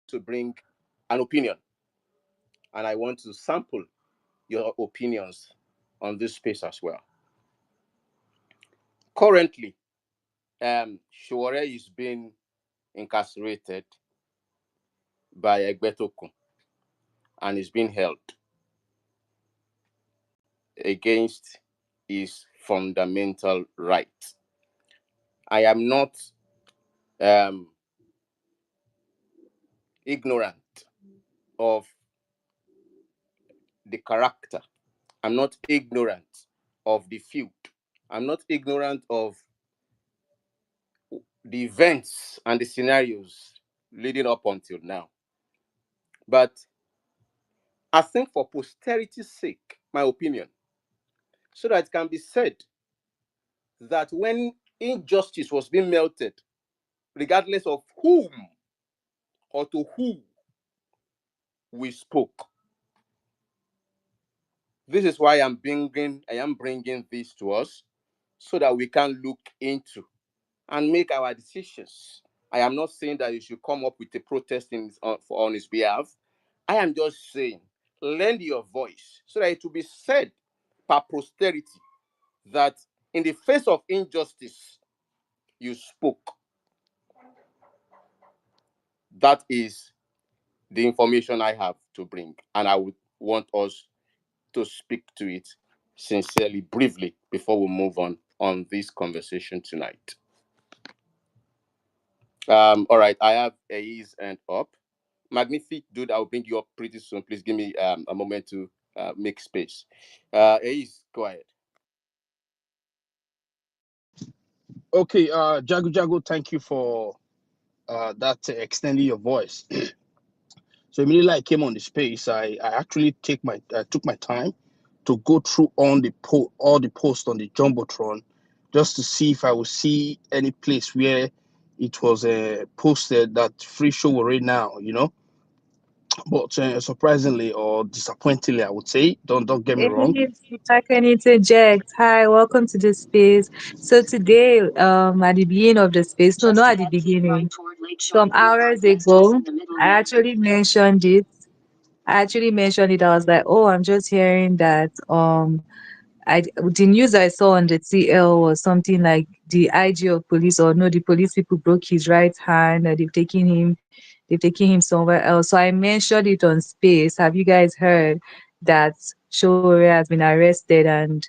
to bring an opinion, and I want to sample your opinions on this space as well. Currently, Sher is being incarcerated by Egbetokun and is being held against his fundamental rights. I am not ignorant of the character. I'm not ignorant of the feud. I'm not ignorant of the events and the scenarios leading up until now. But I think for posterity's sake, my opinion, so that it can be said that when injustice was being melted, regardless of whom or to who we spoke, this is why I am bringing this to us, so that we can look into and make our decisions. I am not saying that you should come up with a protest on his behalf. I am just saying, lend your voice so that it will be said by posterity that in the face of injustice, you spoke. That is the information I have to bring, and I would want us to speak to it sincerely, briefly, before we move on this conversation tonight. All right, I have A's and up. Magnific dude, I'll bring you up pretty soon. Please give me a moment to make space. A's, go ahead. Okay, Jago, thank you for that extending your voice. So immediately I came on the space, I actually took my time to go through all the posts on the jumbotron, just to see if I would see any place where it was posted that free show right now, But surprisingly or disappointingly, I would say, don't get me wrong. If I can interject, hi, welcome to the space. So today, at the beginning of the space, no, not at the beginning, some hours ago, I actually mentioned it. I was like, oh, I'm just hearing that the news I saw on the TL was something like the IG of police, or no, the police people broke his right hand, and they've taken him somewhere else. So I mentioned it on space. Have you guys heard that Sher has been arrested and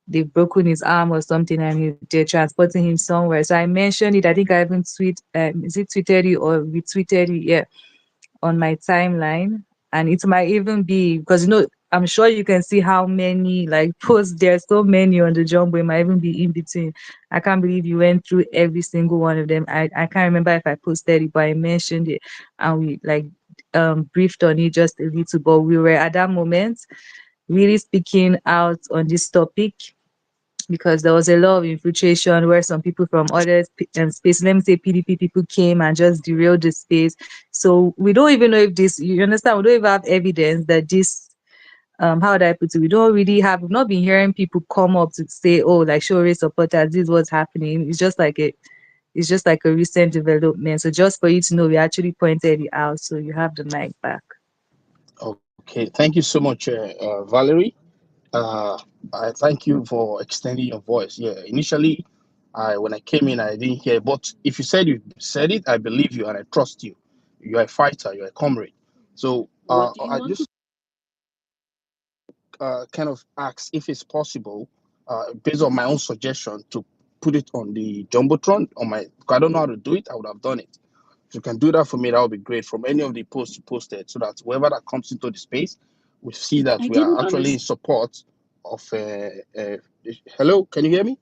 they've broken his arm or something, and they're transporting him somewhere? So I mentioned it. I think I even tweeted it or retweeted it, yeah, on my timeline. And it might even be because I'm sure you can see how many like posts, there's so many on the jumbo. It might even be in between. I can't believe you went through every single one of them. I can't remember if I posted it, but I mentioned it and we like briefed on it just a little. But we were at that moment really speaking out on this topic because there was a lot of infiltration where some people from other space, let me say PDP people, came and just derailed the space. So we don't even know if this, you understand, we don't even have evidence that this, how would I put it, we've not been hearing people come up to say, oh, like Sher supporters, this is what's happening. It's just like a recent development. So just for you to know, we actually pointed it out. So you have the mic back. Okay, thank you so much, Valerie. Uh, I thank you for extending your voice. Yeah, initially, when I came in, I didn't hear, but if you said it, I believe you and I trust you. You're a fighter, you're a comrade. So I just kind of ask if it's possible, based on my own suggestion, to put it on the jumbotron on my. I don't know how to do it. I would have done it. If you can do that for me, that would be great. From any of the posts you posted, so that whoever that comes into the space, we see that we are actually in support of. Hello, can you hear me?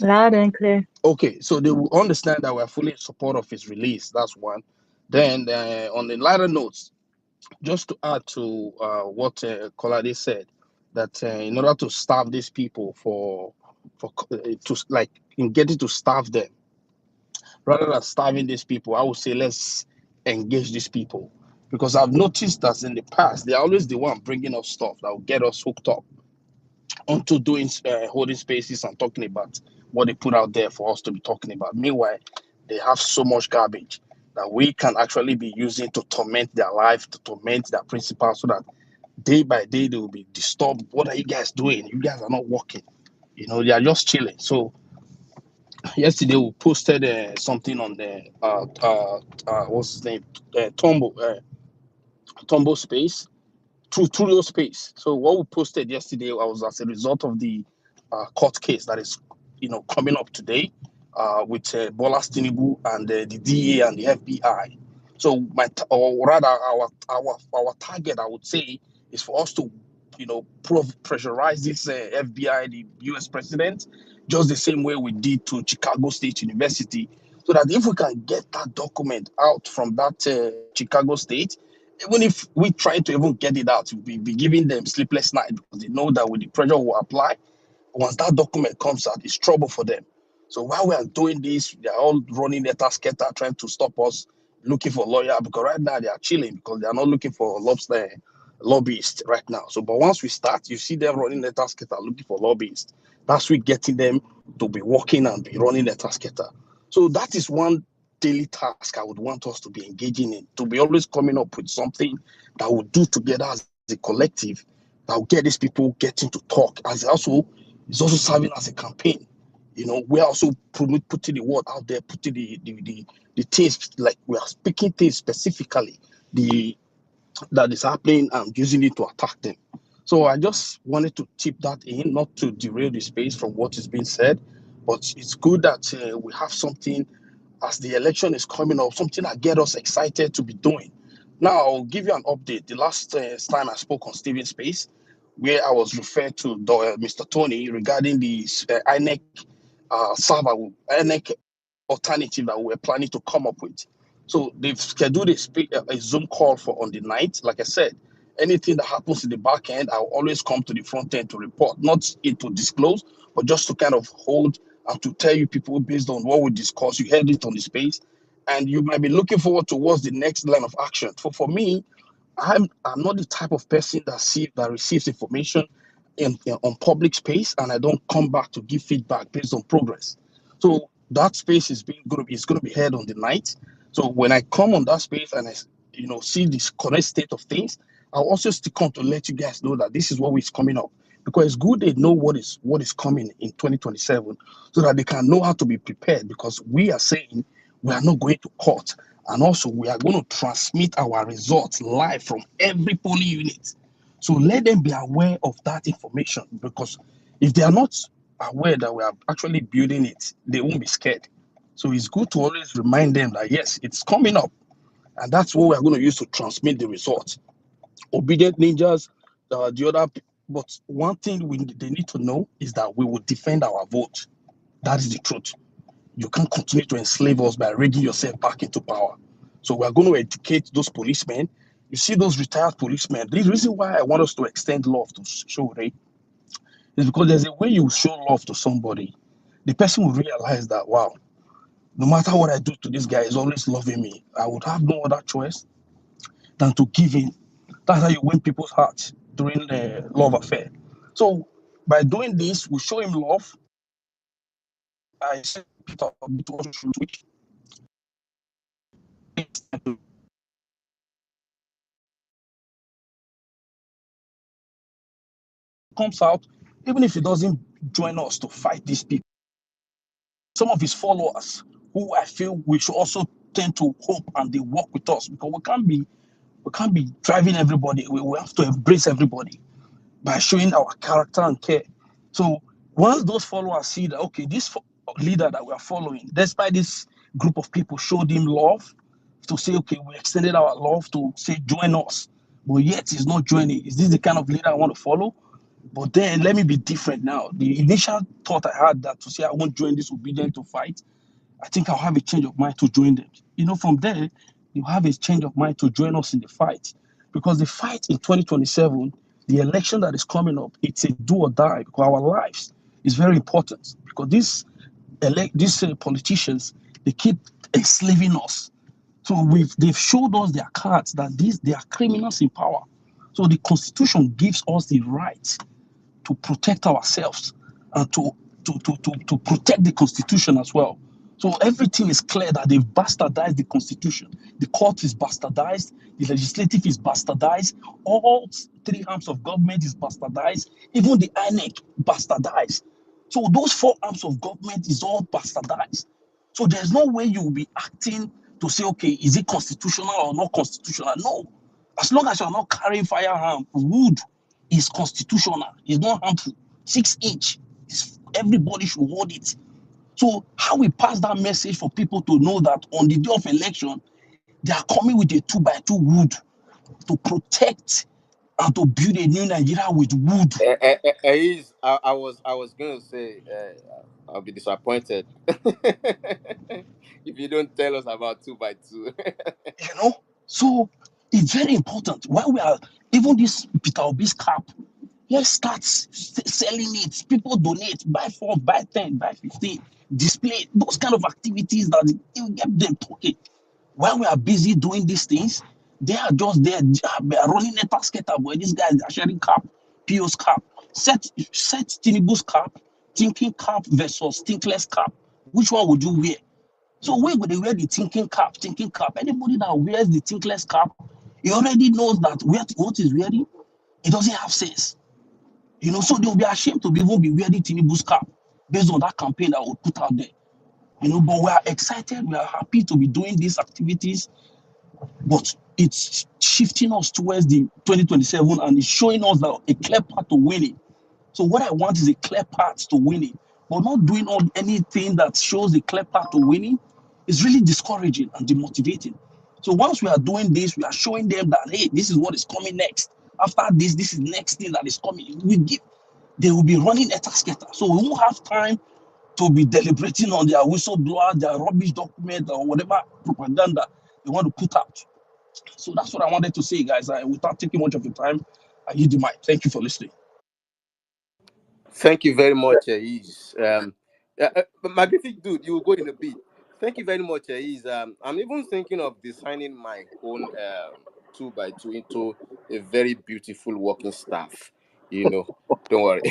Loud and clear. Okay, so they will understand that we are fully in support of his release. That's one. Then on the lighter notes, just to add to what Kolade said, that in order to starve these people to like in getting to starve them, rather than starving these people, I would say let's engage these people, because I've noticed that in the past they're always the one bringing us stuff that will get us hooked up onto doing holding spaces and talking about what they put out there for us to be talking about. Meanwhile, they have so much garbage. that we can actually be using to torment their life, to torment their principals, so that day by day they will be disturbed. What are you guys doing? You guys are not working. They are just chilling. So yesterday we posted something on the what's his name, Tombo space, through your space. So what we posted yesterday was as a result of the court case that is, coming up today, with Bola Tinubu and the DA and the FBI. So or rather, our target, I would say, is for us to, pressurize this FBI, the U.S. president, just the same way we did to Chicago State University, so that if we can get that document out from that Chicago State, even if we try to even get it out, we'll be giving them sleepless night, because they know that with the pressure we apply, once that document comes out, it's trouble for them. So while we are doing this, they're all running their scatter, trying to stop us, looking for lawyer, because right now they are chilling because they are not looking for lobster lobbyists right now. So, but once we start, you see them running their scatter, looking for lobbyists. That's we getting them to be working and be running their scatter. So that is one daily task I would want us to be engaging in, to be always coming up with something that we'll do together as a collective, that will get these people getting to talk. As also, it's also serving as a campaign. We're also putting the word out there, putting the things, like we are speaking things specifically the that is happening, and using it to attack them. So I just wanted to tip that in, not to derail the space from what is being said, but it's good that we have something as the election is coming up, something that get us excited to be doing. Now I'll give you an update. The last time I spoke on Stephen Space, where I was referred to Mr. Tony regarding the INEC server, INEC alternative that we're planning to come up with. So they've scheduled a Zoom call for on the night. Like I said, anything that happens in the back end, I'll always come to the front end to report, not to disclose, but just to kind of hold and to tell you people based on what we discuss. You heard it on the space, and you might be looking forward to what's the next line of action. For me, I'm not the type of person that receives information on public space, and I don't come back to give feedback based on progress. So that space is going to be held on the night. So when I come on that space and I see this correct state of things, I'll also stick on to let you guys know that this is what is coming up, because it's good they know what is coming in 2027, so that they can know how to be prepared, because we are saying we are not going to court, and also we are going to transmit our results live from every polling unit. So let them be aware of that information, because if they are not aware that we are actually building it, they won't be scared. So it's good to always remind them that yes, it's coming up, and that's what we are going to use to transmit the results. Obedient ninjas, the other. But one thing they need to know is that we will defend our vote. That is the truth. You can't continue to enslave us by rigging yourself back into power. So we are going to educate those policemen. You see those retired policemen. The reason why I want us to extend love to Sher is because there's a way you show love to somebody. The person will realize that, wow, no matter what I do to this guy, he's always loving me. I would have no other choice than to give in. That's how you win people's hearts during the love affair. So by doing this, we show him love. I said Peter Obi to also which comes out, even if he doesn't join us to fight these people. Some of his followers, who I feel we should also tend to hope and they work with us, because we can't be driving everybody. We have to embrace everybody by showing our character and care. So once those followers see that, okay, this leader that we are following, despite this group of people showed him love, to say, okay, we extended our love to say, join us, but yet he's not joining. Is this the kind of leader I want to follow? But then let me be different now. The initial thought I had, that to say I won't join this obedient to fight, I think I'll have a change of mind to join them. From there, you have a change of mind to join us in the fight. Because the fight in 2027, the election that is coming up, it's a do or die, because our lives is very important. Because these politicians, they keep enslaving us. So they've showed us their cards, that they are criminals in power. So the Constitution gives us the right to protect ourselves, and to protect the Constitution as well. So everything is clear that they've bastardized the constitution. The court is bastardized, the legislative is bastardized, all three arms of government is bastardized, even the INEC bastardized. So those four arms of government is all bastardized. So there's no way you will be acting to say, okay, is it constitutional or not constitutional? No. As long as you're not carrying firearm, wood is constitutional, it's not harmful. 6 inch, everybody should hold it. So how we pass that message for people to know that on the day of election, they are coming with a 2 by 2 wood to protect and to build a new Nigeria with wood. I was going to say, I'll be disappointed if you don't tell us about 2 by 2. You know, so it's very important. While we are even this Peter Obi's cap, let's start selling it. People donate, buy 4, buy 10, buy 15, display those kind of activities that will get them talking. While we are busy doing these things, they are just there running a basket where these guys are sharing cap, PO's cap. Set Tinubu's cap, thinking cap versus thinkless cap. Which one would you wear? So where would they wear the thinking cap? Thinking cap. Anybody that wears the thinkless cap, he already knows that what he's wearing, it doesn't have sense. So they'll be ashamed to even be wearing Tinubu's cap based on that campaign that we put out there. But we are excited, we are happy to be doing these activities, but it's shifting us towards the 2027 and it's showing us that a clear path to winning. So what I want is a clear path to winning, but not doing anything that shows a clear path to winning is really discouraging and demotivating. So once we are doing this, we are showing them that hey, this is what is coming next. After this is next thing that is coming. They will be running a tasketa. So we won't have time to be deliberating on their whistleblower, their rubbish document, or whatever propaganda they want to put out. So that's what I wanted to say, guys. Without taking much of your time, I yield the mic. Thank you for listening. Thank you very much, Is. Magnific dude, you will go in a bit. Thank you very much, Is. I'm even thinking of designing my own 2 by 2 into a very beautiful working staff. Don't worry.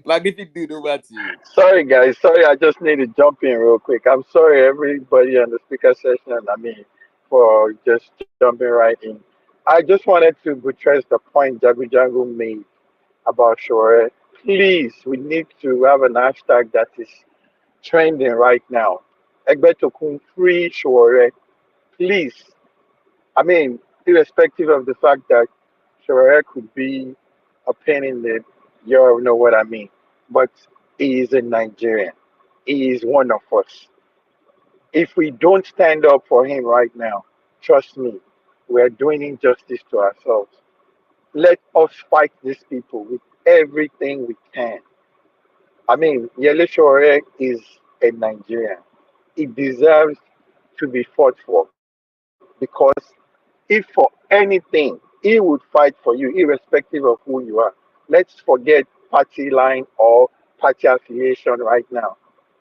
Magnific dude, over to you. Sorry, guys. Sorry, I just need to jump in real quick. I'm sorry, everybody on the speaker session. I mean, for just jumping right in. I just wanted to buttress the point Jagu Jagu made about Shore. Please, we need to have an hashtag that is trending right now. Egbetokun free Shore. Please. I mean, irrespective of the fact that Shore could be a pain in the, you all know what I mean. But he is a Nigerian. He is one of us. If we don't stand up for him right now, trust me, we are doing injustice to ourselves. Let us fight these people with everything we can. I mean, Yele Shore is a Nigerian. He deserves to be fought for because if for anything, he would fight for you, irrespective of who you are. Let's forget party line or party affiliation right now.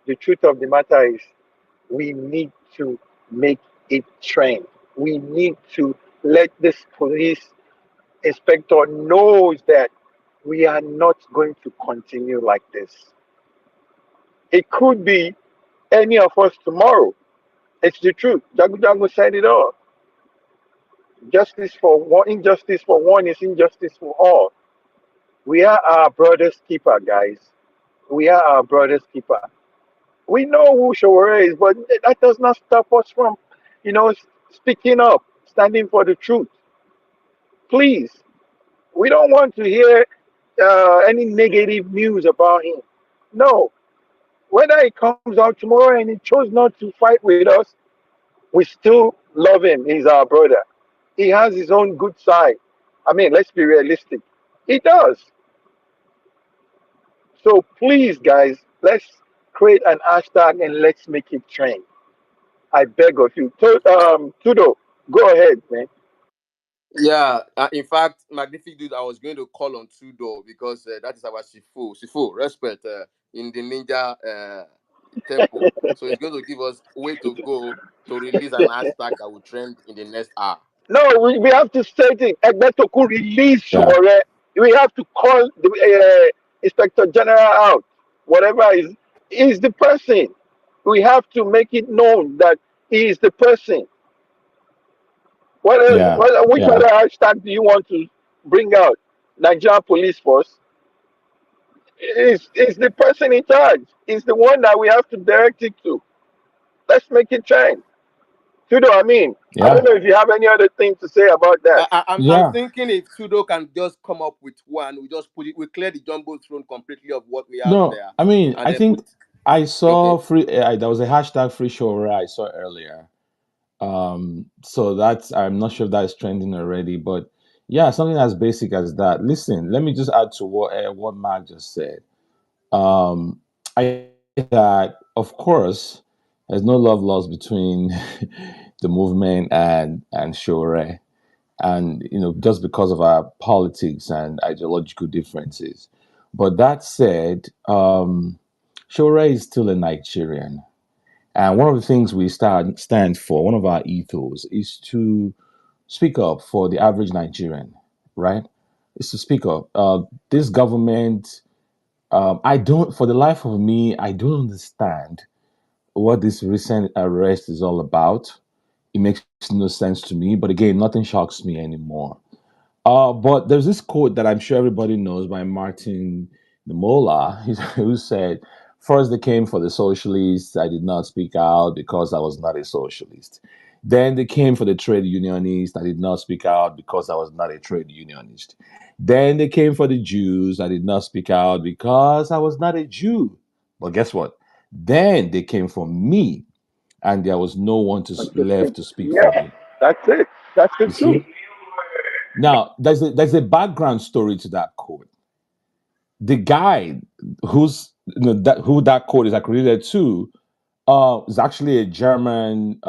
The truth of the matter is, we need to make it trend. We need to let this police inspector knows that we are not going to continue like this. It could be any of us tomorrow. It's the truth. Jagu Jagu said it all. Justice for one, injustice for one is injustice for all. We are our brother's keeper, guys. We are our brother's keeper. We know who Shawara is, but that does not stop us from, speaking up, standing for the truth. Please, we don't want to hear any negative news about him. No, whether he comes out tomorrow and he chose not to fight with us, we still love him. He's our brother. He has his own good side. I mean, let's be realistic. He does. So please, guys, let's create an hashtag and let's make it trend. I beg of you. Tudo, go ahead, man. Yeah, in fact, Magnific dude, I was going to call on Tudor because that is our Sifu. Sifu, respect in the ninja temple. So he's going to give us way to go to release an hashtag that will trend in the next hour. No, we have to say it. Egbetoku release Yeah. Shore. We have to call the Inspector General out. whatever is the person. We have to make it known that he is the person. Yeah, Which yeah. other hashtag do you want to bring out? Nigerian Police Force is the person in charge. Is the one that we have to direct it to. Let's make it trend. You know what I mean? I don't Yeah, know if you have any other thing to say about that. I'm yeah. thinking if Sudo can just come up with one, we just put it, we clear the jumbo throne completely of what we have No, there, I mean, and I then put. think I saw Okay. free. There was a hashtag free show where I saw earlier. So that's, I'm not sure if that is trending already, but yeah, something as basic as that. Listen, let me just add to what Mark just said. I think that of course there's no love lost between the movement and Shore, and just because of our politics and ideological differences. But that said, Shore is still a Nigerian, and one of the things we stand for, one of our ethos, is to speak up for the average Nigerian, right? Is to speak up. This government, I don't, for the life of me, I don't understand what this recent arrest is all about. It makes no sense to me. But again, nothing shocks me anymore. But there's this quote that I'm sure everybody knows by Martin Niemöller, who said, "First they came for the socialists. I did not speak out because I was not a socialist. Then they came for the trade unionists. I did not speak out because I was not a trade unionist. Then they came for the Jews. I did not speak out because I was not a Jew. But guess what? Then they came for me, and there was no one left to speak for Yeah, me." that's it. That's the You truth. see? Now, there's a background story to that quote. The guy who that quote is accredited to is actually a German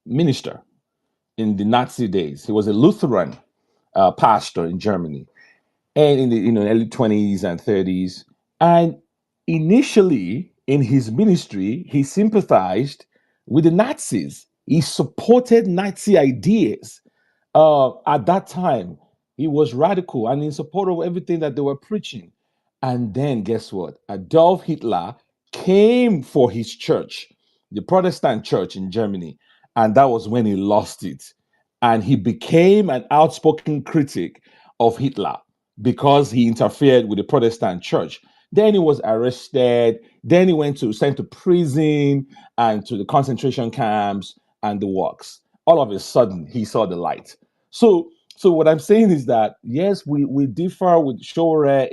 minister in the Nazi days. He was a Lutheran pastor in Germany, and in the early 20s and 30s. And initially in his ministry, he sympathized with the Nazis. He supported Nazi ideas. At that time, he was radical and in support of everything that they were preaching. And then, guess what? Adolf Hitler came for his church, the Protestant church in Germany. And that was when he lost it. And he became an outspoken critic of Hitler because he interfered with the Protestant church. Then he was arrested. Then he sent to prison and to the concentration camps and the works. All of a sudden, he saw the light. So what I'm saying is that yes, we differ with Shore,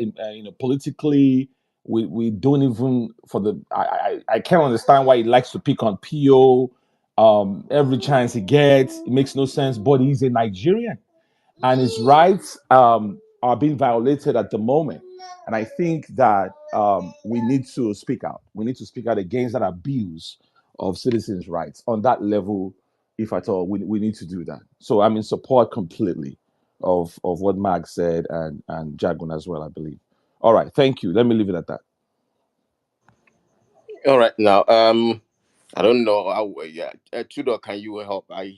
politically. We don't even for the I can't understand why he likes to pick on PO. Every chance he gets, it makes no sense. But he's a Nigerian, and his rights are being violated at the moment. And I think that we need to speak out. We need to speak out against that abuse of citizens' rights on that level, if at all. We need to do that. So I'm in support completely of what Mag said and Jagun as well, I believe. All right, thank you. Let me leave it at that. All right now. I don't know how. Yeah, Tudor, can you help? I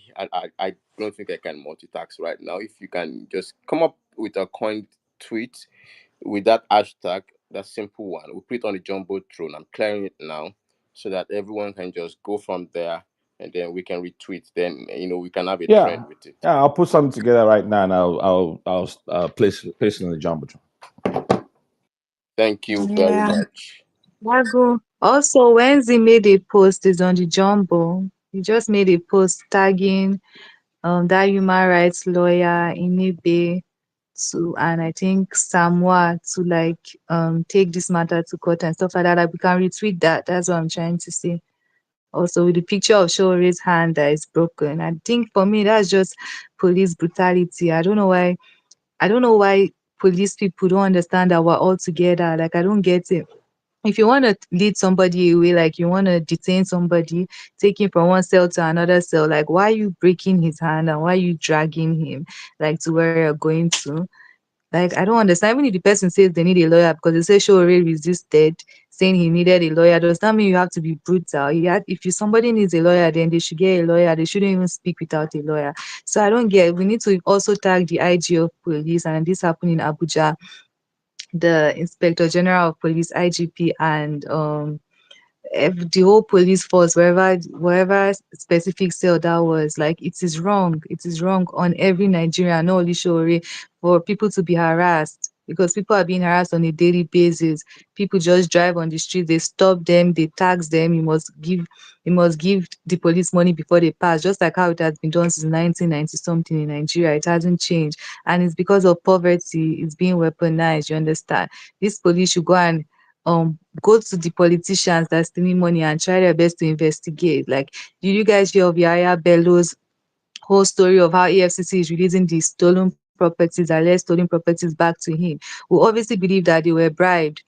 don't think I can multitask right now. If you can just come up with a coined tweet with that hashtag, that simple one. We put it on the jumbo throne. I'm clearing it now so that everyone can just go from there, and then we can retweet. Then we can have a Yeah, trend with it. yeah. I'll put something together right now, and I'll place it on the jumbotron. Thank you very Yeah. much. Wago. Also, Wenzi made a post is on the Jumbo. He just made a post tagging that human rights lawyer Inebe to, and I think Samoa to like take this matter to court and stuff like that. Like we can retweet that. That's what I'm trying to say. Also with the picture of Shore's hand that is broken. I think for me that's just police brutality. I don't know why police people don't understand that we're all together. Like I don't get it. If you want to lead somebody away, like you want to detain somebody, take him from one cell to another cell, like why are you breaking his hand and why are you dragging him like to where you're going to? Like I don't understand. Even if the person says they need a lawyer because they say Shore resisted, saying he needed a lawyer, does that mean you have to be brutal? If you somebody needs a lawyer, then they should get a lawyer. They shouldn't even speak without a lawyer. So I don't get. We need to also tag the IG of police, and this happened in Abuja the Inspector General of Police, IGP, and the whole police force, wherever specific cell that was, like, it is wrong. It is wrong on every Nigerian, not only Shore, for people to be harassed, because people are being harassed on a daily basis. People just drive on the street, they stop them, they tax them. You must give the police money before they pass, just like how it has been done since 1990 something in Nigeria. It hasn't changed, and it's because of poverty. It's being weaponized. You understand? This police should go and go to the politicians that's stealing money and try their best to investigate. Like, did you guys hear of Yaya Bello's whole story of how EFCC is releasing the stolen properties, alleged stolen properties, back to him? We obviously believe that they were bribed.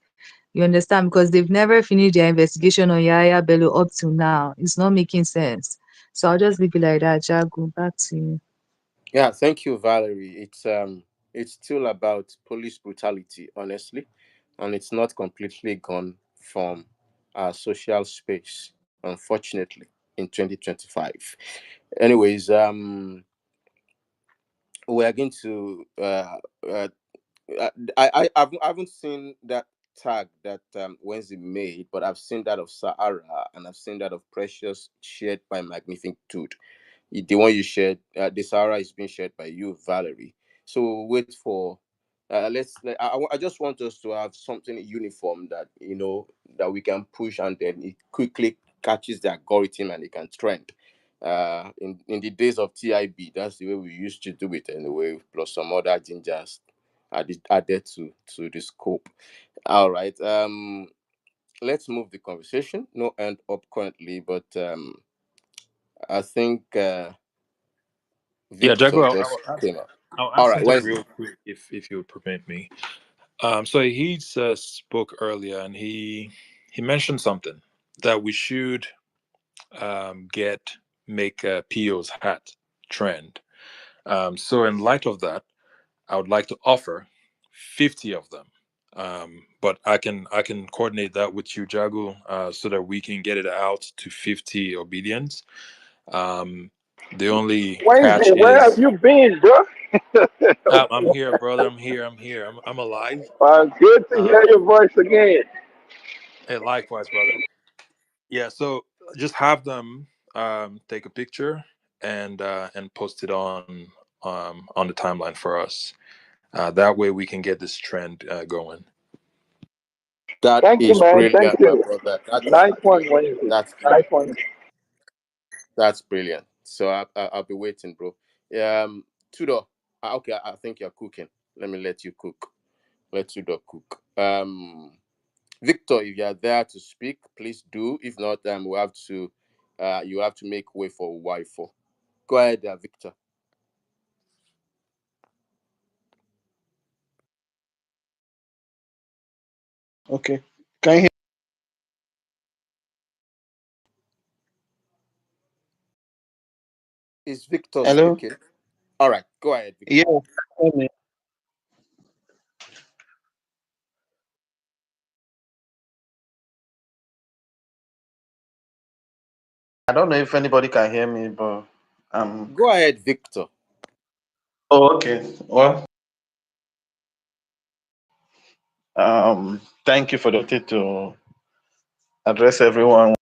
You understand? Because they've never finished their investigation on Yaya Bello up till now. It's not making sense. So I'll just leave it like that. Jago, back to you. Yeah, thank you, Valerie. It's still about police brutality, honestly, and it's not completely gone from our social space, unfortunately, in 2025. Anyways, we are going to uh, I haven't seen that tag that Wednesday made, but I've seen that of Sahara and I've seen that of Precious shared by Magnitude. The one you shared, the Sahara is being shared by you, Valerie. So we'll wait for. I just want us to have something uniform that that we can push, and then it quickly catches the algorithm and it can trend. In the days of TIB, that's the way we used to do it anyway, plus some other gingers added to the scope. All right. Let's move the conversation. No end up currently, but I think Yeah, Jago, Victor just came up. I'll All answer right, that Wednesday. real quick if you would permit me. So he spoke earlier, and he mentioned something that we should get make a PO's hat trend. So in light of that, I would like to offer 50 of them. But I can coordinate that with you, Jago, so that we can get it out to 50 obedience. Um, the only Wednesday, catch where have is you been, bro? I'm here, brother. I'm here. I'm alive. Good to hear Um, your voice again. hey, likewise, brother. Yeah. So just have them take a picture and post it on the timeline for us. That way we can get this trend going. That Thank you, is man. Thank brilliant, my you. brother. Nice one, Wednesday. That's Nice brilliant. one. That's brilliant. So I'll be waiting, bro. Tudor. Okay, I think you're cooking. Let me let you cook. Let Tudor cook. Victor, if you are there to speak, please do. If not, we have to. You have to make way for Y4. Go ahead, Victor. Okay. Can you hear? Is Victor Hello? speaking? All right, go ahead, Yeah. Victor. Hear me? I don't know if anybody can hear me, but Go ahead, Victor. oh, okay. Well, thank you for the opportunity to address everyone.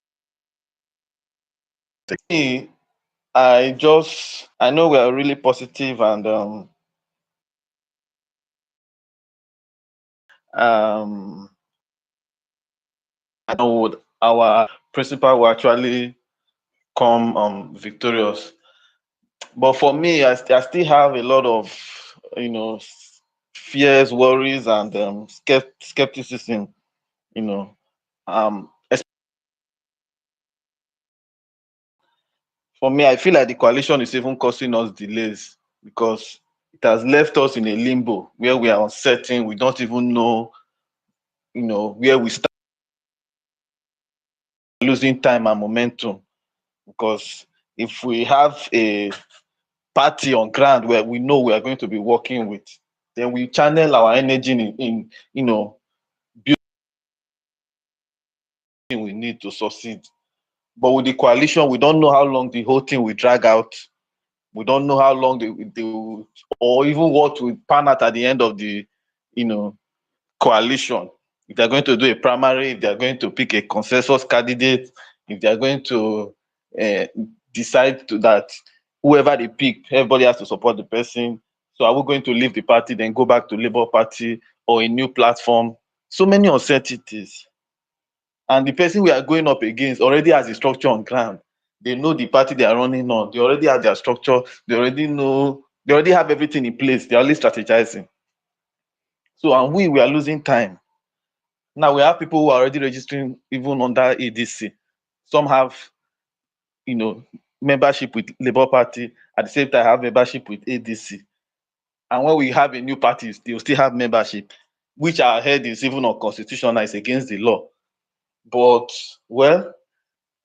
Me, I know we are really positive and um I know our principal will actually come victorious. But for me, I still have a lot of, you know, fears, worries, and skepticism. You know, um, es- for me, I feel like the coalition is even causing us delays because it has left us in a limbo where we are uncertain. We don't even know, where we start, losing time and momentum. Because if we have a party on ground where we know we are going to be working with, then we channel our energy in building we need to succeed. But with the coalition, we don't know how long the whole thing will drag out. We don't know how long they will, or even what will pan out at the end of the, you know, coalition, if they're going to do a primary, if they're going to pick a consensus candidate, if they're going to uh, decide to that whoever they pick, everybody has to support the person. So are we going to leave the party, then go back to Labour Party or a new platform? So many uncertainties. And the person we are going up against already has a structure on ground. They know the party they are running on. They already have their structure. They already know. They already have everything in place. They're only strategizing. So, and we are losing time. Now we have people who are already registering even under ADC. Some have, you know, membership with Labour Party. At the same time, have membership with ADC. And when we have a new party, they will still have membership, which I heard is even unconstitutional. It's against the law. But well,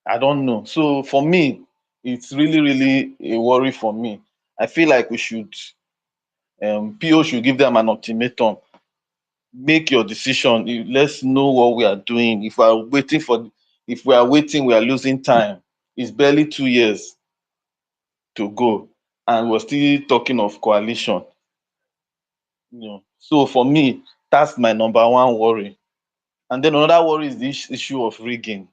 I don't know. So for me, it's really, really a worry for me. I feel like we should, PO should give them an ultimatum. Make your decision. Let's know what we are doing. If we are waiting, we are losing time. It's barely 2 years to go, and we're still talking of coalition. So for me, that's my number one worry. And then another worry is the issue of rigging.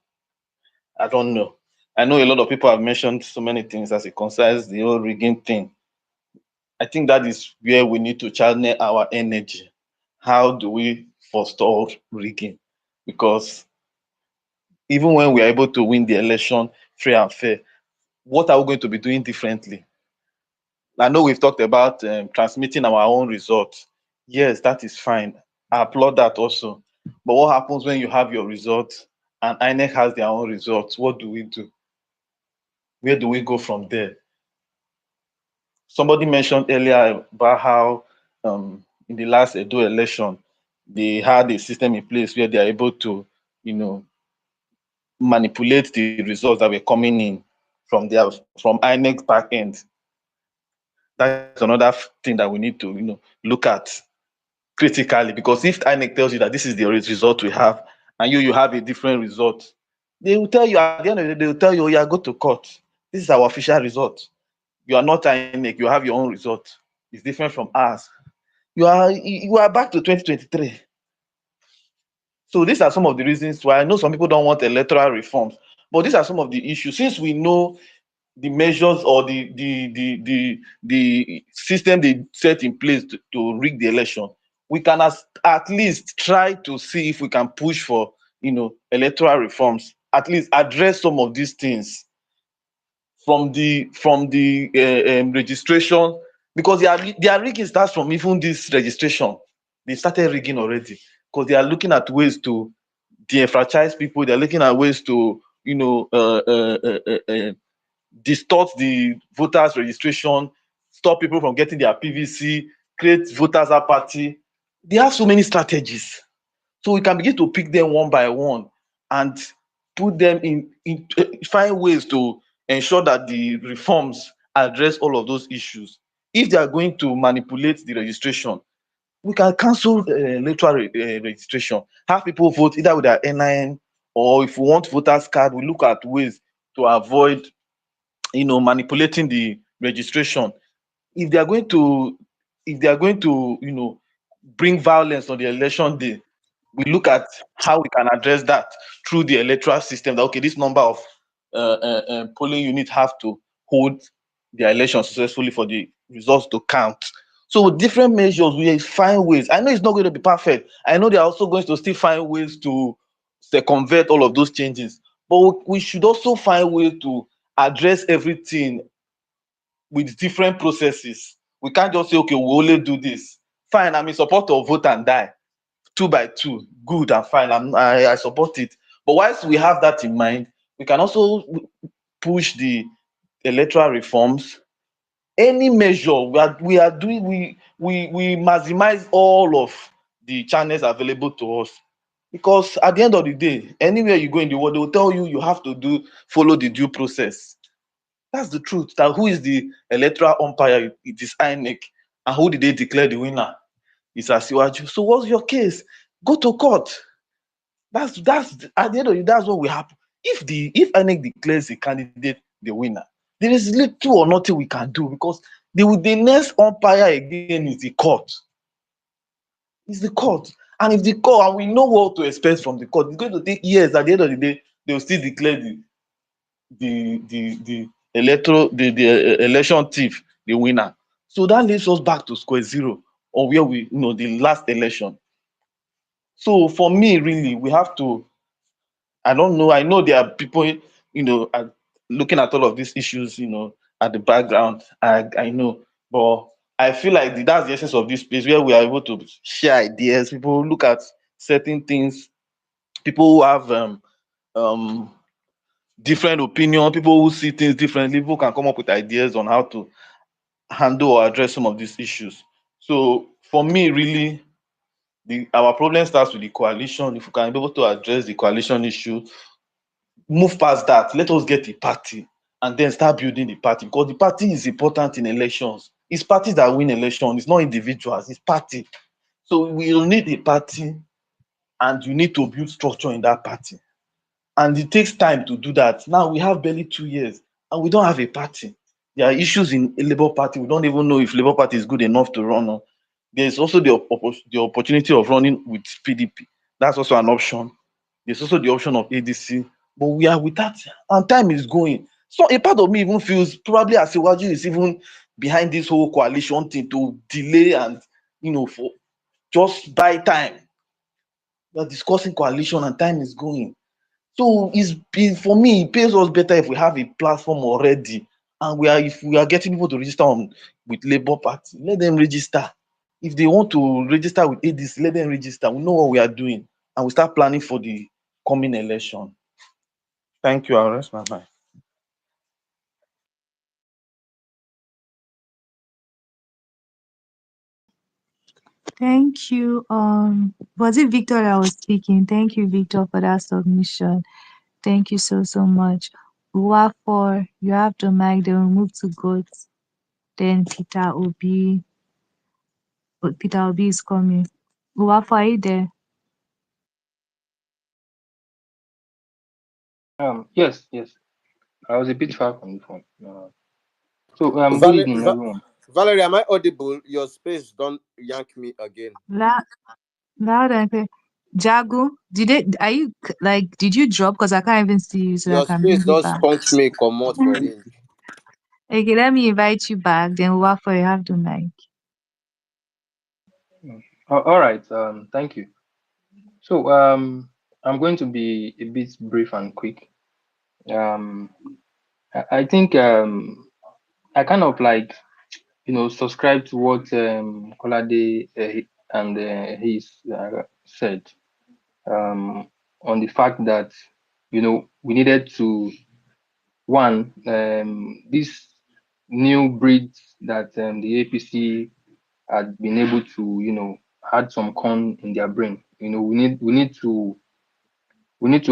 I don't know. I know a lot of people have mentioned so many things as it concerns the whole rigging thing. I think that is where we need to channel our energy. How do we forestall rigging? Because even when we are able to win the election free and fair, what are we going to be doing differently? I know we've talked about transmitting our own results. Yes, that is fine. I applaud that also. But what happens when you have your results and INEC has their own results? What do we do? Where do we go from there? Somebody mentioned earlier about how in the last Edo election, they had a system in place where they are able to, you know, manipulate the results that were coming in from INEC back end. That is another thing that we need to, look at critically, because if INEC tells you that this is the result we have, and you have a different result, they will tell you at the end of the day, they will tell you, oh, yeah, go to court. This is our official result. You are not INEC, you have your own result. It's different from ours. You are back to 2023. So these are some of the reasons why I know some people don't want electoral reforms, but these are some of the issues. Since we know the measures or the system they set in place to rig the election, we can at least try to see if we can push for electoral reforms, at least address some of these things from the registration, because their rigging starts from even this registration. They started rigging already because they are looking at ways to de-enfranchise people. They're looking at ways to distort the voters registration, stop people from getting their PVC, create voters apathy. They have so many strategies. So we can begin to pick them one by one and put them in find ways to ensure that the reforms address all of those issues. If they are going to manipulate the registration, we can cancel electoral registration, have people vote either with their NIN, or if we want voters card, we look at ways to avoid manipulating the registration. If they are going to bring violence on the election day, we look at how we can address that through the electoral system. That okay, this number of polling units have to hold their election successfully for the results to count. So different measures, we find ways. I know it's not going to be perfect. I know they are also going to still find ways to circumvent all of those changes. But we should also find ways to address everything with different processes. We can't just say, okay, we only do this. Fine, I'm in support of vote and die, 2 by 2, good and fine. I support it. But whilst we have that in mind, we can also push the electoral reforms. Any measure we are doing, we maximize all of the channels available to us. Because at the end of the day, anywhere you go in the world, they will tell you you have to follow the due process. That's the truth. That who is the electoral umpire? It is INEC. And who did they declare the winner? It's Asiwaju. So what's your case? Go to court. That's at the end of the day, that's what will happen. If INEC declares a candidate the winner, there is little or nothing we can do, because the next umpire again is the court. It's the court. And if the court, and we know what to expect from the court, it's going to take years. At the end of the day, they will still declare the election thief the winner. So that leaves us back to square zero, or where we, the last election. So for me, really, we have to, I don't know. I know there are people, looking at all of these issues, at the background. I know, but I feel like that's the essence of this place, where we are able to share ideas. People look at certain things. People who have um, different opinion. People who see things differently. People can come up with ideas on how to handle or address some of these issues. So for me, really, our problem starts with the coalition. If we can be able to address the coalition issue, move past that, let us get a party and then start building the party, because the party is important in elections. It's parties that win elections, it's not individuals, it's party. So we'll need a party, and you need to build structure in that party. And it takes time to do that. Now we have barely 2 years and we don't have a party. There are issues in a Labour Party. We don't even know if Labour Party is good enough to run on. There's also the opportunity of running with PDP. That's also an option. There's also the option of ADC. But we are with that, and time is going. So a part of me even feels probably Asiwaju is even behind this whole coalition thing to delay and, for just buy time. We're discussing coalition and time is going. So for me, it pays us better if we have a platform already, and if we are getting people to register with Labour Party, let them register. If they want to register with ADC, let them register. We know what we are doing, and we start planning for the coming election. Thank you. I'll rest my mind. Thank you. Was it Victor that was speaking? Thank you, Victor, for that submission. Thank you so much. Uwafor, you have the mic. Then we move to Goat. Then Peter Obi is coming. Uwafor, are you there? Yes, yes. I was a bit far from the phone. So, good Val- evening, Va- everyone. Valerie, am I audible? Your space don't yank me again. La- Loud and clear. Jagu, did you drop? Because I can't even see you, so I Your can space bring you does back. punch me come out for ring. Okay, let me invite you back. Then Uwafor, you have the mic. All right. Thank you. So, I'm going to be a bit brief and quick. Um, I think I kind of like subscribe to what Kolade and he's said on the fact that we needed to this new breed that the APC had been able to had some corn in their brain. We need to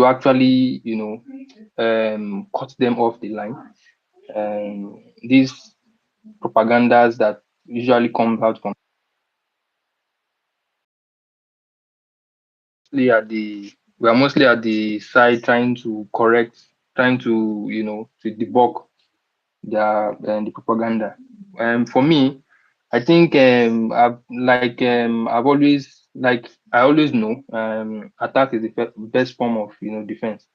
actually cut them off the line. These propagandas that usually come out from we are mostly at the side trying to correct, trying to to debunk the propaganda. For me, I think I always know attack is the best form of defense.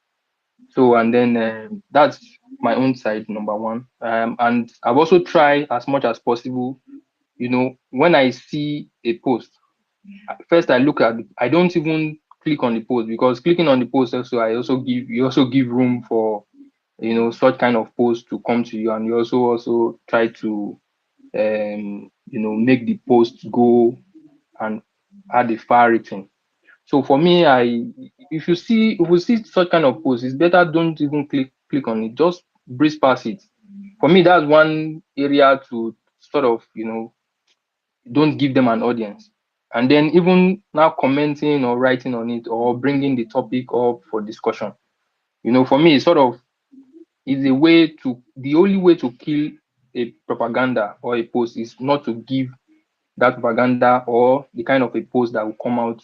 So and then that's my own side number one. And I've also tried as much as possible. When I see a post, first I look at. I don't even click on the post, because clicking on the post also you also give room for such kind of post to come to you, and you also try to make the post go and add a far rating. So for me, if you see such kind of post, it's better don't even click on it. Just breeze past it. For me, that's one area to sort of don't give them an audience. And then even now commenting or writing on it or bringing the topic up for discussion. For me, it's sort of is a way to the only way to kill a propaganda or a post is not to give that propaganda or the kind of a post that will come out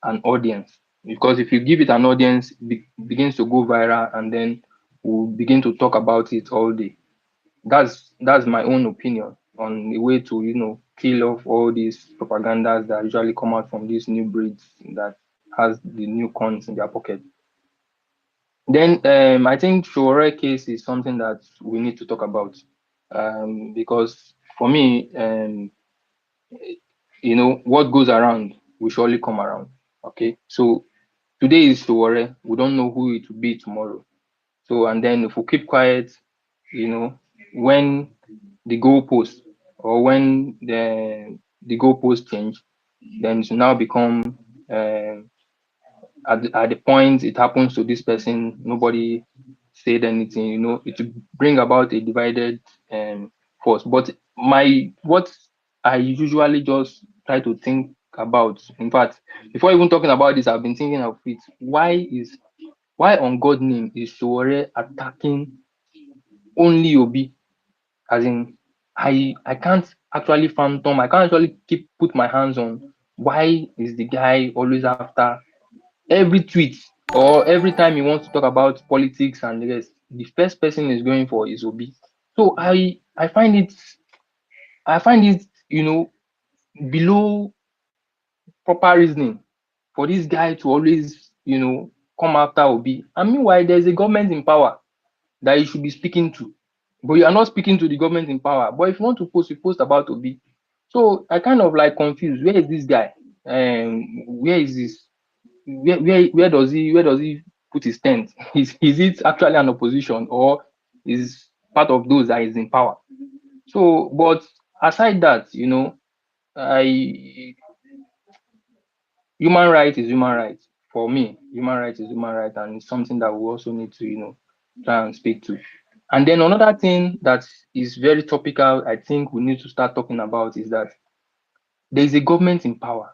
an audience. Because if you give it an audience, begins to go viral, and then we'll begin to talk about it all day. That's my own opinion on a way to, kill off all these propagandas that usually come out from these new breeds that has the new cons in their pocket. Then I think Shore case is something that we need to talk about, because for me, what goes around will surely come around. Okay, so today is Shore. We don't know who it will be tomorrow. So, and then if we keep quiet, when the goalpost or when the goalpost change, then it will now become at the point it happens to this person, nobody said anything. It will bring about a divided force. But what I usually just try to think about, in fact, before even talking about this, I've been thinking of it. Why on God name is Shore attacking only Obi? As in, I can't actually phantom. I can't actually keep put my hands on why is the guy always after every tweet, or every time he wants to talk about politics and the rest. The first person is going for is Obi. So I find it below proper reasoning for this guy to always come after Obi. And meanwhile, there's a government in power that you should be speaking to. But you are not speaking to the government in power. But if you want to post, you post about Obi. So I kind of like confused. Where is this guy? Where is this? Where does he put his tent? Is it actually an opposition, or is part of those that is in power? So, but aside that, I human right is human right. For me, human right is human right, and it's something that we also need to, try and speak to. And then another thing that is very topical, I think we need to start talking about is that there is a government in power.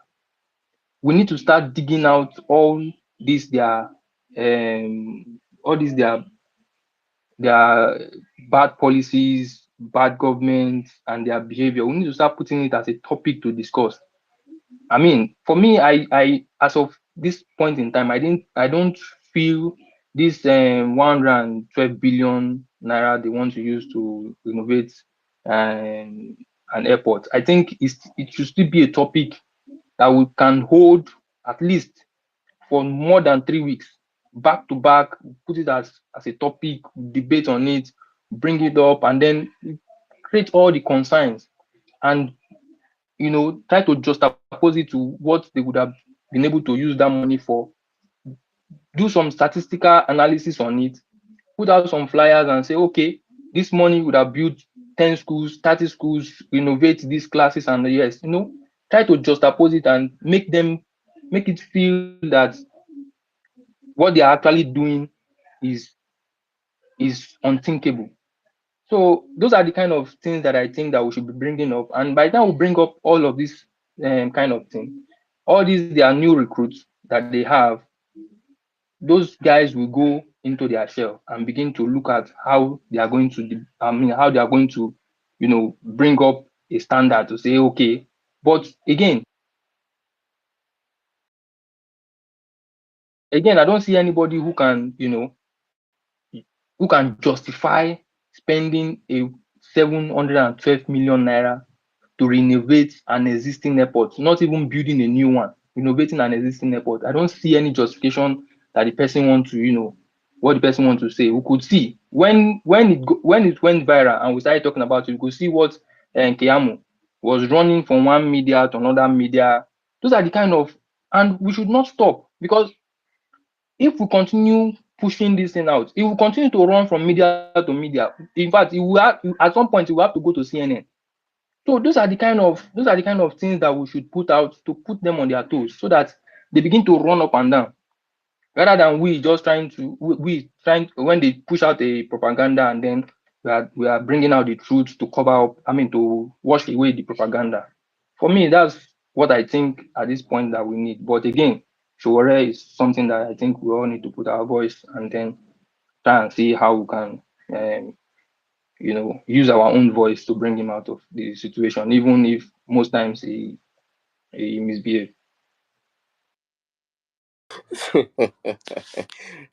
We need to start digging out these their all these their bad policies, bad government, and their behavior. We need to start putting it as a topic to discuss. I mean, for me, I as of this point in time, I don't feel this 112 billion naira they want to use to renovate um, an airport. I think it should still be a topic that we can hold at least for more than 3 weeks, back to back, put it as a topic, debate on it, bring it up, and then create all the concerns, and try to juxtapose it to what they would have been able to use that money for. Do some statistical analysis on it, put out some flyers and say, okay, this money would have built 10 schools, 30 schools, renovate these classes, and yes, try to juxtapose it and make it feel that what they are actually doing is unthinkable. So those are the kind of things that I think that we should be bringing up. And by the time we bring up all of this kind of thing, all these their new recruits that they have, those guys will go into their shell and begin to look at how they are going to, how they are going to, bring up a standard to say, okay. But again, I don't see anybody who can justify spending a 712 million naira to renovate an existing airport, not even building a new one, renovating an existing airport. I don't see any justification that the person wants to, what the person wants to say. We could see when it went viral and we started talking about it, we could see what Keyamo was running from one media to another media. Those are the kind of, and we should not stop, because if we continue pushing this thing out, it will continue to run from media to media. In fact, at some point, it will have to go to CNN. So those are the kind of things that we should put out to put them on their toes, so that they begin to run up and down, rather than we just trying to we trying when they push out a propaganda, and then we are bringing out the truth to cover up. I mean, to wash away the propaganda. For me, that's what I think at this point that we need. But again, Showore is something that I think we all need to put our voice, and then try and see how we can um, use our own voice to bring him out of the situation, even if most times he misbehaves.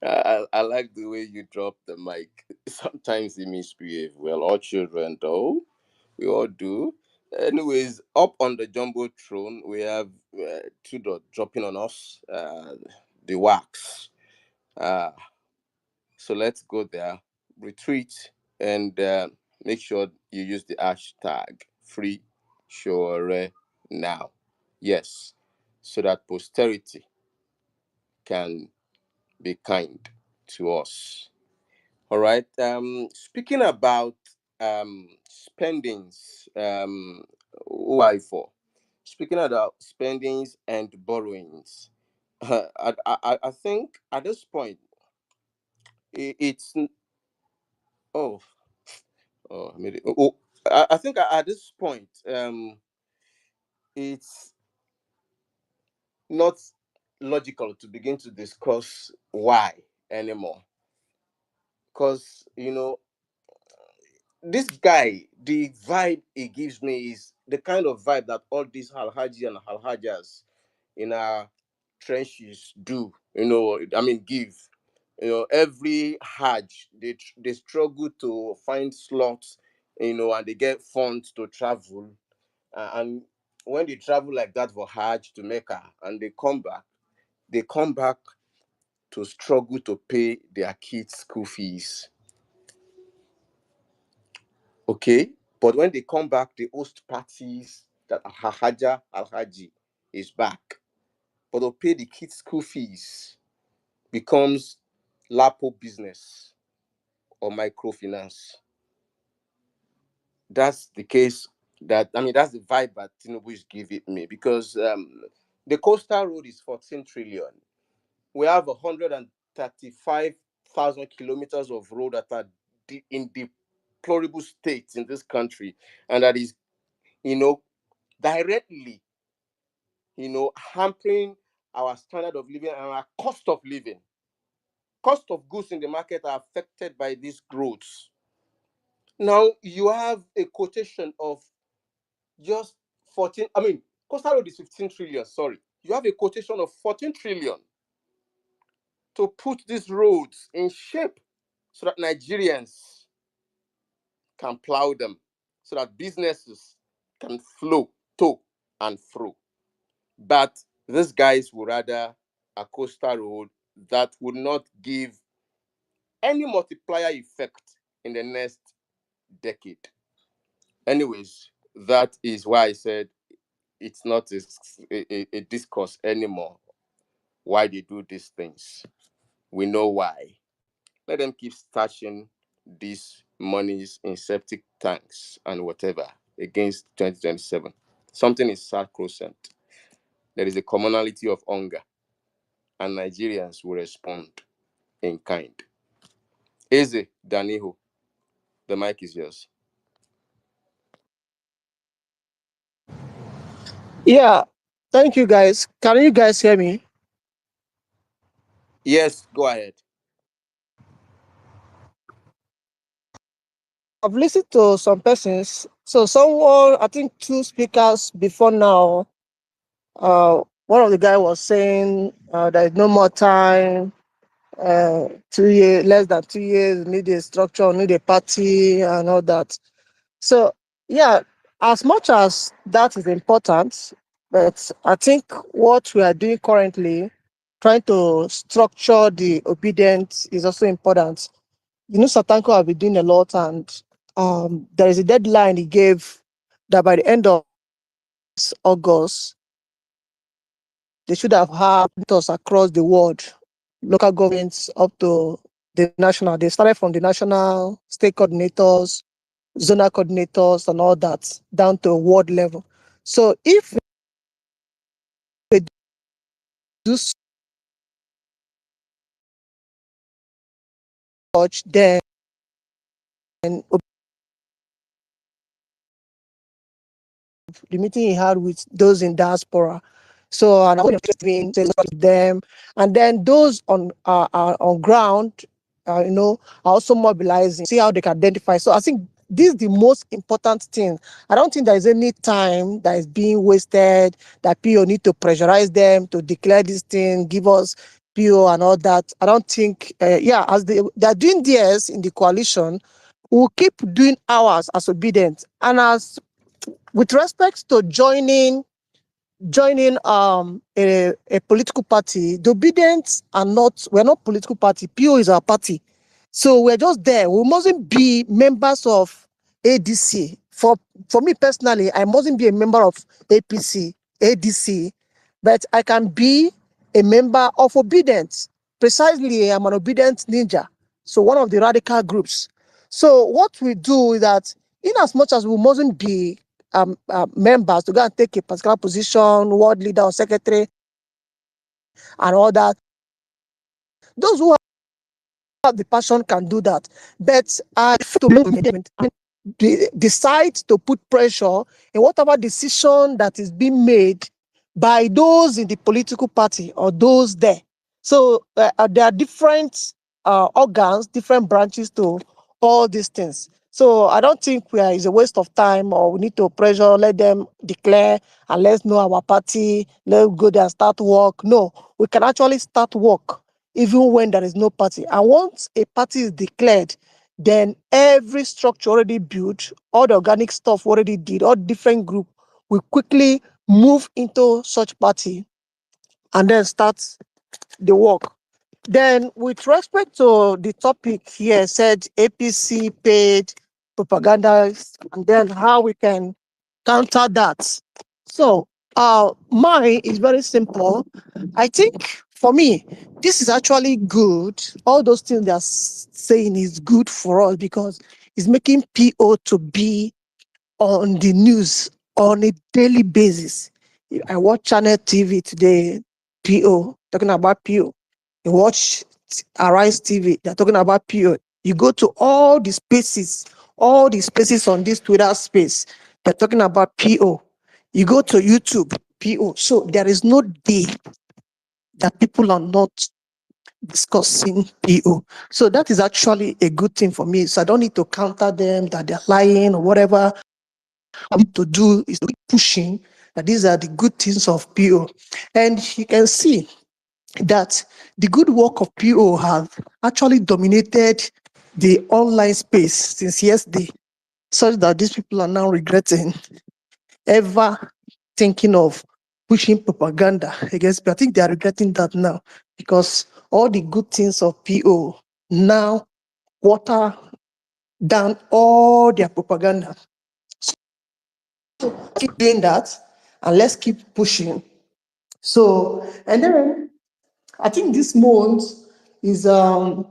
I like the way you drop the mic. Sometimes he misbehave. Well, all children though. We all do. Anyways, up on the jumbo throne, we have two dropping on us. The wax. Uh, so let's go there. Retweet and make sure you use the hashtag free Sure now. Yes, so that posterity can be kind to us. All right. Speaking about spendings, who I for? Speaking about spendings and borrowings, I think at this point it's oh oh I made it. I think at this point it's not logical to begin to discuss why anymore, because this guy, the vibe he gives me is the kind of vibe that all these Alhaji and Alhajas in our trenches do. I mean, give. Every Hajj they struggle to find slots, and they get funds to travel. And when they travel like that for Hajj to Mecca and they come back to struggle to pay their kids' school fees. Okay, but when they come back, they host parties that Alhaja Alhaji is back. But to pay the kids' school fees becomes Lapo business or microfinance. That's the case. That's the vibe that Tinubu is giving me, because the coastal road is 14 trillion. We have 135,000 kilometers of road that are in deplorable states in this country, and that is, you know, directly, hampering our standard of living and our cost of living. Cost of goods in the market are affected by these growths. Now you have a quotation of just 14. Coastal road is 15 trillion. Sorry, you have a quotation of 14 trillion to put these roads in shape so that Nigerians can plow them, so that businesses can flow to and fro. But these guys would rather a coastal road that would not give any multiplier effect in the next decade. Anyways, that is why I said it's not a discourse anymore. Why they do these things? We know why. Let them keep stashing these monies in septic tanks and whatever against 2027. Something is sacrosanct. There is a commonality of hunger, and Nigerians will respond in kind. Eze Daniho, the mic is yours. Yeah, thank you guys. Can you guys hear me? Yes, go ahead. I've listened to some persons. So someone, I think two speakers before now, one of the guy was saying there is no more time. 2 years, less than 2 years, need a structure, need a party, and all that. So yeah, as much as that is important, but I think what we are doing currently, trying to structure the obedience, is also important. Satanko have been doing a lot, and there is a deadline he gave that by the end of August, they should have had us across the world, local governments up to the national. They started from the national, state coordinators, zonal coordinators, and all that, down to ward level. So if we do such, then the meeting he had with those in diaspora. So and I want to them, and then those on ground, are also mobilizing, see how they can identify. So I think this is the most important thing. I don't think there is any time that is being wasted. That PO need to pressurize them to declare this thing, give us PO and all that. I don't think, as they are doing theirs in the coalition, we'll keep doing ours as obedient. And as with respect to joining a political party, the obedience are not, we're not political party. PO is our party. So we're just there. We mustn't be members of ADC. For me personally, I mustn't be a member of APC, ADC, but I can be a member of obedience. Precisely, I'm an obedient ninja. So one of the radical groups. So what we do is that in as much as we mustn't be members to go and take a particular position, ward leader or secretary, and all that. Those who have the passion can do that. But I feel to decide to put pressure in whatever decision that is being made by those in the political party or those there. So there are different organs, different branches to all these things. So I don't think it's a waste of time or we need to pressure, let them declare and let's know our party, let's go there and start work. No, we can actually start work even when there is no party. And once a party is declared, then every structure already built, all the organic stuff already did, all different group will quickly move into such party and then start the work. Then with respect to the topic here, said APC paid propaganda, and then how we can counter that. So mine is very simple. I think for me, this is actually good. All those things they're saying is good for us because it's making PO to be on the news on a daily basis. I watch Channel TV today, PO, talking about PO. You watch Arise TV, they're talking about PO. You go to all the spaces on this Twitter space, they're talking about PO. You go to YouTube, PO. So there is no day that people are not discussing PO. So that is actually a good thing for me. So I don't need to counter them that they're lying or whatever. I need to do is to keep pushing that these are the good things of PO. And you can see that the good work of PO have actually dominated the online space since yesterday, such that these people are now regretting ever thinking of pushing propaganda against me. I think they are regretting that now because all the good things of PO now water down all their propaganda. So keep doing that and let's keep pushing. So, and then I think this month is I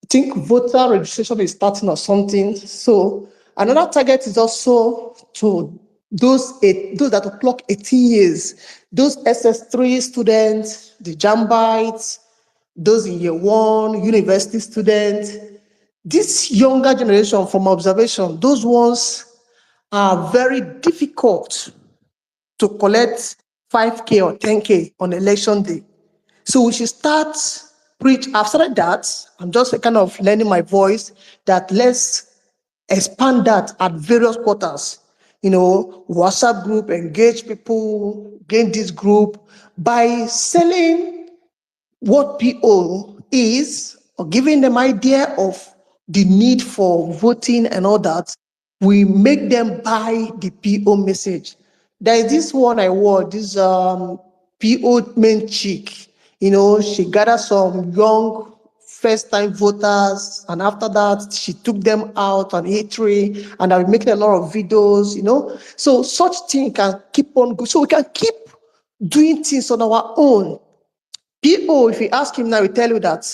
think voter registration is starting or something. So another target is also to those that will clock 18 years, those SS3 students, the Jambites, those in year one, university students. This younger generation, from observation, those ones are very difficult to collect 5K or 10K on election day. So we should start preach. I've started that. I'm just kind of learning my voice that let's expand that at various quarters. WhatsApp group, engage people, gain this group by selling what PO is or giving them idea of the need for voting and all that. We make them buy the PO message. There is this one I wore, this PO main chick. She gathered some young first-time voters, and after that, she took them out on E3, and I'll be making a lot of videos. So such thing can keep on going. So we can keep doing things on our own. PO, if you ask him now, he tell you that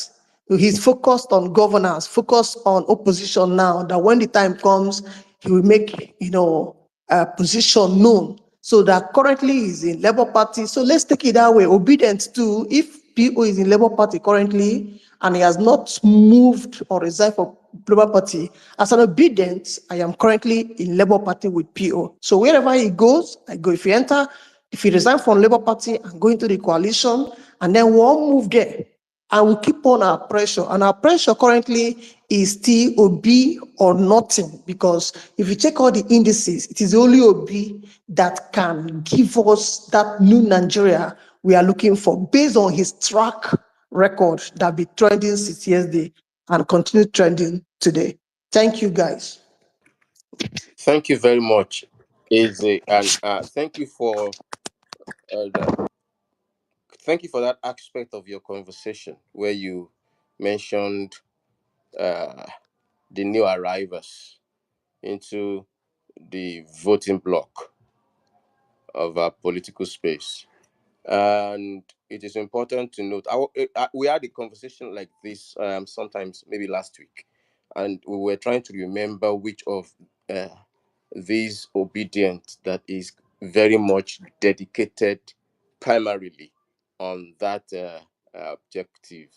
he's focused on governance, focused on opposition now, that when the time comes, he will make, a position known. So that currently he's in Labour Party. So let's take it that way. Obedient too, if PO is in Labour Party currently and he has not moved or resigned for Labour Party, as an obedient, I am currently in Labour Party with PO. So wherever he goes, I go. If he resigns from Labour Party and go into the coalition, and then we'll move there. And we'll keep on our pressure. And our pressure currently is still OB or nothing. Because if you check all the indices, it is only OB that can give us that new Nigeria we are looking for based on his track record that be trending since yesterday and continue trending today. Thank you, guys. Thank you very much, Izzy, and thank you for the, thank you for that aspect of your conversation where you mentioned uh, the new arrivals into the voting bloc of our political space. And it is important to note, we had a conversation like this sometimes, maybe last week, and we were trying to remember which of uh, these obedient that is very much dedicated primarily on that objective.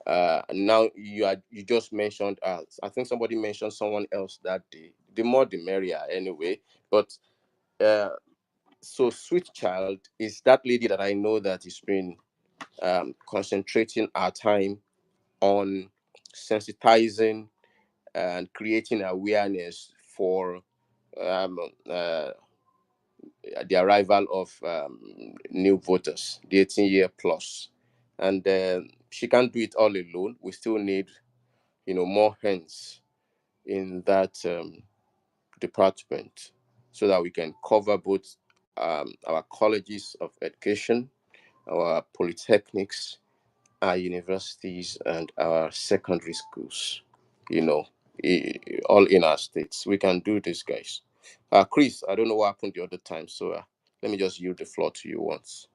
Now you just mentioned, I think somebody mentioned someone else that day. The more the merrier, anyway. But uh, so Sweet Child is that lady that I know that has been concentrating our time on sensitizing and creating awareness for um, uh, the arrival of new voters, the 18-year plus. And she can't do it all alone. We still need, more hands in that department so that we can cover both our colleges of education, our polytechnics, our universities, and our secondary schools, you know, all in our states. We can do this, guys. Chris, I don't know what happened the other time, so let me just yield the floor to you once.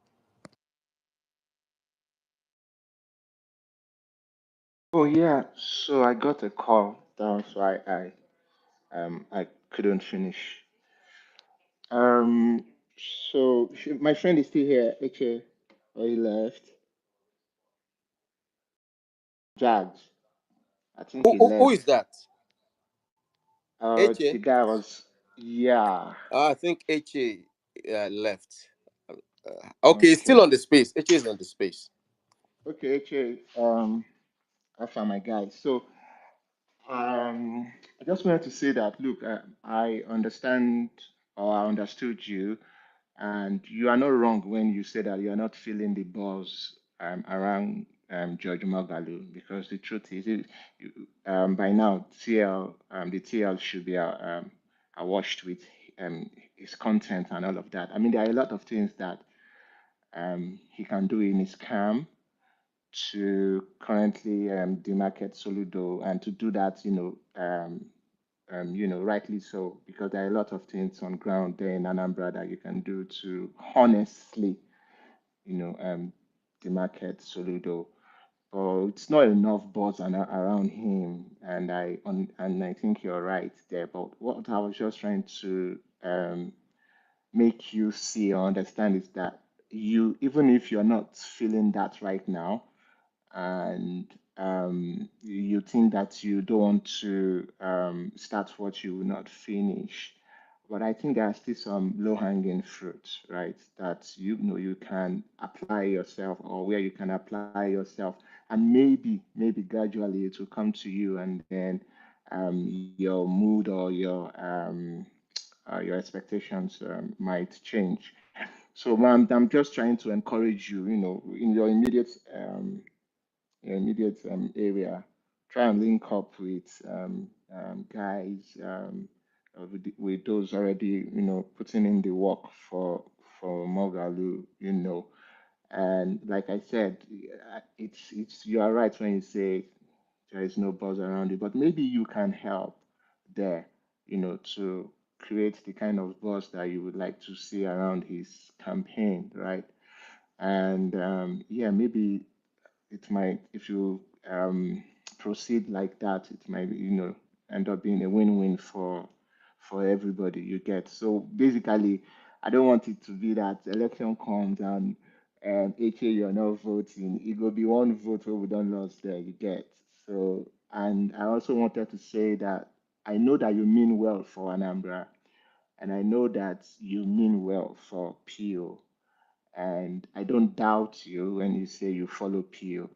Oh yeah, so I got a call down, so I couldn't finish. Um, my friend is still here, Eche, or he left. Jags, I think he Who is left. that? The Eche? guy was, yeah, I think Eche left. Okay, it's still okay, on the space. Eche is on the space. okay, Eche. I found my guy. So I just wanted to say that look, I understand or I understood you. And you are not wrong when you say that you are not feeling the buzz around George Moghalu, because the truth is, by now, the TL should be awashed with his content and all of that. I mean, there are a lot of things that he can do in his calm to currently demarcate Soludo, and to do that, rightly so, because there are a lot of things on ground there in Anambra that you can do to honestly, you know, um, demarcate Soludo. But it's not enough buzz around him, and I think you're right there. But what I was just trying to make you see or understand is that you, even if you're not feeling that right now, and you think that you don't want to start what you will not finish. But I think there are still some low-hanging fruits, right? That you can apply yourself, or where you can apply yourself, and maybe gradually it will come to you, and then your mood or your expectations might change. So I'm just trying to encourage you, in your immediate area, try and link up with guys, with those already, putting in the work for Mogalu, And like I said, it's you are right when you say there is no buzz around it, but maybe you can help there, to create the kind of buzz that you would like to see around his campaign, right? And yeah, maybe it might, if you proceed like that, it might, end up being a win-win for everybody, you get. So basically, I don't want it to be that election comes and AK, you're not voting. It will be one vote where we don't lose there, you get. So, and I also wanted to say that I know that you mean well for Anambra, and I know that you mean well for PO, and I don't doubt you when you say you follow PO.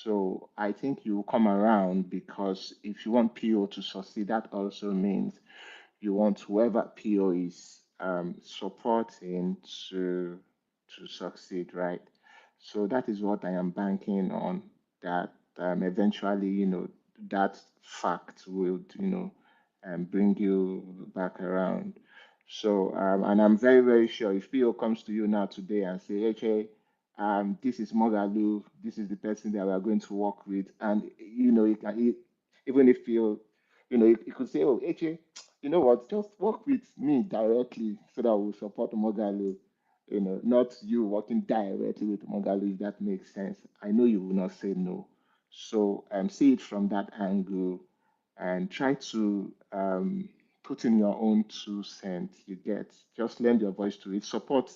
So I think you will come around, because if you want PO to succeed, that also means you want whoever PO is supporting to succeed, right? So that is what I am banking on. That eventually, that fact will, bring you back around. So, and I'm very, very sure if PO comes to you now today and say, okay, this is Mogalu, this is the person that we are going to work with, and even if you could say, oh, HA, you know what, just work with me directly so that we'll support Mogalu, not you working directly with Mogalu, if that makes sense. I know you will not say no. So see it from that angle and try to put in your own 2 cents. You get, just lend your voice to it. Support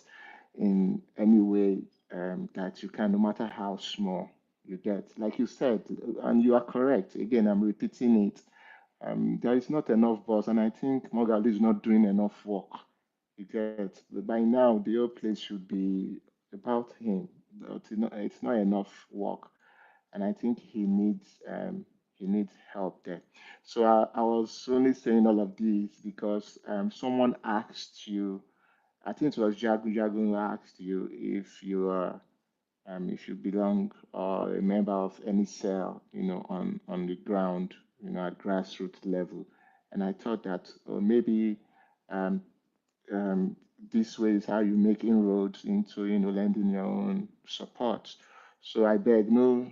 in any way that you can, no matter how small. You get, like you said, and you are correct. Again, I'm repeating it. There is not enough buzz, and I think Mogali is not doing enough work. You get, by now the whole place should be about him, but it's not enough work, and I think he needs help there. So I was only saying all of this because someone asked you, I think it was Jagu Jagu who asked you if you belong or a member of any cell, on the ground, at grassroots level. And I thought that maybe um, um, this way is how you make inroads into, lending your own support. So I beg, no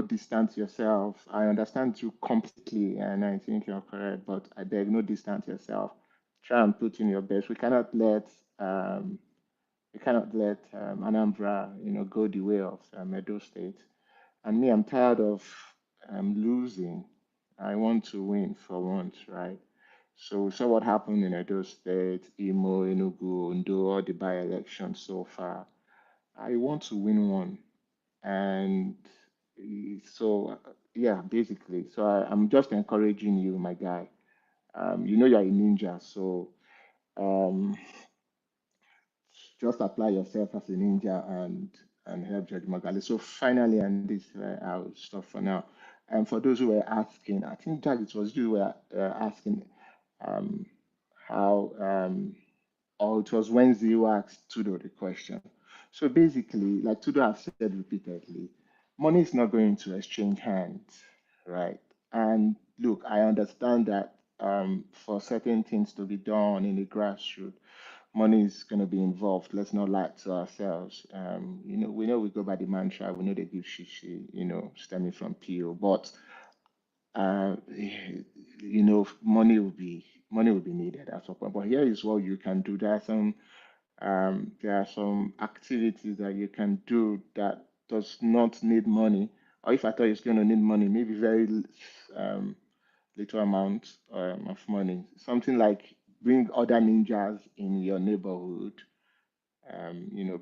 distance yourself. I understand you completely, and I think you're correct, but I beg, no distance yourself. Try and put in your best. Um, we cannot let Anambra, go the way of Edo State. And me, I'm tired of losing. I want to win for once, right? So we saw what happened in Edo State, Imo, Enugu, Ondo, all the by-elections so far. I want to win one. And yeah, basically. So I'm just encouraging you, my guy. You're a ninja, so um, just apply yourself as a ninja and help Judge Magali. So finally, and this I'll stop for now. And for those who were asking, I think Jack, it was you who were asking um, how, or it was Wednesday who asked Tudo the question. So basically, like Tudo has said repeatedly, money is not going to exchange hands, right? And look, I understand that for certain things to be done in the grassroots, money is going to be involved. Let's not lie to ourselves. We know we go by the mantra, we know they give shishi, stemming from PO, but money will be needed at some point. But here is what you can do. There are some activities that you can do that does not need money, or if I thought it's going to need money, maybe very um, little amount of money. Something like bring other ninjas in your neighborhood,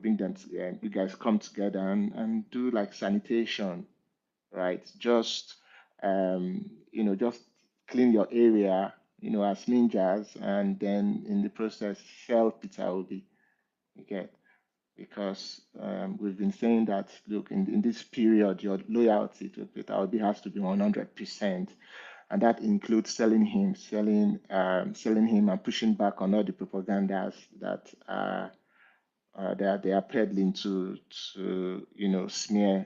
bring them, you guys come together and do like sanitation, right? Just clean your area, as ninjas, and then in the process, sell Peter Obi. You get, because we've been saying that, look, in this period, your loyalty to Peter Obi has to be 100%. And that includes selling him and pushing back on all the propagandas that they are peddling to smear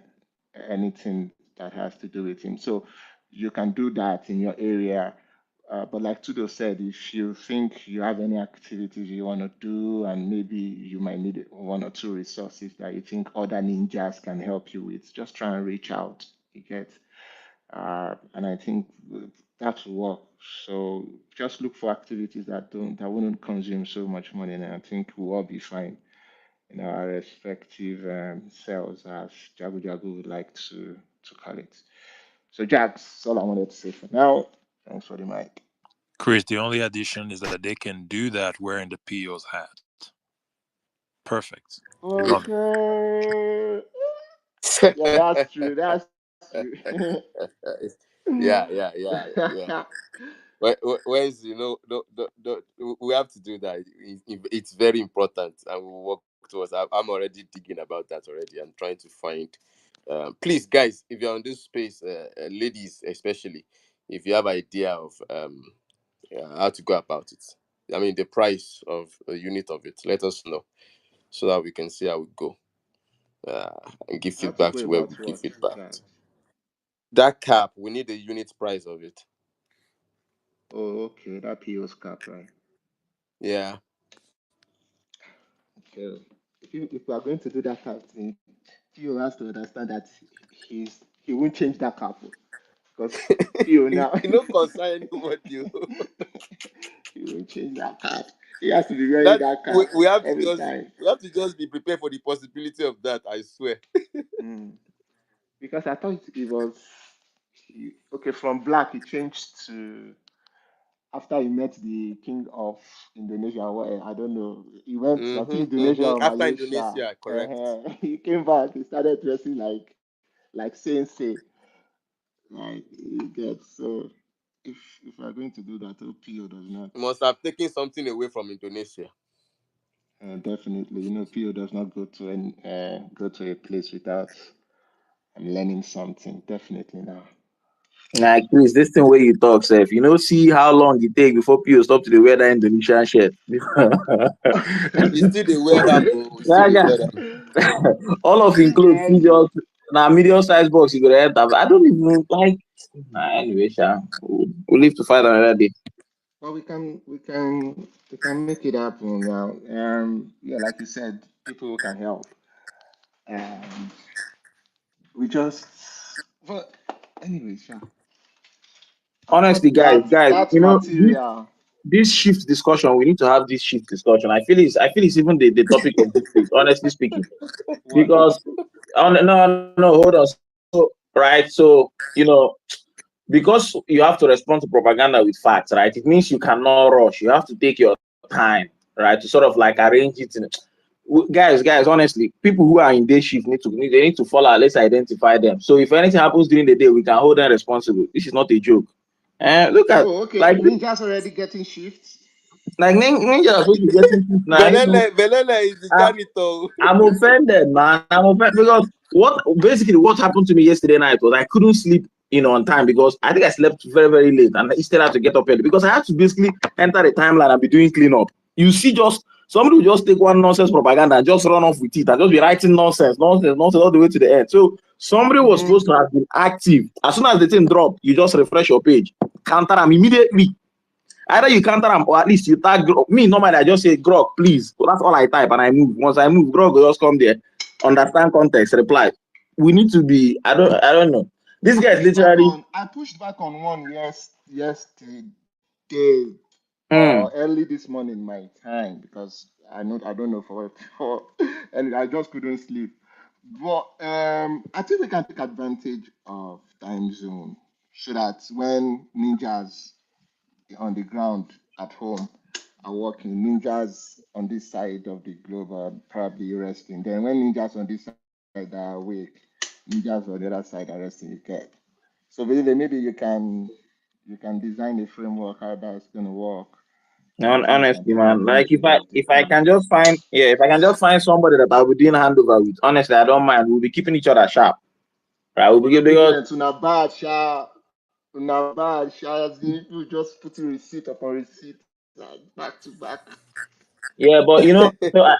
anything that has to do with him. So you can do that in your area. But like Tudo said, if you think you have any activities you want to do, and maybe you might need 1 or 2 resources that you think other ninjas can help you with, just try and reach out. You get, and I think that will work. So just look for activities that wouldn't consume so much money, and I think we'll all be fine in our respective cells, as Jagu Jagu would like to call it. So, Jax, that's all I wanted to say for now. Thanks for the mic. Chris, the only addition is that they can do that wearing the PO's hat. Perfect. We love it. Okay. Yeah, that's true. That's true. Yeah, yeah, yeah, yeah. Where's we have to do that. It's very important, and we'll work towards. I'm already digging about that already. I'm trying to find. Please, guys, if you're on this space, ladies especially, if you have idea of how to go about it, I mean the price of a unit of it, let us know so that we can see how we go and give How to feedback go to where about we give what, feedback. Jax? That cap, we need the unit price of it. Oh, okay, that PO's cap, right? Yeah. So if we are going to do that cap thing, PO has to understand that he won't change that cap because PO now You know, concern anybody. he won't change that cap. He has to be wearing That that cap we have to every just time. be prepared for the possibility of that. I swear. Mm. Because I thought it was okay from black. He changed to after he met the king of Indonesia. Well, I don't know. He went, I think, Indonesia or After Malaysia. Indonesia, correct. He came back. He started dressing like sensei. Like he gets so. If we're going to do that, PO does not. Must have taken something away from Indonesia. Definitely, PO does not go to a place without learning something. Definitely now. Like Chris, this thing where you talk, Seth, see how long it take before people stop to the wear that Indonesian shirt. We still they wear them, oh, we still That they wear them. guy, all of him clothes, see Yes. just now medium size box you could enter. I don't even like. Nah, anyway, Sha, we'll live to fight another day. Well, we can make it happen now. Yeah, like you said, people who can help, and we just. But anyway, sure. I've got Honestly, guys, that material. this shift discussion, we need to have this shift discussion. I feel it's even the topic of this week, honestly speaking. What? Because no, hold on. So right, so because you have to respond to propaganda with facts, right? It means you cannot rush. You have to take your time, right, to sort of like arrange it. Guys, honestly, people who are in day shift they need to follow. Let's identify them. So if anything happens during the day, we can hold them responsible. This is not a joke. Look at Oh, okay. like Ninja's already getting shifts. ninja are supposed to be getting this now. Belele is the janitor. I'm offended, man. I'm offended because what happened to me yesterday night was I couldn't sleep, on time because I think I slept very, very late and I still had to get up early because I had to basically enter the timeline and be doing cleanup. You see, just somebody will just take one nonsense propaganda and just run off with it and just be writing nonsense all the way to the end. So somebody was Mm-hmm. supposed to have been active. As soon as the thing dropped, you just refresh your page, counter them immediately. Either you counter them or at least you tag me. Normally, I just say Grok, please. So that's all I type and I move. Once I move, Grok will just come there, understand context, reply. We need to be. I don't know. This guy is literally. I pushed back on one yesterday Hmm. or early this morning my time because I don't know for and I just couldn't sleep. But I think we can take advantage of time zone so that when ninjas on the ground at home are working, ninjas on this side of the globe are probably resting. Then when ninjas on this side are awake, ninjas on the other side are resting. You get. So basically, maybe you can design a framework how that's going to work, and things can Honestly, take man, like advantage of the if I time. can just find if I can just find somebody that I'll be doing handover with, honestly, I don't mind. We'll be keeping each other sharp, right? We'll be because ObiDient, una bad, sha. As in, people just putting receipt upon receipt, back to back. yeah, but so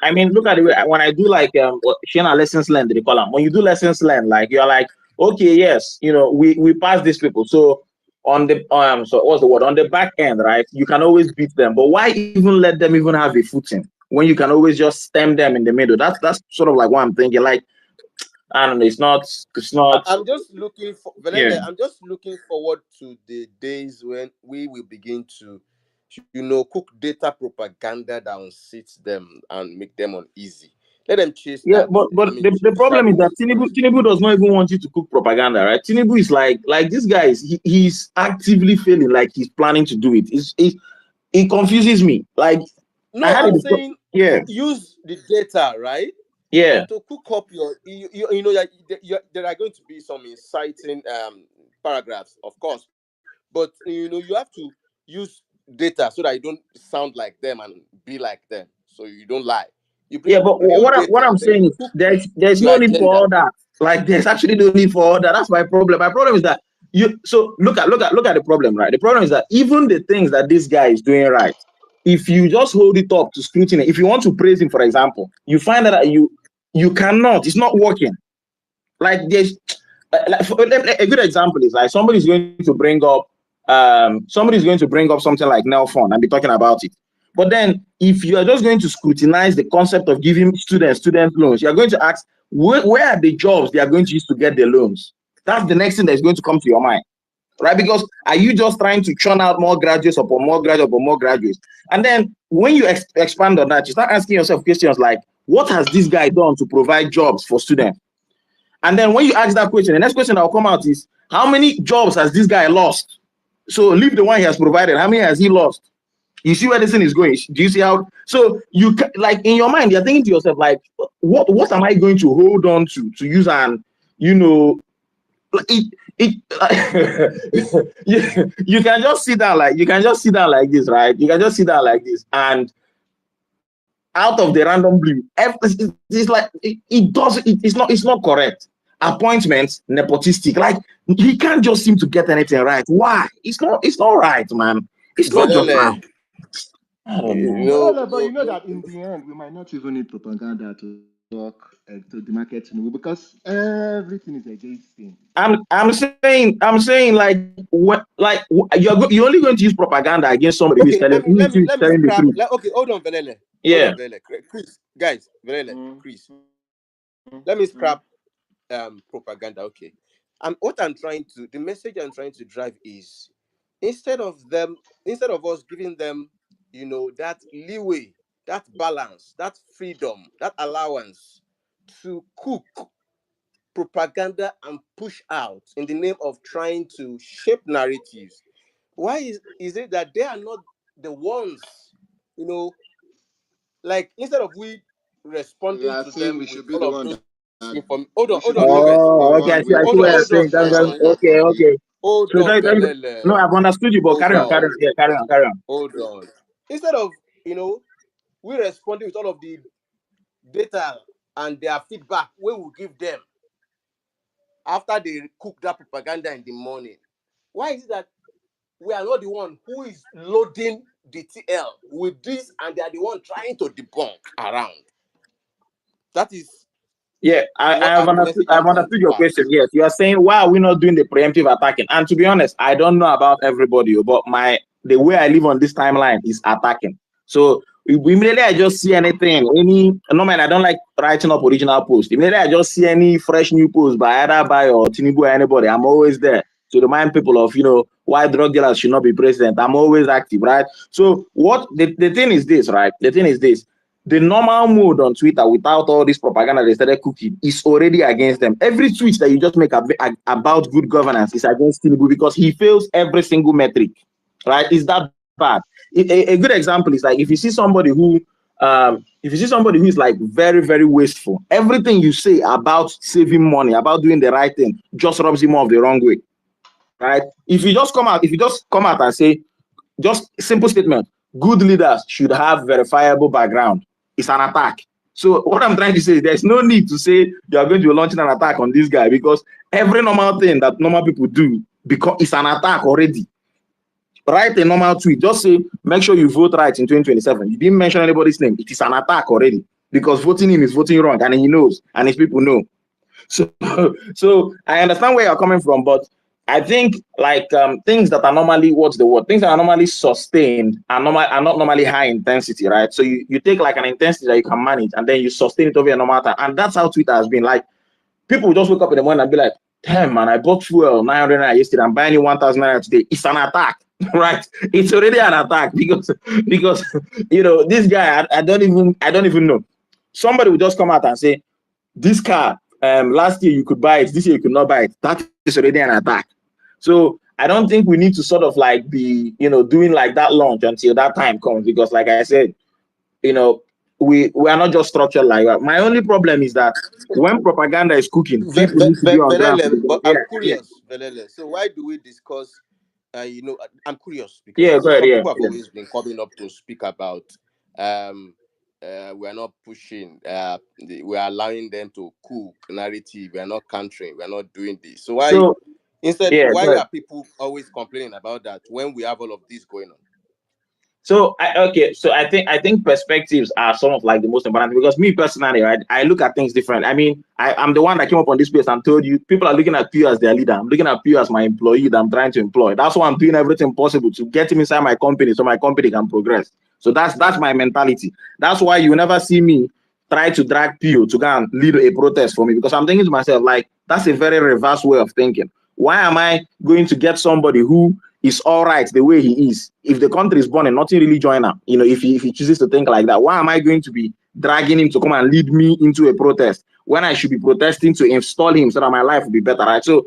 I mean, look at the way when I do like Shana lessons learned, they call them. When you do lessons learned, like you're like, okay, yes, we pass these people. So on the so what's the word on the back end, right? You can always beat them, but why even let them even have a footing when you can always just stem them in the middle? That's sort of like what I'm thinking. Like I don't know, it's not. I'm just looking for Yeah. Velele, I'm just looking forward to the days when we will begin to, cook data propaganda that unseats them and make them uneasy. Let them chase Yeah, that. but I mean, the problem is that shadows first. Tinubu does not even want you to cook propaganda, right? Tinubu is like this guy he's actively failing, like he's planning to do it. It confuses me. Like I No, had I'm it. saying Yeah, use the data, right? yeah, To cook up there are going to be some inciting paragraphs, of course, but you have to use data so that you don't sound like them and be like them, so you don't lie. You yeah. bring But real what data, I'm then saying is cook there's your no need for agenda. all that. Like there's actually no need for all that. That's my problem. My problem is that you. So look at the problem, right? The problem is that even the things that this guy is doing right, if you just hold it up to scrutiny, if you want to praise him, for example, you find that you cannot. It's not working. Like there's a good example is like somebody's going to bring up something like Nelfon and be talking about it. But then if you are just going to scrutinize the concept of giving student loans, you're going to ask where are the jobs they are going to use to get the loans? That's the next thing that's going to come to your mind. Right? Because are you just trying to churn out more graduates upon more graduates upon more graduates? And then when you expand on that, you start asking yourself questions like, what has this guy done to provide jobs for students? And then when you ask that question, the next question that will come out is, how many jobs has this guy lost? So leave the one he has provided. How many has he lost? You see where this thing is going? Do you see how? So you like in your mind, you're thinking to yourself, like, what am I going to hold on to use and you can just sit down like this, right? You can just sit down like this, and out of the random blue, it's like it's not correct. Appointments nepotistic, like he can't just seem to get anything right. Why? It's not right, man. It's not just right. Velele, I don't you know. know, Well, but you know that in the end, we might not even need propaganda to talk to the marketing because everything is against him. I'm saying like what, like you're only going to use propaganda against somebody who is okay, telling let me let who me is let me telling the scrap. truth. Like, okay, hold Yeah. on, Velele, Chris, guys, Velele, Mm, Chris, mm, let me mm. scrap propaganda. Okay, what I'm trying to, the message I'm trying to drive is, instead of us giving them, that leeway, that balance, that freedom, that allowance to cook propaganda and push out in the name of trying to shape narratives. Why is it that they are not the ones, you know, like instead of we You responding are to saying them we with should be all the of one those that inform. we Hold should on, be Robert. the Oh, okay. one I see what you're Hold saying. on, now. Okay, responding. okay. Hold So on, no, Velele. I've understood you, but Hold carry on, carry on. on. Yeah, carry on, carry on. Hold on. Instead of, we responding with all of the data and their feedback we will give them after they cook that propaganda in the morning. Why is it that we are not the one who is loading the TL with this and they are the one trying to debunk around? That is Yeah, I what have the understood. message I'm I've trying understood to your question. pass. Yes, you are saying why are we not doing the preemptive attacking? And to be honest, I don't know about everybody, but the way I live on this timeline is attacking. So immediately I just see anything, no man, I don't like writing up original posts. Immediately I just see any fresh new post by either by or Tinubu or anybody, I'm always there to remind people of why drug dealers should not be president. I'm always active, right? So what the thing is this, right? The thing is this. The normal mode on Twitter without all this propaganda they started cooking is already against them. Every tweet that you just make about good governance is against Tinubu because he fails every single metric, right? Is that bad? A good example is like if you see somebody who is like very, very wasteful, everything you say about saving money, about doing the right thing, just rubs him off the wrong way, right? If you just come out and say, just simple statement, good leaders should have verifiable background. It's an attack. So what I'm trying to say is there's no need to say you are going to be launching an attack on this guy because every normal thing that normal people do, because it's an attack already. Write a normal tweet. Just say, make sure you vote right in 2027. You didn't mention anybody's name. It is an attack already because voting him is voting wrong and he knows and his people know. So, so I understand where you're coming from, but I think like things that are normally things that are normally sustained are not normally high intensity, right? So you take like an intensity that you can manage and then you sustain it over a normal time, and that's how Twitter has been. Like people just wake up in the morning and be like, "Damn man, I bought fuel 900 naira yesterday. I'm buying you 1,000 naira today." It's an attack, right? It's already an attack because this guy I don't even know. Somebody will just come out and say, this car, last year you could buy it, this year you could not buy it. That is already an attack. So I don't think we need to sort of like be, doing like that launch until that time comes because, like I said, we are not just structured like that. My only problem is that when propaganda is cooking, people need to be on ground. Velele, but Yeah, I'm yeah, curious, Velele. So why do we discuss? I'm curious yeah. because Go ahead. some Yeah, people have yeah. always been coming up to speak about. Um, we are not pushing. We are allowing them to cook narrative. We are not countering. We are not doing this. So So why go ahead. are people always complaining about that when we have all of this going on? So I think perspectives are some of like the most important, because me personally, right, I look at things different. I mean, I'm the one that came up on this place and told you people are looking at you as their leader. I'm looking at you as my employee that I'm trying to employ. That's why I'm doing everything possible to get him inside my company so my company can progress. So that's my mentality. That's why you never see me try to drag Pio to go and lead a protest for me, because I'm thinking to myself, like, that's a very reverse way of thinking. Why am I going to get somebody who is all right the way he is? If the country is burning, nothing really join him. If he chooses to think like that, why am I going to be dragging him to come and lead me into a protest when I should be protesting to install him so that my life will be better, right? So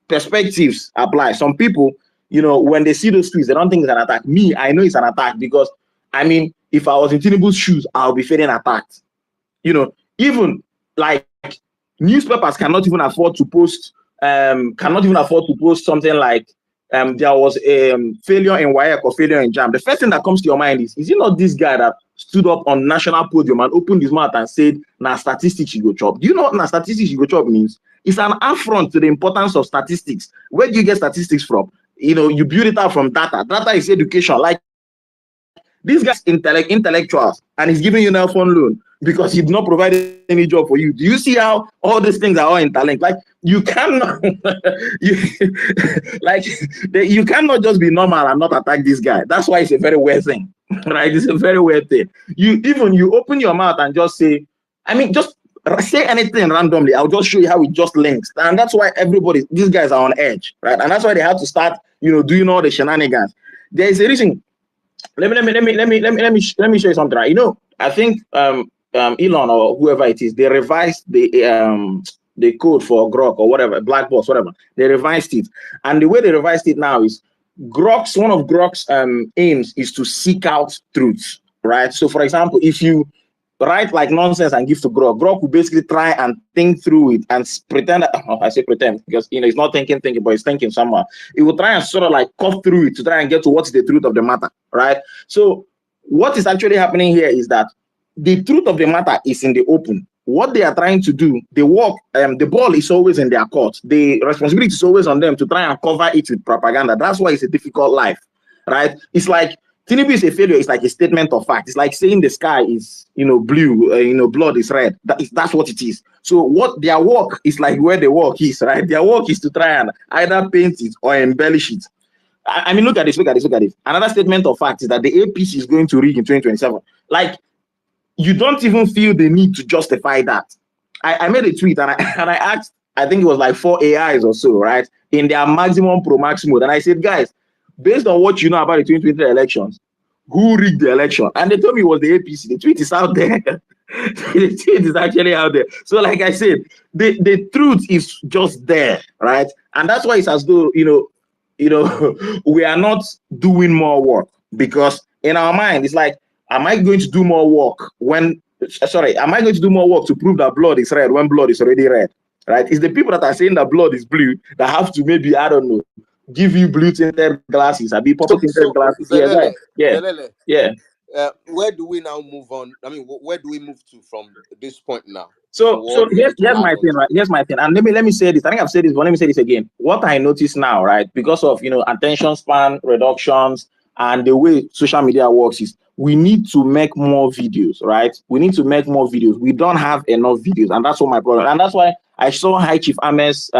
perspectives apply. Some people, when they see those tweets, they don't think it's an attack. Me, I know it's an attack, because I mean, if I was in Tinubu's shoes, I'll be feeling attacked. Even like newspapers cannot even afford to post something like there was a failure in WAEC or failure in JAM. The first thing that comes to your mind is it not this guy that stood up on national podium and opened his mouth and said, "Now statistics you go chop"? Do you know what "now statistics you go chop" means? It's an affront to the importance of statistics. Where do you get statistics from? You build it out from data. Data is education. Like, this guy's intellectuals, and he's giving you an phone loan because he's not providing any job for you. Do you see how all these things are all interlinked? Like, you cannot you like you cannot just be normal and not attack this guy. That's why it's a very weird thing. Right? It's a very weird thing. You open your mouth and just say, I mean, just say anything randomly, I'll just show you how it just links. And that's why these guys are on edge, right? And that's why they have to start doing all the shenanigans. There is a reason. Let me show you something, right? I think Elon or whoever it is, they revised the code for Grok or whatever, black box, whatever. They revised it, and the way they revised it now is one of Grok's aims is to seek out truth, right? So, for example, if you write like nonsense and give to Grok will basically try and think through it and pretend that, I say pretend because it's not thinking, but it's thinking somehow. It will try and sort of like cut through it to try and get to what's the truth of the matter, right? So what is actually happening here is that the truth of the matter is in the open. What they are trying to do, the ball is always in their court. The responsibility is always on them to try and cover it with propaganda. That's why it's a difficult life, right? It's like Tinubu is a failure. It's like a statement of fact. It's like saying the sky is, blue, blood is red. That's what it is. So what their work is like where the work is, right? Their work is to try and either paint it or embellish it. I mean, look at this. Another statement of fact is that the APC is going to rig in 2027. Like, you don't even feel the need to justify that. I made a tweet and I asked, I think it was like 4 AIs or so, right? In their maximum pro max mode. And I said, guys, based on what you know about the 2023 elections, who rigged the election? And they told me it was the APC. The tweet is out there. The tweet is actually out there. So like I said, the truth is just there, right? And that's why it's as though, we are not doing more work, because in our mind, it's like, am I going to do more work to prove that blood is red when blood is already red, right? It's the people that are saying that blood is blue that have to maybe, I don't know, give you blue tinted glasses, I be purple tinted glasses. Yeah, right. Yeah. Zelele, Yeah. where do we now move on? I mean, where do we move to from this point now? So What we here's, need to here's add my on thing, to. right? Here's my thing. And let me say this. I think I've said this, but let me say this again. What I notice now, right, because of attention span reductions and the way social media works is we need to make more videos, right? We need to make more videos. We don't have enough videos, and that's what my problem. And that's why I saw High Chief Ahmed's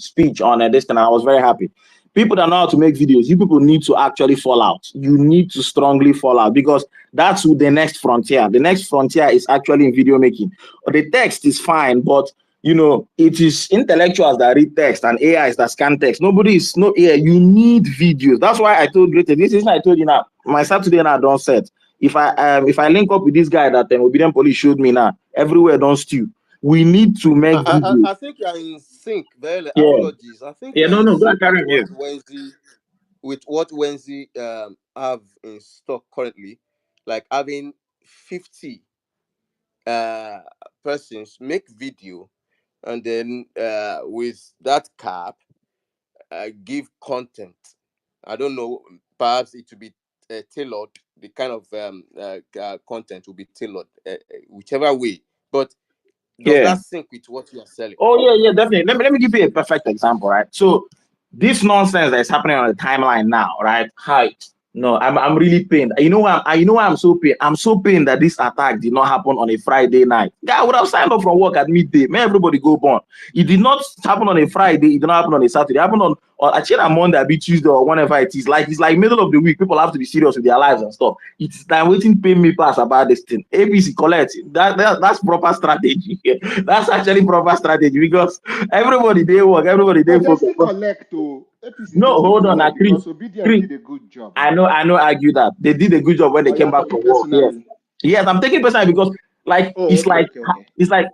speech on this, and I was very happy. People that know how to make videos, you people need to actually fall out. You need to strongly fall out, because that's the next frontier. The next frontier is actually in video making. The text is fine, but it is intellectuals that read text and AIs that scan text. Nobody is no AI. You need videos. That's why I told Greater. This is what I told you now. My Saturday now don't set. If I link up with this guy that Obedient Police showed me now, everywhere don't stew. We need to make videos. I think you are in sync. Very Yeah. apologies. I think Yeah. you are No. in No. Go ahead, sync Karen. Yeah. with what Wednesday have in stock currently, like having 50 uh persons make video, and then with that cap give content. I don't know, perhaps it will be tailored. The kind of content will be tailored whichever way. But does Yeah. that sync with what you are selling? Oh yeah, definitely. Let me give you a perfect example, right? So this nonsense that is happening on the timeline now, right? How No, I'm really pained. You know why? You know why I'm so pained? I'm so pained that this attack did not happen on a Friday night. Guy would have signed up from work at midday. May everybody go born. It did not happen on a Friday. It did not happen on a Saturday. It happened on actually on Monday, be Tuesday or whenever it is. Like it's like middle of the week. People have to be serious with their lives and stuff. It's time waiting pay me pass about this thing. APC collect. That's proper strategy. That's actually proper strategy because everybody they work, everybody they But they focus. still collect to APC. They No, still hold on, collect Chris. because Obedient Chris, did a good job I now. know, argue that they did a good job when they Or you came are back talking from work. Yes, personally. yes, I'm taking personal because like Oh, it's okay, like okay, okay.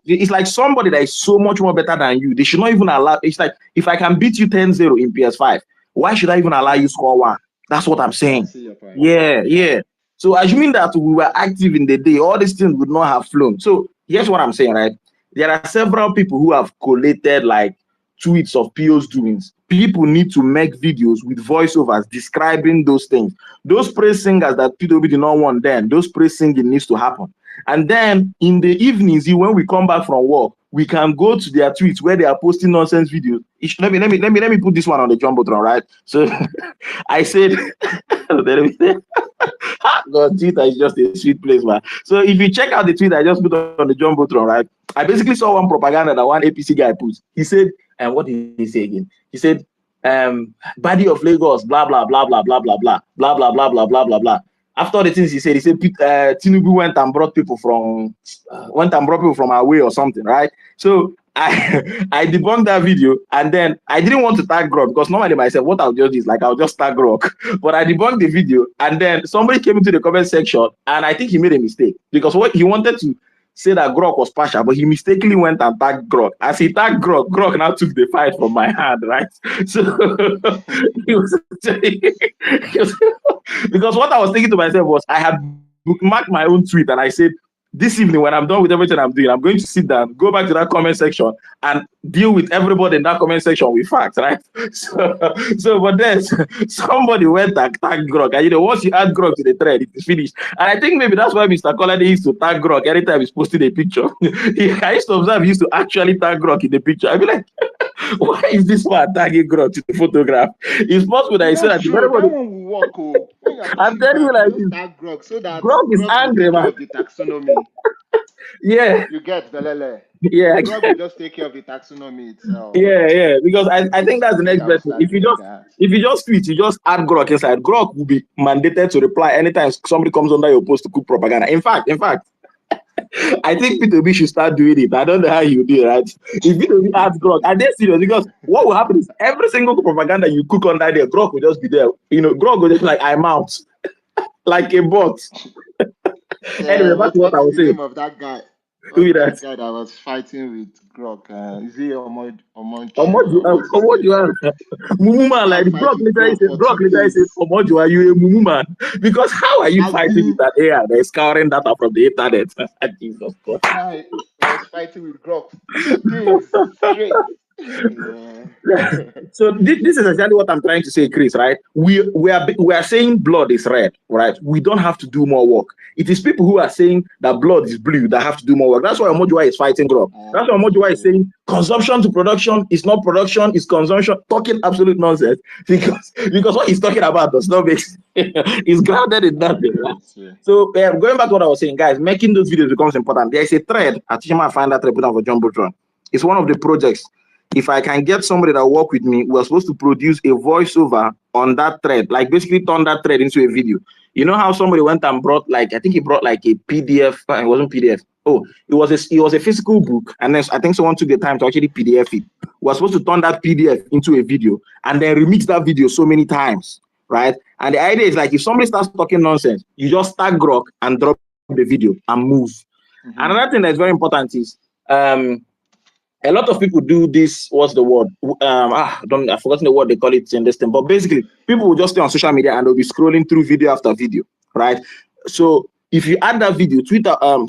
it's like somebody that is so much more better than you. They should not even allow. It's like if I can beat you 10-0 in PS5, why should I even allow you score one? That's what I'm Yeah, I saying. see your point. Yeah, yeah. So assuming that we were active in the day, all these things would not have flown. So here's what I'm saying, right? There are several people who have collated like tweets of PO's doings. People need to make videos with voiceovers describing those things. Those praise singers that PW did not want then, those praise singing needs to happen. And then in the evenings, when we come back from work, we can go to their tweets where they are posting nonsense videos. Let me put this one on the jumbotron, right? So I said, God, Twitter is just a sweet place, man. So if you check out the tweet I just put on the jumbotron, right? I basically saw one propaganda that one APC guy put. He said, and what did he say again? He said, body of Lagos, blah blah blah blah blah blah blah blah blah blah blah blah blah blah. After the things he said Tinubu went and brought people from away or something, right? So I debunked that video and then I didn't want to tag Grok because normally myself, what I'll just do is like I'll just tag Grok. But I debunked the video and then somebody came into the comment section and I think he made a mistake because what he wanted to say that Grok was partial, but he mistakenly went and tagged Grok. As he tagged Grok, Grok now took the fight from my hand, right? So he was, because what I was thinking to myself was I had bookmarked my own tweet and I said, this evening when I'm done with everything I'm doing, I'm going to sit down, go back to that comment section and deal with everybody in that comment section with facts, right? But then somebody went and tagged Grok. And once you add Grok to the thread, it is finished. And I think maybe that's why Mr. Colade used to tag Grok anytime he's posting a picture. I used to observe he used to actually tag Grok in the picture. I'd be like, why is this man tagging Grok to the photograph? It's possible that he said That's that true. That everybody. one will work. Oh, when you are I'm pushing telling you back, you like just this. tag Grok so that Grok is Grok will angry, take care man. of the taxonomy. Yeah, You get Belele. yeah. Grok will just take care of the taxonomy itself. Yeah. Because I think that's the I think next I will best thing. start doing that. If you just tweet, you just add Grok inside. Grok will be mandated to reply anytime somebody comes under your post to cook propaganda. In fact, I think P2B should start doing it. I don't know how you do it, right? If P2B adds Grok, and they're serious because what will happen is every single propaganda you cook under there, Grok will just be there. Grok will just be like I'm out, like a bot. Anyway, back to what What I is was the saying. name of that guy? Do What's that. that guy that was fighting with Grok? Is he Omonchu or what's his What name? you are? Mumu man, Go like and the fight with Grok for Brock 2 days. literally said, Omojo, are you a Mumu man? Because how are you As fighting with the that AI that is scouring data from the internet? Jesus God. guy was fighting with Grok 2 days straight. Yeah. So this is exactly what I'm trying to say, Chris. Right? We are saying blood is red, right? We don't have to do more work. It is people who are saying that blood is blue that have to do more work. That's why Omojua is fighting Grok. I That's why agree with Omojua is you. saying consumption to production is not production, it's consumption. Talking absolute nonsense because what he's talking about does not make sense. It's grounded in I nothing. agree Right? with you. So going back to what I was saying, guys, making those videos becomes important. There is a thread. I think I might find that thread put on for Jumbotron. It's one of the projects. If I can get somebody that work with me, we're supposed to produce a voiceover on that thread, like basically turn that thread into a video. You know how somebody went and brought like I think he brought like a PDF. It wasn't PDF. Oh, it was a physical book, and then I think someone took the time to actually PDF it. We're supposed to turn that PDF into a video and then remix that video so many times, right? And the idea is like if somebody starts talking nonsense, you just tag Grok and drop the video and move. Mm-hmm. Another thing that's very important is a lot of people do this. What's the word? I've forgotten the word they call it in this thing. But basically, people will just stay on social media and they'll be scrolling through video after video, right? So if you add that video, Twitter will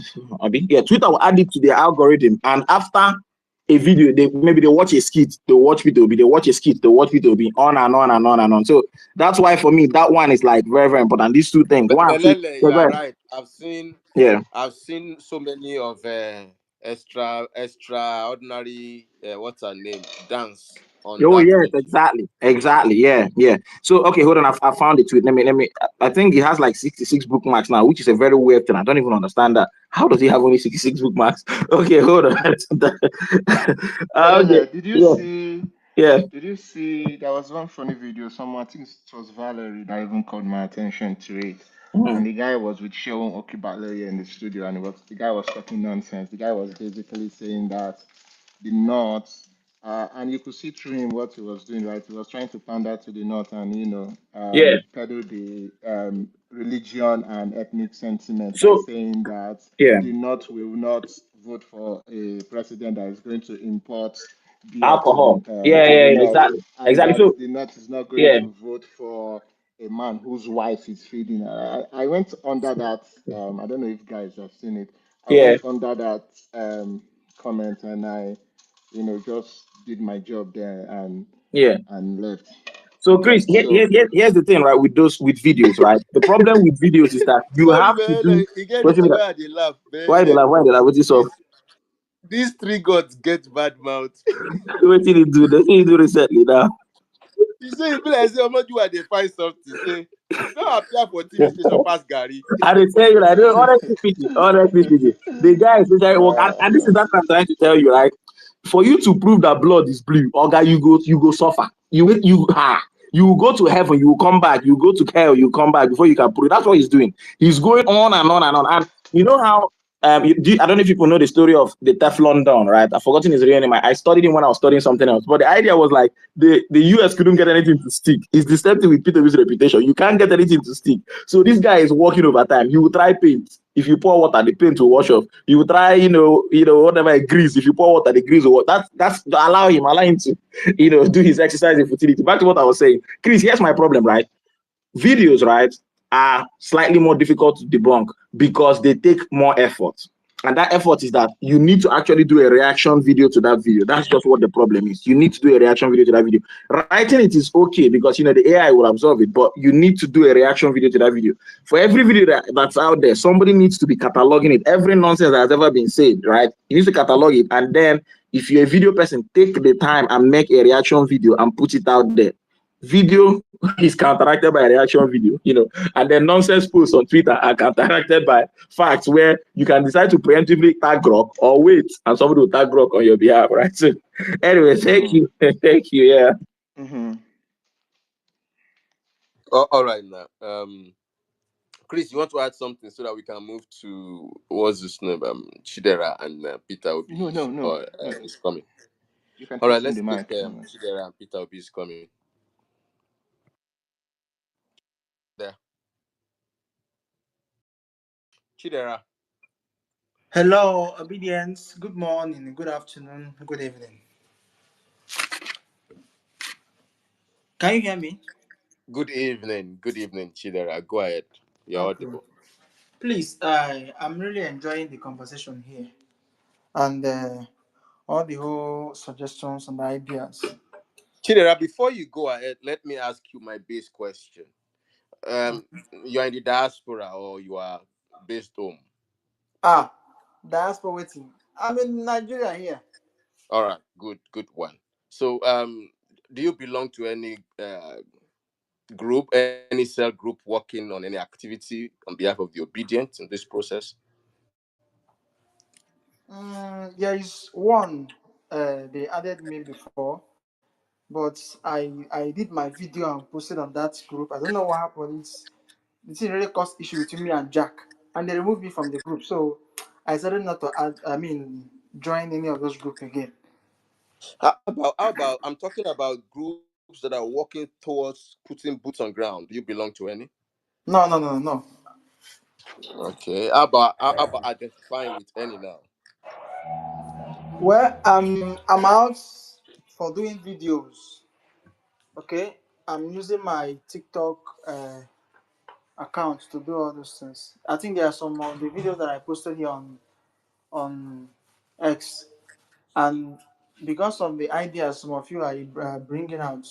add it to their algorithm, and after a video, they watch a skit, they watch video, they watch a skit, they watch video, be on and on and on and on. So that's why for me that one is like very very important. These two things. One, two, Belele, you are right. yeah. I've seen so many of extraordinary what's her name dance. on Oh that yes, video. exactly, exactly. Yeah, yeah. So okay, hold on. I found the tweet. Let me. I think he has like 66 bookmarks now, which is a very weird thing. I don't even understand that. How does he have only 66 bookmarks? Okay, hold on. Okay, Yeah, did you yeah, see? yeah. Did you see? There was one funny video. Someone, I think it was Valerie, that even called my attention to it. Mhm. And the guy was with Seun Okibale in the studio, and the guy was talking nonsense. The guy was basically saying that the North, and you could see through him what he was doing, right? He was trying to pander to the North and, Yeah. peddle the religion and ethnic sentiment by So saying that yeah, the North will not vote for a president that is going to import beer alcohol. Yeah, to the yeah, yeah, North, exactly, and exactly. that So the North is not going yeah, to vote for a man whose wife is feeding. I went under that. I don't know if guys have seen it. I yeah, went under that comment, and I, just did my job there yeah. and left. So Yeah. Chris, So here's the thing, right? With videos, right? The problem with videos is that you Sorry, have to man. do. You get What's reason it? why they laugh, Why man. they like? Why they like? What's this up? These these three gods get bad mouth. What did he do? What did he do recently now? You say you feel like say, "Omo, you are they find something." Say you don't apply for TV station pass Gary. I did tell you, like, honestly speaking, the guy is literally work, and this is uh, that I'm trying to tell you, right? For you to prove that blood is blue, okay, you go suffer. You will go to heaven, you will come back, you go to hell, you come back before you can prove. That's what he's doing. He's going on and on and on. And you know how I don't know if people know the story of the Teflon Don, right? I've forgotten his real name. I studied him when I was studying something else. But the idea was like the US couldn't get anything to stick. It's the same thing with Peter's reputation. You can't get anything to stick. So this guy is working overtime. He will try paint. If you pour water, the paint will wash off. You will try, whatever grease. If you pour water, the grease will. That's allow him to, do his exercise in futility. Back to what I was saying, Chris. Here's my problem, right? Videos, right, are slightly more difficult to debunk because they take more effort. And that effort is that you need to actually do a reaction video to that video. That's just what the problem is. You need to do a reaction video to that video. Writing it is okay because the AI will absorb it, but you need to do a reaction video to that video. For every video that's out there, somebody needs to be cataloging it. Every nonsense that has ever been said, right? You need to catalog it. And then if you're a video person, take the time and make a reaction video and put it out there. Video is counteracted by a reaction video, and then nonsense posts on Twitter are counteracted by facts where you can decide to preemptively tag Grok or wait and somebody will tag Grok on your behalf, right? So, anyway, thank mhm, you. Thank you. Yeah. mhm. Oh, all right now. Chris, you want to add something so that we can move to what's his name? Chidera and Peter No, Obi no, no, no. is coming. You can All right, pass him let's the take mic. Chidera and Peter Obi is coming. There, Chidera. Hello, obedience. Good morning, good afternoon, good evening. Can you hear me? Good evening, Chidera. Go ahead. You're Okay. audible. Please, I'm really enjoying the conversation here and all the whole suggestions and ideas. Chidera, before you go ahead, let me ask you my base question. You are in the diaspora or you are based home? Ah, diaspora waiting. I'm in Nigeria here. All right, good one. So, do you belong to any group, any cell group working on any activity on behalf of the obedient in this process? There is one. They added me before, but I did my video and posted on that group. I don't know what happened. The thing really caused issue between me and Jack, and they removed me from the group. So I decided not to add. I mean, join any of those group again. How about I'm talking about groups that are working towards putting boots on ground. Do you belong to any? No, no, no, no. Okay. How about identifying with any now? Well, I'm out for doing videos. Okay, I'm using my TikTok account to do all those things. I think there are some of the videos that I posted here on X, and because of the ideas some of you are bringing out,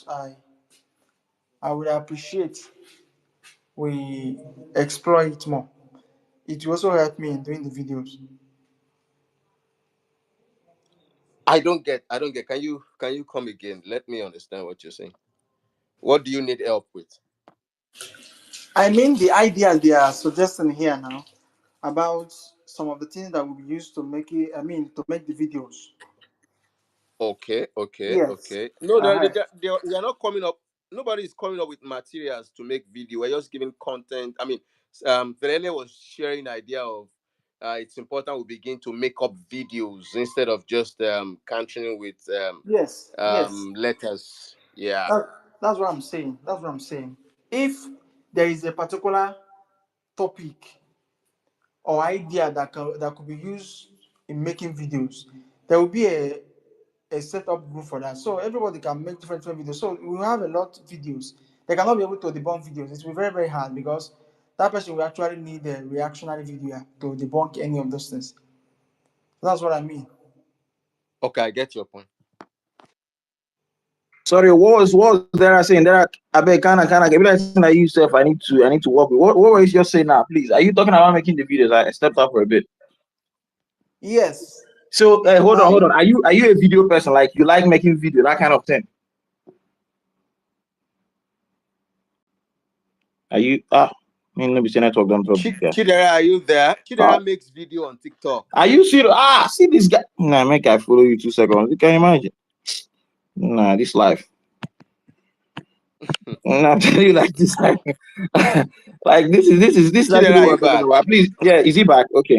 I would appreciate we explore it more. It will also help me in doing the videos. I don't get. Can you come again? Let me understand what you're saying. What do you need help with? I mean the ideas they are suggesting here now about some of the things that will be used to make it. I mean to make the videos. Okay, okay, Yes. okay. No, Uh-huh. they are not coming up. Nobody is coming up with materials to make video. We're just giving content. I mean, Verele was sharing idea of it's important we begin to make up videos instead of just countering with Yes. Yes. letters. Yeah. That, that's what I'm saying. That's what I'm saying. If there is a particular topic or idea that could be used in making videos, there will be a setup group for that. So everybody can make different videos. So we will have a lot of videos. They cannot be able to debunk videos. It will be very hard because that person will actually need a reactionary video to debunk any of those things. That's what I mean. Okay, I get your point. Sorry, what was there I saying? There, I beg, can I give me that thing I use self? I need to work with. What were you just saying now, please? Are you talking about making the videos? I stepped up for a bit. Yes. So hold on, I hold on. Are you a video person? Like you like making video, that kind of thing? Are you I mean maybe say network don't drop this year. Chidera, are you there? Uh, Chidera makes video on TikTok. are you serious? See this guy. Nah, make I follow you 2 seconds. You can imagine. Nah, this life. Nah, I'm telling you like this. Like this is actually Chidera, are what you I'm talking back? about. Please, yeah, is he back? Okay.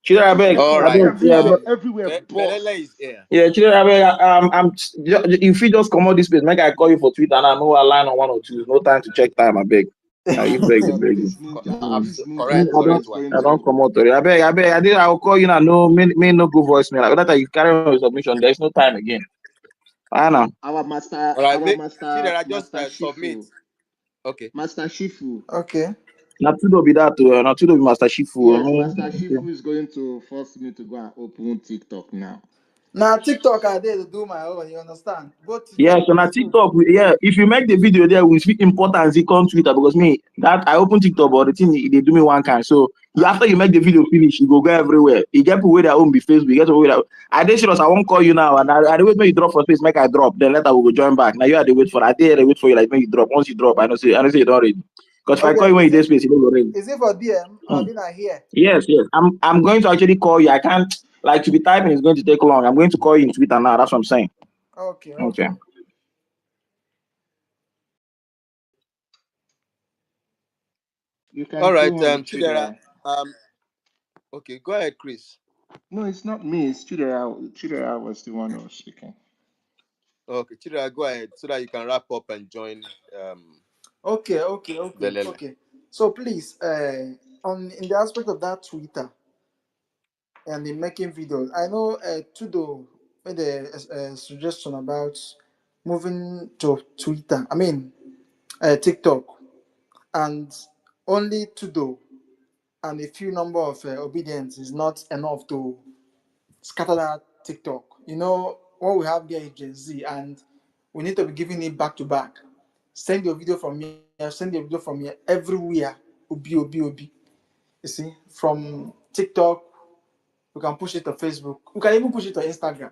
Chidera, All I right. beg, yeah, Everywhere, everywhere, Verele boss. is here. yeah, Chidera, I beg, if you just come out this place, make I call you for Twitter and I know I line on 1 or 2. No time to check time, I beg. Now you beg, you beg. Please, Ninja, please, Me, Ninja, Correct, I don't, correct what's one. going I don't to come out already. I will call you now. No, me no go voicemail. Like that, you carry on with submission. There's no time again. I know. All right, our make master, Chidera just master submit. Shifu, Okay. Master Shifu. Okay. Not to be that. Not to be Master Shifu. Yes, Master Okay. Shifu is going to force me to go and open TikTok now. Now TikTok I did to do my own, you understand? Both Yeah, TikTok, so now Facebook. TikTok, yeah, if you make the video there, we speak importance, it come Twitter because me, that I open TikTok, but the thing they do me one kind. So you Ah, after you make the video finish, you go everywhere. You get people where their own be Facebook, you get people where I did serious, I won't call you now, and I wait when you drop for space, make I drop, then later we go join back. Now you have to wait for I did wait for you like when you drop. Once you drop, I don't say you don't ready. Because if I call okay. you when you dey space, you don't ready. Is it for DM or Mm. been I here? Yes, yes. I'm going to actually call you. I can't like to be typing is going to take long. I'm going to call you in Twitter now. That's what I'm saying. Okay, Okay. okay. You All can right, go on, Chidera. Chidera. Um, okay, go ahead, Chris. No, it's not me. It's Chidera. Chidera was the one who was speaking. Okay, Chidera, go ahead so that you can wrap up and join Velele. Okay. So please, on in the aspect of that Twitter and in making videos, I know Tudo made a suggestion about moving to Twitter. I mean, TikTok, and only Tudo and a few number of obedience is not enough to scatter that TikTok. You know what we have there is Gen Z, and we need to be giving it back to back. Send your video from here, send your video from here, everywhere. Obi. You see, from TikTok, we can push it to Facebook. We can even push it to Instagram.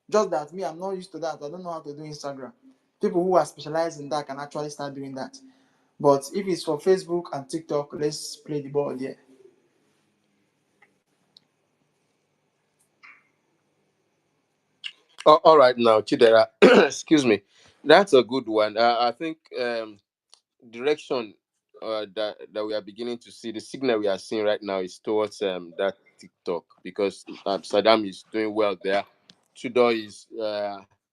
Just that me, I'm not used to that. I don't know how to do Instagram. People who are specialized in that can actually start doing that. But if it's for Facebook and TikTok, let's play the ball there. All right, now Chidera. Excuse me. That's a good one. I think direction that we are beginning to see, the signal we are seeing right now is towards that TikTok because Saddam is doing well there. Tudor is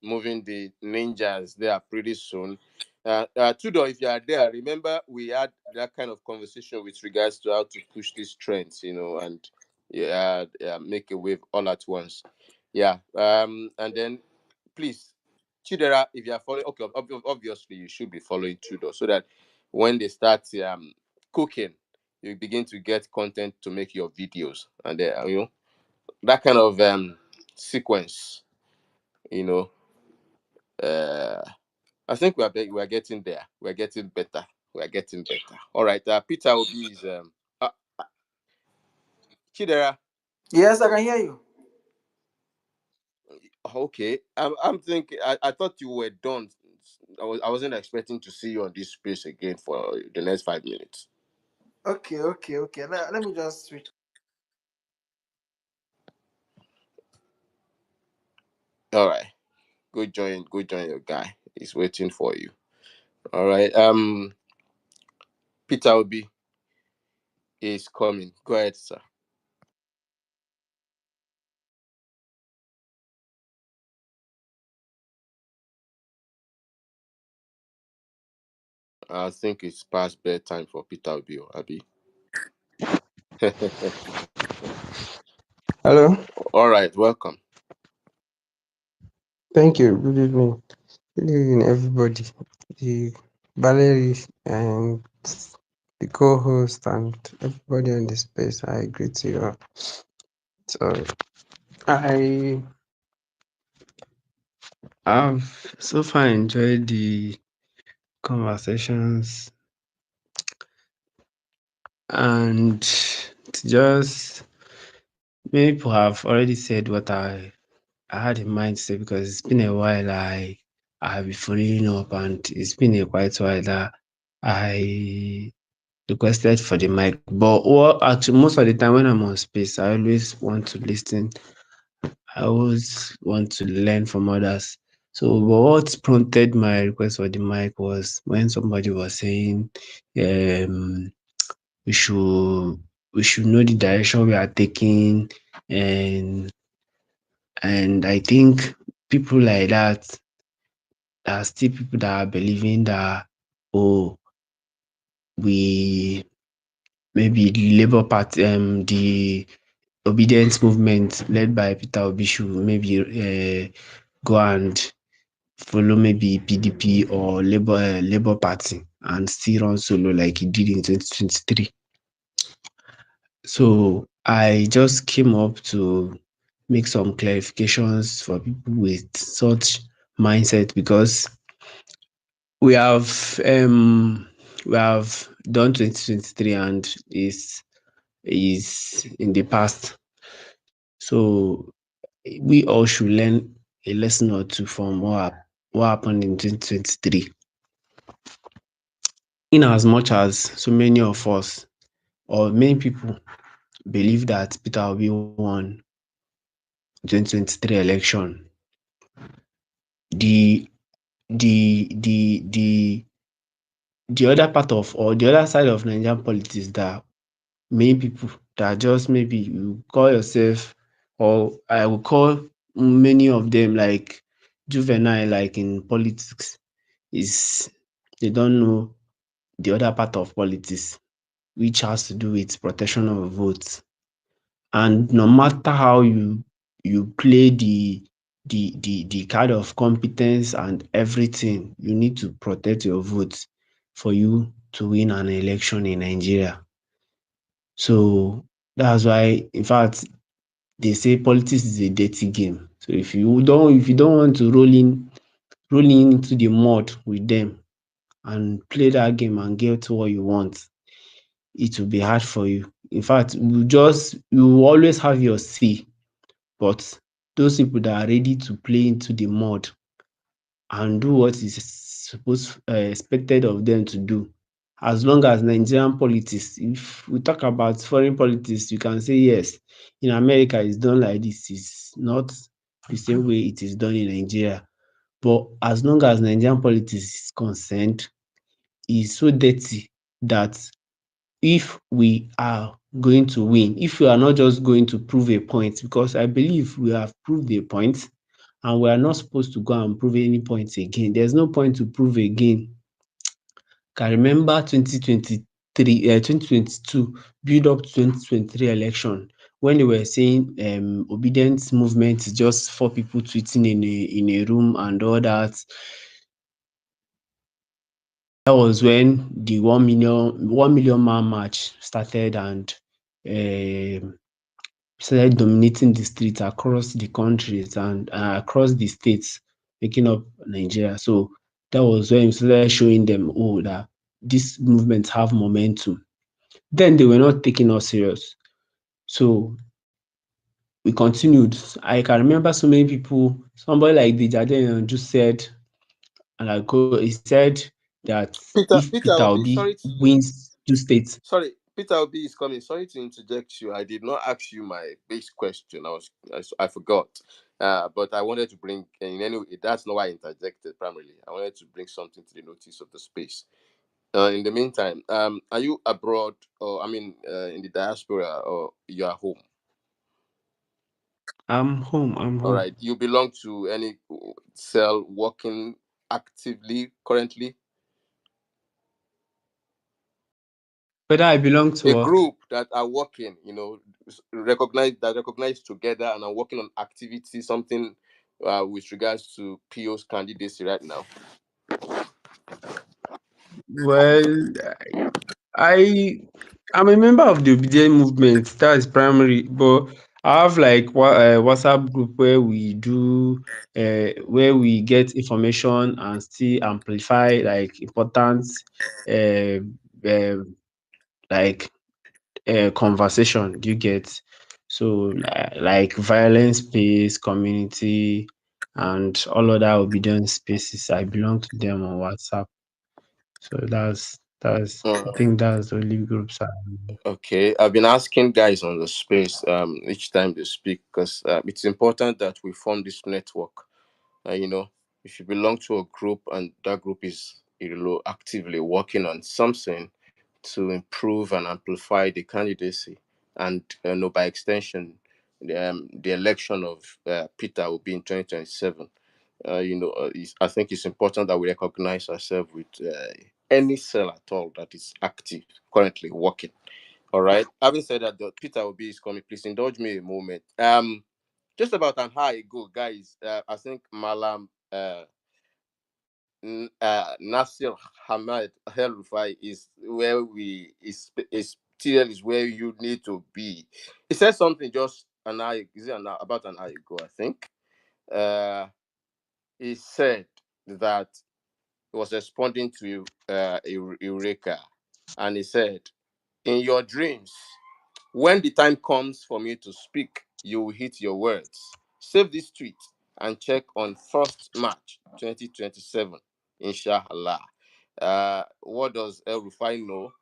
moving the ninjas there pretty soon. Tudor, if you are there, remember we had that kind of conversation with regards to how to push these trends, and make a wave all at once. Yeah. And then please, Chidera, if you are following, okay, obviously you should be following Tudor so that when they start cooking, you begin to get content to make your videos, and that kind of sequence. You know, uh, I think we are getting there. We are getting better. We are getting better. All right, Peter Obi is uh, Chidera. Yes, I can hear you. Okay, I'm thinking. I thought you were done. I wasn't expecting to see you on this space again for the next 5 minutes. Okay, okay, okay. Let me just switch. All right, go join your guy. He's waiting for you. All right. Peter Obi is coming. Go ahead, sir. I think it's past bedtime for Peter Obi, Abi. Hello, All right, welcome. thank you. Good evening. Good evening, everybody. The Valerie and the co-host and everybody on the space. I greet you all. So I have so far enjoyed the conversations and to just many people have already said what I had in mind to say because it's been a while I have been following up and it's been a quite while that I requested for the mic. But what actually most of the time when I'm on space, I always want to listen. I always want to learn from others. So, but what prompted my request for the mic was when somebody was saying, um, we should we should know the direction we are taking, and I think people like that, there are still people that are believing that, oh, we maybe the Labour Party, the obedience movement led by Peter Obi should maybe go and follow maybe PDP or Labour Party and still run solo like he did in 2023. So I just came up to make some clarifications for people with such mindset because we have um we have done 2023 and is in the past. So we all should learn a lesson or two from what happened in 2023. In as much as so many of us or many people believe that Peter Obi won 2023 election, the the the other part of or the other side of Nigerian politics that many people that just maybe you call yourself or I will call many of them like juvenile like in politics is they don't know the other part of politics, which has to do with protection of votes. And no matter how you play the kind of competence and everything, you need to protect your votes for you to win an election in Nigeria. So that's why, in fact, they say politics is a dirty game. So if you don't want to roll in into the mud with them and play that game and get what you want, it will be hard for you. In fact, you will always have your say, but those people that are ready to play into the mud and do what is supposed expected of them to do. As long as Nigerian politics, if we talk about foreign politics, you can say yes, in America it's done like this. It's not the same way it is done in Nigeria. But as long as Nigerian politics is concerned, it's so dirty that if we are going to win, if we are not just going to prove a point, because I believe we have proved a point and we are not supposed to go and prove any points again. There's no point to prove again. Can remember 2023, 2022, build up to 2023 election when they were saying obedience movement is just four people tweeting in a room and all that. That was when the 1 million man march started and started dominating the streets across the countries and across the states, making up Nigeria. So that was when we started showing them, oh, that these movements have momentum. Then they were not taking us serious. So we continued. I can remember so many people, somebody like Dijade just said, and he said that if Peter Peter Obi, Obi sorry to wins two states, sorry, Peter Obi is coming. Sorry to interject you. I did not ask you my base question. I forgot. But I wanted to bring in any. That's not why I interjected primarily. I wanted to bring something to the notice of the space. In the meantime, are you abroad or in the diaspora or you are home? I'm home, I'm All home. right. You belong to any cell working actively currently? Whether I belong to A what? group that are working, recognize together and are working on activity, something with regards to PO's candidacy right now. Well, I I'm a member of the ObiDient movement. That is primary, but I have like WhatsApp group where we get information and still amplify like important uh, uh, like conversation. Do you get? So like violence space, community, and all other obedient spaces. I belong to them on WhatsApp. So that's I Mm, think that's the only groups I. okay, I've been asking guys on the space each time they speak because it's important that we form this network. uh, you know, if you belong to a group and that group is actively working on something to improve and amplify the candidacy, and by extension, the election of Peter will be in 2027. I think it's important that we recognize ourselves with any cell at all that is active, currently working. All right. Having said that, Peter Obi is coming. Please indulge me a moment. Just about an hour ago, guys, I think Malam Nasir Hamad El Rufai is where we is still is where you need to be. He said something just an hour, is it about an hour ago, I think. Uh, he said that he was responding to Eureka, and he said, "In your dreams, when the time comes for me to speak, you will hit your words. Save this tweet and check on 1st March 2027, inshallah." What does El Rufai know?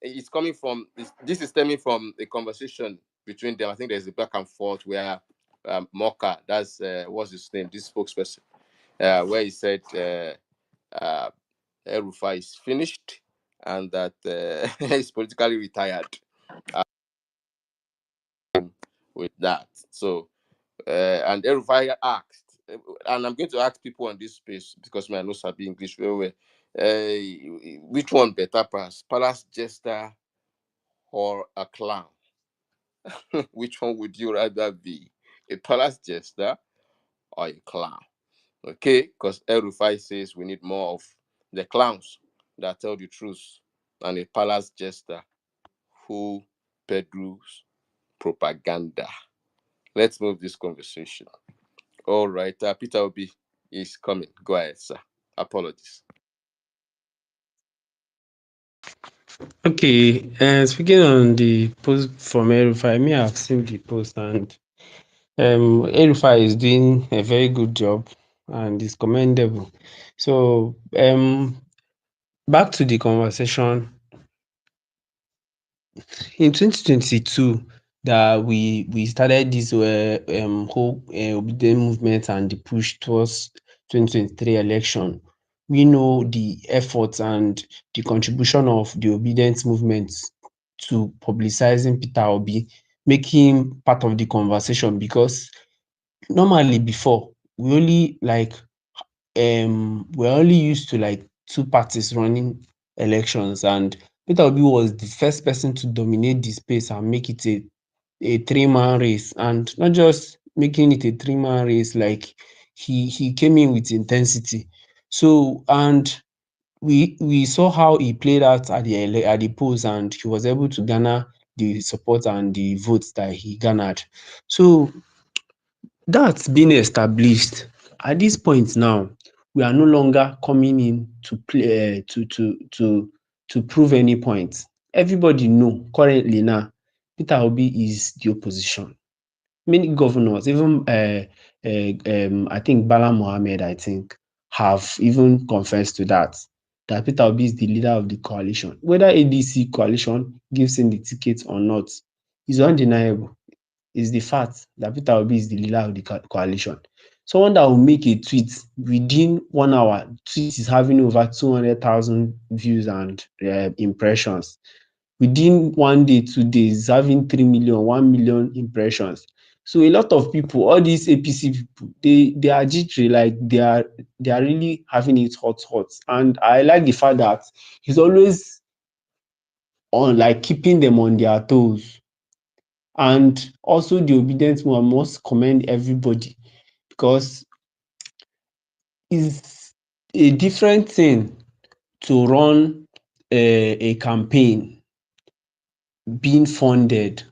It's coming from this is stemming from a conversation between them. I think there's a back and forth where Mocha, that's what's his name, this spokesperson, where he said uh, El Rufai is finished and that he's politically retired with that. So, and everybody asked, and I'm going to ask people on this space because I know Sabi English very well. Which one better, pass? Palace jester or a clown? Which one would you rather be? A palace jester or a clown? Okay, because Erufai says we need more of the clowns that tell the truth and a palace jester who peddles propaganda. Let's move this conversation. All right, Peter Obi is coming. Go ahead, sir. Apologies. Okay, speaking on the post from Erufai, me I've seen the post and Erufai is doing a very good job and is commendable. So back to the conversation in 2022 that we started this whole obedient movement and the push towards 2023 election. We know the efforts and the contribution of the obedience movement to publicizing Peter Obi, make him part of the conversation because normally before we only like we're only used to like two parties running elections, and Peter Obi was the first person to dominate the space and make it a three-man race, and not just making it a three-man race, like he came in with intensity. So and we saw how he played out at at the polls, and he was able to garner the support and the votes that he garnered. So that's been established. At this point now, we are no longer coming in to play to prove any point. Everybody know currently now Peter Obi is the opposition. Many governors, even I think Bala Mohammed, I think, have even confessed to that. That Peter Obi is the leader of the coalition. Whether ADC coalition gives him the ticket or not is undeniable. Is the fact that Peter Obi is the leader of the coalition. Someone that will make a tweet within 1 hour, tweet is having over 200,000 views and impressions. Within 1 day, 2 days, having 3 million, 1 million impressions. So a lot of people, all these APC people, they are jittery, like they are really having it hot hot. And I like the fact that he's always on, like, keeping them on their toes. And also the obedient one must commend everybody, because it's a different thing to run a campaign being funded,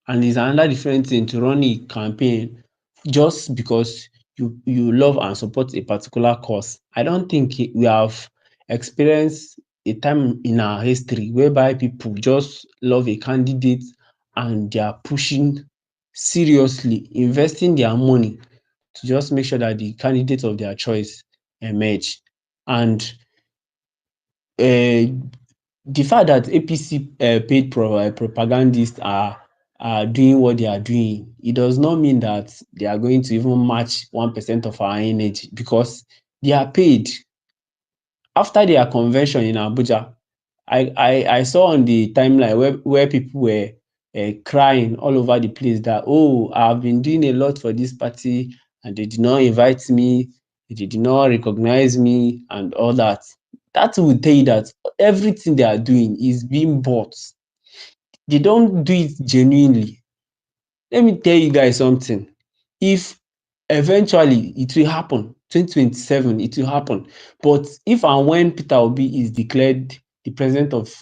and it's another different thing to run a campaign just because you love and support a particular cause. I don't think we have experienced a time in our history whereby people just love a candidate and they are pushing seriously, investing their money to just make sure that the candidate of their choice emerge. And the fact that APC paid propagandists are doing what they are doing, it does not mean that they are going to even match 1% of our energy, because they are paid. After their convention in Abuja, I saw on the timeline where people were crying all over the place that, oh, I've been doing a lot for this party and they did not invite me, they did not recognize me and all that. That will tell you that everything they are doing is being bought. They don't do it genuinely. Let me tell you guys something. If eventually it will happen, 2027, it will happen. But if and when Peter Obi is declared the president of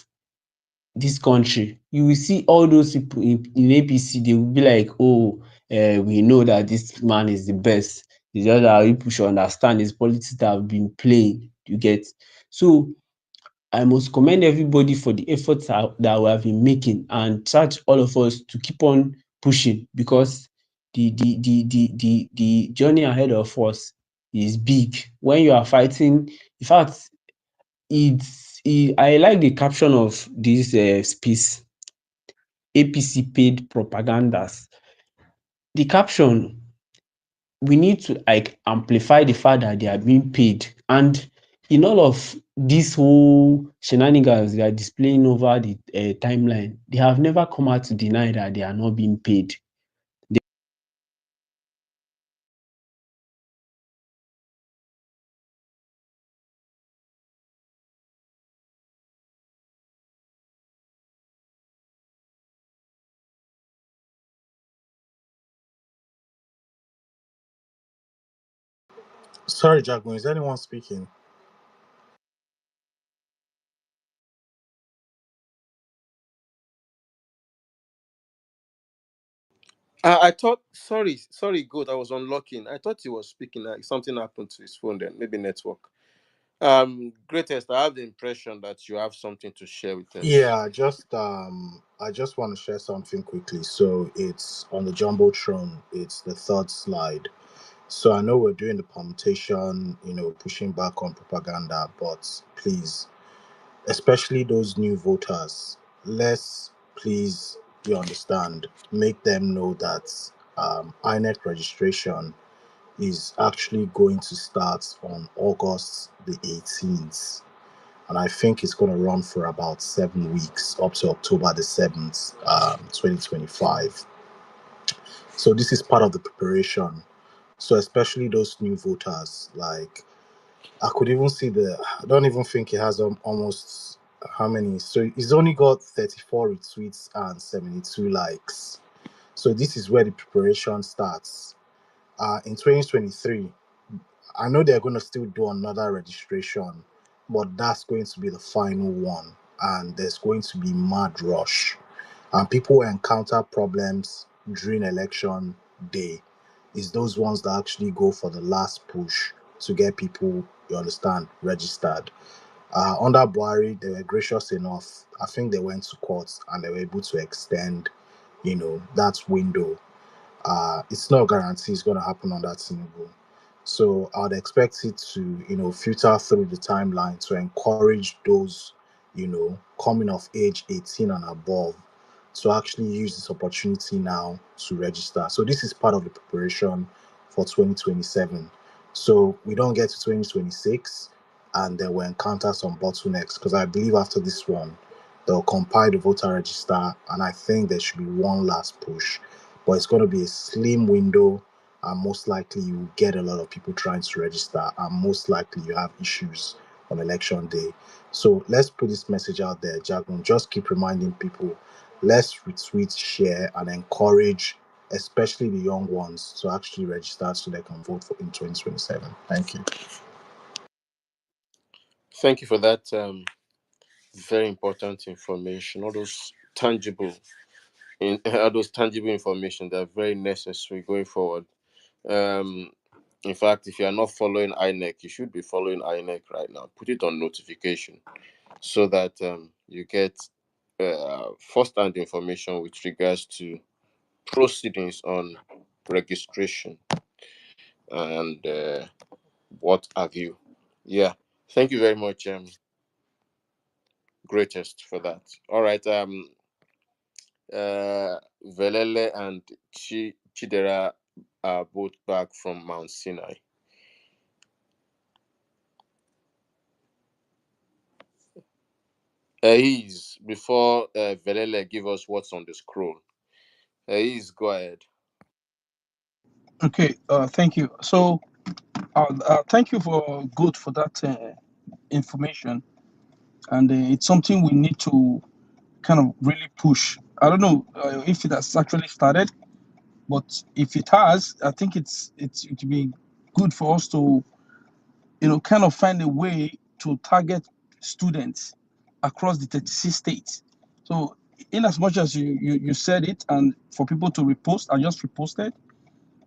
this country, you will see all those people in APC, they will be like, oh, we know that this man is the best. It's just that people should understand his politics that have been playing. You get? So I must commend everybody for the efforts that we have been making, and charge all of us to keep on pushing, because the journey ahead of us is big. When you are fighting, in fact, I like the caption of this piece, APC paid propagandas. The caption, we need to, like, amplify the fact that they are being paid. And in all of this whole shenanigans they are displaying over the timeline, they have never come out to deny that they are not being paid. Sorry, Jagun, is anyone speaking? I thought, sorry, good. I was unlocking. I thought he was speaking. Something happened to his phone then, maybe network. Greatest, I have the impression that you have something to share with us. Yeah, I just want to share something quickly. So it's on the jumbotron. It's the third slide. So I know we're doing the permutation, pushing back on propaganda, but please, especially those new voters, let's please, you understand, make them know that INEC registration is actually going to start on August the 18th. And I think it's going to run for about 7 weeks up to October the 7th, 2025. So this is part of the preparation. So especially those new voters, like I could even see I don't even think he has almost how many. So he's only got 34 retweets and 72 likes. So this is where the preparation starts. In 2023, I know they're going to still do another registration, but that's going to be the final one. And there's going to be mad rush. And people encounter problems during election day. Is those ones that actually go for the last push to get people, you understand, registered. Under Buhari, they were gracious enough. I think they went to court and they were able to extend, that window. it's not a guarantee it's going to happen on that Tinubu. So I'd expect it to, filter through the timeline to encourage those, coming of age 18 and above to actually use this opportunity now to register. So this is part of the preparation for 2027. So we don't get to 2026 and then we'll encounter some bottlenecks because I believe after this one, they'll compile the voter register and I think there should be one last push. But it's going to be a slim window and most likely you get a lot of people trying to register and most likely you have issues on election day. So let's put this message out there, Jagun. Just keep reminding people, let's retweet, share, and encourage, especially the young ones, to actually register so they can vote for in 2027. Thank you. Thank you for that very important information. All those tangible information that are very necessary going forward. Um, in fact, if you are not following INEC, you should be following INEC right now. Put it on notification so that you get first-hand information with regards to proceedings on registration and what have you. Yeah, thank you very much, greatest, for that. All right, Velele and Chidera are both back from Mount Sinai. Before Velele give us what's on the scroll. Go ahead. Okay, thank you. So, thank you for good for that information, and it's something we need to kind of really push. I don't know if it has actually started, but if it has, I think it would be good for us to kind of find a way to target students across the 36 states. So, in as much as you said it, and for people to repost, I just reposted.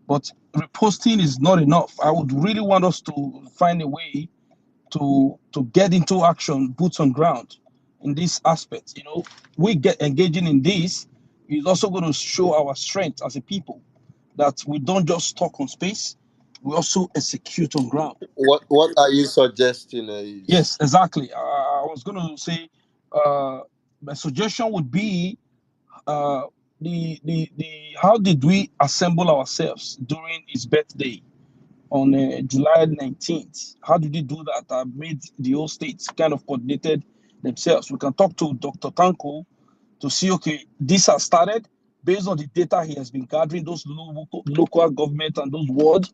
But reposting is not enough. I would really want us to find a way to get into action, boots on ground in this aspect. We get engaging in this is also going to show our strength as a people that we don't just talk on space, we also execute on ground. What are you suggesting? Yes, exactly. I was going to say my suggestion would be uh, the how did we assemble ourselves during his birthday on July 19th? How did he do that? I made the whole states kind of coordinated themselves. We can talk to Dr. Tanko to see, okay, this has started based on the data he has been gathering, those local government and those wards.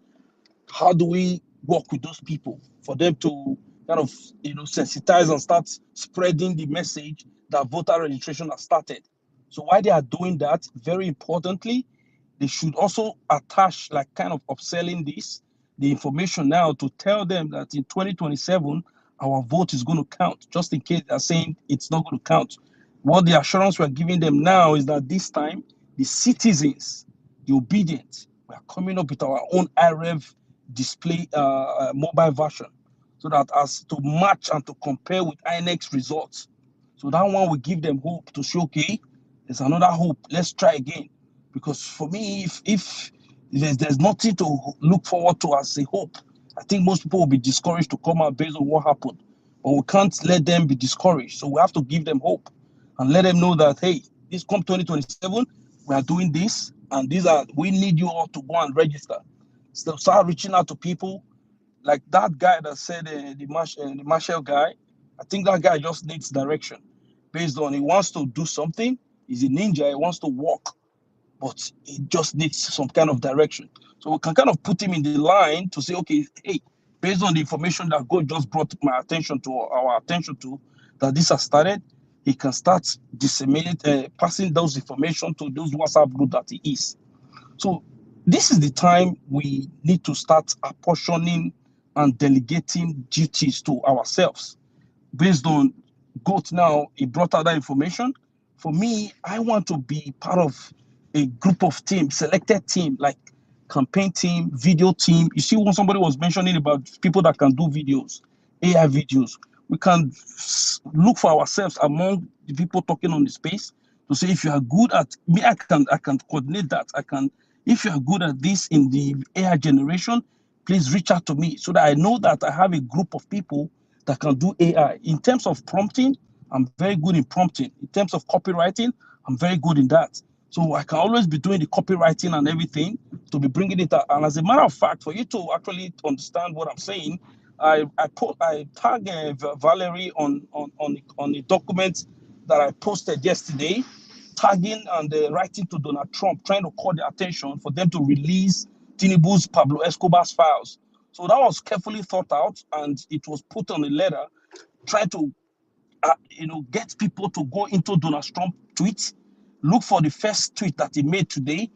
How do we work with those people for them to kind of sensitize and start spreading the message that voter registration has started? So while they are doing that, very importantly, they should also attach, like, kind of upselling the information now to tell them that in 2027 our vote is going to count, just in case they're saying it's not going to count. What the assurance we're giving them now is that this time the citizens, the obedient, we are coming up with our own IREV display mobile version, so that as to match and to compare with INEX results. So that one will give them hope to show, okay, there's another hope. Let's try again. Because for me, if there's nothing to look forward to as a hope, I think most people will be discouraged to come out based on what happened. But we can't let them be discouraged. So we have to give them hope and let them know that, hey, this come 2027, we are doing this, and we need you all to go and register. So start reaching out to people like that guy that said the Marshall guy. I think that guy just needs direction based on he wants to do something. He's a ninja. He wants to walk, but he just needs some kind of direction. So we can kind of put him in the line to say, okay, hey, based on the information that God just brought our attention to, that this has started, he can start passing those information to those WhatsApp group that he is. So this is the time we need to start apportioning and delegating duties to ourselves based on GOAT. Now he brought out that information. For me, I want to be part of a group of team, selected team, like campaign team, video team. You see, when somebody was mentioning about people that can do videos, AI videos, we can look for ourselves among the people talking on the space to say, if you are good at me, I can coordinate that. I can If you are good at this in the AI generation, please reach out to me so that I know that I have a group of people that can do AI. In terms of prompting, I'm very good in prompting. In terms of copywriting, I'm very good in that. So I can always be doing the copywriting and everything to be bringing it out. And as a matter of fact, for you to actually understand what I'm saying, I tag Valerie on the document that I posted yesterday, tagging and writing to Donald Trump, trying to call the attention for them to release Tinubu's Pablo Escobar's files. So that was carefully thought out, and it was put on a letter, trying to get people to go into Donald Trump tweets, look for the first tweet that he made today,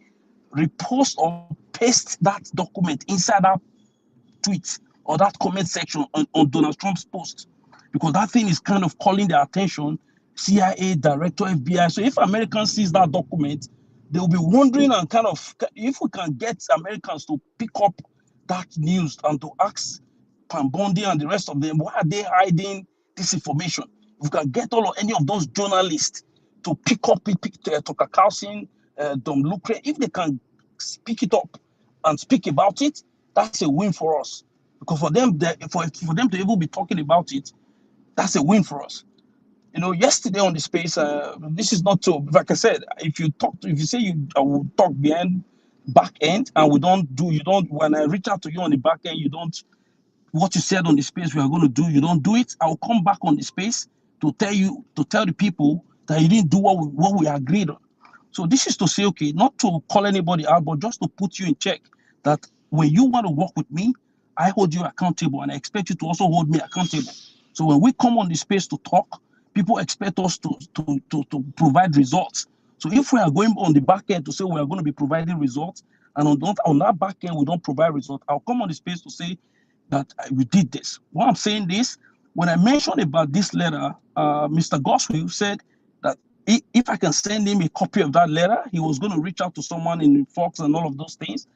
repost or paste that document inside that tweet or that comment section on Donald Trump's post, because that thing is kind of calling their attention. CIA director, FBI. So if Americans sees that document, they will be wondering, and kind of, if we can get Americans to pick up that news and to ask Pambondi and the rest of them, why are they hiding this information? If we can get all of any of those journalists to pick up Tucker Carlson, Dom Lucre, if they can pick it up and speak about it, that's a win for us. Because for them, for them to even be talking about it, that's a win for us. Yesterday on the space, this is not so. Like I said, if you say I will talk behind back end, and you don't. When I reach out to you on the back end, you don't. What you said on the space we are going to do, you don't do it. I'll come back on the space to tell the people that you didn't do what we agreed on. So this is to say, okay, not to call anybody out, but just to put you in check that when you want to work with me, I hold you accountable, and I expect you to also hold me accountable. So when we come on the space to talk, people expect us to provide results. So if we are going on the back end to say we are going to be providing results, and on that back end we don't provide results, I'll come on the space to say that we did this. Why I'm saying this, when I mentioned about this letter, Mr. Goswell said that if I can send him a copy of that letter, he was going to reach out to someone in Fox and all of those things.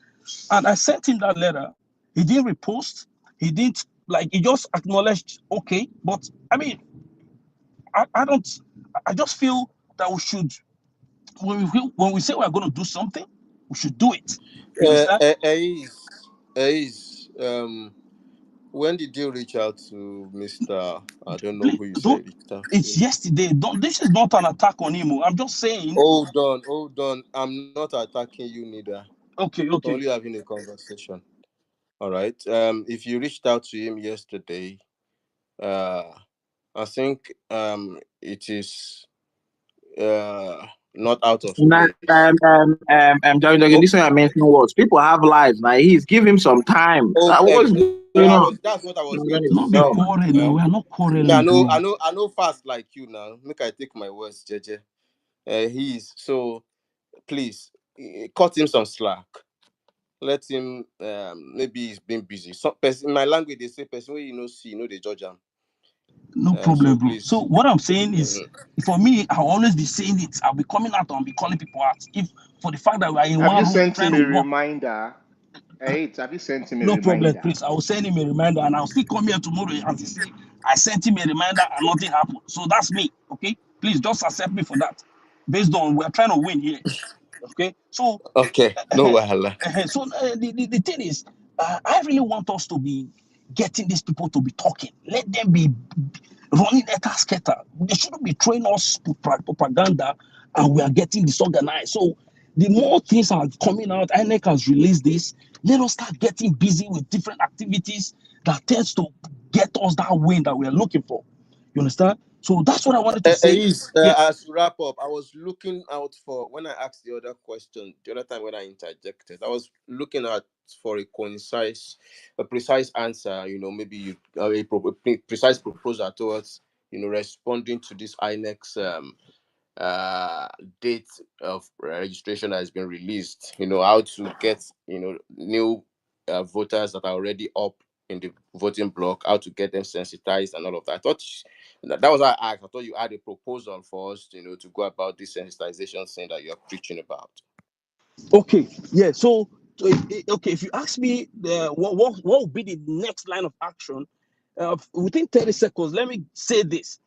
And I sent him that letter. He didn't repost. He didn't, he just acknowledged, okay. But I mean, I don't, I just feel that we should, when we say we're going to do something, we should do it. You understand? When did you reach out to Mr. I don't know Please, who you don't, said reached out it's to? yesterday. This is not an attack on him. I'm just saying. Hold on. I'm not attacking you neither. Okay, Only okay. having a conversation. All right. If you reached out to him yesterday, uh, I think it is not out of place. Oh, This one I mentioned was people have lives. Now he's give him some time. What's going on? that's what I was going to Not be say. quarreling now. We are not Me, quarreling, bro. I know fast like you now. Make I take my words, JJ. He's so please cut him some slack. Let him maybe he's been busy. Some person in my language they say person where see, they judge him. No So problem, bro. So please. what I'm saying is, Mhm. for me, I'll always be saying it. I'll be coming out and be calling people out. If for the fact that we are in Have you one room sent trying him to a work, reminder? Hey, have you sent him a no problem, reminder? please. I will send him a reminder, and I'll still come here tomorrow and say I sent him a reminder and nothing happened. So that's me. Okay, please just accept me for that. Based on we're trying to win here. Okay, so Okay, no wahala. so the thing is, I really want us to be getting these people to be talking. Let them be running eta scatter. They shouldn't be throwing us propaganda, and we are getting disorganized. So the more things are coming out, INEC has released this. Let us start getting busy with different activities that tends to get us that win that we are looking for. You understand? So that's what I wanted to say. Yeah, As we wrap up, I was looking out for when I asked the other question, the other time when I interjected, I was looking out for a precise answer. Maybe you a precise proposal towards responding to this INEX date of registration that has been released. How to get new voters that are already up in the voting block, how to get them sensitized and all of that. I thought that was why I asked. I thought you had a proposal for us, to go about this sensitization thing that you're preaching about. okay, yeah. Okay, if you ask me, what would be the next line of action? Within 30 seconds, let me say this.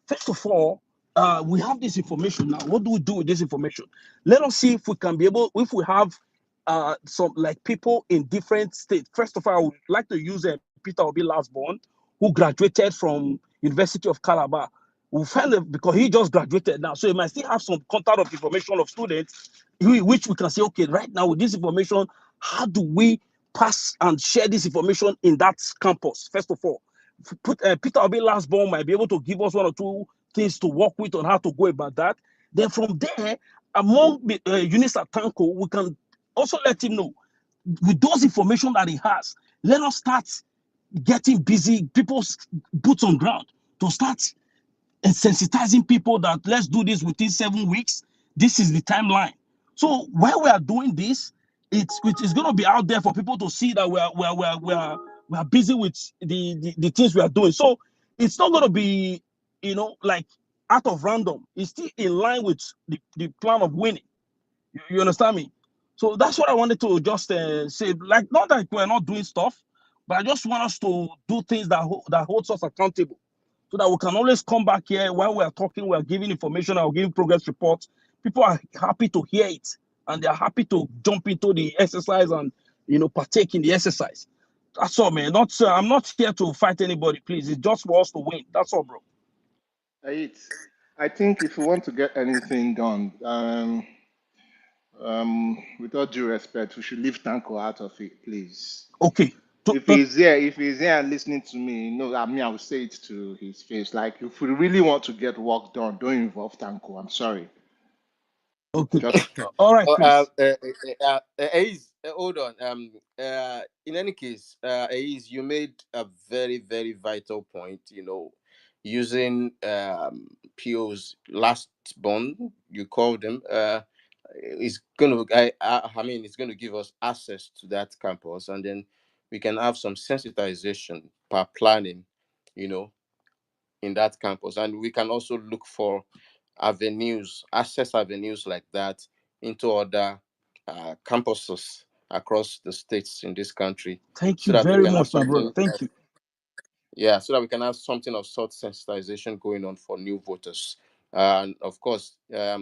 First of all, we have this information now. What do we do with this information? Let us see if we can be able, if we have some like people in different states. First of all, I would like to use Peter Obi Lastborn, who graduated from University of Calabar. We'll find it because he just graduated now, so he might still have some contact of information of students, which we can say, okay, right now with this information, how do we pass and share this information in that campus? First of all, Peter Obi Lastborn might be able to give us one or two things to work with on how to go about that. Then from there, among the units at Tanko, we can also let him know with those information that he has. Let us start getting busy, people's boots on ground to start and sensitizing people that let's do this within 7 weeks. This is the timeline. So while we are doing this, it's going to be out there for people to see that we are busy with the things we are doing. So it's not going to be, like out of random. It's still in line with the plan of winning. You understand me? So that's what I wanted to just say. Like, not that we're not doing stuff, but I just want us to do things that holds us accountable, so that we can always come back here while we're talking, we're giving information, or giving progress reports. People are happy to hear it, and they're happy to jump into the exercise and partake in the exercise. That's all, man. Not I'm not here to fight anybody, please. It's just for us to win. That's all, bro. Right. I think if you want to get anything done, with all due respect, we should leave Tanko out of it, please. Okay. If he's here and listening to me, I mean, I will say it to his face. Like, if we really want to get work done, don't involve Tanko. I'm sorry. Okay. Just All right, Uh, uh, Chris. uh, Ace, hold on. In any case, Ace, you made a very, very vital point. Using PO's last bond, you called them. It's gonna. I mean, it's gonna give us access to that campus, and then we can have some sensitization per planning. You know, in that campus, and we can also look for avenues, access avenues like that into other campuses across the states in this country, Thank so you that we very can have much, my something brother. Thank of, you. yeah, so that we can have something of sort sensitization going on for new voters. And of course, if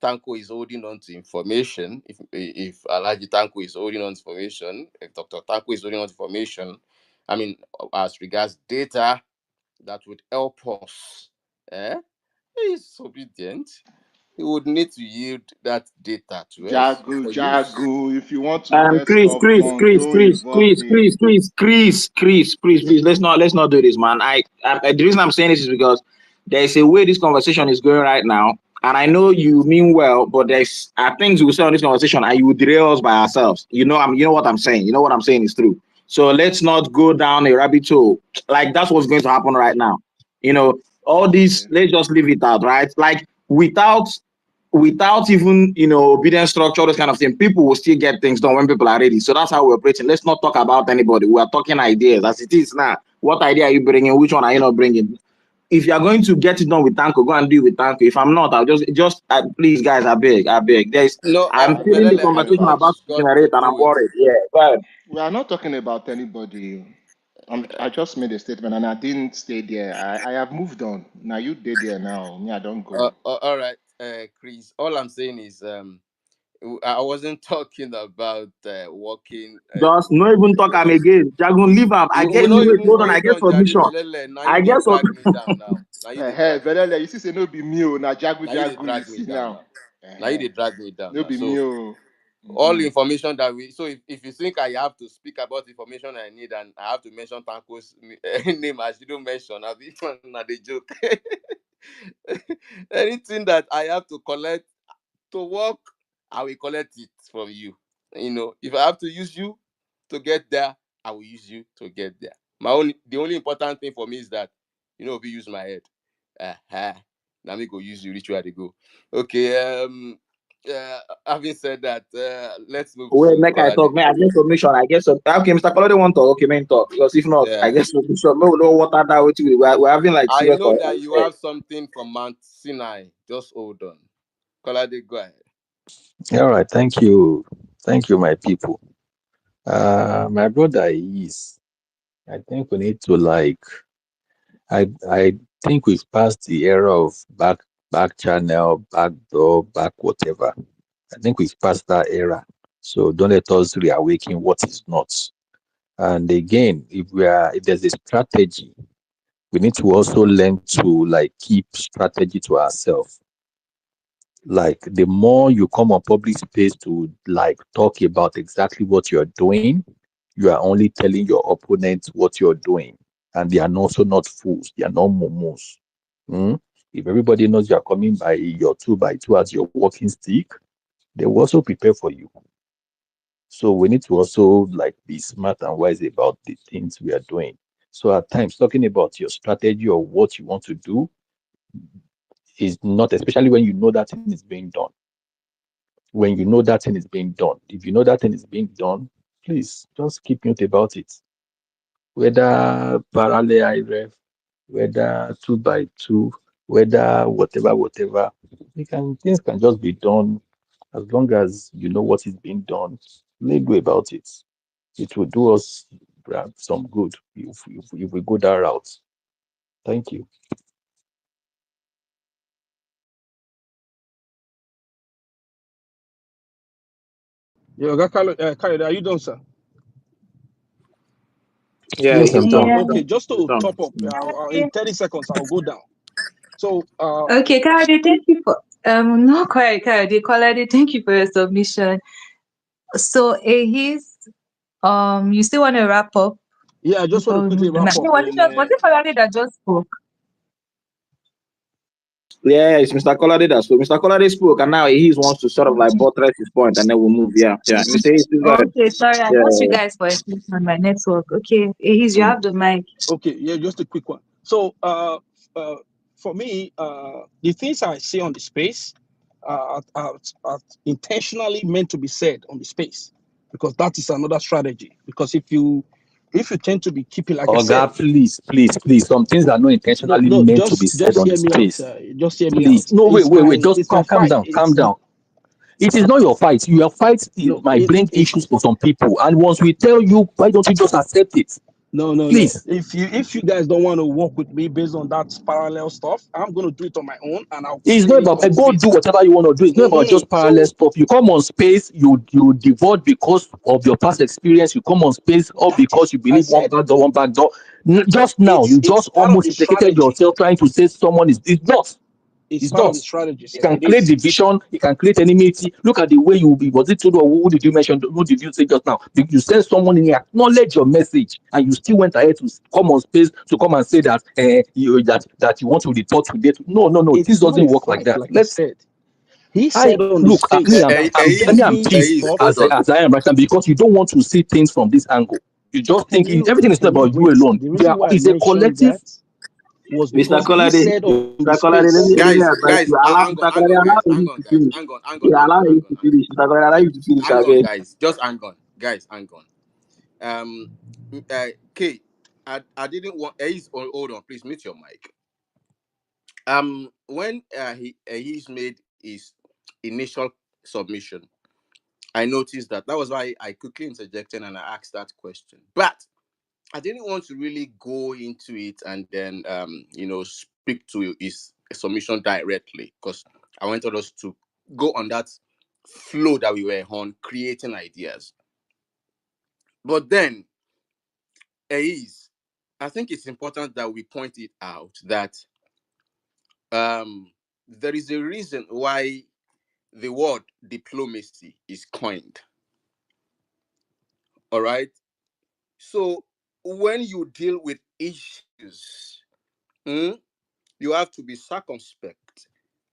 Tanko is holding on to information, if Alaji Tanko is holding on to information, if Dr. Tanko is holding on to information, I mean, as regards data that would help us, eh? He is obedient. He would need to yield that data to us Jago, for use. Jago. If you want to get Chris, stuff Chris, done, Chris, don't Chris, involve Chris, him. Chris, Chris, Chris, Chris, Chris, please. Let's not do this, man. The reason I'm saying this is because there's a way this conversation is going right now, and I know you mean well, but there's things we say on this conversation, and you will derail us by ourselves. You know what I'm saying. You know what I'm saying is true. So let's not go down a rabbit hole. Like that's what's going to happen right now. All this. Okay. Let's just leave it out, right? Like without even obedience structure, this kind of thing, people will still get things done when people are ready. So that's how we're operating. Let's not talk about anybody. We are talking ideas as it is now. What idea are you bringing? Which one are you not bringing? If you are going to get it done with Tanko, go and do it with Tanko. If I'm not, I'll just please, guys, I beg. No, I'm feeling the Velele, I conversation don't think about it's to got to generate, and do I'm with. worried. Yeah, but We are not talking about anybody. I just made a statement and I didn't stay there. I have moved on. Now you did there now. Me, I don't go. All right, Chris. All I'm saying is, I wasn't talking about working. just no even talk am again. Jagun, leave am. I We get not wait, even hold on. I hold get on, Jare submission. Velele. Now I you they get some. drag me down now. Now you they Hey, drag me down. Velele, you see, say no be me. Now Jagu Now you they Jagu, you drag me see down now. now. Now you Eh, they drag me down no now. be So me. all the Mm-hmm. information that we if you think I have to speak about the information I need and I have to mention Tanko's name, I shouldn't mention. I'll be not a joke. Anything that I have to collect to work, I will collect it from you. If I have to use you to get there, I will use you to get there. The only important thing for me is that if you use my head. Uh-huh. Now me go use you reach where they go. Okay, having said that, let's move Wait, to make I Colade. talk. Make I get submission. I get some. Okay, Mr. Kolode want talk. Okay, man, talk. Because if not, I Yeah. get submission. No, no water that with you. We're having like I serious know conversation. that you have something from Mount Sinai. Just hold on. Colade, go ahead. All right, thank you, my people. My brother is. I think we need to like. I think we've passed the era of back channel, back door, back whatever. I think we've passed that era. So don't let us reawaken what is not. And again, if there's a strategy, we need to also learn to like keep strategy to ourselves. Like the more you come on public space to like talk about exactly what you're doing, you are only telling your opponent what you're doing. And they are also not fools, they are not momos. Mm? If everybody knows you are coming by your 2x2 as your walking stick, they will also prepare for you. So we need to also like be smart and wise about the things we are doing. So at times talking about your strategy or what you want to do is not, especially when you know that thing is being done. When you know that thing is being done, if you know that thing is being done, please just keep mute about it. Whether parallel IREF, whether 2x2, whether whatever, things can just be done as long as you know what is being done. Let go about it. It will do us some good if we go that route. Thank you. Yo, Khaled, are you done, sir? Yeah, Yes, he's I'm done. done. Yeah. Okay, just He's to done. top up, in 30 seconds, I'll go down. So, Okay, Kayode, thank you for not quite Kayode, Kolade, thank you for your submission. So he's you still want to wrap up yeah, I just want to before we quickly move the wrap mic? up. No, And was it Kolade that just spoke? Yeah, it's Mr. Colade that spoke. Mr. Colade spoke, and now he wants to sort of like buttress his point, and then we'll move. Yeah, yeah. Mr. Hayes, please go ahead. Okay, sorry, I lost you Yeah. guys for a second on my network. Okay, he's you Mm. have the mic. okay, yeah, just a quick one. So, for me, the things I say on the space are intentionally meant to be said on the space, because that is another strategy. Because if you tend to be keeping, like I Oh said, God, please. Some things are not no, intentionally no, meant to be said just on the hear me out. space. Just hear me Please. out. No, wait. Just It's my calm fight. down, calm down. It is not your fight. Your fight No, might bring it's issues for some people. And once we tell you, why don't you just accept it? no. Please. If you guys don't want to work with me based on that parallel stuff, I'm gonna do it on my own, and I'll It's say not it about on the go do space. whatever you want to do. It's not about just parallel So stuff. You come on space, you devote because of your past experience. You come on space or that because is, you I believe said, one back door. Just now, you it's just part of almost the implicated strategy. yourself trying to say someone is. It's not. It's It's part of not. the strategy, It sir. can It create is. division. It can create enmity. Look at the way you be. Was it Todo or who did you mention? Who did you say just now? You send someone in here, acknowledge your message, and you still went ahead to come on space to come and say that that you want to retort today. No. This It's not doesn't a work like fight, that. like I said. He I said on the look. space that I'm bringing the pissed stuff. as I am right now because you don't want to see things from this angle. You just think everything is not Can you about you wait? alone. The reason why I It's a mentioned collective. that was Mr. because he Colade, said on the Mr. Colade, space. let me Guys, advise guys, you. Allow hang on, Mr. Colade, allow him to finish. Yeah, allow him to finish. Mr. Colade, allow him to finish. hang on, Okay. guys. Just hang on, guys, hang on. Kate, I didn't want. Hold on, please mute your mic. When he's made his initial submission, I noticed that was why I quickly interjected and I asked that question. But I didn't want to really go into it and then speak to his submission directly, because I wanted us to go on that flow that we were on, creating ideas. But then I think it's important that we point it out that there is a reason why the word diplomacy is coined. All right. So when you deal with issues, you have to be circumspect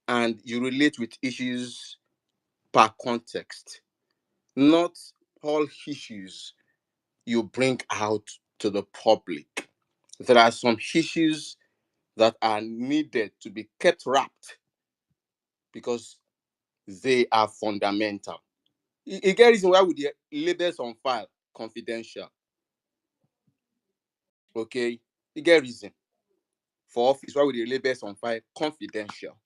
and you relate with issues per context, not all issues you bring out to the public. There are some issues that are needed to be kept wrapped because they are fundamental. You get reason why would the labels on file confidential? Okay, you get reason for office why would the labels on file confidential?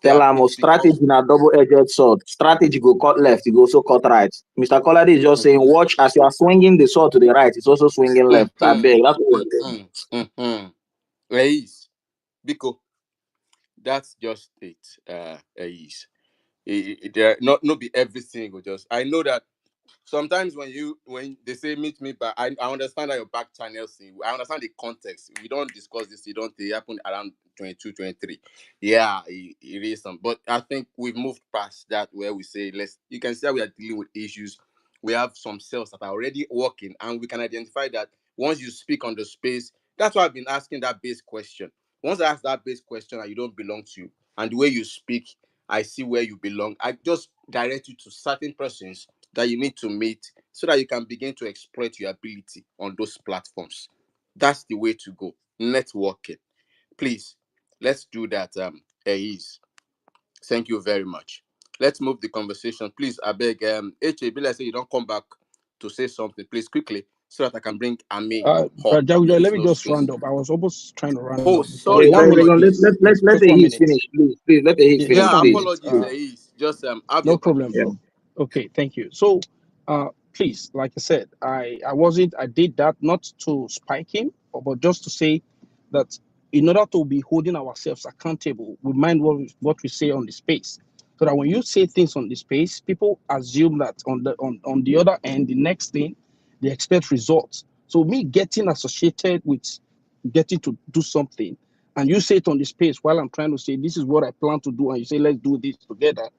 Tell him It's strategy because na double-edged sword. Strategy go cut left, it go also cut right. Mr. Colade is just saying, watch as you are swinging the sword to the right, it's also swinging left. I mm-hmm, beg. That's what we're saying. mm-hmm, mm-hmm. Is because that's just it. Is There not be everything go just. I know that sometimes when they say meet me, but I understand that your back channel thing. I understand the context. We don't discuss this. You don't. It happened around 22, 23. Yeah, it is some. But I think we've moved past that where we say let's. You can see that we are dealing with issues. We have some cells that are already working, and we can identify that once you speak on the space. That's why I've been asking that base question. Once I ask that base question and you don't belong to, and the way you speak, I see where you belong. I just direct you to certain persons that you need to meet so that you can begin to exploit your ability on those platforms. That's the way to go. Networking. Please, let's do that. Ease. Thank you very much. Let's move the conversation. Please, I beg, HA, let's say you don't come back to say something, please, quickly, so that I can bring Ame up. Jaguar, There let is me no just space. round up. I was almost trying to round Oh, up before. sorry. Wait, One wait, wait, minute, Apologies. please. let Just the 1 heat minute. finish, please, let the heat Yes, finish, Yeah, please. please. apologies, Ease. Just have No your problem, Yeah. conversation. bro. Okay, thank you. So, please, like I said, I did that not to spike him, but just to say that in order to be holding ourselves accountable, we mind what we say on the space, so that when you say things on the space, people assume that on the other end, the next thing, they expect results. So me getting associated with getting to do something, and you say it on the space while I'm trying to say this is what I plan to do, and you say let's do this together.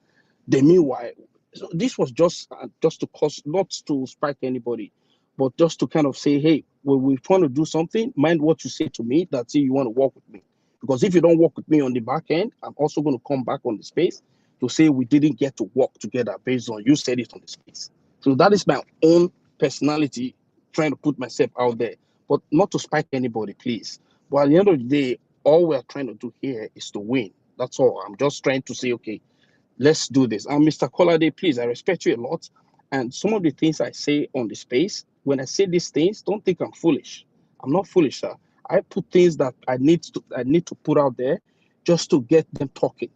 Then meanwhile, so this was just to cause, not to spike anybody, but just to kind of say, hey, when we want to do something, mind what you say to me. That say you want to work with me, because if you don't work with me on the back end, I'm also going to come back on the space to say we didn't get to work together based on you said it on the space. So that is my own personality, trying to put myself out there, but not to spike anybody, please. But at the end of the day, all we're trying to do here is to win. That's all. I'm just trying to say, okay, let's do this. And Mr. Colade, please, I respect you a lot. And some of the things I say on the space, when I say these things, don't think I'm foolish. I'm not foolish, sir. I put things that I need to put out there just to get them talking.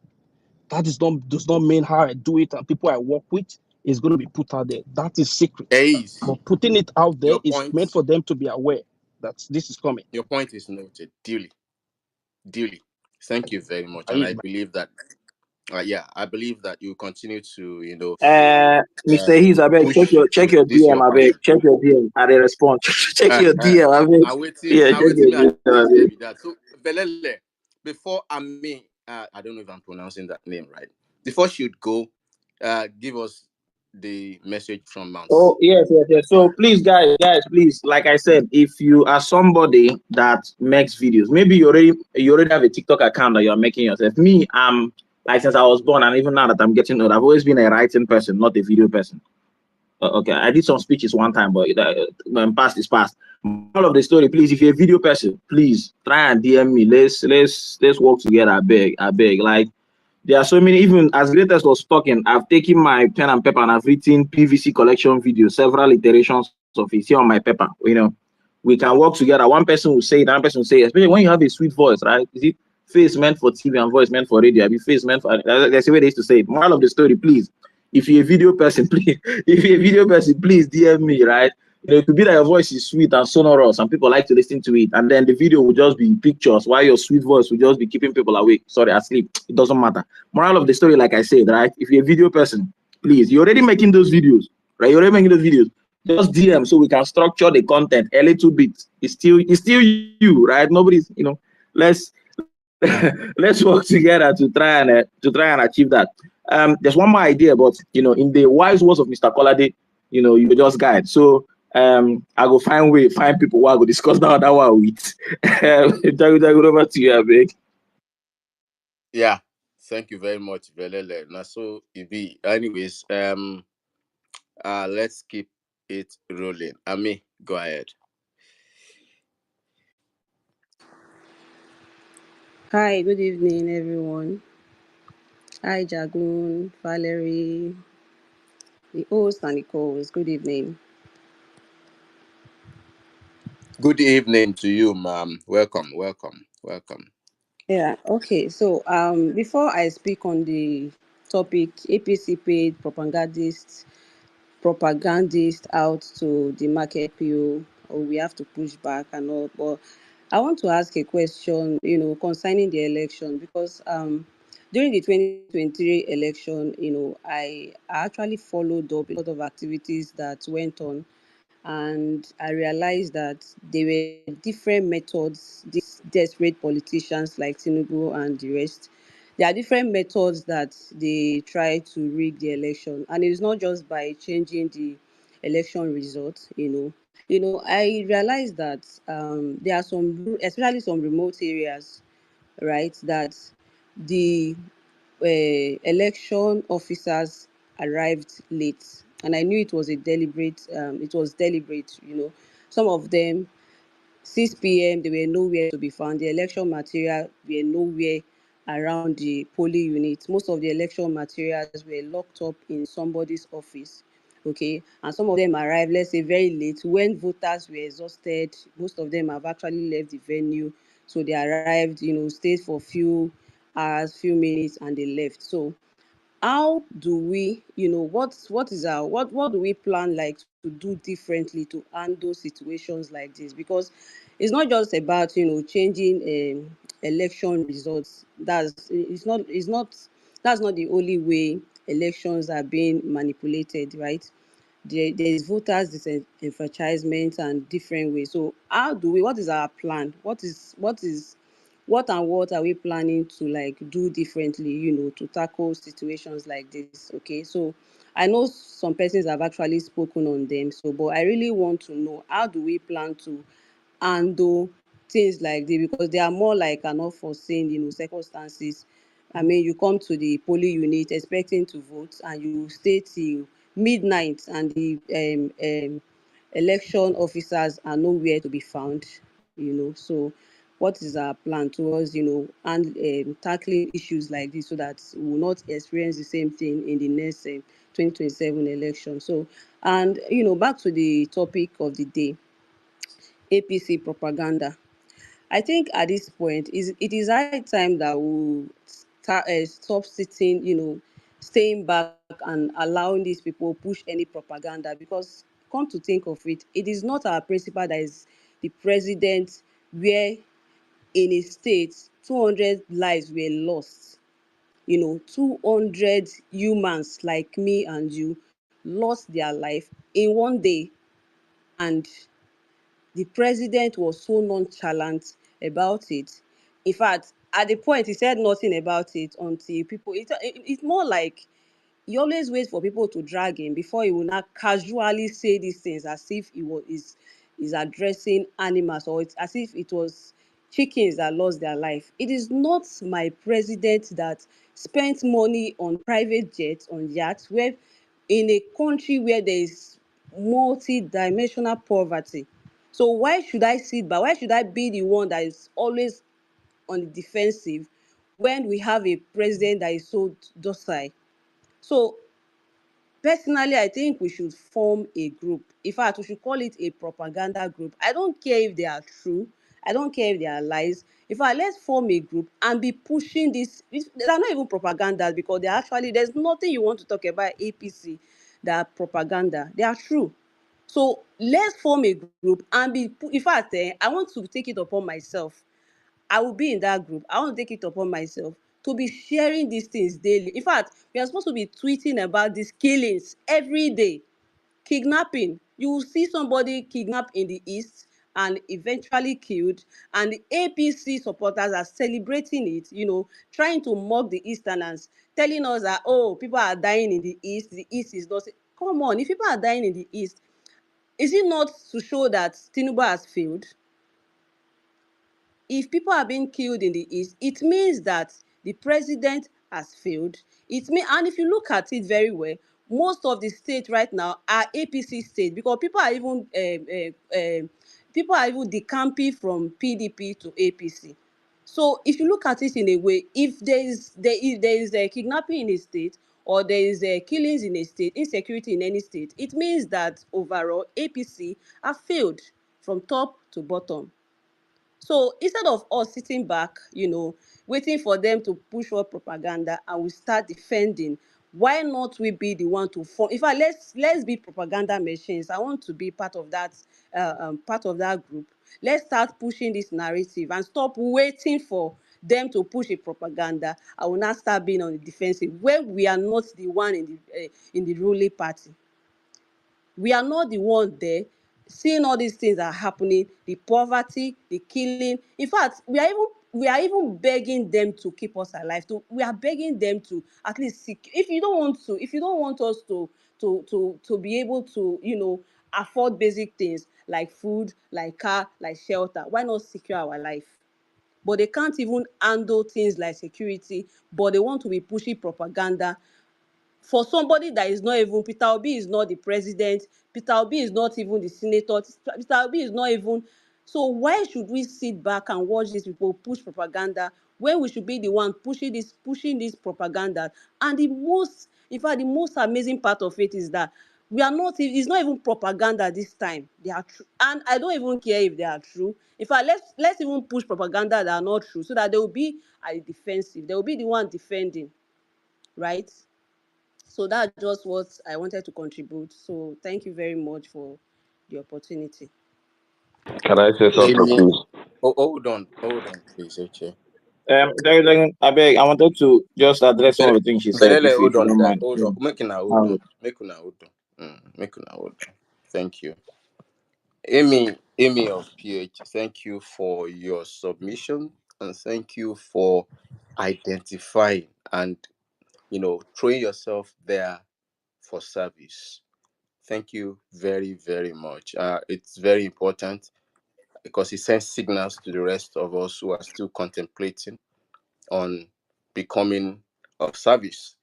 That is not does not mean how I do it and people I work with is going to be put out there. That is secret. Ace, But putting it out there your is point, meant for them to be aware that this is coming. your point is noted. Duly. Thank you very much. I And use I my believe that, yeah, I believe that you continue to, Mr. Heath, I beg, push, check your this DM, your I beg, passion. check your DM, I dey respond. Check Uh, your uh, DM, I beg. now Yeah, check waiting your me at DM, I this here beg. with that. So, Velele, before Ami, I don't know if I'm pronouncing that name right. Before she'd go, give us the message from Mount Oh, C. yes, yes, yes. So please, guys, please, like I said, if you are somebody that makes videos, maybe you already have a TikTok account that you're making yourself. Me, I'm like since I was born, and even now that I'm getting old, I've always been a writing person, not a video person. Okay, I did some speeches one time, but when past is past. All of the story, please. If you're a video person, please try and DM me. Let's work together. I beg. Like there are so many. Even as Greatest was talking, I've taken my pen and paper and I've written PVC collection videos, several iterations of it here on my paper. We can work together. One person will say it, another person will say, it. Especially when you have a sweet voice, right? Is it face meant for TV and voice meant for radio? I be face meant for. That's the way they used to say it. Moral of the story, please. If you're a video person, please. If you're a video person, please DM me, right? It could be that your voice is sweet and sonorous, and people like to listen to it, and then the video will just be pictures, while your sweet voice will just be keeping people awake. Sorry, asleep. It doesn't matter. Moral of the story, like I said, right? If you're a video person, please, you're already making those videos, right? You're already making those videos. Just DM so we can structure the content a little bit. It's still you, right? Nobody's, let's let's work together to try and achieve that. There's one more idea, but in the wise words of Mr. Kolade, you just guide. So I go find people who I go discuss that one with. Over to you, I beg. Yeah, thank you very much, Velele. Now, so it be. Anyways, let's keep it rolling. Ami, go ahead. Hi, good evening, everyone. Hi, Jagun, Valerie, the host and the co-host. Good evening. Good evening to you, ma'am. Welcome, welcome, welcome. Yeah, okay. So, before I speak on the topic, APC paid propagandist out to the market PO, or we have to push back and all. But I want to ask a question, concerning the election because During the 2023 election, I actually followed up a lot of activities that went on, and I realized that there were different methods these desperate politicians like Tinubu and the rest. There are different methods that they try to rig the election, and it's not just by changing the election results. I realized that there are some, especially some remote areas, right, that the election officers arrived late, and I knew it was a deliberate. It was deliberate. Some of them 6 p.m. they were nowhere to be found. The election material were nowhere around the polling unit. Most of the election materials were locked up in somebody's office. Okay, and some of them arrived, let's say, very late when voters were exhausted. Most of them have actually left the venue, so they arrived, stayed for few hours, few minutes, and they left. So how do we, what is our what do we plan, like, to do differently to handle situations like this? Because it's not just about changing election results. That's not the only way elections are being manipulated, right? There is voters disenfranchisement and different ways. So how do we, what is our plan? What are we planning to, like, do differently, to tackle situations like this? Okay, so I know some persons have actually spoken on them, so but I really want to know, how do we plan to handle things like this? Because they are more like an unforeseen circumstances. I mean, you come to the polling unit expecting to vote, and you stay till midnight, and the election officers are nowhere to be found. So what is our plan towards and tackling issues like this, so that we will not experience the same thing in the next 2027 election? So, and back to the topic of the day, APC propaganda. I think at this point it is high time that we stop sitting, staying back and allowing these people push any propaganda. Because come to think of it, it is not our principal that is the president, where in a state 200 lives were lost. 200 humans like me and you lost their life in one day, and the president was so nonchalant about it. In fact, at the point he said nothing about it until people. It's more like he always waits for people to drag him before he will not casually say these things, as if he was is addressing animals, or it's as if it was chickens that lost their life. It is not my president that spent money on private jets, on yachts, where in a country where there is multi-dimensional poverty. So why should I sit back? Why should I be the one that is always on the defensive when we have a president that is so docile? So personally, I think we should form a group. In fact, we should call it a propaganda group. I don't care if they are true. I don't care if they are lies. In fact, let's form a group and be pushing this. They are not even propaganda, because they are actually, there's nothing you want to talk about APC that are propaganda. They are true. So let's form a group and in fact, I want to take it upon myself. I will be in that group. I want to take it upon myself to be sharing these things daily. In fact, we are supposed to be tweeting about these killings every day. Kidnapping. You will see somebody kidnapped in the east and eventually killed, and the APC supporters are celebrating it, trying to mock the Easterners, telling us that, oh, people are dying in the east is not. Come on, if people are dying in the east, is it not to show that Tinubu has failed? If people are being killed in the east, it means that the president has failed. And if you look at it very well, most of the states right now are APC states, because people are even decamping from PDP to APC. So if you look at it in a way, if there is a kidnapping in a state, or there is a killings in a state, insecurity in any state, it means that overall APC have failed from top to bottom. So instead of us sitting back, waiting for them to push for propaganda and we start defending, why not we be the one to form? In fact, let's be propaganda machines. I want to be part of that group. Let's start pushing this narrative and stop waiting for them to push a propaganda, I will not start being on the defensive when we are not the one in the ruling party. We are not the one there seeing all these things are happening, the poverty, the killing. In fact, we are even begging them to keep us alive. We are begging them to at least seek. If you don't want to, if you don't want us to be able to, afford basic things like food, like car, like shelter, why not secure our life? But they can't even handle things like security, but they want to be pushing propaganda for somebody that is not even, Peter Obi is not the president, Peter Obi is not even the senator, Peter Obi is not even. So why should we sit back and watch these people push propaganda when we should be the one pushing this propaganda? And in fact, the most amazing part of it is that we are not, it's not even propaganda this time. They are true, and I don't even care if they are true. In fact, let's even push propaganda that are not true, so that they will be at the defensive, they will be the one defending, right? So that's just what I wanted to contribute. So thank you very much for the opportunity. Can I say something, Amy, please? oh, hold on, please, okay. I beg, I wanted to just address some of the things she said, Velele, if hold you on, don't guy. mind. Hold Yeah. on. Make una hold on. Um, Make una hold on. Make una hold on. Thank you. Amy of PH, thank you for your submission and thank you for identifying and throwing yourself there for service. Thank you very, very much. It's very important because it sends signals to the rest of us who are still contemplating on becoming of service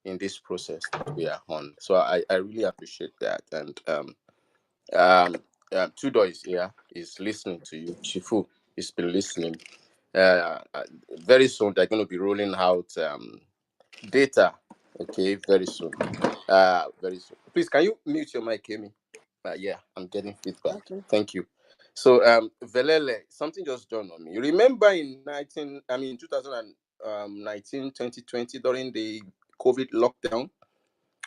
in this process that we are on. So I really appreciate that. And Tudor is here, is listening to you. Chifu has been listening. Very soon they're going to be rolling out data. Okay, very soon. Very soon. Please, can you mute your mic, Amy? Yeah, I'm getting feedback. Okay. Thank you. So, Velele, something just dawned on me. You remember in 2019, 2020, during the COVID lockdown,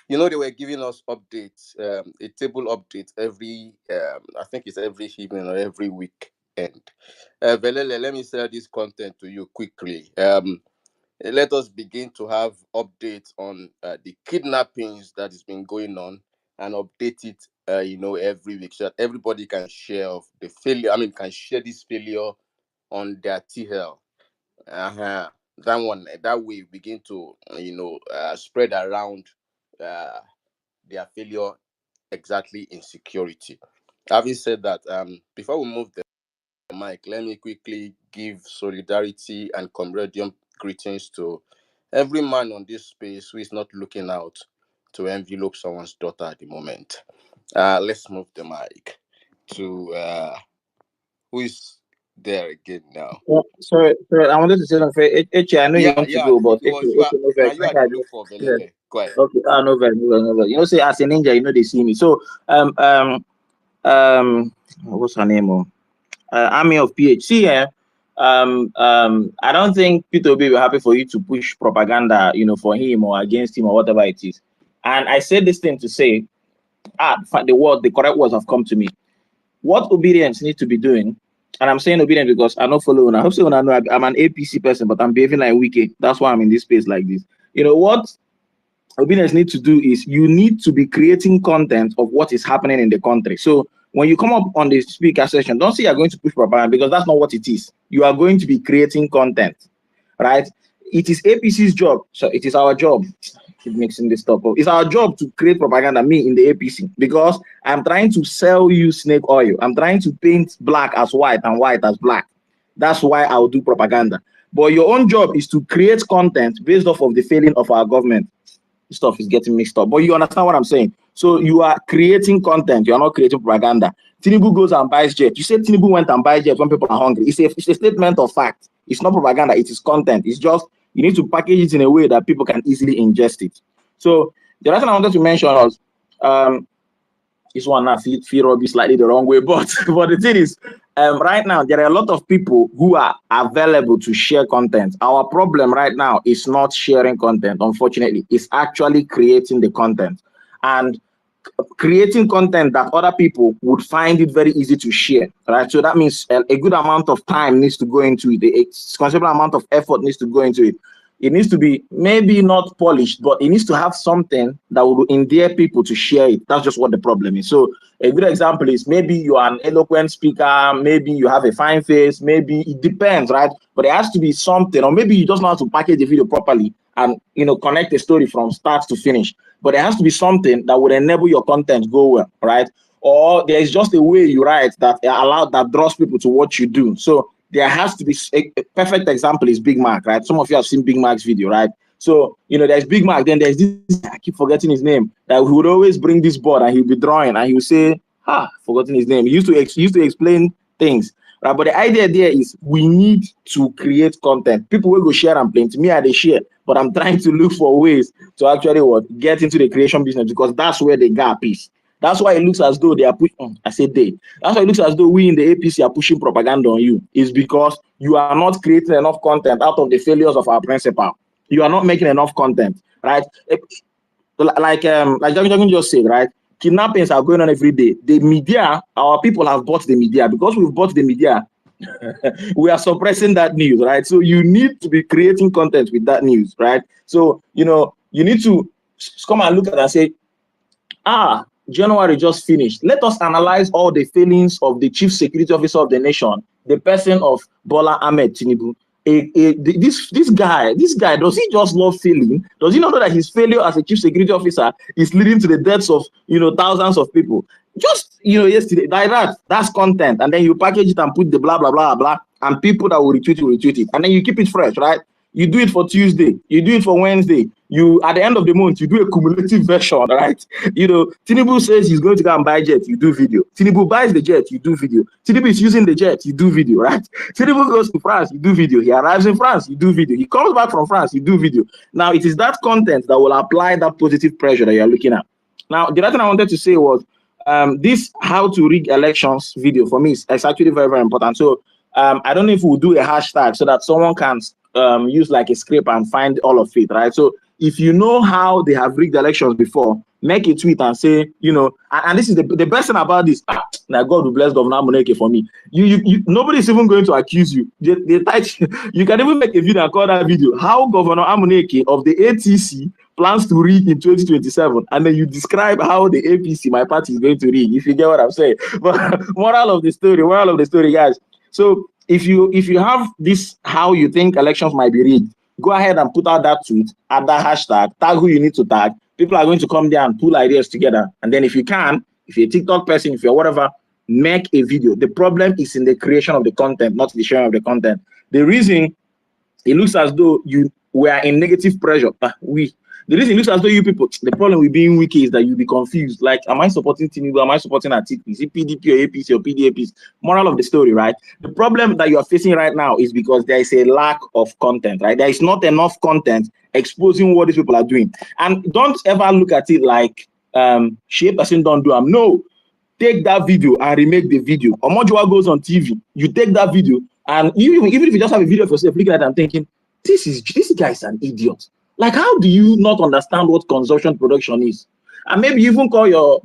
they were giving us updates, a table update every, I think it's every evening or every weekend. Velele, let me share this content to you quickly. Let us begin to have updates on the kidnappings that has been going on and update it, every week so that everybody can share of the failure. I mean, can share this failure on their TL. Uh-huh. That one, that way, we begin to, spread around uh, their failure exactly in security. Having said that, before we move the mic, let me quickly give solidarity and camaraderie greetings to every man on this space who is not looking out to envelope someone's daughter at the moment. Let's move the mic to who is there again now. sorry, I wanted to say something. Eche, I know you Yeah, want to yeah. go, but It was you are No now vex. you Make are the I look just for yeah. Velele. Go ahead. Okay. No vex, no vex, no vex, no vex. Say as a ninja, they see me. So what's her name? Army of PHC here. I don't think Peter will be happy for you to push propaganda, for him or against him or whatever it is. And I said this thing to say, the correct words have come to me. What obedience need to be doing, and I'm saying obedience because I don't follow. I hope so. I know I'm an APC person, but I'm behaving like wiki. That's why I'm in this space like this. You know what? Obedience need to do is you need to be creating content of what is happening in the country. So when you come up on the speaker session, don't say you're going to push propaganda because that's not what it is. You are going to be creating content, right? It is APC's job. So it is our job. Keep mixing this stuff up. It's our job to create propaganda, me in the APC, because I'm trying to sell you snake oil. I'm trying to paint black as white and white as black. That's why I'll do propaganda. But your own job is to create content based off of the failing of our government. Stuff is getting mixed up, but you understand what I'm saying. So you are creating content, you are not creating propaganda. Tinubu goes and buys jet. You say Tinubu went and buys jet when people are hungry. It's a statement of fact. It's not propaganda, it is content. It's just you need to package it in a way that people can easily ingest it. So the other thing I wanted to mention was this one now feel rubbish slightly the wrong way, but but the thing is, right now there are a lot of people who are available to share content. Our problem right now is not sharing content, unfortunately, it's actually creating the content. And creating content that other people would find it very easy to share, right? So that means a good amount of time needs to go into it. A considerable amount of effort needs to go into it. It needs to be maybe not polished, but it needs to have something that will endear people to share it. That's just what the problem is. So a good example is maybe you are an eloquent speaker, maybe you have a fine face, maybe it depends, right? But there has to be something, or maybe you just know how to package the video properly and connect the story from start to finish. But there has to be something that would enable your content go well, right? Or there is just a way you write that draws people to what you do. So there has to be a perfect example is Big Mac, right? Some of you have seen Big Mac's video, right? So there's Big Mac, then there's this, I keep forgetting his name, that he would always bring this board and he'll be drawing and he would say, forgotten his name. He used to explain things. Right, but the idea there is we need to create content. People will go share and play. To me, they share, but I'm trying to look for ways to actually get into the creation business, because that's where the gap is. That's why it looks as though they are pushing. I said they. That's why it looks as though we in the APC are pushing propaganda on you. Is because you are not creating enough content out of the failures of our principal. You are not making enough content, right? Like Jagun just said, right? Kidnappings are going on every day. The media, our people have bought the media. Because we've bought the media, we are suppressing that news, right? So you need to be creating content with that news, right? So, you need to come and look at it and say, January just finished. Let us analyze all the failings of the chief security officer of the nation, the person of Bola Ahmed Tinubu. This guy, does he just love failing? Does he not know that his failure as a chief security officer is leading to the deaths of thousands of people? Just yesterday, like that's content, and then you package it and put the blah blah blah blah, and people that will retweet it, and then you keep it fresh, right? You do it for Tuesday, you do it for Wednesday. You at the end of the month, you do a cumulative version, right? Tinubu says he's going to go and buy jet, you do video. Tinubu buys the jet, you do video. Tinubu is using the jet, you do video, right? Tinubu goes to France, you do video. He arrives in France, you do video. He comes back from France, you do video. Now it is that content that will apply that positive pressure that you're looking at. Now the other thing I wanted to say was this how to rig elections video for me is actually very, very important. So I don't know if we'll do a hashtag so that someone can use like a script and find all of it, right? So if you know how they have rigged elections before, make a tweet and say, and this is the best thing about this. Now God will bless Governor Amuneke for me. Nobody's even going to accuse you. You can even make a video and call that video "How Governor Amuneke of the ATC plans to rig in 2027," and then you describe how the APC, my party, is going to rig. If you get what I'm saying. But moral of the story, guys. So if you have this, how you think elections might be rigged, go ahead and put out that tweet, add that hashtag, tag who you need to tag. People are going to come there and pull ideas together. And then if you're a TikTok person, if you're whatever, make a video. The problem is in the creation of the content, not the sharing of the content. The reason it looks as though we are in negative pressure, the reason it looks as though you people, the problem with being wiki is that you'll be confused. Like, am I supporting Tinubu? Am I supporting Atiku? Is it PDP or APC or PDAPs? Moral of the story, right? The problem that you are facing right now is because there is a lack of content, right? There is not enough content exposing what these people are doing. And don't ever look at it like, shape person don't do them. No, take that video and remake the video. Omojua goes on TV. You take that video, and even if you just have a video of yourself looking at it and thinking, this guy is an idiot. Like, how do you not understand what consumption production is? And maybe you even call your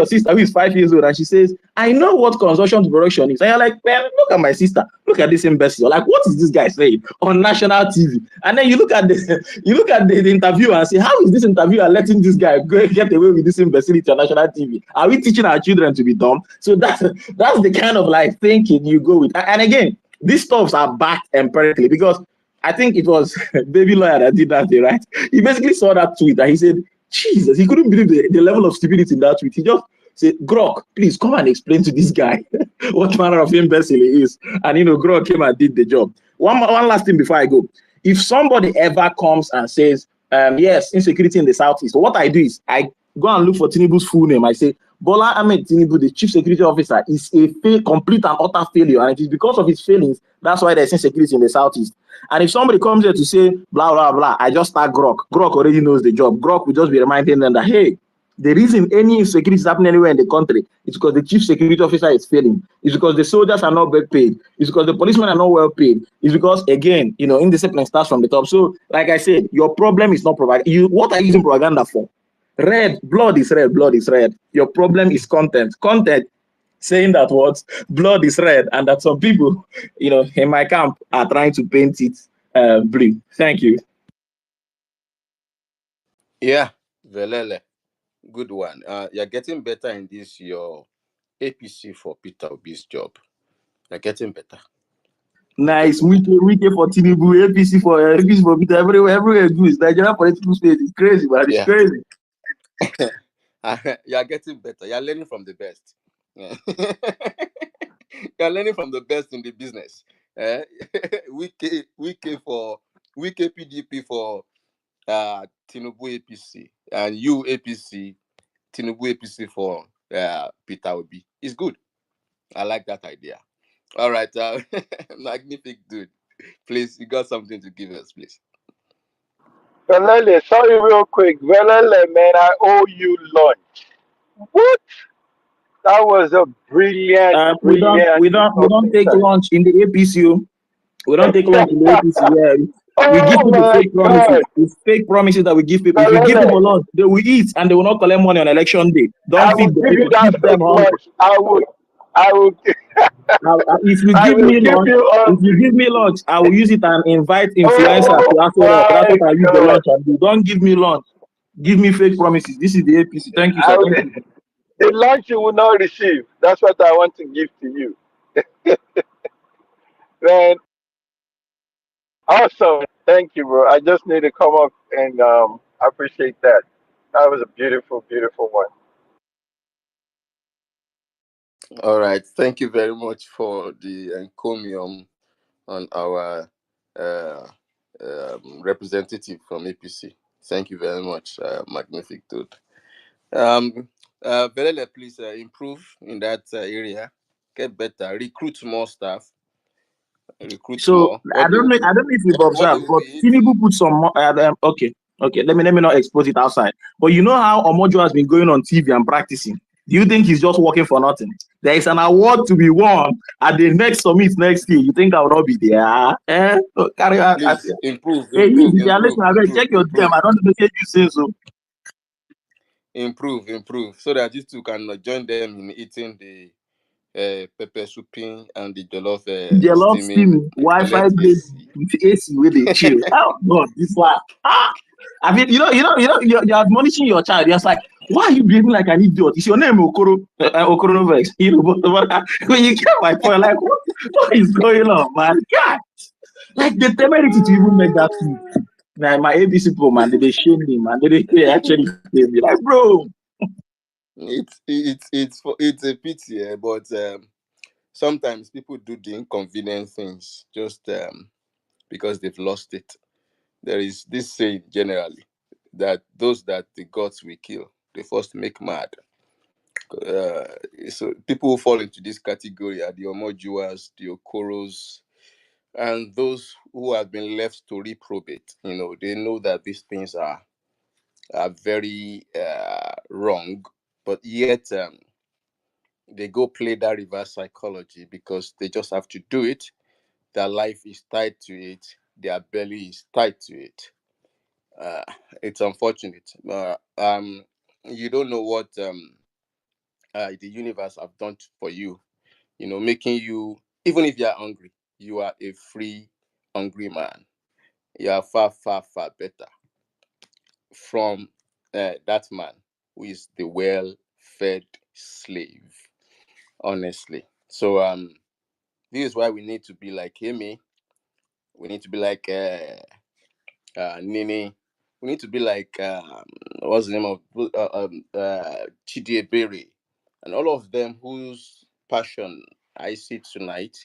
sister who is 5 years old and she says, I know what consumption production is. And you're like, man, look at my sister. Look at this imbecile. Like, what is this guy saying on national TV? And then you look at the interviewer and say, how is this interviewer letting this guy get away with this imbecility on national TV? Are we teaching our children to be dumb? So that's the kind of like thinking you go with. And again, these stuffs are backed empirically, because I think it was Baby Lawyer that did that day, right? He basically saw that tweet and he said, Jesus, he couldn't believe the level of stupidity in that tweet. He just said, Grok, please come and explain to this guy what manner of imbecile he is. And, Grok came and did the job. One last thing before I go. If somebody ever comes and says, yes, insecurity in the Southeast, what I do is I go and look for Tinubu's full name. I say, Bola Ahmed Tinubu, the chief security officer, is a complete and utter failure. And it is because of his failings, that's why there's insecurity in the Southeast. And if somebody comes here to say, blah, blah, blah, I just start Grok. Grok already knows the job. Grok will just be reminding them that, hey, the reason any insecurity is happening anywhere in the country is because the chief security officer is failing. It's because the soldiers are not well paid. It's because the policemen are not well paid. It's because, again, indiscipline starts from the top. So, like I said, your problem is not providing. What are you using propaganda for? Red, blood is red, blood is red. Your problem is content. Content saying that what blood is red and that some people, in my camp are trying to paint it blue. Thank you. Yeah, Velele, good one. You're getting better in this your APC for Peter Obi's job. You're getting better. You're Nice. getting better. Wike for Tinubu, APC for Peter, everywhere good. Nigerian political space is crazy, man. It's Yeah. crazy. You're getting better. You're learning from the best. Yeah. You're learning from the best in the business. Eh? Wike PDP for Tinubu APC, and you APC Tinubu APC for Peter Obi. It's good. I like that idea. All right, magnific dude. Please, you got something to give us, please. Velele, sorry, real quick. Velele, man, I owe you lunch. What? That was a brilliant, We don't brilliant we don't we don't opening take time. lunch in the APC. We don't take lunch in the APC. Yeah, we give Oh people my fake promises. God. It's fake promises that we give people. If you give Velele, people lunch, they will eat and they will not collect money on election day. I Don't will feed the give you people. that Keep them fake hungry. lunch. I will, If you I give will me keep lunch, you if you hungry. give me lunch, I will use it and invite influencers to Oh Aso Rock. That's my what I use the God. lunch and do. Don't give me lunch. Give me fake promises. This is the APC. Thank you, I sir. will, Thank you. the lunch you will not receive. That's what I want to give to you. Man, awesome. Thank you, bro. I just need to come up and appreciate that. That was a beautiful, beautiful one. All right. Thank you very much for the encomium on our uh, representative from APC. Thank you very much, magnific dude. Velele, please improve in that area. Get better. Recruit more staff. Recruit So more. What do I don't know if you've what they observed, will but be Tinubu eating? put some okay. Okay, let me not expose it outside. But you know how Omojo has been going on TV and practicing. Do you think he's just working for nothing? There is an award to be won at the next summit next year. You think I will not be there? So carry on. Please improve, Hey, you, improve, if you are improve, listening, I will improve, check your DM. improve, I don't know if you say so. improve, improve, so that you two can join them in eating the pepper souping and the jollof They love steaming. steaming, Wi-Fi Collect break AC. with AC where they chill. Oh God, this one. I mean, you're admonishing your child. You're like, why are you behaving like an idiot? Is your name Okoro? Okoro Novex. But when you get my point, like, what is going on, man? God, like the temerity to even make that tweet. Like my ABC pro man, they shame me, man. They actually shame me. Like, bro, It's a pity, but sometimes people do the inconvenient things just because they've lost it. There is this saying generally that those that the gods will kill, they first make mad. Uh, so people who fall into this category are the Omojuas, the Okoros, and those who have been left to reprobate. They know that these things are very wrong, but yet they go play that reverse psychology because they just have to do it. Their life is tied to it. Their belly is tied to it. Uh, it's unfortunate. You don't know what the universe have done for you. Making you, even if you are hungry, you are a free, hungry man. You are far, far, far better from that man who is the well-fed slave. Honestly, so this is why we need to be like Amy. We need to be like Nini. We need to be like what's the name of Chidi Berry, and all of them whose passion I see tonight,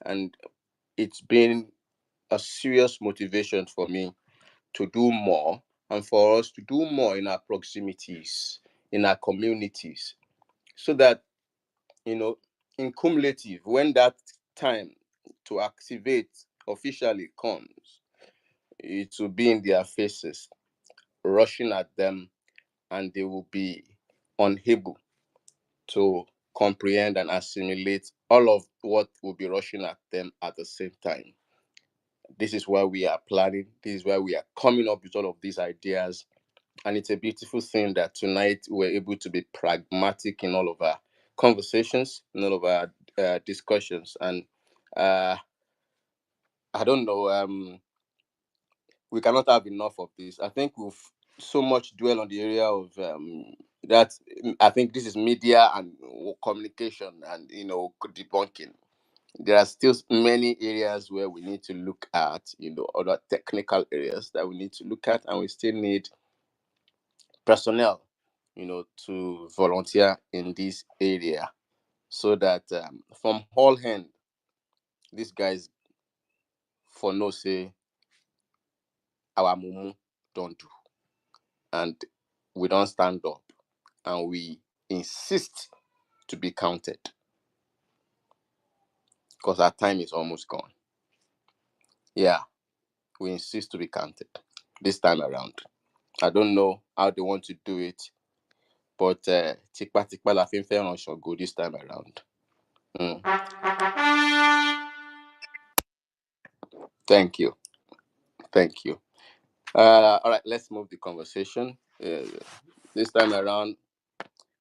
and it's been a serious motivation for me to do more, and for us to do more in our proximities, in our communities, so that you know, in cumulative, when that time to activate officially comes, it will be in their faces, rushing at them, and they will be unable to comprehend and assimilate all of what will be rushing at them at the same time. This is why we are planning. This is why we are coming up with all of these ideas. And it's a beautiful thing that tonight we're able to be pragmatic in all of our conversations, in all of our discussions. And uh, I don't know, we cannot have enough of this. I think we've so much dwell on the area of that. I think this is media and communication and, debunking. There are still many areas where we need to look at, other technical areas that we need to look at, and we still need personnel, to volunteer in this area, so that from all hand, these guys for no say our mumu don't do, and we don't stand up, and we insist to be counted, because our time is almost gone. Yeah, we insist to be counted this time around. I don't know how they want to do it, but tikpa tikpa la fi ń fẹ́ràn ṣọ̀gbọ́ this time around. Mm. Thank you. Thank you. All right, let's move the conversation. This time around,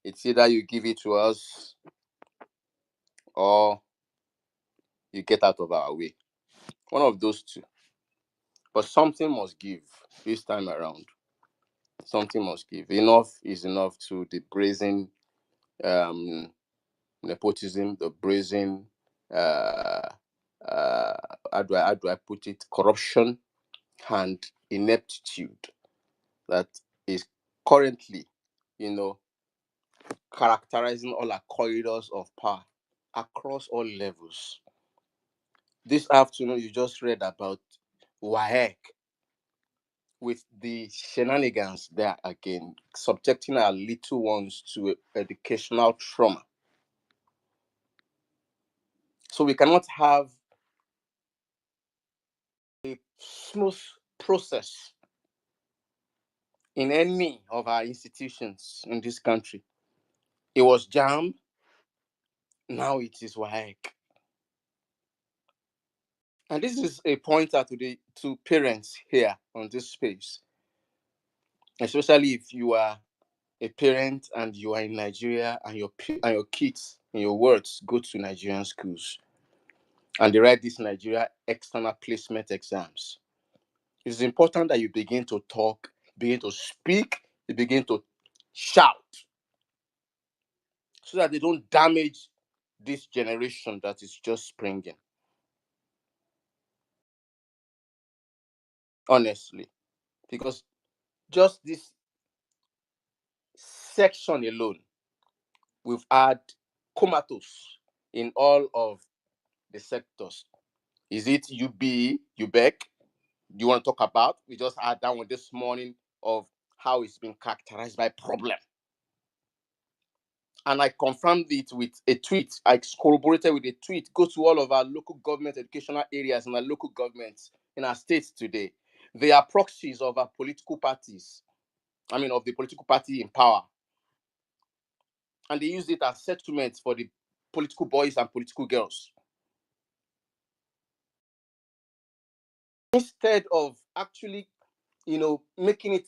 it's either you give it to us or you get out of our way. One of those two. But something must give this time around. Something must give. Enough is enough to the brazen um, nepotism, the brazen, uh, how do I put it, corruption and ineptitude that is currently, you know, characterizing all our corridors of power across all levels. This afternoon, you just read about WAEC with the shenanigans there again, subjecting our little ones to educational trauma. So we cannot have a smooth process in any of our institutions in this country. It was JAM, now it is WAEC. And this is a pointer to parents here on this space, especially if you are a parent and you are in Nigeria and your kids, in your words, go to Nigerian schools and they write these Nigeria external placement exams. It's important that you begin to talk, begin to speak, you begin to shout, so that they don't damage this generation that is just springing. Honestly, because just this section alone, we've had comatose in all of the sectors. Is it UBEC? Do you want to talk about? We just had that one this morning of how it's been characterized by problem. And I confirmed it with a tweet. I corroborated with a tweet. Go to all of our local government educational areas and our local governments in our states today. They are proxies of our political parties. I mean, of the political party in power. And they use it as settlements for the political boys and political girls. Instead of actually, making it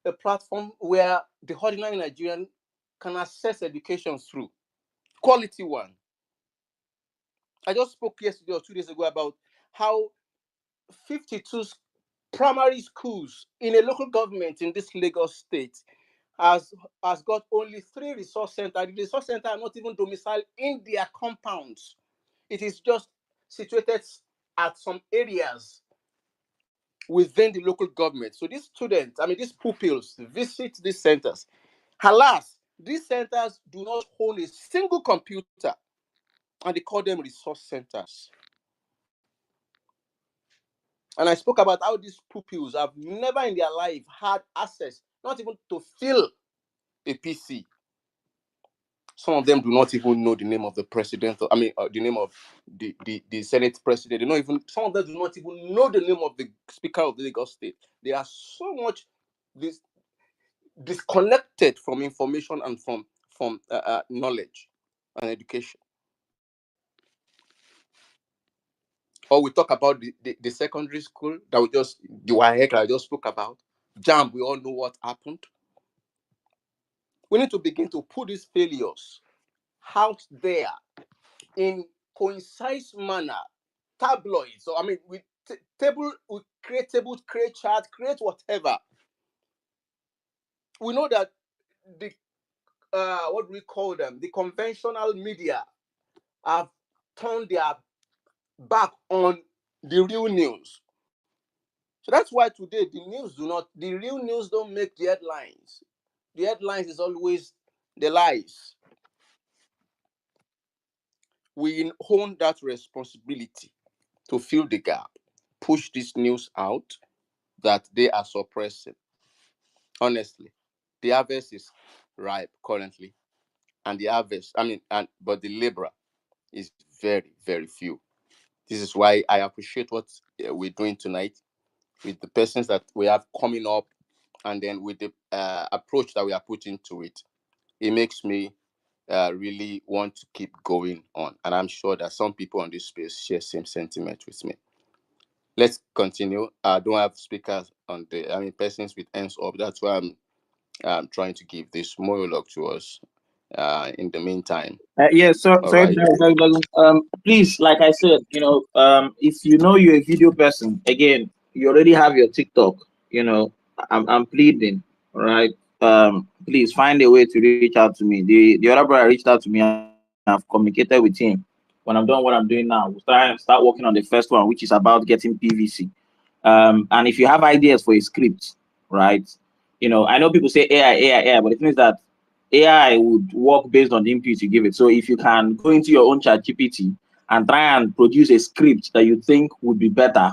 a platform where the ordinary Nigerian can access education through quality one. I just spoke yesterday or 2 days ago about how 52 primary schools in a local government in this Lagos state has got only 3 resource centers. The resource centers are not even domiciled in their compounds. It is just situated at some areas within the local government. So these students, these pupils visit these centers. Alas, these centers do not hold a single computer, and they call them resource centers. And I spoke about how these pupils have never in their life had access, not even to fill a PC. Some of them do not even know the name of the president, the name of the Senate president. They don't even, some of them do not even know the name of the Speaker of the Lagos State. They are so much this disconnected from information and from knowledge and education. Or we talk about the secondary school that the WAEC I just spoke about. JAM, we all know what happened. We need to begin to put these failures out there in concise manner, tabloids. So I mean, we table, we create tables, create charts, create whatever. We know that the what do we call them? The conventional media have turned their back on the real news. So that's why today the real news don't make the headlines. The headlines is always the lies. We own that responsibility to fill the gap, push this news out that they are suppressing. Honestly, the harvest is ripe currently, and the harvest, I mean, and but the labor is very, very few. This is why I appreciate what we're doing tonight with the persons that we have coming up, and then with the approach that we are putting to it. It makes me really want to keep going on, and I'm sure that some people on this space share same sentiment with me. Let's continue. I don't have speakers on the, I mean, persons with hands up. That's why I'm trying to give this monologue to us. In the meantime, Yes, so all sorry, right. please, like I said, if you know you're a video person, again, you already have your TikTok, I'm pleading, all right? Please find a way to reach out to me. The other brother reached out to me, I've communicated with him. When I'm done what I'm doing now, we'll start working on the first one, which is about getting PVC. And if you have ideas for a script, right? I know people say AI, but the thing is that AI would work based on the input you give it. So if you can go into your own chat GPT and try and produce a script that you think would be better,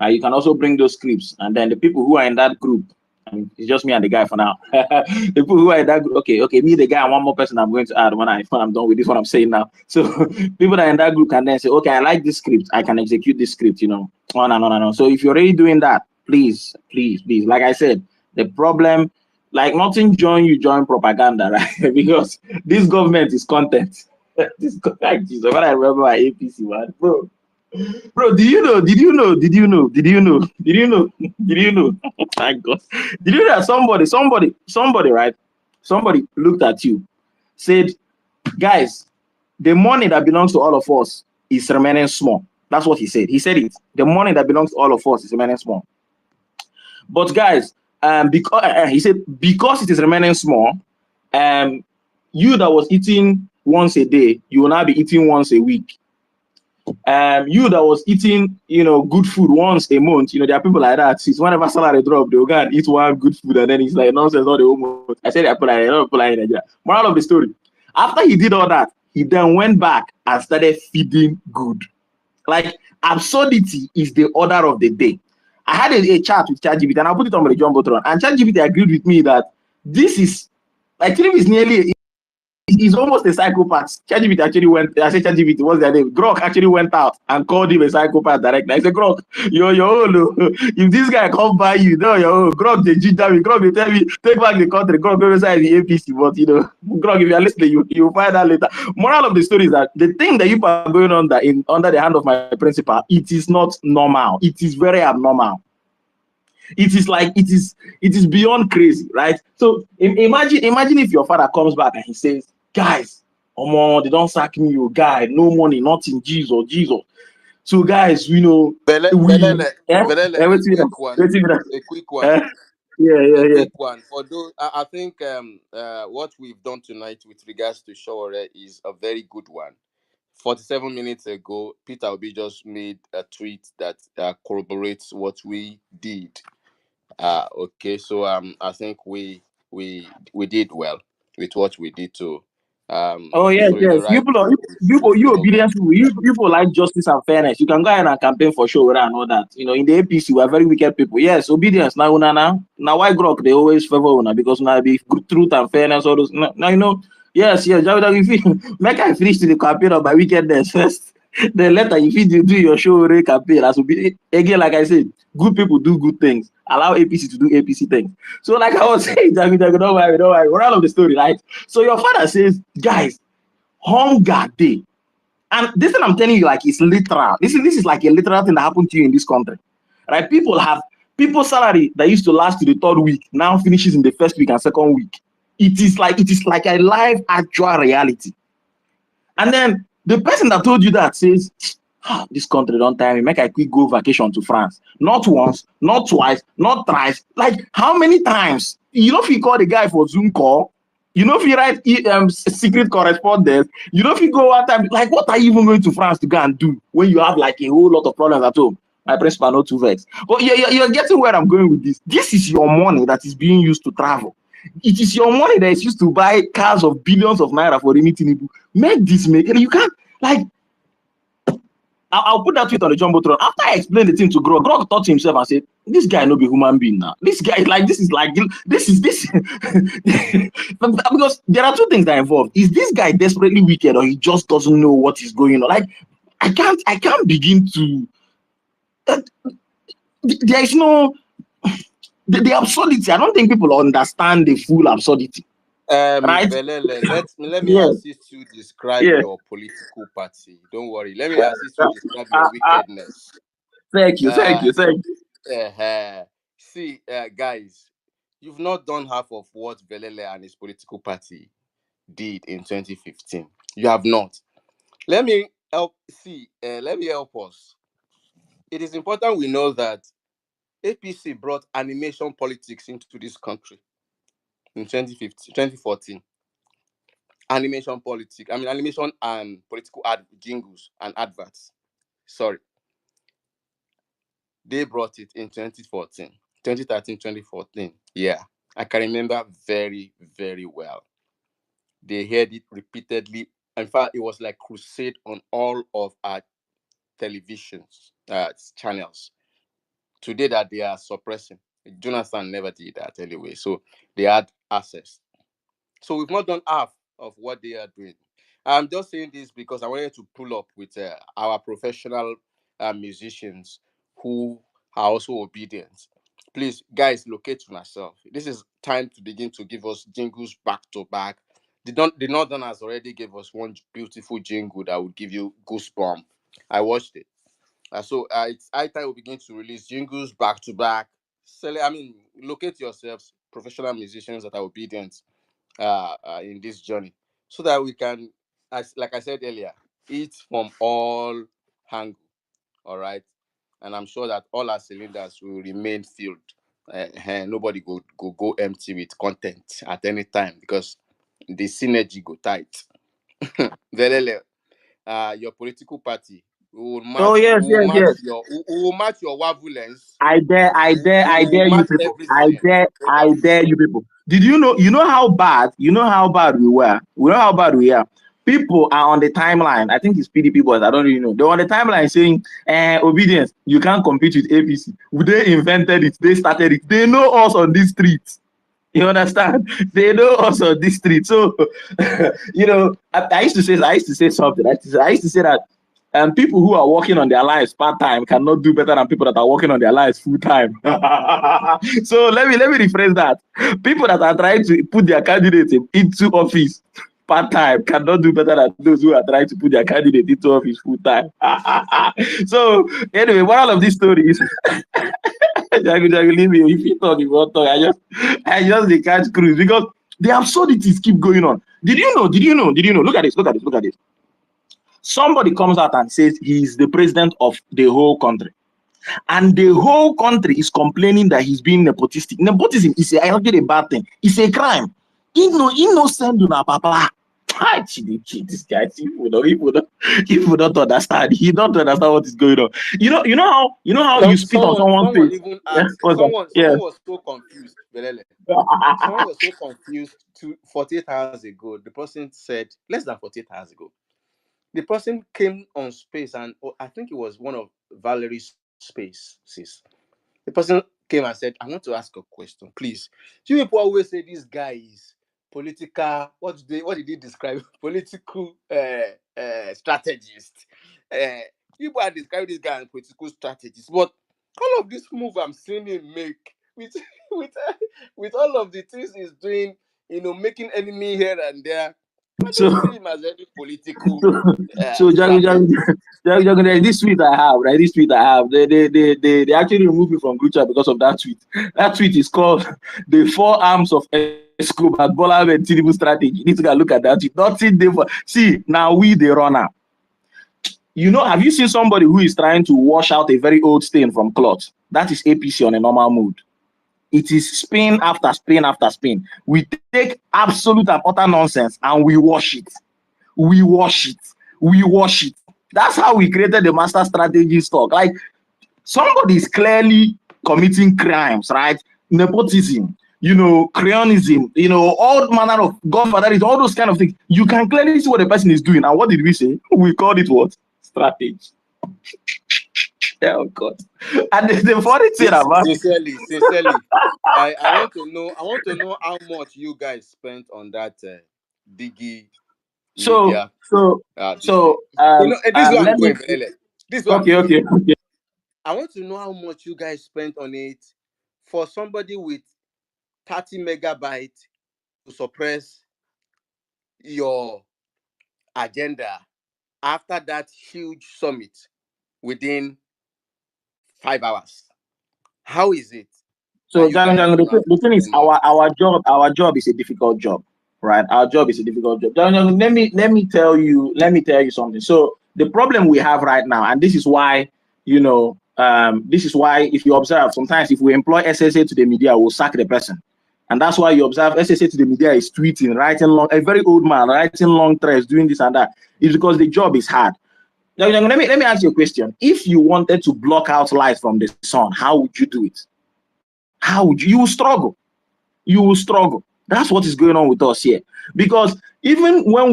you can also bring those scripts. And then the people who are in that group, I mean, it's just me and the guy for now. The people who are in that group, okay, me, the guy, and one more person I'm going to add when I'm done with this, what I'm saying now. So people that are in that group can then say, okay, I like this script. I can execute this script, on and on and on. So if you're already doing that, please, please, please, like I said, the problem, like nothing join you join propaganda, right? Because this government is content. Like Jesus, when I remember my APC, man, bro, did you know? My God, did you know that somebody, right? Somebody looked at you, said, guys, the money that belongs to all of us is remaining small. That's what he said. He said it. The money that belongs to all of us is remaining small. But guys, because he said because it is remaining small, you that was eating once a day, you will now be eating once a week. You that was eating, good food once a month, there are people like that. It's whenever salary drop, they'll go and eat one good food, and then it's like nonsense all the whole month. I said I put like in Nigeria. Moral of the story: after he did all that, he then went back and started feeding good. Like absurdity is the order of the day. I had a chat with ChatGPT and I put it on my jumbotron, and ChatGPT agreed with me that this is like Philip is nearly. He's almost a psychopath. ChatGPT actually went. I said ChatGPT, what's their name? Grok actually went out and called him a psychopath directly. I said, Grok, you're your own. If this guy come by you, no, your own. Grok, they ginger me. Grok, they tell me, take back the country. Grok, go inside the APC. But, Grok, if you're listening, you'll find out later. Moral of the story is that the thing that you are going on under the hand of my principal, it is not normal. It is very abnormal. It is beyond crazy, right? So imagine if your father comes back and he says, guys, they don't sack me, you guy, no money, nothing, Jesus. So guys, Belele, a everything, quick one, a quick one, yeah, a yeah. quick one. For those, I think what we've done tonight with regards to Sher is a very good one. 47 minutes ago, Peter Obi just made a tweet that corroborates what we did. Okay, so I think we did well with what we did to Oh yes, show the yes. right way You to move on. obedient people. You people like justice and fairness. You can go ahead and campaign for sure and all that. In the APC, we are very wicked people. Yes, obedience. Now why Grok they always favor una because now be truth and fairness. All those. Now Yes, yes. If you make I finish to the campaign of my wickedness first, then later if you do your show campaign as again, like I said, good people do good things. Allow APC to do APC things. So like I was saying, don't worry, don't worry. Moral of the story, right? So your father says, guys, hunger day. And this thing I'm telling you, like, it's literal. This is like a literal thing that happened to you in this country. Right? People's salary that used to last to the third week now finishes in the first week and second week. It is like a live actual reality. And then the person that told you that says, this country don't tire me, make I quick go vacation to France. Not once, not twice, not thrice. Like, how many times? You know if you call the guy for Zoom call, you know if you write secret correspondence, you know if you go one time, like, what are you even going to France to go and do when you have like a whole lot of problems at home? My principal, not too vex. But you're getting where I'm going with this. This is your money that is being used to travel. It is your money that is used to buy cars of billions of naira for anything. Make this make. You can't, like, I'll put that tweet on the jumbotron. After I explained the thing to Grog thought to himself and said, "This guy no be human being now. This guy is like this is this." Because there are two things that are involved. Is this guy desperately wicked, or he just doesn't know what is going on? Like, I can't begin to. There is no the absurdity. I don't think people understand the full absurdity, right? Velele, let me Yeah, assist you describe yeah. your political party. Don't worry. Let me assist you describe your wickedness. Thank you, thank Uh, you, thank you. See, guys, you've not done half of what Velele and his political party did in 2015. You have not. Let me help. See, let me help us. It is important we know that APC brought animation politics into this country in 2015, 2014. Animation politics. I mean, animation and political jingles and adverts. Sorry, they brought it in 2014, 2013, 2014. Yeah, I can remember very, very well. They heard it repeatedly. In fact, it was like crusade on all of our televisions channels. Today that they are suppressing. Jonathan never did that anyway, so they had access. So we've not done half of what they are doing. I'm just saying this because I wanted to pull up with our professional musicians who are also obedient. Please, guys, locate to myself. This is time to begin to give us jingles back to back. The Northerners already gave us one beautiful jingle that would give you goosebump. I watched it. So it's high time we begin to release jingles back to back. Locate yourselves, professional musicians that are obedient in this journey, so that we can, as like I said earlier, eat from all angles. All right, and I'm sure that all our cylinders will remain filled. Nobody go empty with content at any time because the synergy go tight. Velele, your political party, Oh yes, yes, yes. we will match your wavelengths. I We will dare you match people. everything I over dare this. you people. Did you know how bad, we were? We know how bad we are. People are on the timeline. I think it's PDP boys. I don't really know. They're on the timeline saying, obedience, you can't compete with APC. They invented it. They started it. They know us on these streets. You understand? They know us on this street. So, I used to say something. I used to say that people who are working on their lives part time cannot do better than people that are working on their lives full time. So let me rephrase that. People that are trying to put their candidate into office part time cannot do better than those who are trying to put their candidate into office full time. So anyway, moral of this story is Jagu, leave me. If you talk, I just dey catch cruise because the absurdities keep going on. Did you know? Did you know? Did you know? Look at this. Look at this. Look at this. Somebody comes out and says he's the president of the whole country, and the whole country is complaining that he's being nepotistic. Nepotism is actually a bad thing. It's a crime. He no send una papa. This guy, people don't understand. He don't understand what is going on. You know how you spit on someone's Someone face. even Yeah, asked. what's up? Someone was so confused, Belele. Someone was so confused 48 hours ago. The person said, less than 48 hours ago, the person came on space, and I think it was one of Valerie's spaces. The person came and said, I want to ask a question, please. You people always say this guy is political. What did he describe? Political strategist. Uh, People are describing this guy as political strategist, but all of this move I'm seeing him make with with with all of the things he's doing, making enemy here and there. I So, don't see him as any political so, so strategist. there's this tweet I have, right? This tweet I have, they actually removed me from group chat because of that tweet. That tweet is called "The Four Arms of Escobar Bola and Tinubu Strategy." You need to go look at that tweet. Nothing there for. See, now we the runner. You know, have you seen somebody who is trying to wash out a very old stain from cloth? That is APC on a normal mood. It is spin after spin after spin. We take absolute and utter nonsense and we wash it. We wash it. We wash it. That's how we created the master strategy stock. Like, somebody is clearly committing crimes, right? Nepotism, creonism, all manner of godfatherism, all those kind of things. You can clearly see what the person is doing. And what did we say? We called it what? Strategy. Oh God. And the funny thing about Sincerely, I want to know how much you guys spent on that Digi so media so this thing. so um This is where I'm let me going, Bele. This is where I'm okay, going. okay, okay. I want to know how much you guys spent on it for somebody with 30 megabytes to suppress your agenda after that huge summit within 5 hours. How is it that So you guys Jangan, do not the thing is, spend money? our job is a difficult job, right? Our job is a difficult job. Jangan, let me tell you something. So the problem we have right now, and this is why, this is why, if you observe, sometimes if we employ SSA to the media, we'll sack the person. And that's why you observe SSA to the media is tweeting, writing long, a very old man writing long threads, doing this and that. It's because the job is hard. Jangan, let me ask you a question. If you wanted to block out light from the sun, how would you do it? How would you will struggle? You will struggle. That's what is going on with us here. Because even when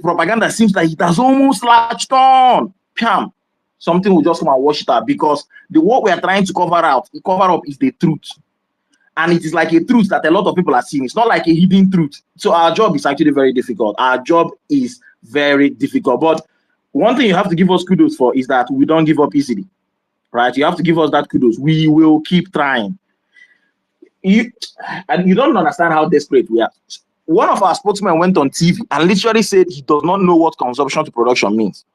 propaganda seems like it has almost latched on, Pam, something will just come and wash it out, because what we are trying to cover up is the truth. And it is like a truth that a lot of people are seeing. It's not like a hidden truth. So our job is actually very difficult. Our job is very difficult. But one thing you have to give us kudos for is that we don't give up easily, right? You have to give us that kudos. We will keep trying. You don't understand how desperate we are. One of our spokesmen went on TV and literally said he does not know what consumption to production means,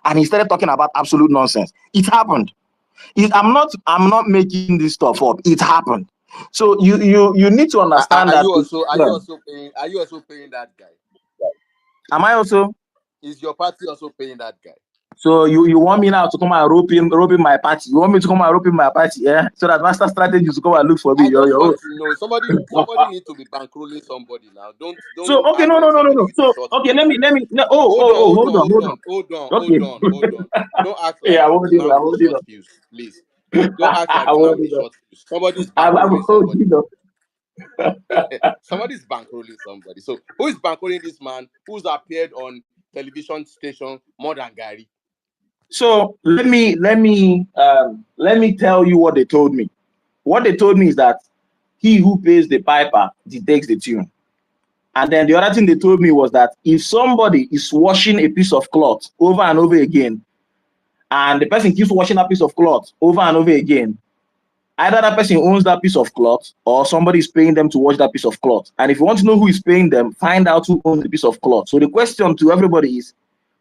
and he started talking about absolute nonsense. It happened. I'm not making this stuff up. It happened. So you need to understand Are that. you also Yeah. paying that guy? Am I also? Is your party also paying that guy? So you want me now to come and rope in my party? You want me to come and rope in my party? Yeah. So that master strategy is to come and look for me. I just want to know. Somebody needs to be bankrolling somebody now. So Don't okay, act like somebody no. with a So short okay, fuse. let me. No, oh, oh, oh, Okay. Hold on. Don't act Yeah, like I won't the do that. man I with won't do short that. fuse, please. Don't act like I the man won't with do that. short fuse. Somebody's I bankrolling won't somebody. do that. Somebody's bankrolling somebody. So who is bankrolling this man who's appeared on television station more than Gary? So let me tell you what they told me. What they told me is that he who pays the piper detects the tune. And then the other thing they told me was that if somebody is washing a piece of cloth over and over again, and the person keeps washing that piece of cloth over and over again, either that person owns that piece of cloth or somebody is paying them to wash that piece of cloth. And if you want to know who is paying them, find out who owns the piece of cloth. So the question to everybody is,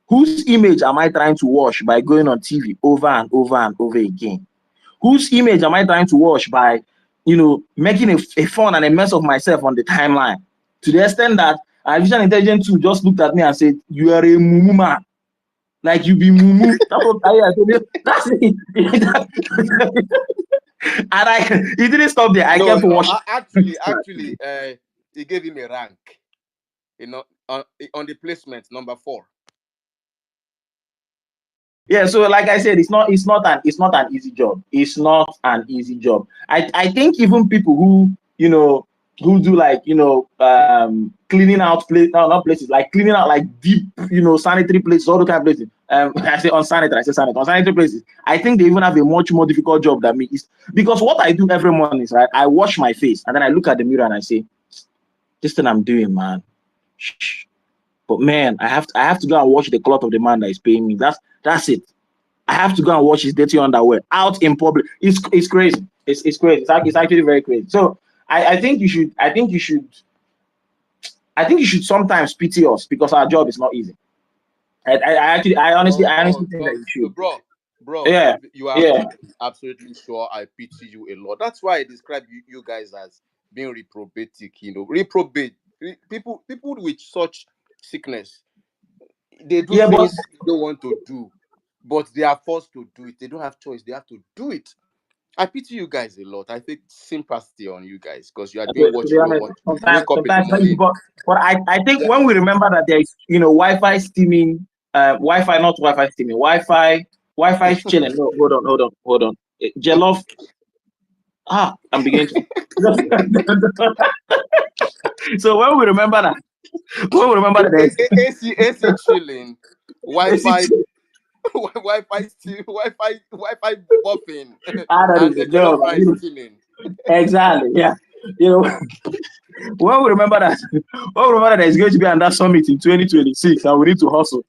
whose image am I trying to wash by going on TV over and over and over again? Whose image am I trying to wash by, making a fun and a mess of myself on the timeline? To the extent that artificial intelligence too just looked at me and said, "You are a mumu man. Like you be mumu." That's what I told. That's it. And it didn't stop there. I No, kept no. washing. Actually, he gave him a rank. On the placement number 4. Yeah, so like I said, it's not an easy job. It's not an easy job. I think even people who do like cleaning out not places, like cleaning out like deep sanitary places, all the kind of places. I say unsanitary places. I think they even have a much more difficult job than me. It's because what I do every morning is, right, I wash my face and then I look at the mirror and I say, this thing I'm doing, man. Shh. But man, I have to go and wash the cloth of the man that is paying me. That's it. I have to go and wash his dirty underwear out in public. It's crazy. It's crazy. It's actually very crazy. So I think you should I think you should sometimes pity us because our job is not easy. I honestly think that God, you should. bro, Yeah, you are yeah, absolutely sure I pity you a lot. That's why I describe you guys as being reprobatic. Reprobate people with such sickness. They do yeah. But things they don't want to do, but they are forced to do it. They don't have choice. They have to do it. I pity you guys a lot. I take sympathy on you guys because you are doing to what be you don't honest, want. You wake up in the sometimes not easy. morning. But I think Yeah. when we remember that there is Wi-Fi steaming, Wi-Fi not Wi-Fi steaming, Wi-Fi chilling. No, hold on. Jollof. I'm beginning to. So when we remember that, AC chilling, Wi-Fi, there's Wi-Fi buffing, that and is the a jollof job. rice steaming. Exactly. Yeah. You know, when we remember that, when we remember that there's going to be another summit in 2026, and we need to hustle.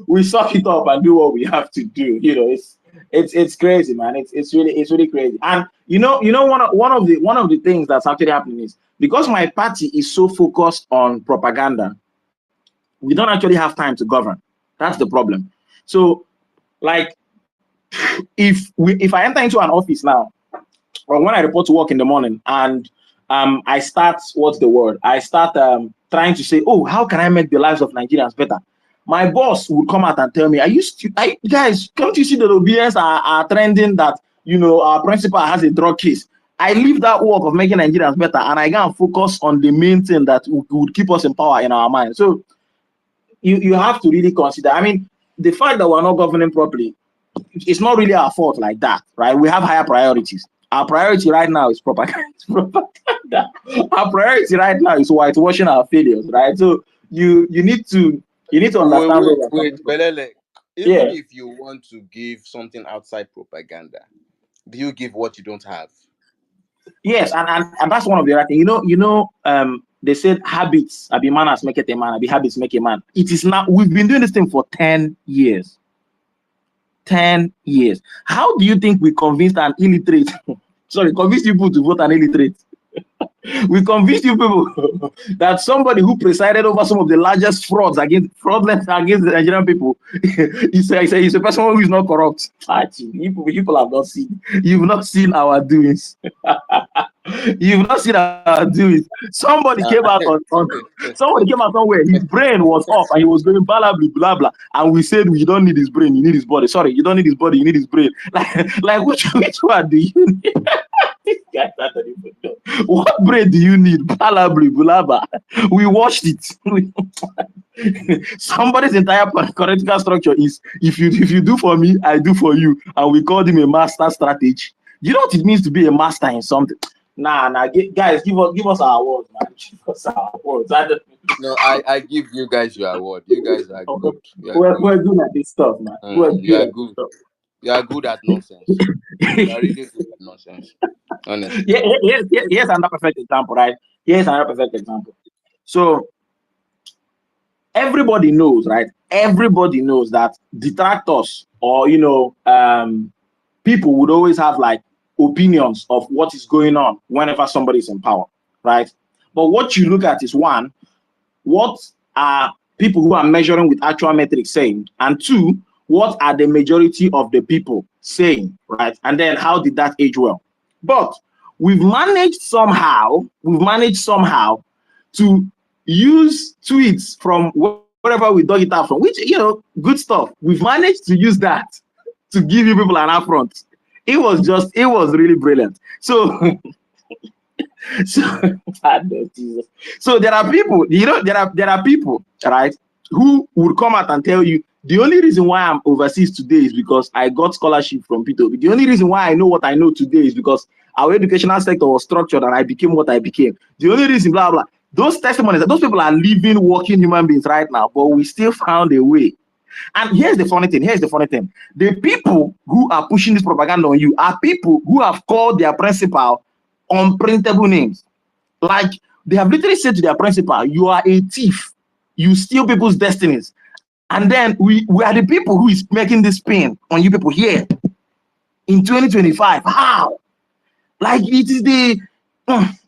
We suck it up and do what we have to do. It's crazy, man. It's really crazy. And one of the things that's actually happening is because my party is so focused on propaganda, we don't actually have time to govern. That's the problem. So, like, if I enter into an office now, or when I report to work in the morning and I start, what's the word? I start trying to say, oh, how can I make the lives of Nigerians better? My boss would come out and tell me, guys, can't you see that OBS are trending that, our principal has a drug case? I leave that work of making Nigerians better and I go and focus on the main thing that would keep us in power in our mind. So you have to really consider. I mean, the fact that we're not governing properly, it's not really our fault like that, right? We have higher priorities. Our priority right now is propaganda. Our priority right now is whitewashing our failures, right? So you need to Wait, understand where wait, we're coming wait, from. Belele. Even Yeah. if you want to give something outside propaganda, do you give what you don't have? Yes, and that's one of the right things. They said habits, I be manners make it a man, I be habits make a man. It is now, we've been doing this thing for 10 years. 10 years. How do you think we convinced an illiterate? Sorry, convinced people to vote an illiterate? We convinced you people that somebody who presided over some of the largest fraudulent against the Nigerian people is a person who is not corrupt. People have not seen. You've not seen our doings. You've not seen our doings. Uh, Somebody came out somewhere. His brain was off and he was going blah blah blah. And we said, you don't need his brain, you need his body. Sorry, you don't need his body, you need his brain. Like which one do you need? This guy started even know. What brain do you need? Balabri. We watched it. Somebody's entire political structure is if you do for me, I do for you. And we called him a master strategy. You know what it means to be a master in something? Nah, guys, give us our awards, man. Give us our awards. no, I give you guys your award. You guys are good. You are We're, good. we're good at this stuff, man. We're You good are at this good. stuff. You are good at nonsense. You are really good at nonsense. Honestly. Here's another perfect example, right? Here's another perfect example. So everybody knows, right? Everybody knows that detractors or people would always have like opinions of what is going on whenever somebody's in power, right? But what you look at is one, what are people who are measuring with actual metrics saying? And two, what are the majority of the people saying, right? And then how did that age well? But we've managed somehow to use tweets from wherever we dug it out from, which, good stuff. We've managed to use that to give you people an affront. It was really brilliant. So, so, Jesus. So there are people, there are people, right, who would come out and tell you the only reason why I'm overseas today is because I got scholarship from P2. The only reason why I know what I know today is because our educational sector was structured and I became what I became. The only reason, blah, blah. Those testimonies, those people are living, working human beings right now, but we still found a way. And here's the funny thing. The people who are pushing this propaganda on you are people who have called their principal unprintable names. Like, they have literally said to their principal, you are a thief. You steal people's destinies. And then we are the people who is making this pain on you people here in 2025. How? Like, it is the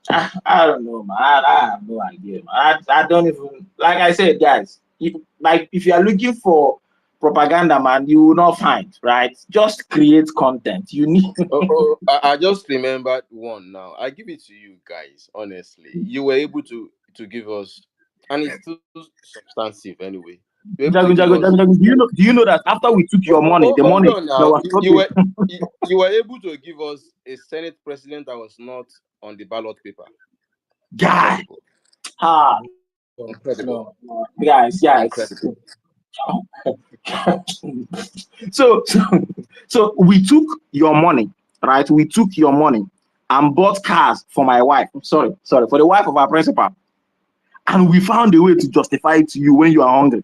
I don't know, man. I have no idea, man. I don't even, like I said, guys. If you are looking for propaganda, man, you will not find, right? Just create content. You need. I just remembered one now. I give it to you guys. Honestly, you were able to give us, and it's still substantive anyway. You were able to Jagun, give Jagun, us. Jagun, Jagun. Do you know that after we took your money, the Hold money on that now. was You okay, were you were able to give us a Senate president that was not on the ballot paper. guy. Incredible, No, incredible, guys. incredible. So we took your money, right? We took your money and bought cars for my wife. Sorry, for the wife of our principal. And we found a way to justify it to you when you are hungry.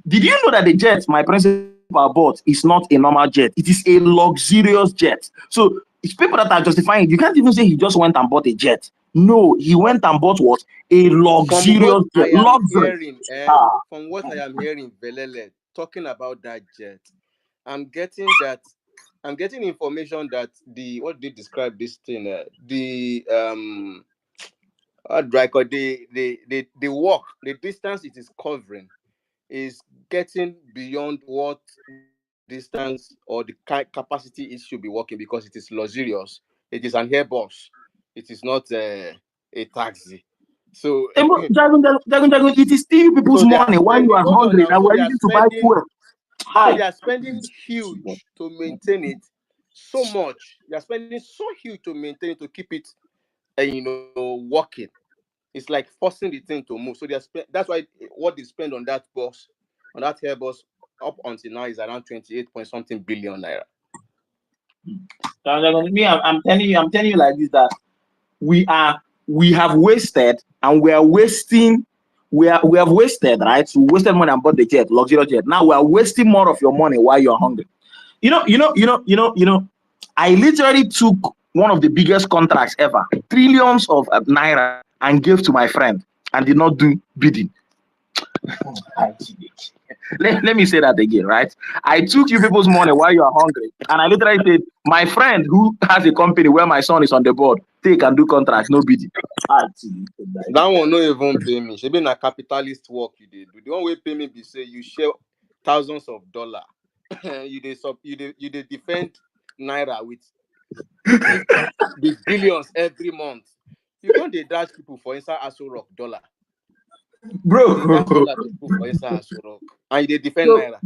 Did you know that the jet my principal bought is not a normal jet? It is a luxurious jet. So it's people that are justifying it. You can't even say he just went and bought a jet. No, he went and bought what? A From what luxurious jet. I am Luxury. hearing, Ah, from what I am hearing, Velele talking about that jet, I'm getting that I'm getting information that the what they describe this thing, the like the walk, the distance it is covering is getting beyond what distance or the capacity it should be walking because it is luxurious. It is an airbus. It is not a taxi. So Jagun, it is still people's so they are money while you spending. are Hold on hungry now. that we're using to buy fuel. So Hi. they are spending huge to maintain it. So much they are spending so huge to maintain it to keep it, working. It's like forcing the thing to move. So they are that's why what they spend on that bus, on that airbus, up until now is around 28 point something billion naira. Me, I'm telling you like this that we have wasted and we are wasting. We have wasted, right? So we wasted money and bought the jet, luxurious jet. Now we are wasting more of your money while you're hungry. I literally took one of the biggest contracts ever, trillions of naira, and gave to my friend and did not do bidding. Let me say that again, right? I took you people's money while you are hungry, and I literally said, my friend who has a company where my son is on the board, take and do contracts, no bidding. That one no even pay me. She been a capitalist work you did. The one way pay me be say you share thousands of dollar. You dey defend naira with the billions every month. You can't dey dash people for inside Aso Rock dollar. You dey Bro. dash dollar to people for inside Aso Rock, and you dey defend So, naira.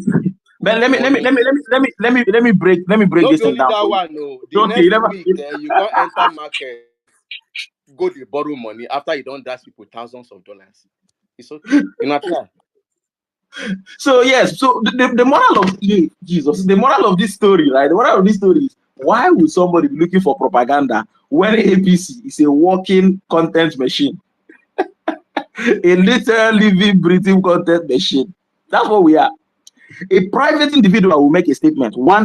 but let me let me Money. let me let me let me let me let me break No this be thing only down that for you. one. No, the Okay, next week you can't enter market, go dey borrow money after you don't dash people thousands of dollars. It's okay. You not try. so yes, so the moral of Jesus, the moral of this story, right? The moral of this story is why would somebody be looking for propaganda when APC is a walking content machine, a literal living, breathing content machine? That's what we are. A private individual will make a statement. One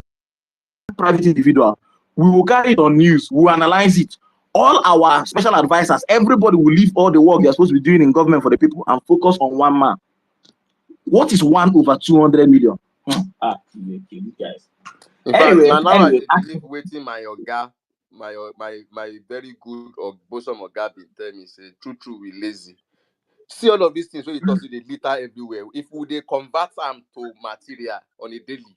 private individual, we will carry it on news, we will analyze it. All our special advisors, everybody will leave all the work they're supposed to be doing in government for the people and focus on one man. What is 1/200 million? You guys. In fact, Anyway, now I anyway, dey believe waiting my oga, my very good or bosom oga bin tell me say true we lazy. See all of these things wey you talk say dey litter everywhere. If we dey convert am to material on a daily,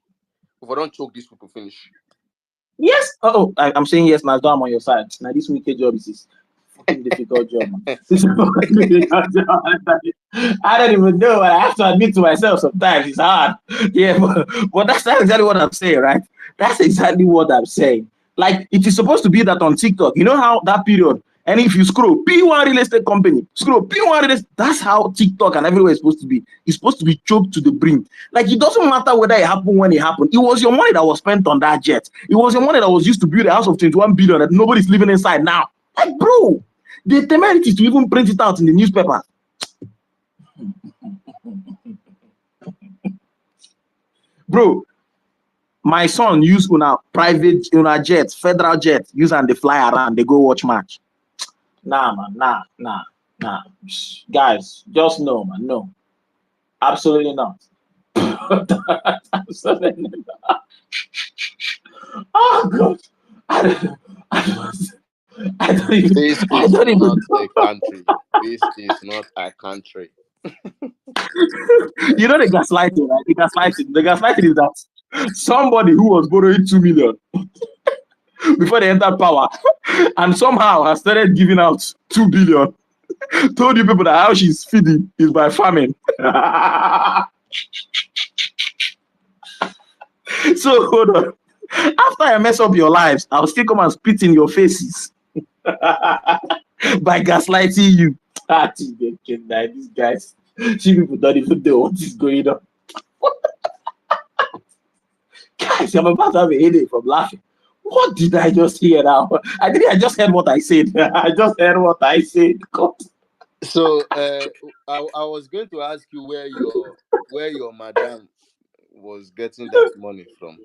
we for don choke these people finish. yes. I'm saying yes now. I'm on your side. Now this wicked job is fucking difficult job, man. This is a fucking difficult job. I don't even know. I have to admit to myself sometimes it's hard. Yeah, but that's exactly what I'm saying, right? That's exactly what I'm saying. Like it is supposed to be that on TikTok. You know how that period, and if you scroll P1 real estate company, scroll P1 real estate, that's how TikTok and everywhere is supposed to be. It's supposed to be choked to the brim. Like it doesn't matter whether it happened when it happened. It was your money that was spent on that jet. It was your money that was used to build a house of 21 billion that nobody's living inside now. Like, bro, the temerity to even print it out in the newspaper. Bro, my son use una private jet, federal jet, use and they fly around, they go watch match. Nah, man, nah. Guys, just no, man, no. Absolutely not. Absolutely not. Oh, God. I don't know. I don't even. This I is don't even not know. a country. This is not a country. You know the gaslighting, right? The gaslighting is that somebody who was borrowing 2 million before they entered power, and somehow has started giving out 2 billion. Told you people that how she's feeding is by farming. So hold on. After I mess up your lives, I'll still come and spit in your faces by gaslighting you. These guys, see people don't even know what is going on. Guys, I'm about to have a headache from laughing. What did I just hear now? I just heard what I said. I just heard what I said. God. So I was going to ask you where your madam was getting that money from.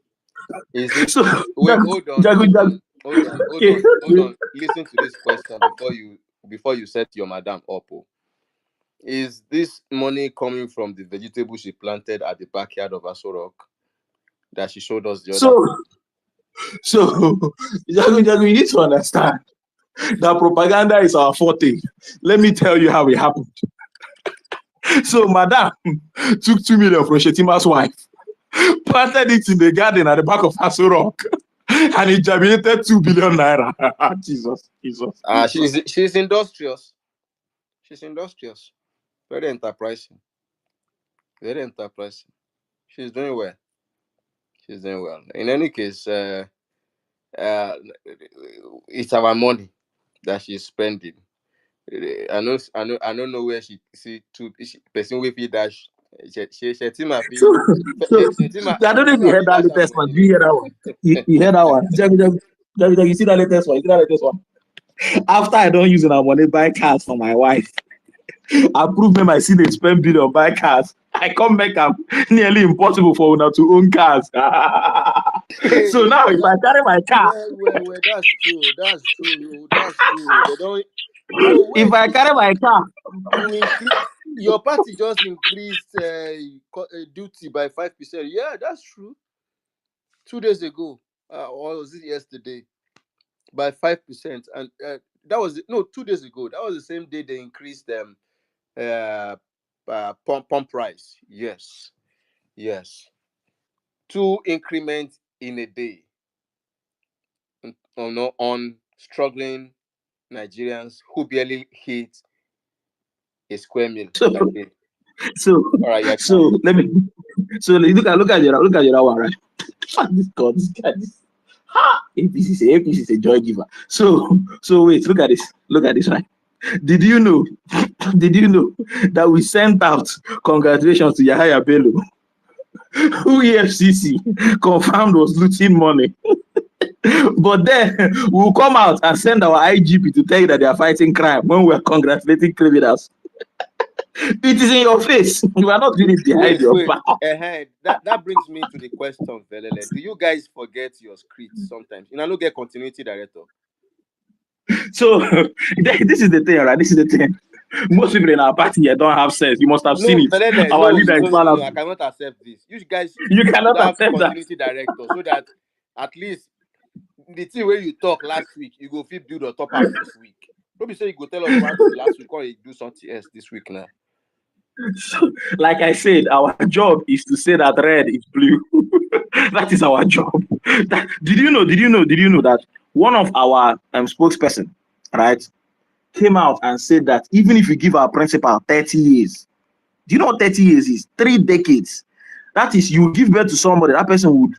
Is it So, wait, hold on, Jago, hold Jago. on, hold on, hold Okay. on, hold on. Listen to this question before you set your madam up. Oh. Is this money coming from the vegetable she planted at the backyard of Aso that she showed us the other So, time? so, Jago, you need to understand that propaganda is our forte. Let me tell you how it happened. So, Madam took 2 million from Shetima's wife, planted it in the garden at the back of Aso Rock, and it germinated 2 billion naira. Jesus, Jesus, Jesus. She's industrious. She's industrious. Very enterprising. Very enterprising. She's doing well. She's doing well. In any case, uh, it's our money that she's spending. I don't know where she see two person with it dash. Shetima So, fi I don't know if you Shetima heard fi that dash her latest one. money Do you hear that now. one? You hear that one? You see that latest one? You see that latest one? After I don't use our money buy cars for my wife, I prove me my see they spend billion buy cars. I come make am nearly impossible for una to own cars. So Hey, now if I carry my car, well, that's true. That's true. That's true. They don't. So if wait, I carry my car, you increase your party just increased duty by 5%. Yeah, that's true. 2 days ago, or was it yesterday? By 5%, and that was no 2 days ago. That was the same day they increased uh, pump price. Yes, yes, two increments in a day. On struggling Nigerians who barely hit a square meal so per day. so All right, yeah, so can. let me look at your one, right? This God, this guy, this APC is a joy giver. So wait, look at this, right? Did you know? Did you know that we sent out congratulations to Yahaya Bello, who EFCC confirmed was looting money? But then we'll come out and send our IGP to tell you that they are fighting crime when we're congratulating criminals. It is in your face. You are not doing it behind your Wait. back. That brings me to the question, Velele. Do you guys forget your scripts sometimes? You know, don't get continuity director. So this is the thing, right? This is the thing. Most people in our party here don't have sense. You must have seen No, it. Velele, Our no, leader is no, I Malami. cannot accept this. You guys You should cannot have accept that. continuity director so that at least the thing where you talk last week, you go fit build on top of this week. Don't be say you go tell us one thing last week or you do something else this week now. So, like I said, our job is to say that red is blue. That is our job. Did you know that one of our spokesperson, right, came out and said that even if you give our principal 30 years, do you know what 30 years is? 3 decades. That is, you give birth to somebody, that person would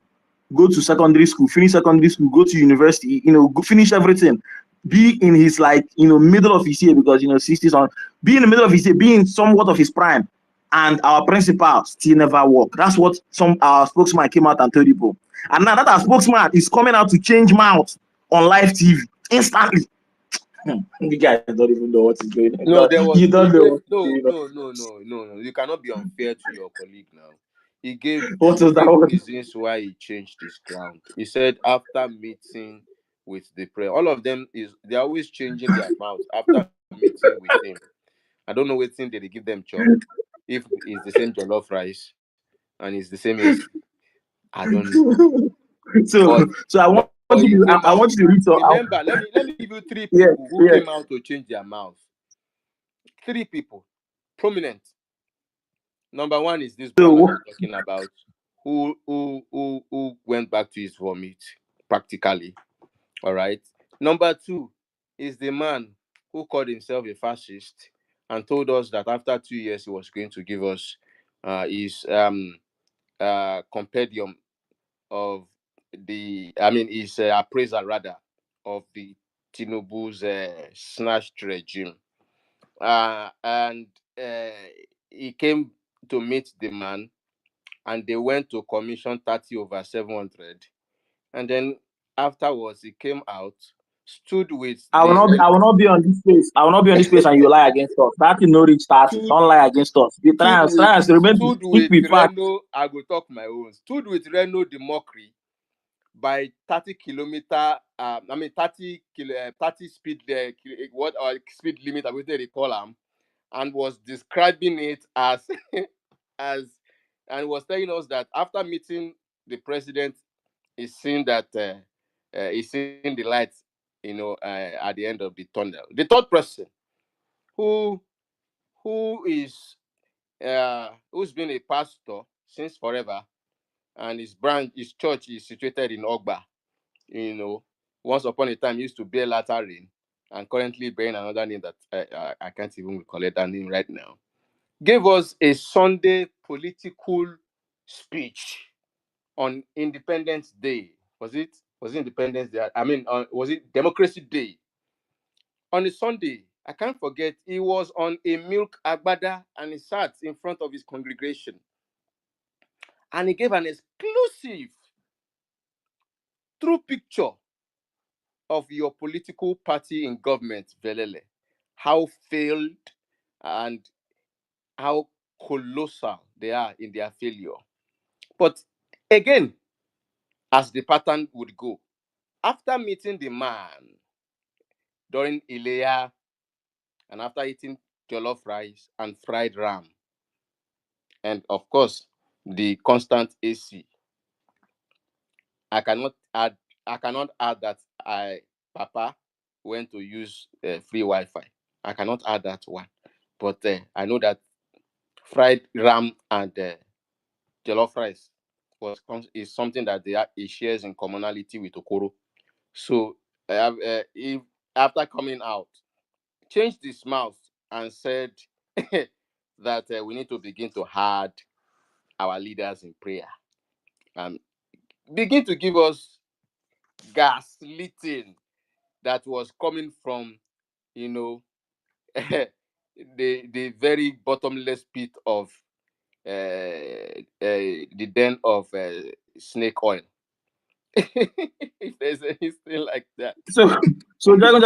go to secondary school, finish secondary school, go to university, go finish everything, be in his middle of his year because 60s on, be in the middle of his year, be in somewhat of his prime, and our principal still never work. That's what some our spokesman came out and told people. And now that our spokesman is coming out to change mouth on live TV instantly. You guys don't even know what is going No, on. there You was he don't know gave what is no, going on. no, no, no, no, no. You cannot be unfair to your colleague now. He gave What he is that gave one? reasons why he changed his ground. He said after meeting with the prayer, all of them is they're always changing their mouth after meeting with him. I don't know what thing did they give them chop. If it's the same jollof rice and it's the same AC, I don't know. so But so I want But he came I out. want you to read so. Remember, let me give you three Yeah, people who yeah. came out to change their mouth. Three people, prominent. Number one is this brother So I'm talking about, who went back to his vomit practically. All right. Number two is the man who called himself a fascist and told us that after 2 years he was going to give us his compendium of his appraisal rather of the Tinubu's snatched regime. And uh, he came to meet the man, and they went to commission 30/700. And then afterwards, he came out, stood with the I will not be on this place. I will not be on this place, and you lie against us. That is no reach 30. stood Don't lie against us. You stood with trans remain to stood speak with with facts. Reno. I go talk my own. Stood with Reno the mockery by 30 kilometer. 30 speed. What speed limit? I would say they call them, and was describing it as as and was telling us that after meeting the president, he's seen that he's seen the light, at the end of the tunnel. The third person who who's been a pastor since forever, and his church is situated in Ogba. You know, once upon a time he used to bear latter rain, and currently bearing another name that I can't even recall that name right now. Gave us a Sunday political speech on Independence Day. Was it Independence Day? Was it Democracy Day? On a Sunday, I can't forget, he was on a milk agbada and he sat in front of his congregation and he gave an exclusive true picture of your political party in government, Velele, how failed and how colossal they are in their failure. But again, as the pattern would go, after meeting the man during Ilea and after eating jollof rice and fried ram, and of course the constant AC, I cannot add I cannot add that Papa went to use free Wi-Fi. I cannot add that one, but I know that fried ram and jollof rice is something that he shares in commonality with Okoro. So if after coming out, changed his mouth and said that we need to begin to hard our leaders in prayer and begin to give us gaslighting that was coming from, you know, the very bottomless pit of the den of snake oil. If there's anything like that. So, Dragon,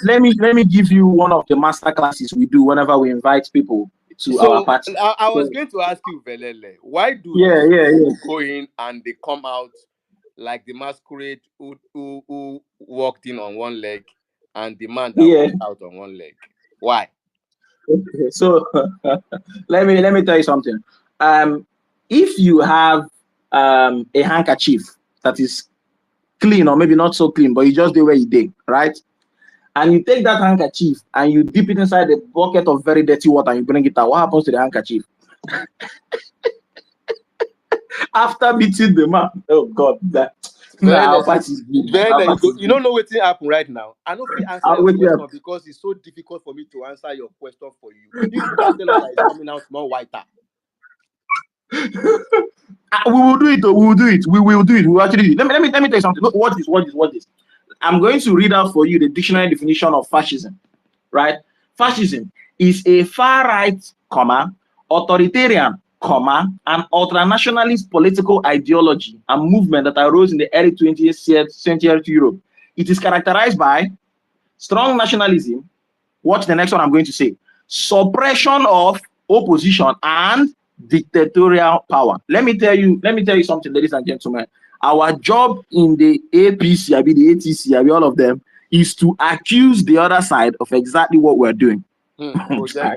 let me give you one of the master classes we do whenever we invite people to our So party. I was So, going to ask you, Velele, why do yeah, these yeah, yeah. people go in and they come out like the masquerade who walked in on one leg and the man that Yeah. walked out on one leg? Why? Okay. So let me tell you something. If you have a handkerchief that is clean or maybe not so clean, but you just do where you dig, right? And you take that handkerchief and you dip it inside a bucket of very dirty water and you bring it out. What happens to the handkerchief? After meeting the man, oh God, that nah, our Velele, party is good. Our Velele, party is you good. don't know what happen right now. I don't fit answer I'll your wake you up. question because it's so difficult for me to answer your question for you. You can tell us that it's coming out more whiter. We will do it. Though. We will do it. We will do it. We will actually do it. Let me tell you something. Look, what is? I'm going to read out for you the dictionary definition of fascism. Right? Fascism is a far right, authoritarian, and ultranationalist political ideology and movement that arose in the early 20th century Europe. It is characterized by strong nationalism. Watch the next one I'm going to say. Suppression of opposition and dictatorial power. Let me tell you something, ladies and gentlemen. Our job in the APC, the ATC, all of them, is to accuse the other side of exactly what we're doing.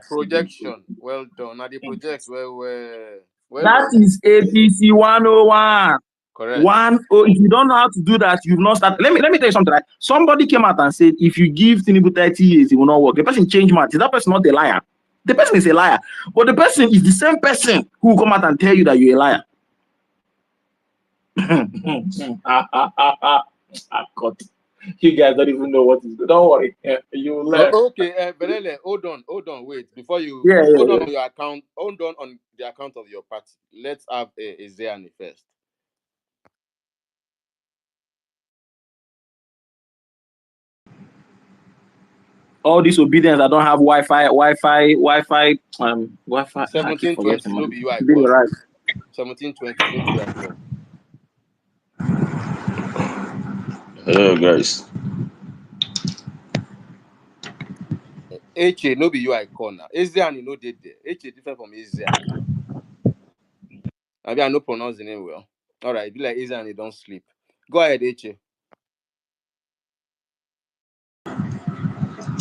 Projection. Well done. Now the project well That done. is APC 101. Correct. One, if you don't know how to do that, you've not started. Let me tell you something. Right? Somebody came out and said, if you give Tinubu 30 years, it will not work. The person changed mind. Is that person not a liar? The person is a liar. But the person is the same person who will come out and tell you that you're a liar. God. You guys don't even know what is good. Don't worry. You will learn. Okay, Belele, hold on, wait. Before you Yeah, hold on yeah. on your account, hold on the account of your party. Let's have a Zeani first. All this obedience, I don't have Wi-Fi. I keep 1720, forgetting. no Man. be you I Did it call now. right. 1720, no be you I call. Hello, guys. Eche, no be you I call now. Ezeani no did there. Eche different from Ezeani. Maybe I no pronounce the name well. All right, be like Ezeani don't sleep. Go ahead, Eche.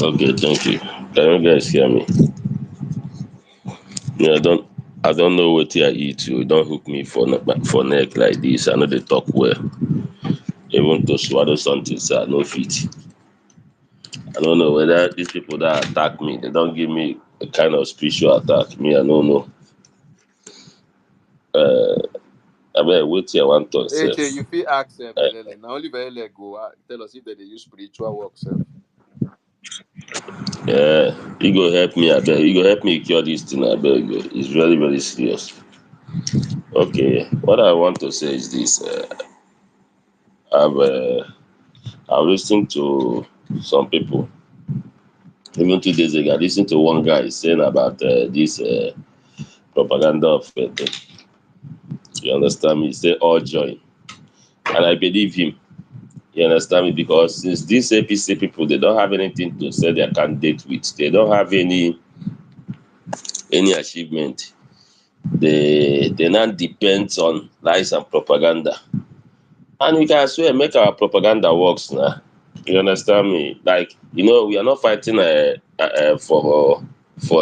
Okay, thank you. Can you guys hear me? Yeah, I don't know what I eat. You don't hook me for neck like this. I know they talk well. Even to swallow something, sir, no fit. I don't know whether these people that attack me, they don't give me a kind of spiritual attack. Me, I don't know. I mean, wait here one turn, Eche, self. you feel ask Belele. Now only Belele go tell us if they use spiritual work, self. Yeah, you go help me, I beg. You go help me cure this thing, I beg. It's very, very serious. Okay, what I want to say is this. I've listened to some people. Even 2 days ago, I listened to one guy saying about this propaganda of you understand me? He said all join, and I believe him. You understand me? Because since these APC people, they don't have anything to say their candidate with. They don't have any achievement. They now depend on lies and propaganda, and we can as well make our propaganda works now. You understand me? Like, we are not fighting for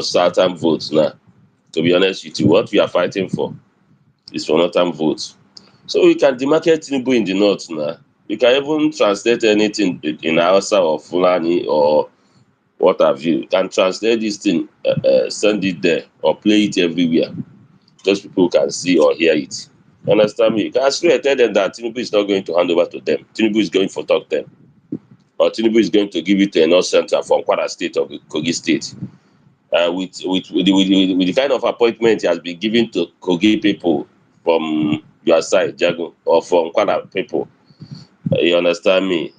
certain votes now. To be honest with you, what we are fighting for is for northern votes. So we can demarcate Tinubu in the north now. We can even translate anything in Hausa or Fulani or what have you. We can translate this thing, send it there or play it everywhere. Those people can see or hear it. You understand me? You can actually tell them that Tinubu is not going to hand over to them. Tinubu is going for talk them. Or Tinubu is going to give it to a North Center from Kwara State or Kogi State. With the kind of appointment he has been given to Kogi people from your side, Jago, or from Kwara people. You understand me?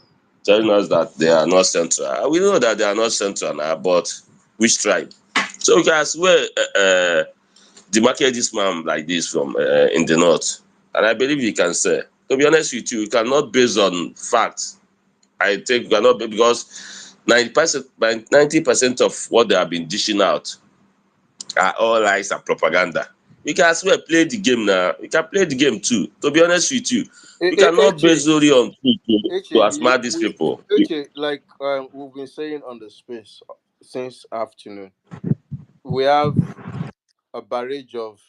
Telling us that they are not central. We know that they are not central now, but which tribe? So we can as well demarcate this man like this from in the north. And I believe he can say. To be honest with you, we cannot base on facts. I think we cannot because 90% of what they have been dishing out are all lies and propaganda. We can as well play the game now. We can play the game too. To be honest with you, we cannot base Eche, solely on truth to Eche, outsmart these people. Eche, like we've been saying on the space since afternoon, we have a barrage of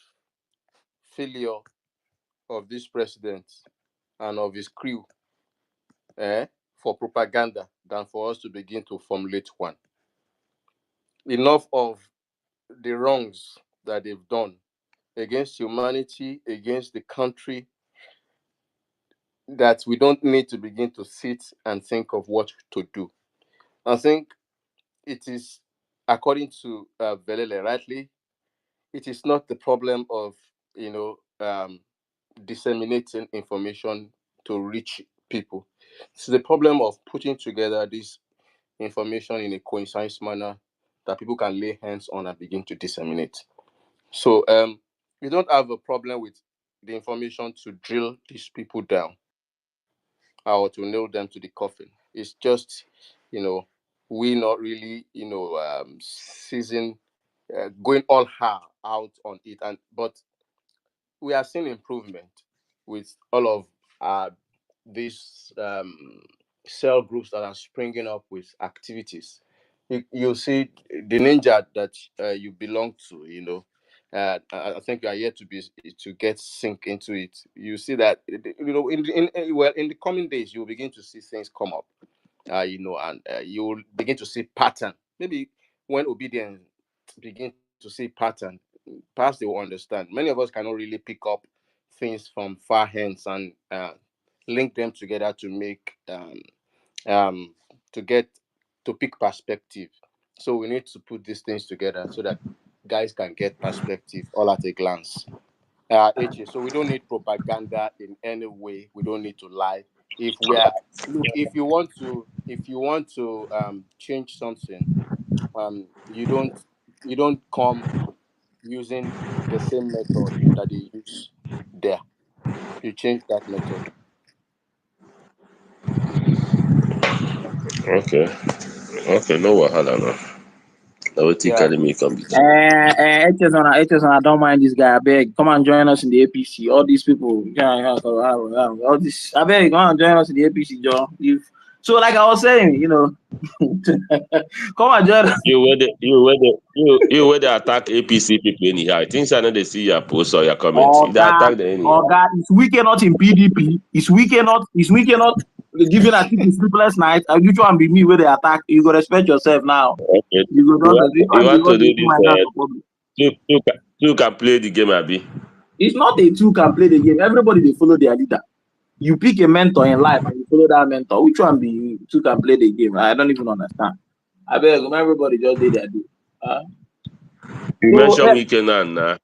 failure of this president and of his crew for propaganda than for us to begin to formulate one. Enough of the wrongs that they've done against humanity, against the country, that we don't need to begin to sit and think of what to do. I think it is, according to Velele rightly, it is not the problem of, you know, disseminating information to reach people. It's the problem of putting together this information in a concise manner that people can lay hands on and begin to disseminate. So we don't have a problem with the information to drill these people down or to nail them to the coffin. It's just, you know, we not really, season going all hard out on it, and but we are seeing improvement with all of uh, these cell groups that are springing up with activities. You see the ninja that you belong to, I think you are yet to get sink into it. You see that in the coming days you will begin to see things come up, and you will begin to see pattern. Maybe when obedience begin to see pattern, perhaps they will understand. Many of us cannot really pick up things from far hands and link them together to make um, to get to pick perspective. So we need to put these things together so that guys can get perspective all at a glance. HA, so we don't need propaganda in any way. We don't need to lie. If we are look, if you want to change something, you don't come using the same method that they use there. You change that method. Okay. Okay, no wahala no. Now what you Yeah. carry me come be that. I don't mind this guy. I beg, come and join us in the APC. All these people, all this. I beg, come and join us in the APC, Joe. If so, like I was saying, come and join us. You where they attack APC people anyhow. Things I know they see your post or your comments. Oh If they God, attack them anyhow. oh God, is Wike not in PDP? Is Wike not giving a people sleepless night? And you try and be me where they attack. You go respect yourself now. Okay. You go You not. want, You you can't want to do see my this dad for public. two can play the game, Abi. It's not a two can play the game. Everybody they follow their leader. You pick a mentor in life and you follow that mentor. Which one be you? Two can play the game? I don't even understand. I beg, everybody just did their do. Uh, You so mention weekend now.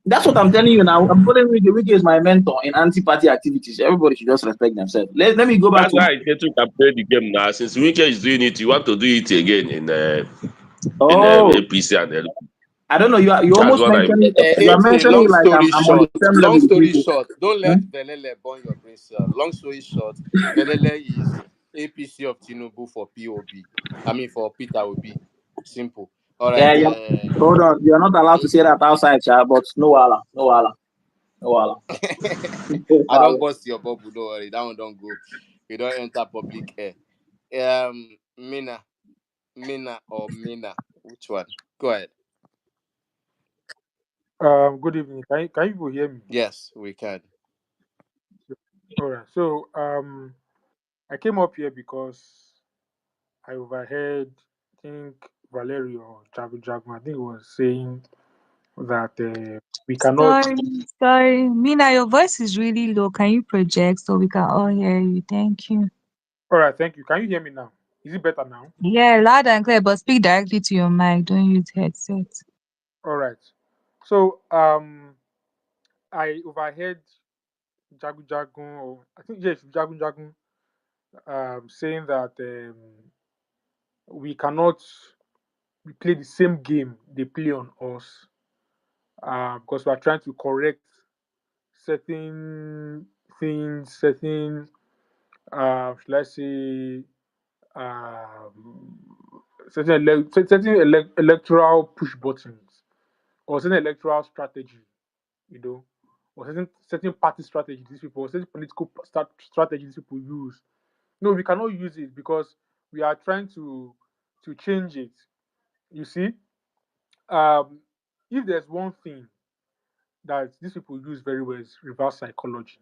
that's what I'm telling you now. I'm following Wike. Wike is my mentor in anti-party activities. Everybody should just respect themselves. Let me go back That's to. why I say two can play the game now. Since weekend is doing it, you want to do it again in Oh, APC and I don't know. You that's almost what I mentioning mean. you are HA, mentioning long it like I'm, story I'm on the short, same long level with story you. short, don't Hmm? let Velele burn your brain cell. Long story short, Velele is APC of Tinubu for POB. I mean for Peter Obi. Simple. All right. Yeah, hold on. You're not allowed to say that outside, child. But no wala, no wala, no wala. No I don't wala. bust your bubble, don't worry. That one don't go. You don't enter public air. Mina or Mina. Which one? Go ahead. Good evening. Can you hear me? Yes, we can. All right. So I came up here because I overheard, I think Valerio or Jagun, I think was saying that we cannot. Sorry. Mina, your voice is really low. Can you project so we can all hear you? Thank you. All right. Thank you. Can you hear me now? Is it better now? Yeah, loud and clear, but speak directly to your mic. Don't use headset. All right. So I overheard Jagun, or I think yes, Jagun, saying that we cannot play the same game they play on us, because we are trying to correct certain things, certain, should I say, um, electoral push buttons, or certain electoral strategy, you know, or certain party strategy these people, or certain political strategy these people use. No, we cannot use it because we are trying to change it. You see, um, if there's one thing that these people use very well is reverse psychology.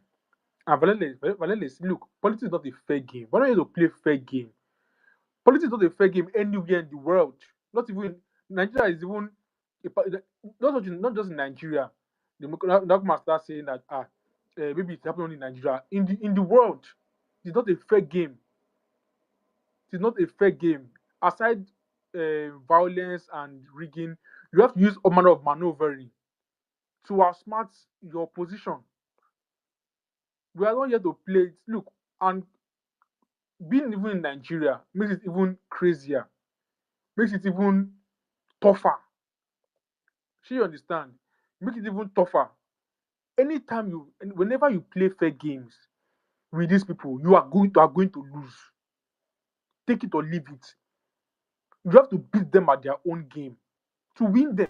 And Valele, look, politics is not a fair game. Why don't you to play fair game? Politics is not a fair game anywhere in the world. Not even Nigeria is even not just in Nigeria. The Doc must start saying that maybe it's happening only in Nigeria. In the world, it's not a fair game. It's not a fair game. Aside violence and rigging, you have to use all manner of maneuvering to outsmart your opposition. We are not here to play it. Look, and being even in Nigeria makes it even crazier, makes it even tougher. Sure, you understand? Make it even tougher. Whenever you play fair games with these people, you are going to lose. Take it or leave it. You have to beat them at their own game to win them.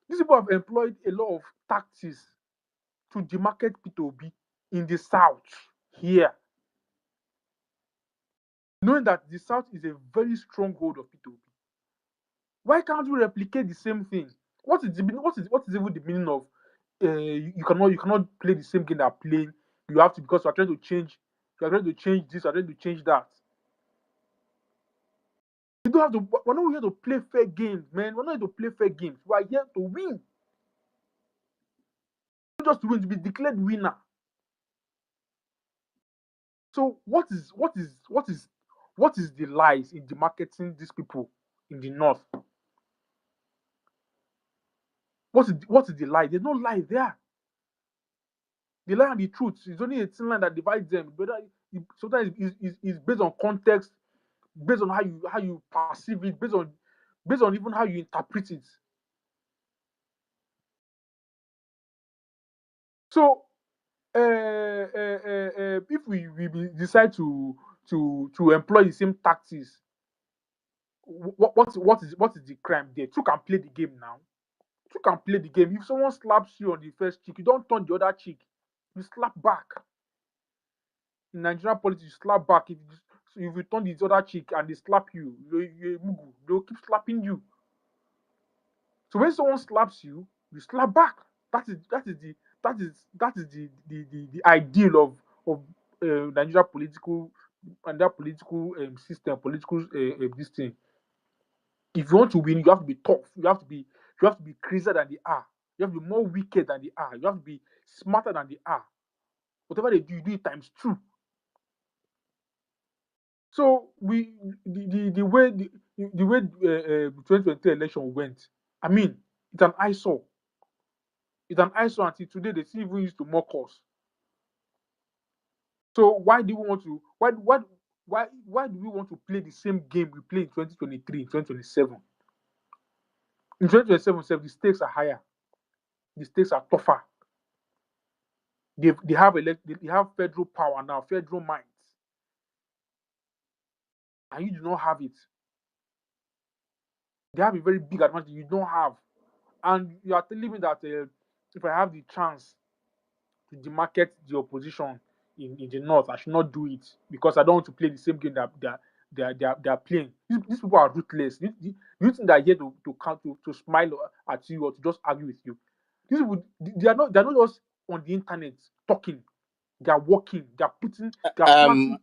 These people have employed a lot of tactics to demarket P2B in the south here, knowing that the south is a very stronghold of P2B. Why can't we replicate the same thing? What is even the meaning of you cannot play the same game they're playing? You have to, because you are trying to change. You are trying to change this. You are trying to change that. You don't have to. We're not here to play fair games, man. We're not here to play fair games. We are here to win. Not just to win, to be declared winner. So what is the lies in the marketing these people in the north? What is the lie? There's no lie there. The lie and the truth is only a thin line that divides them. But sometimes it's based on context, based on how you perceive it, based on even how you interpret it. So if we decide to employ the same tactics, what is the crime there? You can play the game now. You can play the game. If someone slaps you on the first cheek, you don't turn the other cheek. You slap back. In Nigerian politics, you slap back. If you turn the other cheek and they slap you, they'll keep slapping you. So when someone slaps you, you slap back. That is the ideal of Nigeria political and that political system, political this thing. If you want to win, you have to be tough. You have to be crazier than they are. You have to be more wicked than they are. You have to be smarter than they are. Whatever they do, you do it times two. So the way 2023 election went, I mean, it's an eyesore. It's an eyesore until today. They still even used to mock us. So why do we want to why do we want to play the same game we played in 2023, 2027? In 2027, the stakes are higher. The stakes are tougher. They have federal power now, federal minds, and you do not have it. They have a very big advantage you don't have, and you are telling me that if I have the chance to demarket the opposition in the north, I should not do it because I don't want to play the same game that they are playing. These people are ruthless. You think they're here to smile at you or to just argue with you? These people, they are not just on the internet talking. They are working. They are planting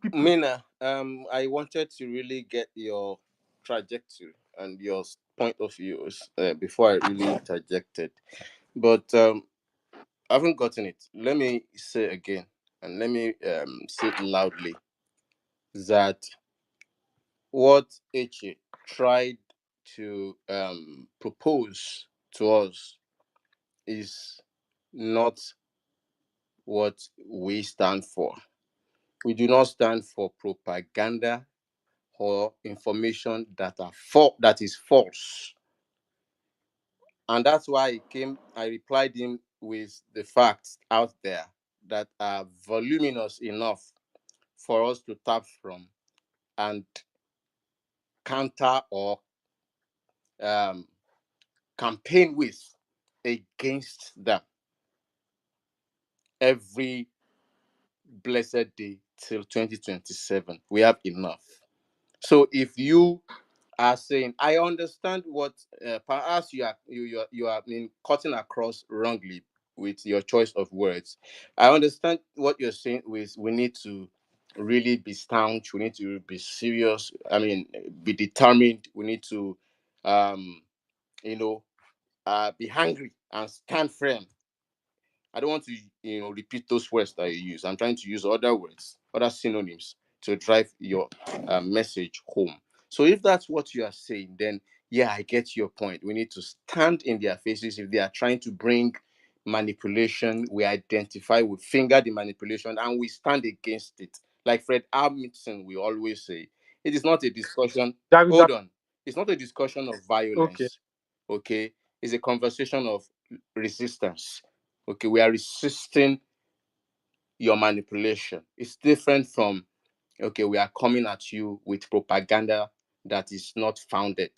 people. Mina, I wanted to really get your trajectory and your point of views before I really interjected, but I haven't gotten it. Let me say again, and let me say it loudly, that what Eche tried to propose to us is not what we stand for. We do not stand for propaganda or information that is false. And that's why I replied him with the facts out there that are voluminous enough for us to tap from and counter or um, campaign with against them every blessed day till 2027. We have enough. So if you are saying, I understand what perhaps you are cutting across wrongly with your choice of words. I understand what you're saying with we need to really be staunch, we need to be serious, be determined, we need to you know be hungry and stand firm. I don't want to, repeat those words that you use. I'm trying to use other words, other synonyms to drive your message home. So if that's what you are saying, then yeah, I get your point. We need to stand in their faces if they are trying to bring manipulation. We identify, we finger the manipulation, and we stand against it. Like Fred Armisen, we always say, it is not a discussion. David, Hold on, it's not a discussion of okay. violence. Okay, it's a conversation of resistance. Okay, we are resisting your manipulation. It's different from, okay, we are coming at you with propaganda that is not founded.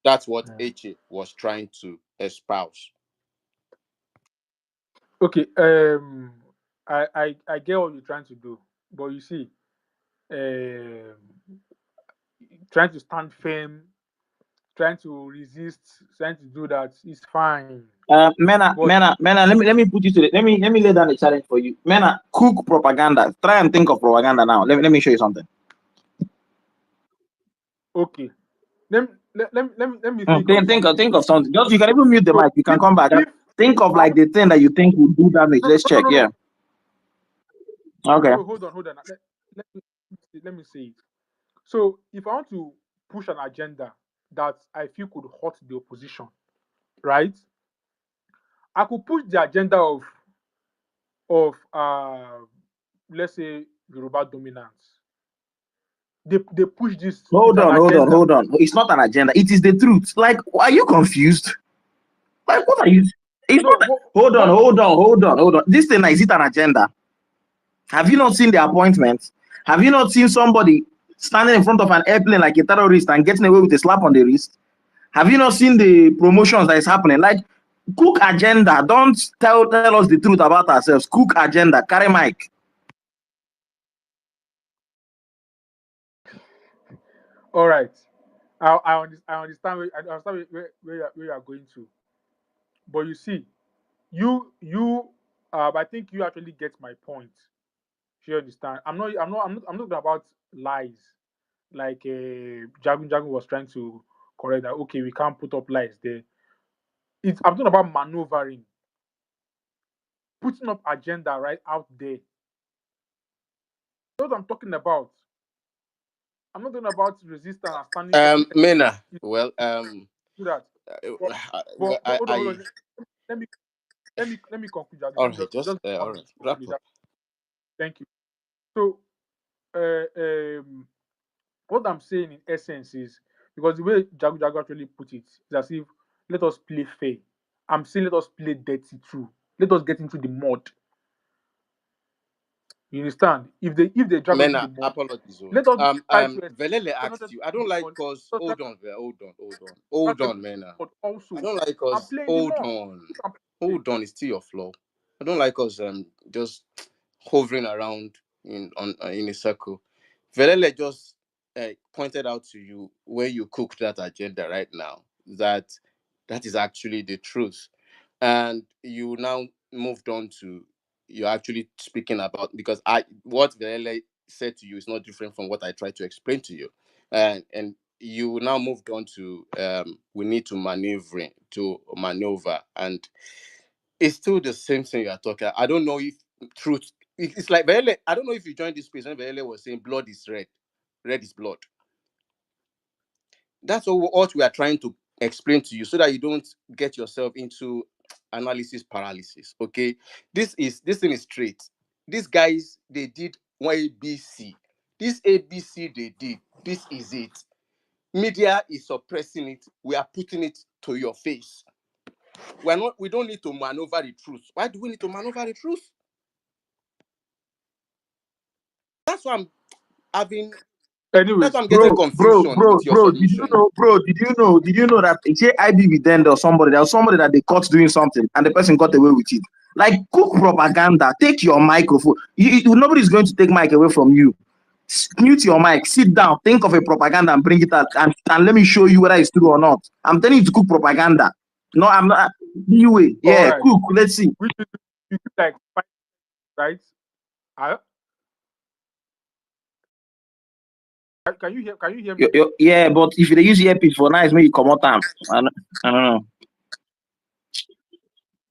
That's what Mm. Eche was trying to espouse. Okay. I get what you're trying to do, but you see, um, trying to stand firm. trying to resist, trying to do that. It's fine. Mena, But Mena, Mena, let me put you to the, let me lay down a challenge for you. Mena, cook propaganda. Try and think of propaganda now. Let me show you something. okay, let me think of Think something. of something. Just you can even mute the So mic. You can come back. if Think of I like want the thing that you think would do damage. Let's check. no, Yeah. Okay. no, hold on. Let me say it. So if I want to push an agenda that I feel could hurt the opposition, right? I could push the agenda of let's say Yoruba dominance. They push this. It's Hold an on, hold on, agenda. hold on. It's not an agenda. It is the truth. Like, are you confused? Like, what are you? It's not. No, Hold on, hold hold on, hold on, hold on. This thing is it an agenda? Have you not seen the appointments? Have you not seen somebody standing in front of an airplane like a terrorist and getting away with a slap on the wrist? Have you not seen the promotions that is happening? Like, cook agenda. Don't tell us the truth about ourselves. Cook agenda. Carry mic. all right. I understand where you are going to, but you see, you I think you actually get my point. You understand? I'm not talking about lies. Like Jagun was trying to correct that. Okay, we can't put up lies there. I'm talking about maneuvering, putting up agenda right out there. That's what I'm talking about. I'm not talking about resistance and standing for the Mena, you well, do that. But well, hold on. Let me let me conclude that. all Let me right, just just all have right, this wrap conclude up. that. Thank you. So uh, um, what I'm saying in essence is because the way Jago actually put it is as if let us play fair. I'm saying let us play dirty too. Let us get into the mud. You understand? If they drag us into the Mena, mud, apologies. let us try to Velele not asked just you. I in don't the like mud. cause. Let us Hold on, drag hold them on, into Mena. the mud I also. don't like I'm us. playing the Hold mud. on, That's what I'm saying. hold on. It's still your flaw. I don't like us just hovering around in a circle. Velele just pointed out to you where you cooked that agenda right now. That is actually the truth, and you now moved on to you're actually speaking about because I what Velele said to you is not different from what I tried to explain to you, and you now moved on to we need to maneuver, and it's still the same thing you are talking. I don't know if truth. It's like Velele. I don't know if you joined this space when Velele was saying blood is red, red is blood. That's what we are trying to explain to you so that you don't get yourself into analysis paralysis. Okay, this thing is straight. These guys they did one ABC. This ABC they did. This is it. Media is suppressing it. We are putting it to your face. We don't need to maneuver the truth. Why do we need to maneuver the truth? That's why I'm having that's why Anyways, I'm getting confusion Bro, with your submission. did you know that it's IBB then there was somebody that they caught doing something and the person got away with it. Like cook propaganda, take your microphone. Nobody's going to take mic away from you. Mute your mic, sit down, think of a propaganda and bring it out and let me show you whether it's true or not. I'm telling you to cook propaganda. No, I'm not. Anyway, all yeah, right. cook. Let's see. We should like fight, right? I, can you hear me? Yeah, but if they use earpiece for nice, maybe come out time. I don't know.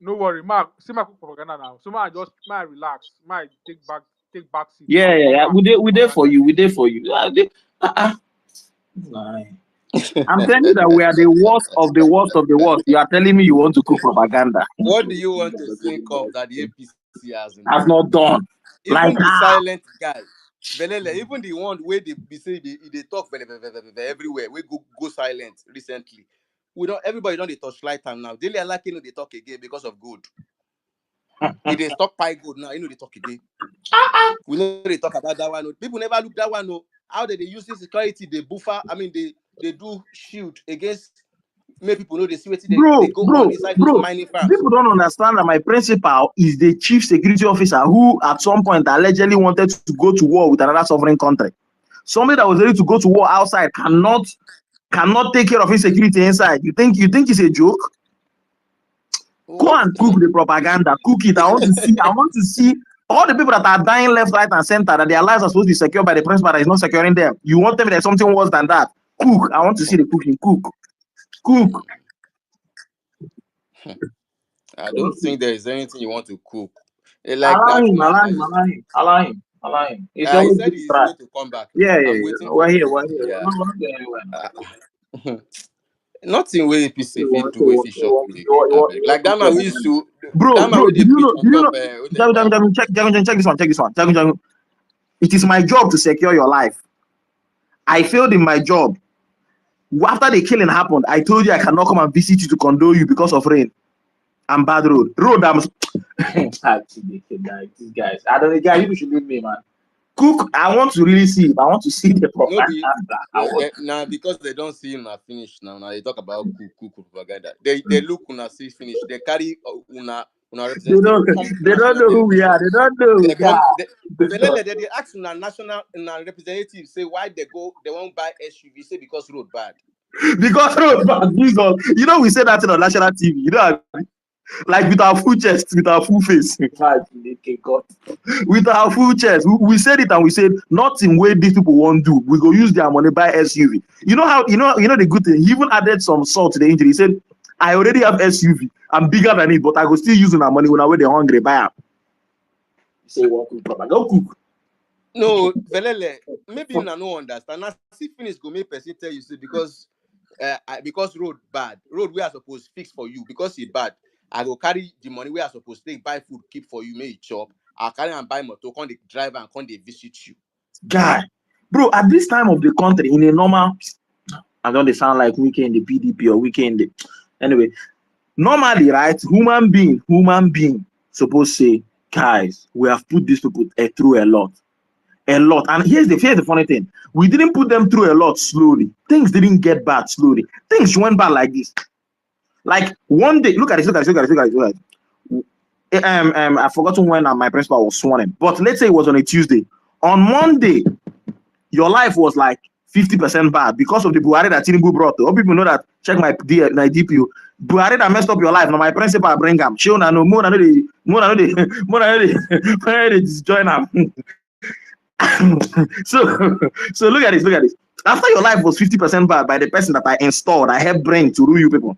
No worry, Mark. See my cook propaganda now. So my just my relax. My take back seat. Yeah, I'll yeah, come yeah. back. We there for Propaganda. you. We there for you. Nah. I'm telling you that we are the worst of the worst of the worst. You are telling me you want to cook propaganda. What do you want to think of that the APC hasn't I've done? not done. Like Even the silent guy, Velele, even the one where they be say they talk everywhere, we go silent recently. We don't everybody don't they touch light time now. Daily like they talk again because of good. If they stop pie good now, they talk again. We know they talk about that one. People never look that one. No. How they use this security, they buffer. I mean, they do shield against make people know they see what they bro, go on bro, inside those bro. mining farms. People don't understand that my principal is the chief security officer who at some point allegedly wanted to go to war with another sovereign country. Somebody that was ready to go to war outside cannot cannot take care of insecurity inside. You think it's a joke? Go and cook the propaganda, cook it. I want to see all the people that are dying left, right, and center, that their lives are supposed to be secured by the principal that is not securing them. You want them there's something worse than that. Cook. I want to see the cooking. Cook. I don't think there is anything you want to cook. Like Allow that him, man allow that him, you allow said. him, allow him, allow him. It's He always said good to he's try. going to come back. Yeah, I'm yeah. waiting for We're here, him. we're here. Yeah. We're not going anywhere now. Nothing way APC You fit want, do you if want, he you shock want, me you again. want, you I want, beg. you want Like to that man we cook used your to bro, that man where did they you preach know, on top Udega. check this one. It is my job to secure your life. I failed in my job. After the killing happened, I told you I cannot come and visit you to condole you because of rain and bad road. I'm these guys. I don't know, guys, you should leave me, man. Cook, I want to really see it. I want to see the No propaganda. be now because they don't see him finish now. Now they talk about cook propaganda. They look una see finish. They carry una representative come They don't national know who we are. television. They don't know. They God. come they ask una national una representative say why they won't buy SUV say because road bad. Because road bad, Jesus. You know we say that on national TV. You know, like with our full chest, with our full face. With our full chest. We said it and we said nothing where these people won't do. We go use their money buy SUV. You know how you know the good thing. He even added some salt to the injury. He said, I already have SUV. I'm bigger than it, but I go still using our money when I wear the hungry buy. Say what cook proper. Don't cook. No, Velele, maybe you no understand. Now see finish go make person tell you say because road bad. Road we are supposed to fix for you because it bad. I go carry the money we are supposed to take buy food, keep for you, make it chop. I carry and buy motor, come the driver and come they visit you. Guy, bro, at this time of the country, in a normal, I don't they sound like weekend the PDP or weekend the anyway. Normally, right, human being supposed to say, guys, we have put these people through a lot. And here's the funny thing. We didn't put them through a lot slowly. Things didn't get bad slowly. Things went bad like this. Like one day, look at this. I've forgotten when my principal was sworn in. But let's say it was on a Tuesday. On Monday, your life was like 50% bad because of the Buhari that Tinubu brought. All people know that. Check my DPU. Buhari that messed up your life. Now my principal bring him. Show na no more disjoin him. So look at this. After your life was 50% bad by the person that I installed, I helped bring to rule you people.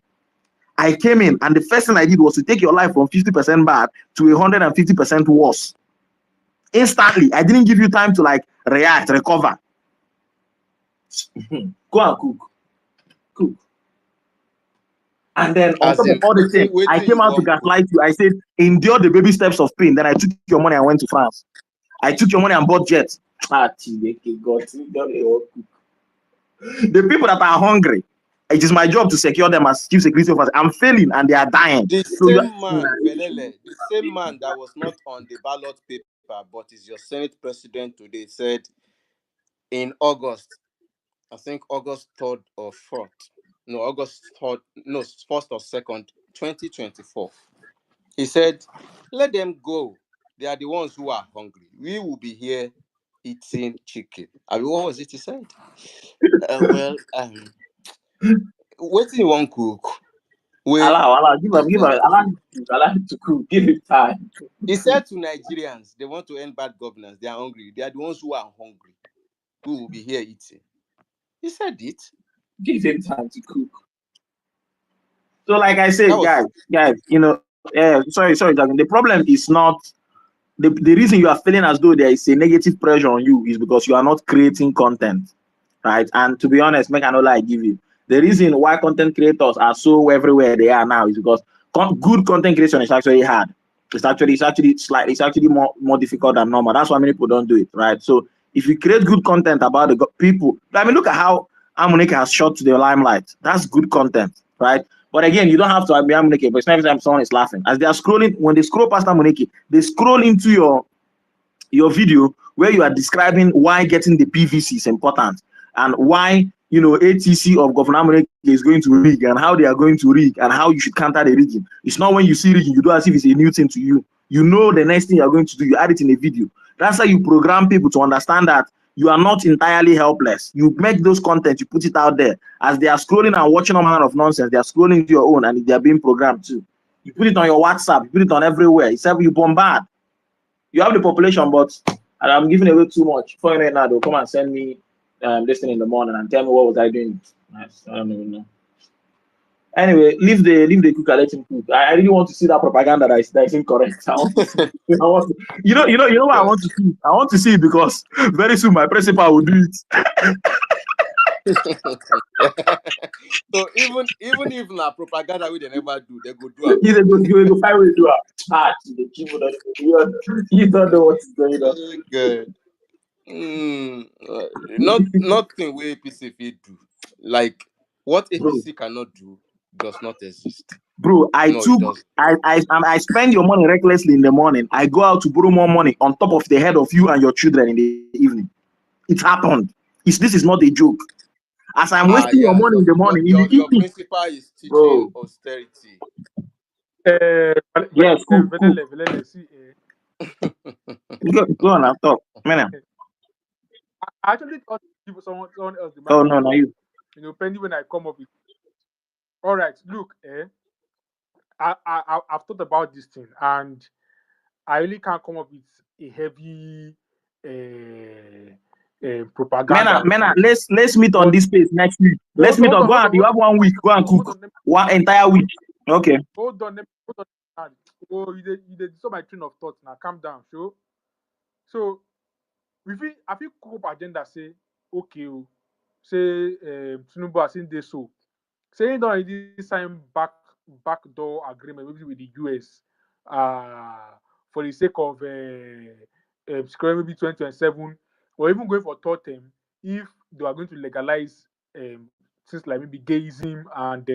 I came in and the first thing I did was to take your life from 50% bad to 150% worse. Instantly. I didn't give you time to like react, recover. Go and cook. And then on top of all the things, I came out to gaslight you. I said, endure the baby steps of pain. Then I took your money and went to France. I took your money and bought jets. The people that are hungry, it is my job to secure them as chief security officer. I'm failing and they are dying. The same man, Velele, the same man that was not on the ballot paper but is your Senate president today said in August, I think August 3rd or 4th, no, August 3rd, no, 1st or 2nd, 2024. He said, let them go. They are the ones who are hungry. We will be here eating chicken. I mean, what was it he said? What do you want cook? Allow him to cook. Give him time. He said to Nigerians, they want to end bad governance. They are hungry. They are the ones who are hungry. Who will be here eating. He said it. Give him time to cook. So, like I said, guys, you know, sorry, Dragon. The problem is not the reason you are feeling as though there is a negative pressure on you is because you are not creating content, right? And to be honest, make another I give you the reason why content creators are so everywhere they are now is because good content creation is actually hard. It's actually more difficult than normal. That's why many people don't do it, right? So if you create good content about the people, I mean, look at how Amunike has shot to the limelight. That's good content, right? But again, you don't have to be Amunike, but it's not every time someone is laughing. As they are scrolling, when they scroll past Amunike, they scroll into your video where you are describing why getting the PVC is important and why, you know, ATC of Governor Amunike is going to rig and how they are going to rig and how you should counter the rigging. It's not when you see rigging, you do as if it's a new thing to you. You know the next thing you're going to do, you add it in a video. That's how you program people to understand that you are not entirely helpless. You make those content, you put it out there. As they are scrolling and watching all manner of nonsense, they are scrolling to your own and they are being programmed too. You put it on your WhatsApp, you put it on everywhere. It's you bombard. You have the population, but I'm giving away too much. For you now, they'll come and send me this thing in the morning and tell me what was I doing. I don't even know. Anyway, leave the cooker, let him cook. I really want to see that propaganda that is incorrect. I want to see. You know what I want to see. I want to see it because very soon my principal will do it. So even if na propaganda we they never do, they go do You go find way to do it. You don't know what is going on. it. Good. Nothing where APC fit do. Like what Bro, APC cannot do does not exist. bro, No, it doesn't. I spend your money recklessly in the morning. I go out to borrow more money on top of the head of you and your children in the evening. It happened. This is not a joke. As I'm wasting your Yeah. money in the morning, in the Your evening, principal is teaching bro. austerity. Yes, cool. See, Go on, I'll talk. Man, I actually thought give someone else the oh no, microphone. no, you. Pending when I come up with. All right, look, I've thought about this thing, and I really can't come up with a heavy propaganda or Mena, something. let's meet on But this space next week. Let's meet hold on. on, Go hold on, on. You hold on, have 1 week. Go and hold cook on, let me, one entire week. Okay. hold on, hold on. Oh, you did so my train of thought now. Calm down, sure. So I feel cook up agenda say okay, say Tinubu has seen this so saying don't already sign backdoor agreement maybe with the US for the sake of securing maybe 2027 or even going for third term if they are going to legalize things like maybe gayism and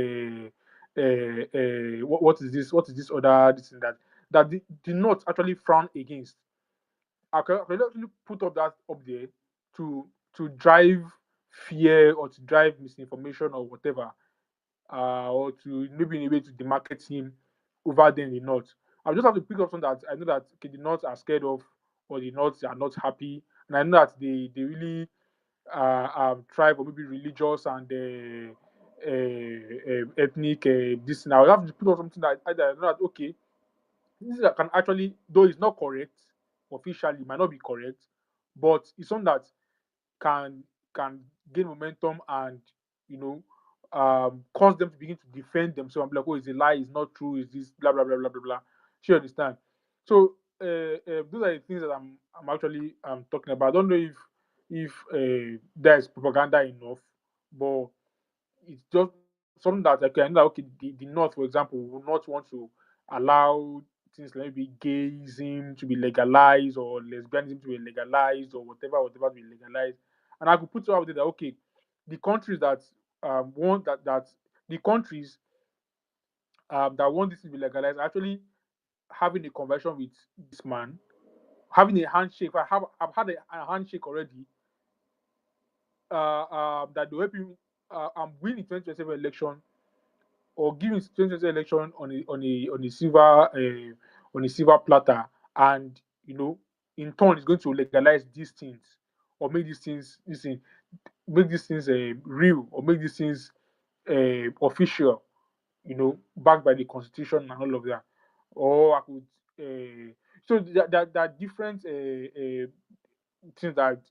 what is this other this and that the North actually frown against. I can actually put up that up there to drive fear or to drive misinformation or whatever, or to maybe in a way to demarket him over there in the North. I just have to pick up something that I know that okay, the North are scared of, or the North are not happy, and I know that they really tribe or maybe religious and ethnic this. Now I have to put up something that I know that okay, this can actually, though it's not correct officially, it might not be correct, but it's something that can can gain momentum and you know cause them to begin to defend themselves and be like, oh, it's a lie, it's not true, it's this blah blah blah blah blah blah. Sure, you understand? So those are the things that I'm actually talking about. I don't know if there's propaganda enough, but it's just something that okay, I know that okay, the North, for example, will not want to allow things like maybe gayism to be legalized or lesbianism to be legalized or whatever to be legalized. And I could put it out there that okay, the countries that want that the countries that want this to be legalized are actually having a conversation with this man, having a handshake. I've had a handshake already. That will help you win the 2027 election or give his 2020 election on a silver platter, and in turn is going to legalize these things or make these things make these things real or make these things official, backed by the constitution and all of that. Or I could so there are different things that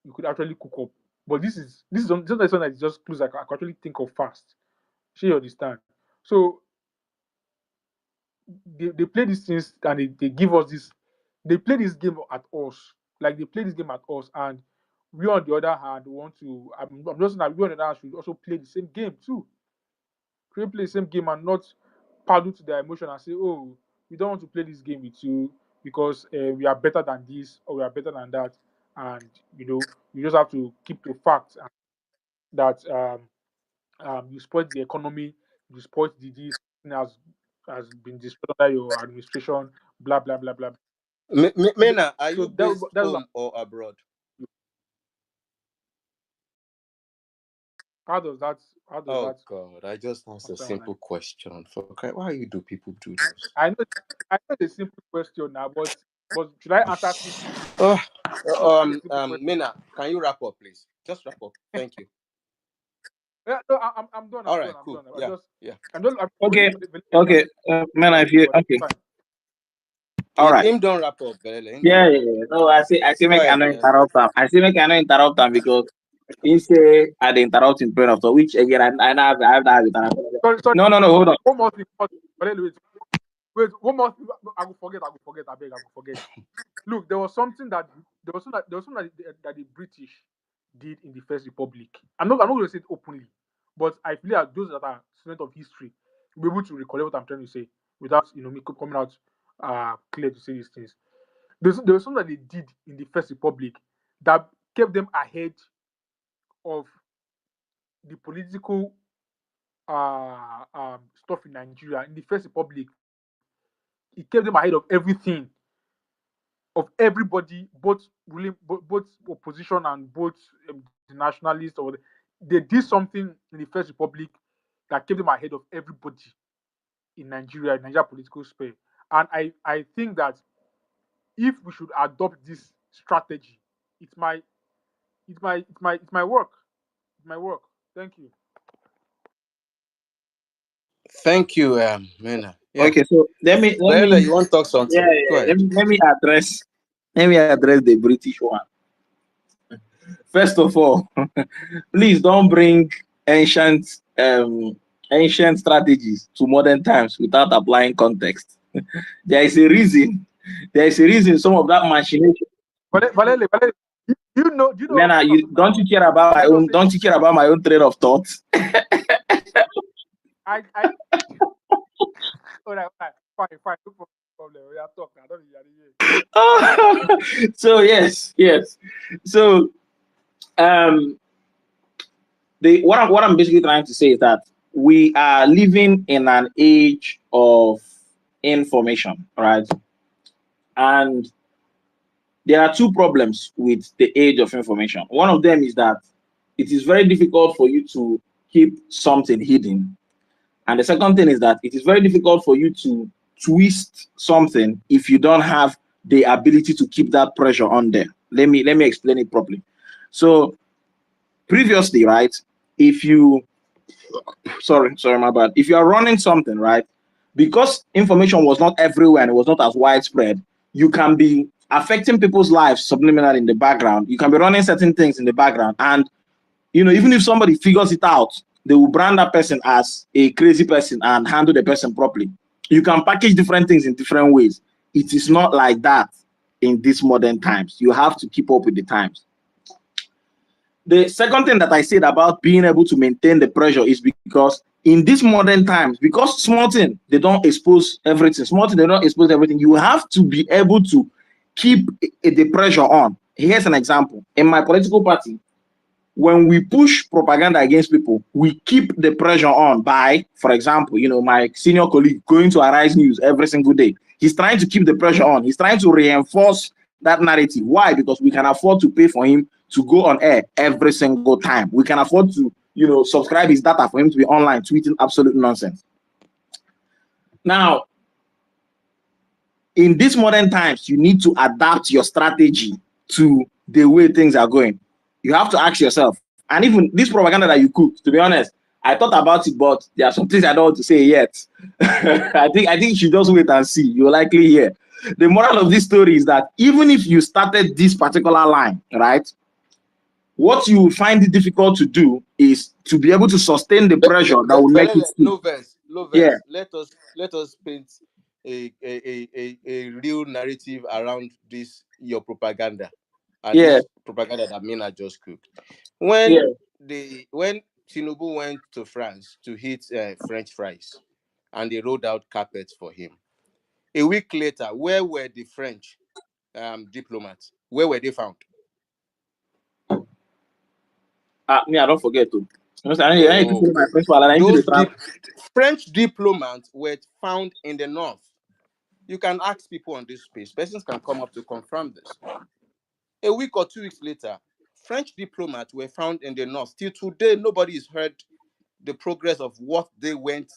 you could actually cook up. But this is something that is just clues I could actually think of fast. Sure, you understand? So they play these things and they give us this. They play this game at us, like they play this game at us, and we on the other hand want to. I'm just saying that we on the other hand should also play the same game too. Play the same game and not paddle to their emotion and say, "Oh, we don't want to play this game with you because we are better than this or we are better than that," and you just have to keep to facts and that you spoiled the economy, you spoiled the this thing has been destroyed under your administration, blah blah blah blah. Mena, are So you based that's what, home or abroad? how does that Oh God, I just asked a concern what simple question. Why you do people do this? I know it's a simple question now, but should I answer simply? Mina, can you wrap up, please? Just wrap up. Thank you. Yeah, no, I'm done. All I'm done. right, I'm cool. done. Yeah, yeah. I'm waiting Okay, for the okay, man. to If speak, you but okay, fine. all right. Him don't wrap up, Belele. Him don't Yeah, wrap yeah, up. yeah. No, I see. Go Make I ahead, no Belele. interrupt them. I see. Make I no interrupt them because he say I dey interrupt in point of thought, which again I have that interrupt. Sorry. No, no, no. Hold on. One more thing. But anyway, wait. One more thing. I will forget. I beg. I will forget. Look, there was something that the British did in the First Republic. I'm not going to say it openly, but I feel like those that are students of history will be able to recollect what I'm trying to say without me coming out clear to say these things. There was something that they did in the First Republic that kept them ahead of the political stuff in Nigeria. In the First Republic, it kept them ahead of everything, of everybody, both ruling, both opposition and both the nationalists. Or they did something in the First Republic that kept them ahead of everybody in Nigeria political sphere. And I think that if we should adopt this strategy, it might it might work. It might work. Thank you. Thank you, Mina. Yeah. Okay, so let Belele, me you want to talk yeah, something? Go yeah, ahead. let me address the British one. First of all, please don't bring ancient um ancient strategies to modern times without applying context. There is a reason. There is a reason some of that machination. Valele, do you know Man, what I'm you talking don't about? you care about my Let us own? say Don't you care about my own train of thought? I all right, fine, no problem. We are talking. I don't need. So yes. So um, the what I'm basically trying to say is that we are living in an age of information, right? And there are two problems with the age of information. One of them is that it is very difficult for you to keep something hidden. And the second thing is that it is very difficult for you to twist something if you don't have the ability to keep that pressure on there. Let me explain it properly. So previously, right, if you sorry, my bad. If you are running something, right, because information was not everywhere and it was not as widespread, you can be affecting people's lives subliminally in the background. You can be running certain things in the background, and even if somebody figures it out, they will brand that person as a crazy person and handle the person properly. You can package different things in different ways. It is not like that in these modern times. You have to keep up with the times. The second thing that I said about being able to maintain the pressure is because in these modern times, because small thing, they don't expose everything. Small thing, they don't expose everything. You have to be able to keep the pressure on. Here's an example. In my political party, when we push propaganda against people, we keep the pressure on by, for example, my senior colleague going to Arise News every single day. He's trying to keep the pressure on. He's trying to reinforce that narrative. Why? Because we can afford to pay for him to go on air every single time. We can afford to, subscribe his data for him to be online tweeting absolute nonsense. Now, in these modern times, you need to adapt your strategy to the way things are going. You have to ask yourself, and even this propaganda that you cook, to be honest, I thought about it, but there are some things I don't want to say yet. I think you should just wait and see. You'll likely hear. The moral of this story is that even if you started this particular line, right, what you will find it difficult to do is to be able to sustain the pressure that will make it Belele, stick. no Yeah, verse. Let us paint a real narrative around this your propaganda, and yeah, this propaganda that Mina just cooked. yeah. When Tinubu went to France to hit French fries, and they rolled out carpets for him. A week later, where were the French diplomats? Where were they found? Me, I don't forget to. I need to Oh, follow my principal and I need to those trap. French diplomats were found in the north. You can ask people on this space. Persons can come up to confirm this. A week or 2 weeks later, French diplomats were found in the north. Till today, nobody has heard the progress of what they went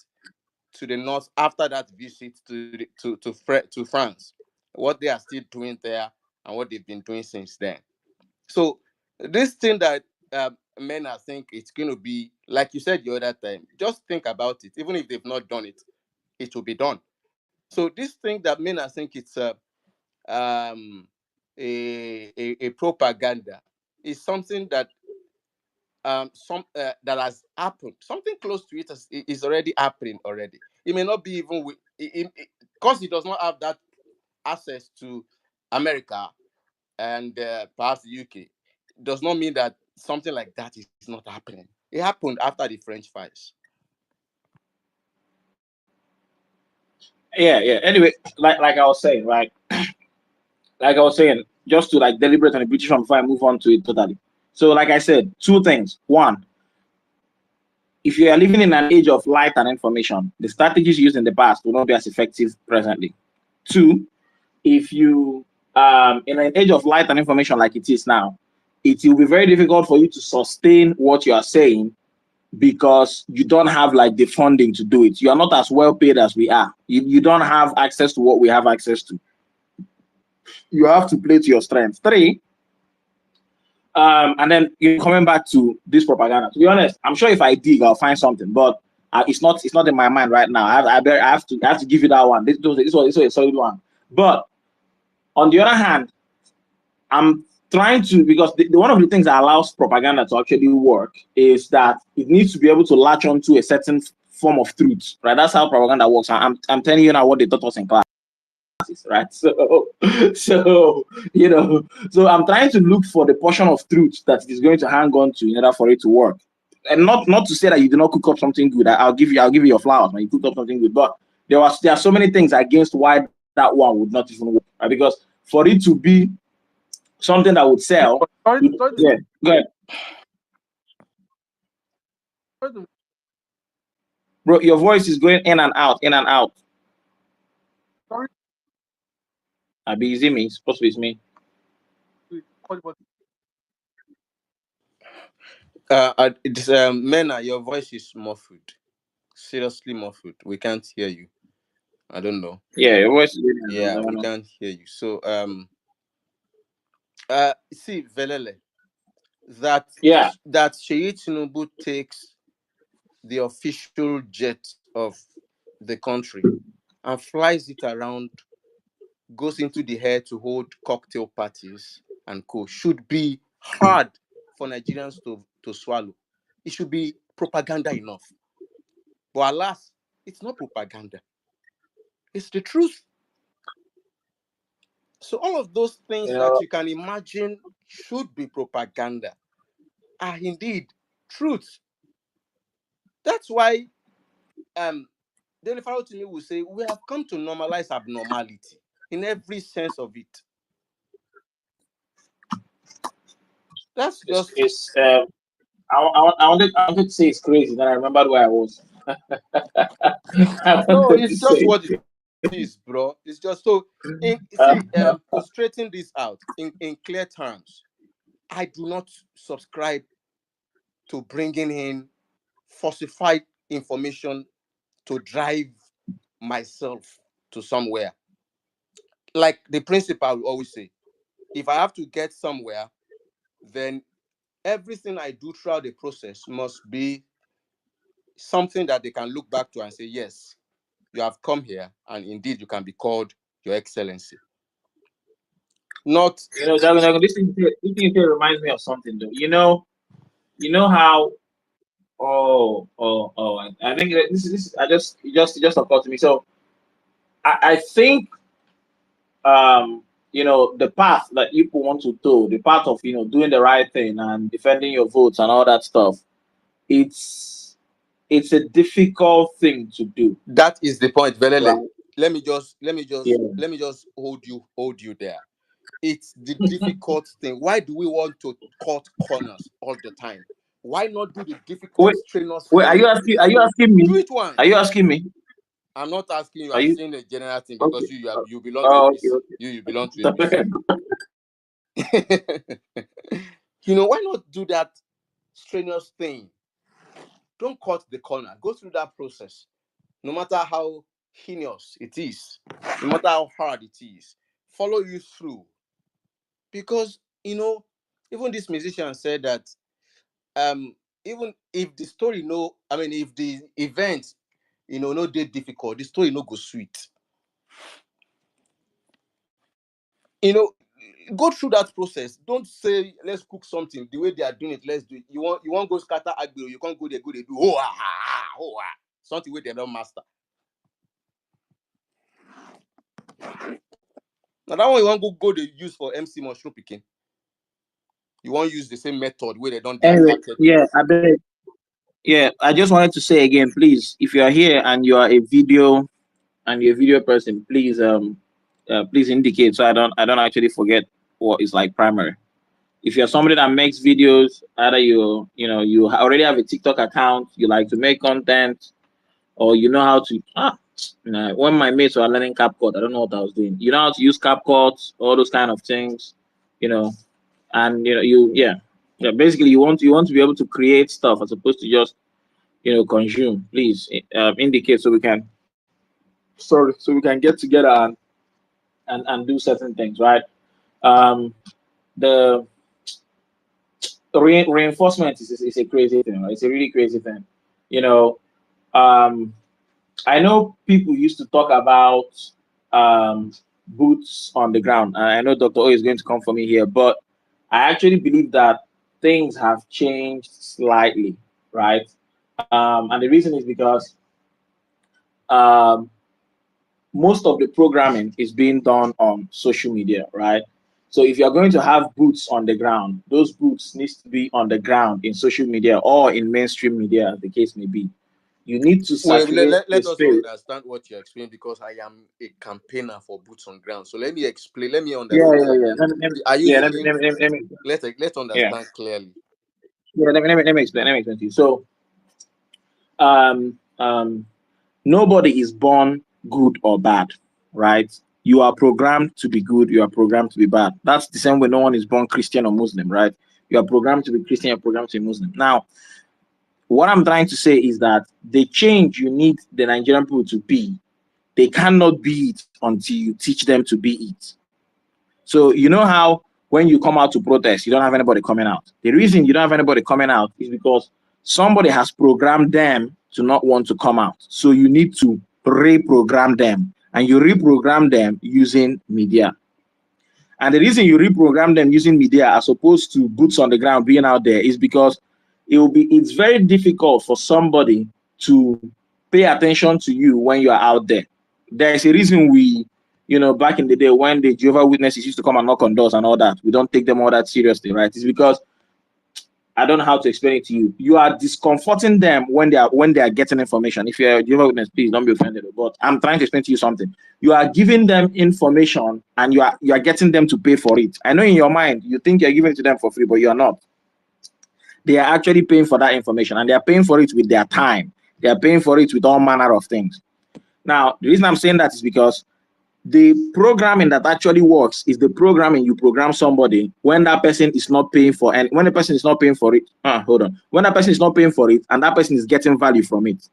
to the north after that visit to France. What they are still doing there, and what they've been doing since then. So this thing that men are think it's going to be, like you said the other time, just think about it. Even if they've not done it, it will be done. So this thing that men are think it's um, a propaganda is something that some that has happened. Something close to it is already happening already. It may not be even with because it does not have that access to America and perhaps the UK. Does not mean that something like that is not happening. It happened after the French fires. Yeah, yeah. Anyway, like I was saying, right? Like I was saying, just to like deliberate on the British one before I move on to it totally. So, like I said, two things. One, if you are living in an age of light and information, the strategies used in the past will not be as effective presently. Two, if you in an age of light and information like it is now, it will be very difficult for you to sustain what you are saying because you don't have like the funding to do it. You are not as well paid as we are. You don't have access to what we have access to. You have to play to your strengths. Three, and then you're coming back to this propaganda. To be honest, I'm sure if I dig, I'll find something, but it's not in my mind right now. I have to give you that one. This was a solid one. But on the other hand, I'm trying to, because the one of the things that allows propaganda to actually work is that it needs to be able to latch onto a certain form of truth, right? That's how propaganda works. I'm telling you now what they taught us in class, right? So so I'm trying to look for the portion of truth that it is going to hang on to in order for it to work. And not to say that you do not cook up something good. I'll give you your flowers when you cook up something good. But there are so many things against why that one would not even work, right? Because for it to be something that would Yeah, sell. but sorry Yeah, go ahead. to Bro, your voice is going in and out, in and out. sorry I be easy me, it's supposed to be me. to cut, but Mena, your voice is muffled. Seriously muffled. We can't hear you. I don't know. Yeah, your voice is going in and out. Yeah, I don't we know. can't hear you. So see, Velele, Yeah, that Sheyi Tinubu takes the official jet of the country and flies it around, goes into the air to hold cocktail parties and co should be hard for Nigerians to swallow. It should be propaganda enough. But alas, it's not propaganda. It's the truth. So all of those you things that know, you can imagine should be propaganda are indeed truth. That's why Daily Farrow to me will say we have come to normalize abnormality in every sense of it. That's just it's I wanted to say it's crazy. Then I remembered where I was. I no, wanted to it's just say, what it is, bro. It's just so in uh, see frustrating this out in clear terms. I do not subscribe to bringing in falsified information to drive myself to somewhere. Like the principal will always say, if I have to get somewhere, then everything I do throughout the process must be something that they can look back to and say, yes, you have come here, and indeed you can be called Your Excellency. Not Jago, this thing reminds me of something though. You know how. Oh. I think that this. It just occurred to me. So I think the path that people want to do, the path of doing the right thing and defending your votes and all that stuff, it's a difficult thing to do, that is the point, Velele. right? Yeah. Let me just hold you there. It's the difficult thing. Why do we want to cut corners all the time? Why not do the difficult, Wait, strenuous wait. Are thing? you asking? Are you asking me? Do it Are you once. asking me? I'm not asking you. Are I'm you saying a general thing okay? because you belong to Oh, APC. okay, You belong to okay. APC. Why not do that strenuous thing? Don't cut the corner. Go through that process. No matter how heinous it is, no matter how hard it is, follow you through. because even this musician said that even if the story no, I mean, if the event no dey difficult, the story no go sweet. Go through that process. Don't say let's cook something the way they are doing it. Let's do it. You want go scatter agbero, you can't go there, go they do something where they don't master. Now that one you want go they use for MC Mushroom picking. You want use the same method where they don't Anyway, started yeah, with. I beg. Yeah, I just wanted to say again, please, if you are here and you are a video person, please please indicate so I don't actually forget what is like primary. If you're somebody that makes videos, either you already have a TikTok account, you like to make content, or you know how to when my mates were learning CapCut, I don't know what I was doing. You know how to use CapCut, all those kind of things, you know, and yeah, basically you want to be able to create stuff as opposed to just consume. Please indicate so we can get together and do certain things, right? Um, the reinforcement is a crazy thing, right? It's a really crazy thing. You know, um, I know people used to talk about um, boots on the ground, and I know Dr. O is going to come for me here, but I actually believe that things have changed slightly, right? And the reason is because um, most of the programming is being done on social media, right? So if you're going to have boots on the ground, those boots needs to be on the ground in social media or in mainstream media, as the case may be. You need to Wait, saturate the let us space. understand what you're explaining, because I am a campaigner for boots on ground. So let me explain. Let me Yeah, understand. yeah, yeah. Are you Yeah, saying let's yeah, understand clearly? yeah. Let me explain. Let me explain to you. So, um, um, nobody is born good or bad, right? You are programmed to be good. You are programmed to be bad. That's the same way no one is born Christian or Muslim, right? You are programmed to be Christian. You're programmed to be Muslim. Now, what I'm trying to say is that the change you need the Nigerian people to be, they cannot be it until you teach them to be it. So you know how when you come out to protest, you don't have anybody coming out. The reason you don't have anybody coming out is because somebody has programmed them to not want to come out. So you need to reprogram them, and you reprogram them using media. And the reason you reprogram them using media as opposed to boots on the ground being out there is because it's very difficult for somebody to pay attention to you when you are out there. There's a reason back in the day when the Jehovah Witnesses used to come and knock on doors and all that, we don't take them all that seriously, right? It's because I don't know how to explain it to you. You are discomforting them when they are getting information. If you're a Jehovah Witness, please don't be offended. But I'm trying to explain to you something. You are giving them information and you are getting them to pay for it. I know in your mind you think you're giving it to them for free, but you are not. They are actually paying for that information, and they are paying for it with their time. They are paying for it with all manner of things. Now, the reason I'm saying that is because the programming that actually works is the programming you program somebody when that person is not paying for, and when the person is not paying for it, when that person is not paying for it and that person is getting value from it.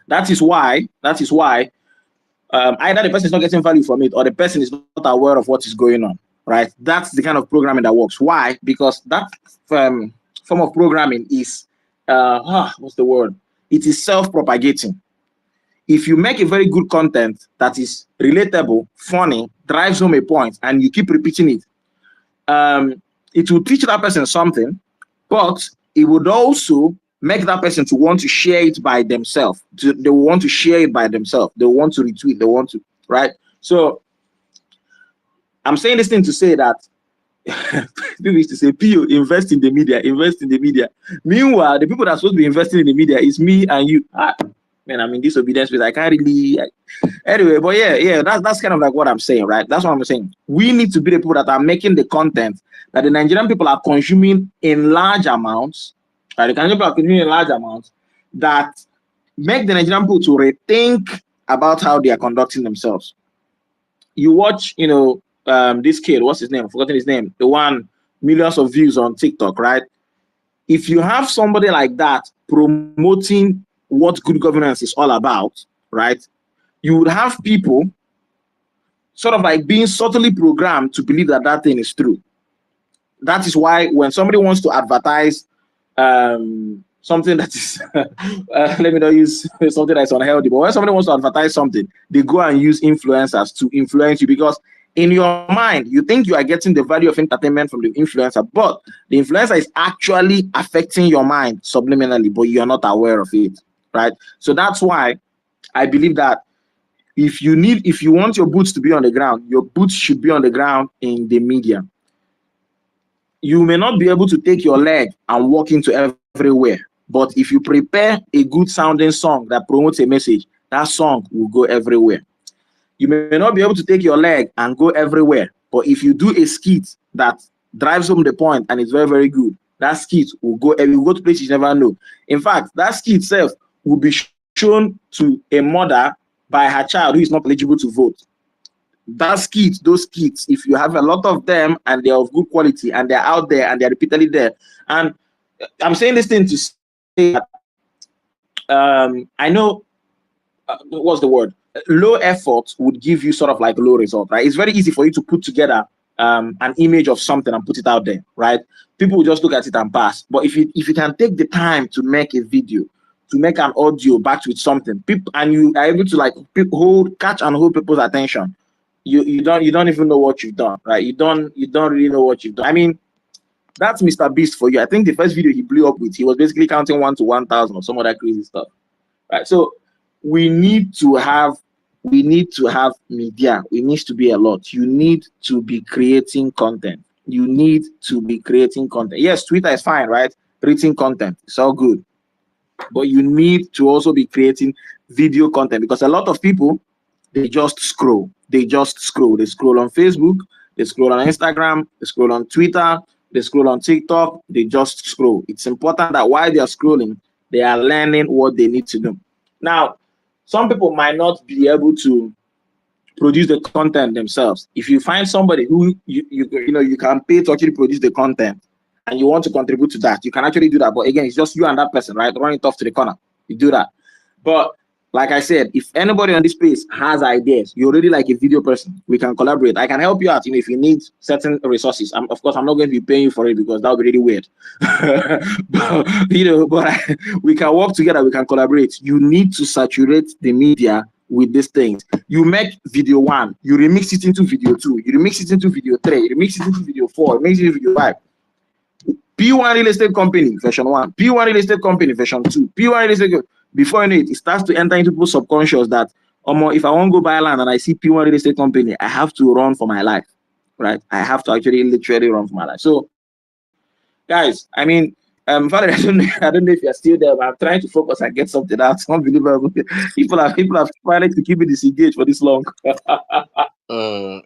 That is why either the person is not getting value from it or the person is not aware of what is going on, right? That's the kind of programming that works. Why? Because that form of programming is what's the word? It is self-propagating. If you make a very good content that is relatable, funny, drives home a point, and you keep repeating it, it will teach that person something, but it would also make that person to want to share it by themselves. They will want to share it by themselves. They want to retweet. They want to, right? So I'm saying this thing to say that people used to say, Pio, invest in the media, invest in the media. Meanwhile, the people that are supposed to be investing in the media is me and you. Man, I'm in this obedience space. I can't really. Anyway, but yeah, that's kind of like what I'm saying, right? That's what I'm saying. We need to be the people that are making the content that the Nigerian people are consuming in large amounts, right? The Nigerian people are consuming in large amounts that make the Nigerian people to rethink about how they are conducting themselves. You watch, this kid, what's his name? I've forgotten his name. The one millions of views on TikTok, right? If you have somebody like that promoting what good governance is all about, right? You would have people sort of like being subtly programmed to believe that that thing is true. That is why when somebody wants to advertise something that is, let me not use something that's unhealthy, but when somebody wants to advertise something, they go and use influencers to influence you, because in your mind, you think you are getting the value of entertainment from the influencer, but the influencer is actually affecting your mind subliminally, but you're not aware of it, right? So that's why I believe that if you want your boots to be on the ground, your boots should be on the ground in the media. You may not be able to take your leg and walk into everywhere, but if you prepare a good sounding song that promotes a message, that song will go everywhere. You may not be able to take your leg and go everywhere, but if you do a skit that drives home the point and is very, very good, that skit will go to places you never know. In fact, that skit itself will be shown to a mother by her child who is not eligible to vote. Those skits, if you have a lot of them and they're of good quality and they're out there and they're repeatedly there, and I'm saying this thing to say that I know what's the word? Low effort would give you sort of like low result, right? It's very easy for you to put together an image of something and put it out there, right? People will just look at it and pass. But if you can take the time to make a video, to make an audio backed with something, people, and you are able to like catch and hold people's attention, you don't even know what you've done, right? You don't really know what you've done. I mean, that's Mr. Beast for you. I think the first video he blew up with, he was basically counting 1 to 1,000 or some other crazy stuff, right? So we need to have media. We need to be a lot. You need to be creating content. Yes, Twitter is fine, right? Written content, it's all good, but you need to also be creating video content, because a lot of people, they just scroll. They scroll on Facebook, they scroll on Instagram, they scroll on Twitter, they scroll on TikTok, they just scroll. It's important that while they are scrolling, they are learning what they need to do. Now, some people might not be able to produce the content themselves. If you find somebody who you can pay to actually produce the content and you want to contribute to that, you can actually do that. But again, it's just you and that person, right? Run it off to the corner. You do that. But like I said, if anybody on this space has ideas, you're already like a video person, we can collaborate. I can help you out, if you need certain resources. Of course, I'm not going to be paying you for it because that would be really weird. but we can work together, we can collaborate. You need to saturate the media with these things. You make video 1, you remix it into video 2, you remix it into video 3, you remix it into video 4, you remix it into video 5. P1 real estate company version 1, P1 real estate company version 2, P1 real estate. Before you know it, it starts to enter into people's subconscious that, if I want to go buy land and I see P1 real estate company, I have to run for my life, right? I have to actually literally run for my life. So, guys, I mean, Father, I don't know if you're still there, but I'm trying to focus and get something out. It's unbelievable. People have tried to keep me disengaged for this long. I'm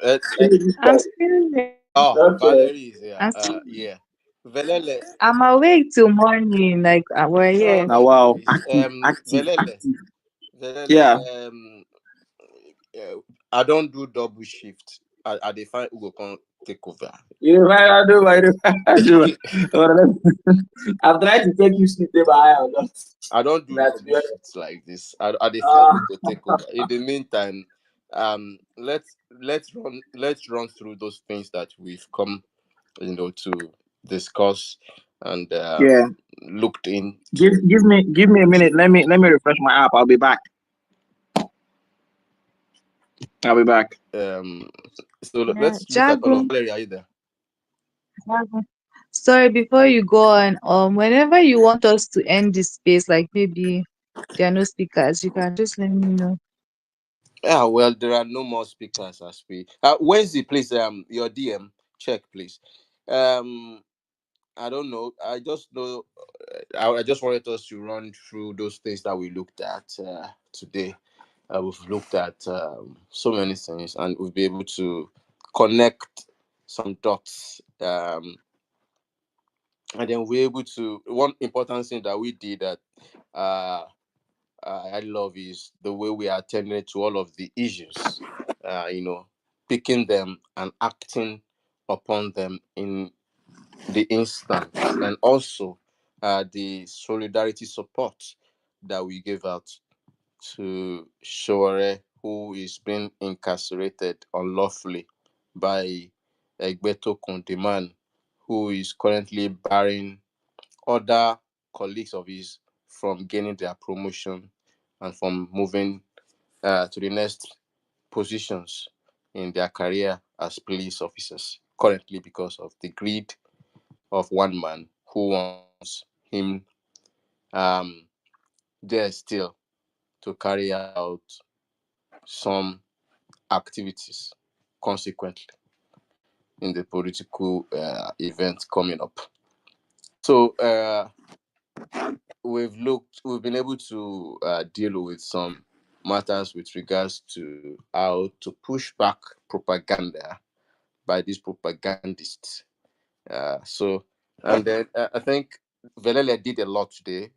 still there. Oh, Okay. Valerie is here. I'm still. Yeah. Velele. I'm awake till morning. Like we're Oh, here. Now, that's wow, nice. active. Velele. Velele. Yeah. I don't do double shift. I define who go come take over. I do. I do. I'm trying to take you sleep, but I am not. I don't do That's double good. shifts like this. I define who go take over. In the meantime, let's run through those things that we've come, to discuss and Yeah. looked Give into. give me a minute. Let me refresh my app. I'll be back. I'll be back. Um, so Yeah, let's look at all of Jago. Valerie. Are you there? Jago. Sorry, before you go on, whenever you want us to end this space, like maybe there are no speakers, you can just let me know. Yeah, well, there are no more speakers as we. Wednesday, please. Your DM check, please. Um, I don't know. I just know. I just wanted us to run through those things that we looked at today. We've looked at so many things, and we'll be able to connect some dots. And then we're able to. One important thing that we did that uh, I love is the way we attended to all of the issues. Picking them and acting upon them in the instant, and also the solidarity support that we gave out to Sher who is being incarcerated unlawfully by Egbeto Kundiman, who is currently barring other colleagues of his from gaining their promotion and from moving to the next positions in their career as police officers, currently because of the greed of one man who wants him um, there still to carry out some activities consequently in the political event coming up. So we've been able to deal with some matters with regards to how to push back propaganda by these propagandists. So, and then I think Velele did a lot today,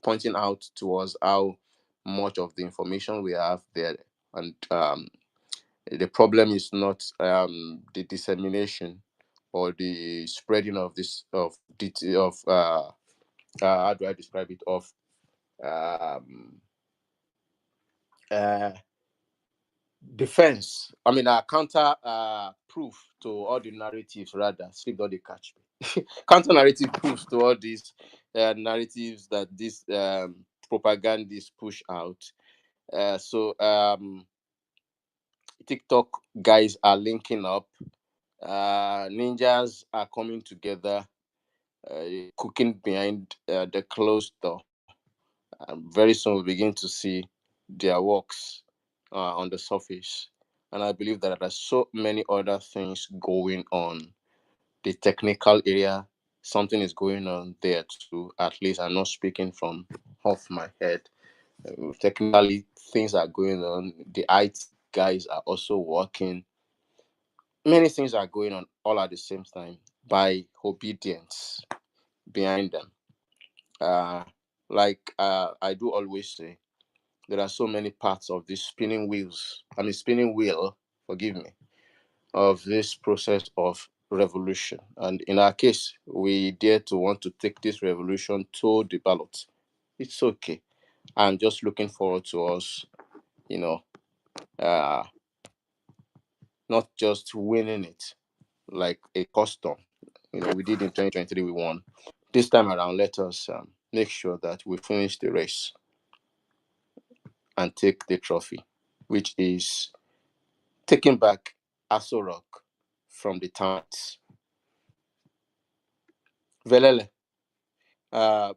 pointing out to us how much of the information we have there, and the problem is not the dissemination or the spreading of this of how do I describe it, of um, uh, defense. I mean, counter proof to all the narratives. Rather, sleep don't they catch me. Counter narrative proofs to all these narratives that these propagandists push out. So TikTok guys are linking up. Ninjas are coming together, cooking behind the closed door. Very soon we'll begin to see their works on the surface. And I believe that there are so many other things going on. The technical area, something is going on there too. At least I'm not speaking from off my head. Technically, things are going on. The IT guys are also working. Many things are going on all at the same time by obedience behind them. Uh, like I do always say, there are so many parts of this spinning wheel, forgive me, of this process of revolution. And in our case, we dare to want to take this revolution to the ballot. It's okay. I'm just looking forward to us, you know, uh, not just winning it like a custom. We did in 2023, we won. This time around, let us make sure that we finish the race and take the trophy, which is taking back Aso Rock from the termites. Velele,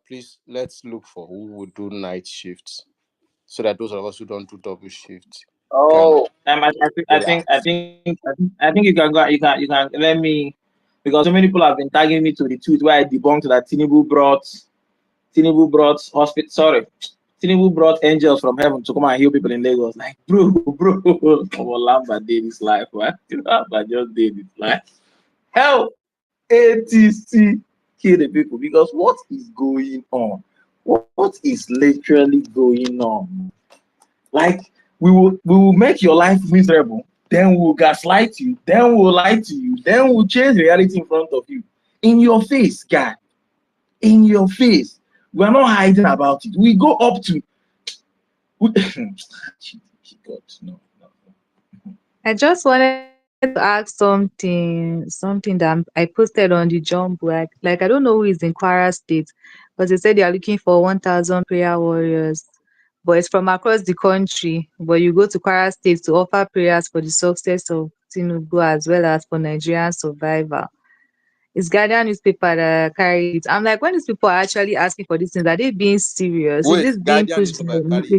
please let's look for who will do night shifts so that those of us who don't do double shifts can Oh, relax. I think you can go. You can let me, because so many people have been tagging me to the tweet where I debunked that Tinubu brought hospital. Sorry, Tinubu brought angels from heaven to come and heal people in Lagos. Like, bro, come on, Lamba did this life, man. Lamba just did this life. Hell, ATC kill the people, because what is going on? What is literally going on? Like, we will make your life miserable, then we'll gaslight you, then we'll lie to you, then we'll change reality in front of you, in your face, guy, in your face. We're not hiding about it. We go up to God, no. I just wanted to ask something that I posted on the jump. Like I don't know who is in Kwara State, but they said they are looking for 1,000 prayer warriors. But it's from across the country. But you go to Kwara State to offer prayers for the success of Tinubu as well as for Nigerian survival. It's Guardian newspaper that carried it. I'm like, when these people are actually asking for these things, are they being serious? Is Wait, this being Guardian pushed newspaper by carry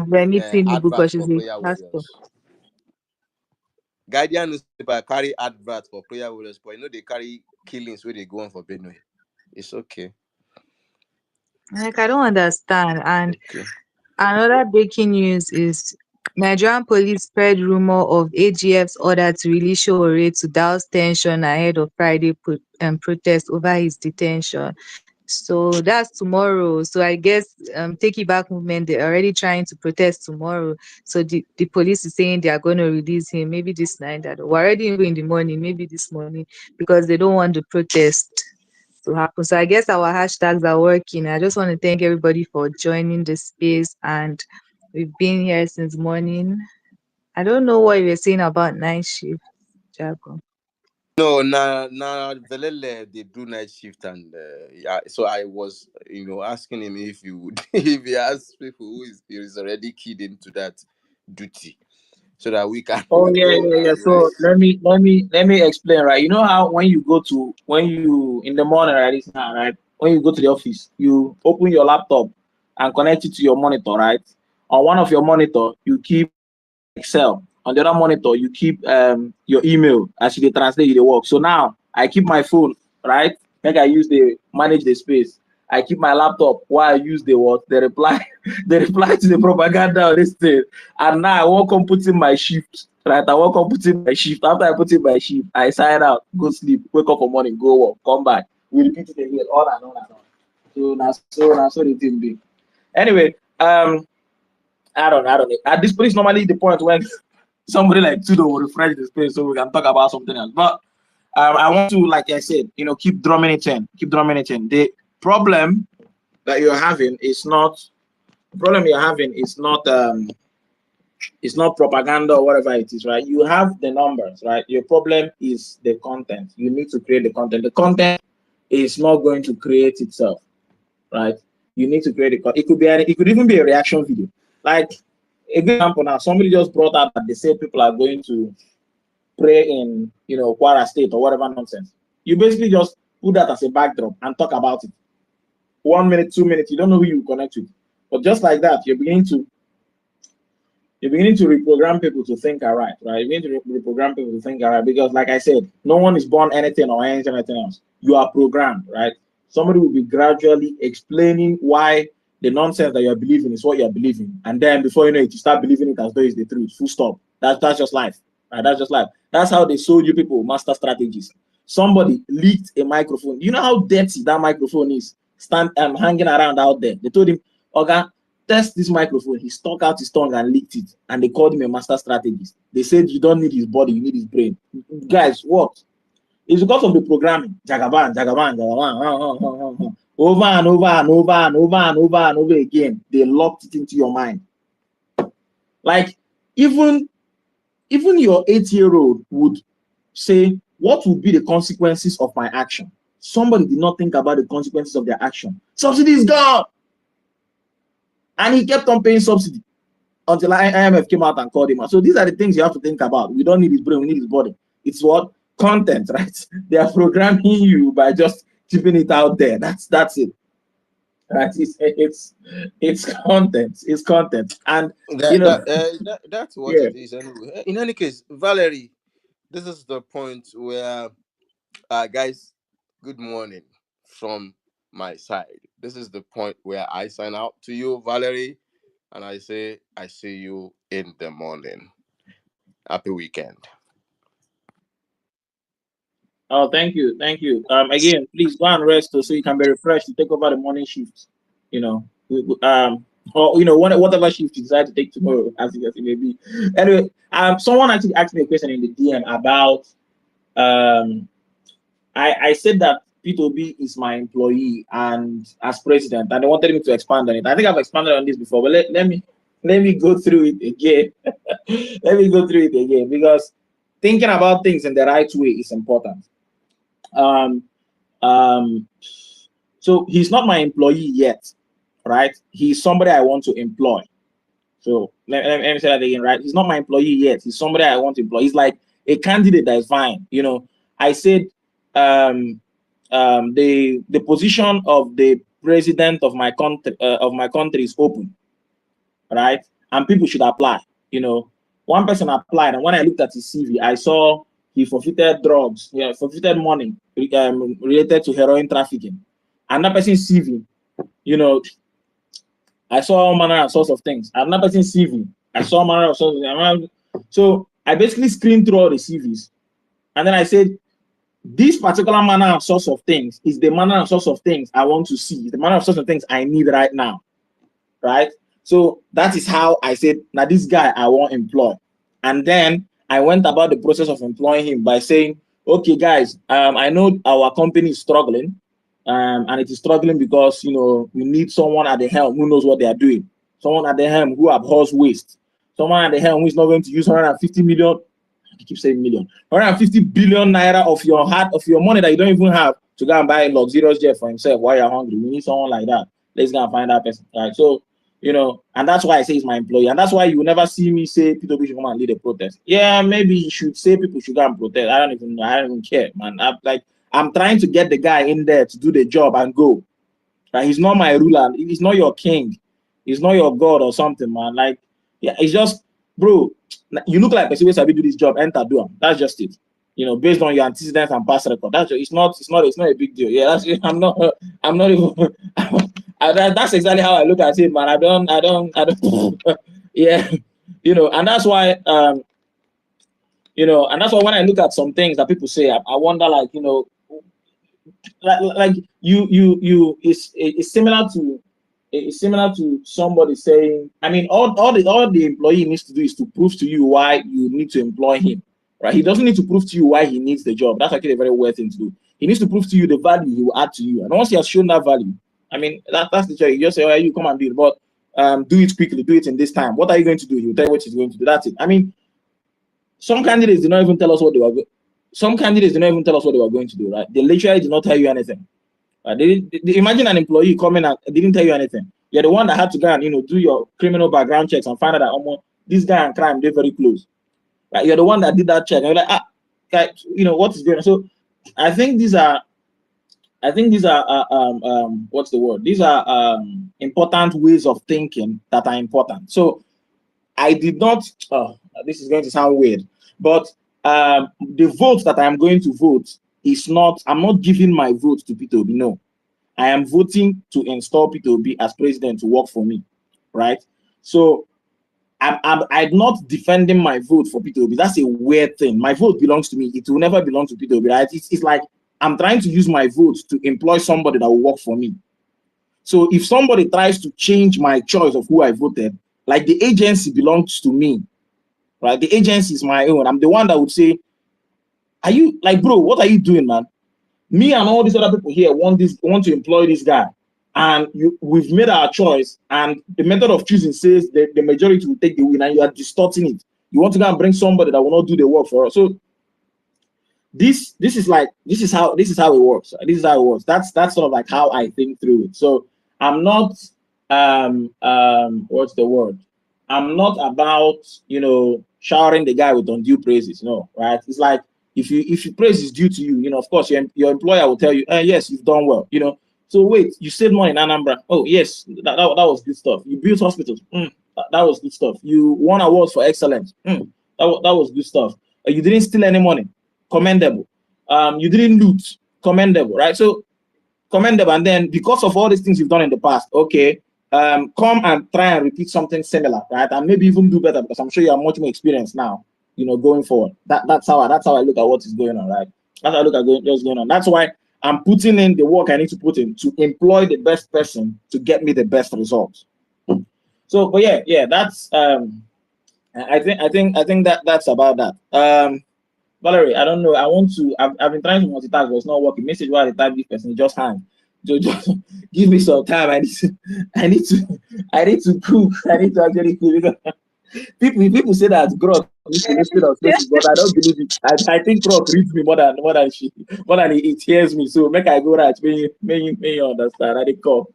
Tinubu advert because for she's a prayer pastor? warriors. Guardian newspaper carry advert for prayer warriors, but they carry killings where they go on for Benue. It's okay. Like, I don't understand. And Okay. another breaking news is Nigerian police spread rumor of AGF's order to release Sowore to douse tension ahead of Friday protest over his detention. So that's tomorrow. So I guess Take It Back movement, they're already trying to protest tomorrow. So the police is saying they are going to release him maybe this night. That we're already even in the morning, maybe this morning, because they don't want the protest to happen. So I guess our hashtags are working. I just want to thank everybody for joining the space, and we've been here since morning. I don't know what you were saying about night shift, Jago. No, na Velele they do night shift, and yeah. So I was, asking him if you would, if he has people who is already keyed into that duty, so that we can Oh yeah, go yeah, yeah. and So rest. let me explain, right? You know how when you in the morning, right? It's now, right? When you go to the office, you open your laptop and connect it to your monitor, right? On one of your monitor, you keep Excel. On the other monitor, you keep your email as you dey translate the work. So now I keep my phone, right? Make I use the manage the space. I keep my laptop while I use the what the reply the reply to the propaganda of this thing. And now I won't come put in my shift, right? I won't come put in my shift. After I put in my shift, I sign out, go sleep, wake up for morning, go work, come back. We repeat it again, on and on and on. So the thing be. Anyway, I don't know. At this point, normally the point when somebody like Tudo will refresh the space so we can talk about something else. But I want to, like I said, keep drumming it in, keep drumming it in. The problem that you're having is not problem you're having is not it's not propaganda or whatever it is, right? You have the numbers, right? Your problem is the content. You need to create the content. The content is not going to create itself, right? You need to create it. It could even be a reaction video. Like a good example now, somebody just brought up that they say people are going to pray in Kwara State or whatever nonsense. You basically just put that as a backdrop and talk about it. 1 minute, 2 minutes, you don't know who you connect with. But just like that, you're beginning to reprogram people to think alright, right? You're beginning to reprogram people to think alright because, like I said, no one is born anything or anything else. You are programmed, right? Somebody will be gradually explaining why the nonsense that you are believing is what you are believing, and then before you know it, you start believing it as though it's the truth. Full stop. That's just life, right? That's just life. That's how they sold you people master strategies. Somebody leaked a microphone. You know how dirty that microphone is, hanging around out there. They told him, "Okay, test this microphone." He stuck out his tongue and licked it, and they called him a master strategist. They said you don't need his body, you need his brain. Guys, what? It's because of the programming. Jagaban, Jagaban, Jagaban. Over and over and over and over and over and over again, they locked it into your mind. Like even your 8-year-old would say, what would be the consequences of my action? Somebody did not think about the consequences of their action. Subsidy is gone. And he kept on paying subsidy until IMF came out and called him out. So these are the things you have to think about. We don't need his brain, we need his body. It's what? Content, right? They are programming you by just keeping it out there. That's it. Right? It's content. It's content. And That's what yeah. it is anyway. In any case, Valerie, this is the point where, guys, good morning from my side. This is the point where I sign out to you, Valerie, and I say, I see you in the morning. Happy weekend. Oh, thank you, thank you. Again, please go and rest so you can be refreshed to take over the morning shift. You know, or whatever shift you decide to take tomorrow, as it may be. Anyway, someone actually asked me a question in the DM about I said that P2B is my employee and as president, and they wanted me to expand on it. I think I've expanded on this before, but let me go through it again. Let me go through it again because thinking about things in the right way is important. Um, um, so he's not my employee yet, right? He's somebody I want to employ. So let me say that again, right? He's not my employee yet. He's somebody I want to employ. He's like a candidate that is fine. I said the position of the president of my country is open, right? And people should apply. One person applied, and when I looked at his CV, I saw he forfeited drugs, forfeited money related to heroin trafficking. And that person's CV, you know, I saw all manner of sorts of things. And that person's CV, I saw manner of sorts of things. So I basically screened through all the CVs, and then I said, this particular manner and source of things is the manner and source of things I want to see, the manner of source of things I need right now, right? So that is how I said, now this guy I want employ. And then I went about the process of employing him by saying, okay, guys, I know our company is struggling, and it is struggling because we need someone at the helm who knows what they are doing, someone at the helm who abhors waste, someone at the helm who is not going to use 150 million, I keep saying million, 150 billion naira of your money that you don't even have to go and buy a luxurious jet for himself while you're hungry. We need someone like that. Let's go and find that person. Right. So, and that's why I say he's my employee. And that's why you will never see me say P2B should come and lead a protest. Yeah, maybe he should say people should go and protest. I don't even know. I don't even care, man. I'm trying to get the guy in there to do the job and go. Right? He's not my ruler. He's not your king. He's not your god or something, man. Like, yeah, it's just, bro, you look like person who sabi do this job, enter, do them. That's just it. Based on your antecedents and past record. That's just, it's not a big deal. Yeah, I'm not even that's exactly how I look at it, man. I don't yeah, and that's why and that's why when I look at some things that people say, I wonder, like, like it's similar to somebody saying, I mean, all the employee needs to do is to prove to you why you need to employ him, right? He doesn't need to prove to you why he needs the job. That's actually a very weird thing to do. He needs to prove to you the value he will add to you, and once he has shown that value, I mean, that's the choice. You just say, "Oh, you come and do it," but do it quickly, do it in this time. What are you going to do? He'll tell you what he's going to do. That's it. I mean, some candidates did not even tell us what they were. Some candidates did not even tell us what they were going to do. Right? They literally did not tell you anything. They imagine an employee coming and didn't tell you anything. You're the one that had to go and do your criminal background checks and find out that this guy and crime, they're very close. Right? You're the one that did that check. And you're like, guy, what is going on? So I think these are what's the word? These are important ways of thinking that are important. So I did not. This is going to sound weird, but the vote that I am going to vote is not. I'm not giving my vote to P2B. No, I am voting to install P2B as president to work for me, right? So I'm not defending my vote for P2B. That's a weird thing. My vote belongs to me. It will never belong to P2B, right? It's like I'm trying to use my vote to employ somebody that will work for me. So if somebody tries to change my choice of who I voted, like, the agency belongs to me, right? The agency is my own. I'm the one that would say, are you, like, bro, what are you doing, man? Me and all these other people here want to employ this guy. And we've made our choice, and the method of choosing says that the majority will take the win, and you are distorting it. You want to go and bring somebody that will not do the work for us. So this is how it works. This is how it works. That's sort of like how I think through it. So I'm not what's the word? I'm not about showering the guy with undue praises. No, right? It's like if you praise is due to you, of course your employer will tell you, yes, you've done well. So wait, you saved money in Anambra. Oh yes, that was good stuff. You built hospitals. That was good stuff. You won awards for excellence. That was good stuff. You didn't steal any money. Commendable. You didn't loot. Commendable, right? So commendable. And then because of all these things you've done in the past, okay, come and try and repeat something similar, right? And maybe even do better, because I'm sure you have much more experience now, going forward. That's how I look at what is going on, right? That's how I look at what's going on. That's why I'm putting in the work I need to put in to employ the best person to get me the best results. So, but yeah, that's I think that's about that. Valerie, I don't know. I've been trying to multitask, but it's not working. Message while the type this person just hang. Just give me some time. I need to cook. I need to actually cook. People say that Grok needs to listen on message, but I don't believe it. I think Grok reads me more than it hears me. So make I go right. May you understand. I did call.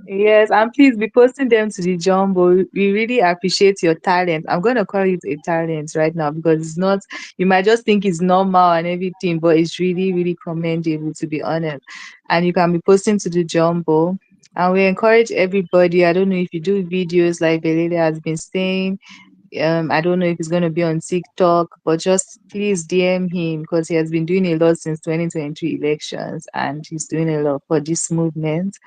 Yes, and please be posting them to the jumbo. We really appreciate your talent. I'm going to call it a talent right now, because it's not, you might just think it's normal and everything, but it's really, really commendable, to be honest. And you can be posting to the jumbo. And we encourage everybody. I don't know if you do videos like Belele has been saying. I don't know if he's going to be on TikTok, but just please DM him, because he has been doing a lot since 2023 elections, and he's doing a lot for this movement.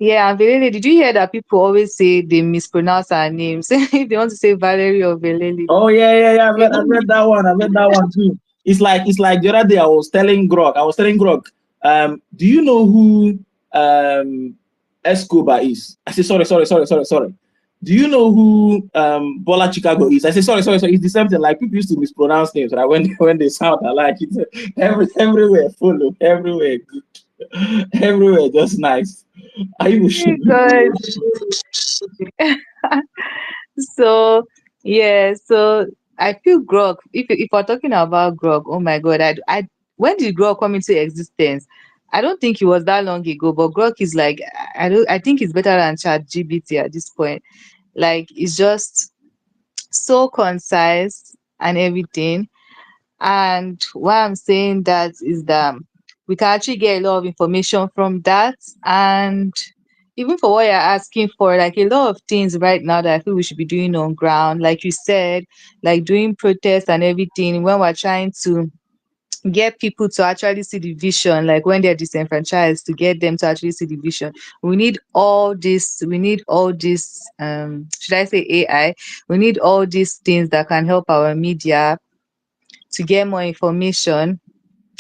Yeah, and Velele, did you hear that people always say they mispronounce our names? If they want to say Valerie or Velele. Oh yeah. I've read that one. I've read that one too. It's like the other day I was telling Grok. Do you know who Escobar is? I said sorry. Do you know who Bola Chicago is? I said sorry. It's the same thing. Like, people used to mispronounce names, right? When they sound alike, it's everywhere follow, everywhere good, everywhere just nice. Are you sure? Good. So Yeah, so I feel grog. If we're talking about grog, oh my god, I when did grog come into existence? I don't think it was that long ago, but grog is like I think it's better than chat GBT at this point. Like it's just so concise and everything. And why I'm saying that is that we can actually get a lot of information from that. And even for what you're asking for, like a lot of things right now that I feel we should be doing on ground, like you said, like doing protests and everything when we're trying to get people to actually see the vision, like when they're disenfranchised, to get them to actually see the vision. We need all this should I say AI? We need all these things that can help our media to get more information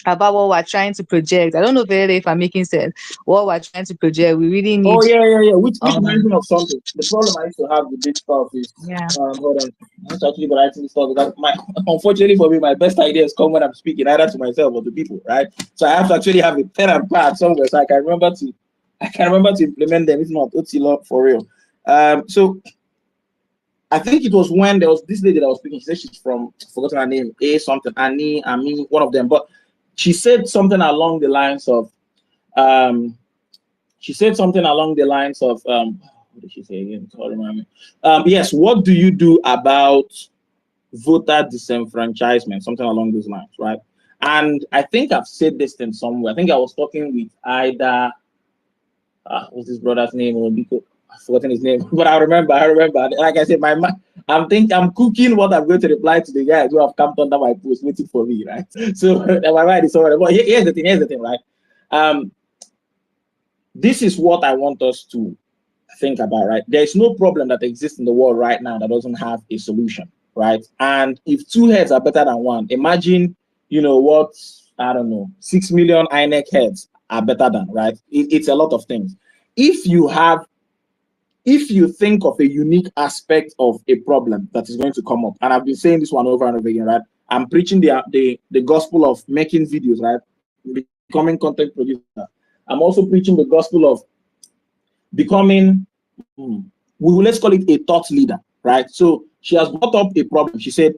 about what we're trying to project. I don't know very if I'm making sense. What we're trying to project, we really Oh need yeah. Which reminds um me of something. The problem I used to have with this stuff is yeah. hold on. I'm actually writing this stuff because my unfortunately for me, my best ideas come when I'm speaking either to myself or to people, right? So I have to actually have a pen and pad somewhere so I can remember to implement them. If not, it's for real. So I think it was when there was this lady that was speaking. She said she's from forgotten her name, A something, Annie, Ami, one of them. But she said something along the lines of um what did she say again? Can't remember. Yes, what do you do about voter disenfranchisement? Something along those lines, right? And I think I've said this thing somewhere. I think I was talking with either what's his brother's name? Or I've forgotten his name, but I remember. Like I said, I'm cooking what I'm going to reply to the guys who have come under my post waiting for me, right? So my mind is somewhere. But here's the thing, right? Um, this is what I want us to think about, right? There's no problem that exists in the world right now that doesn't have a solution, right? And if two heads are better than one, imagine, what, I don't know, 6 million INEC heads are better than, right? It's a lot of things. If you think of a unique aspect of a problem that is going to come up, and I've been saying this one over and over again, right? I'm preaching the gospel of making videos, right? Becoming content producer. I'm also preaching the gospel of becoming, let's call it a thought leader, right? So she has brought up a problem. She said,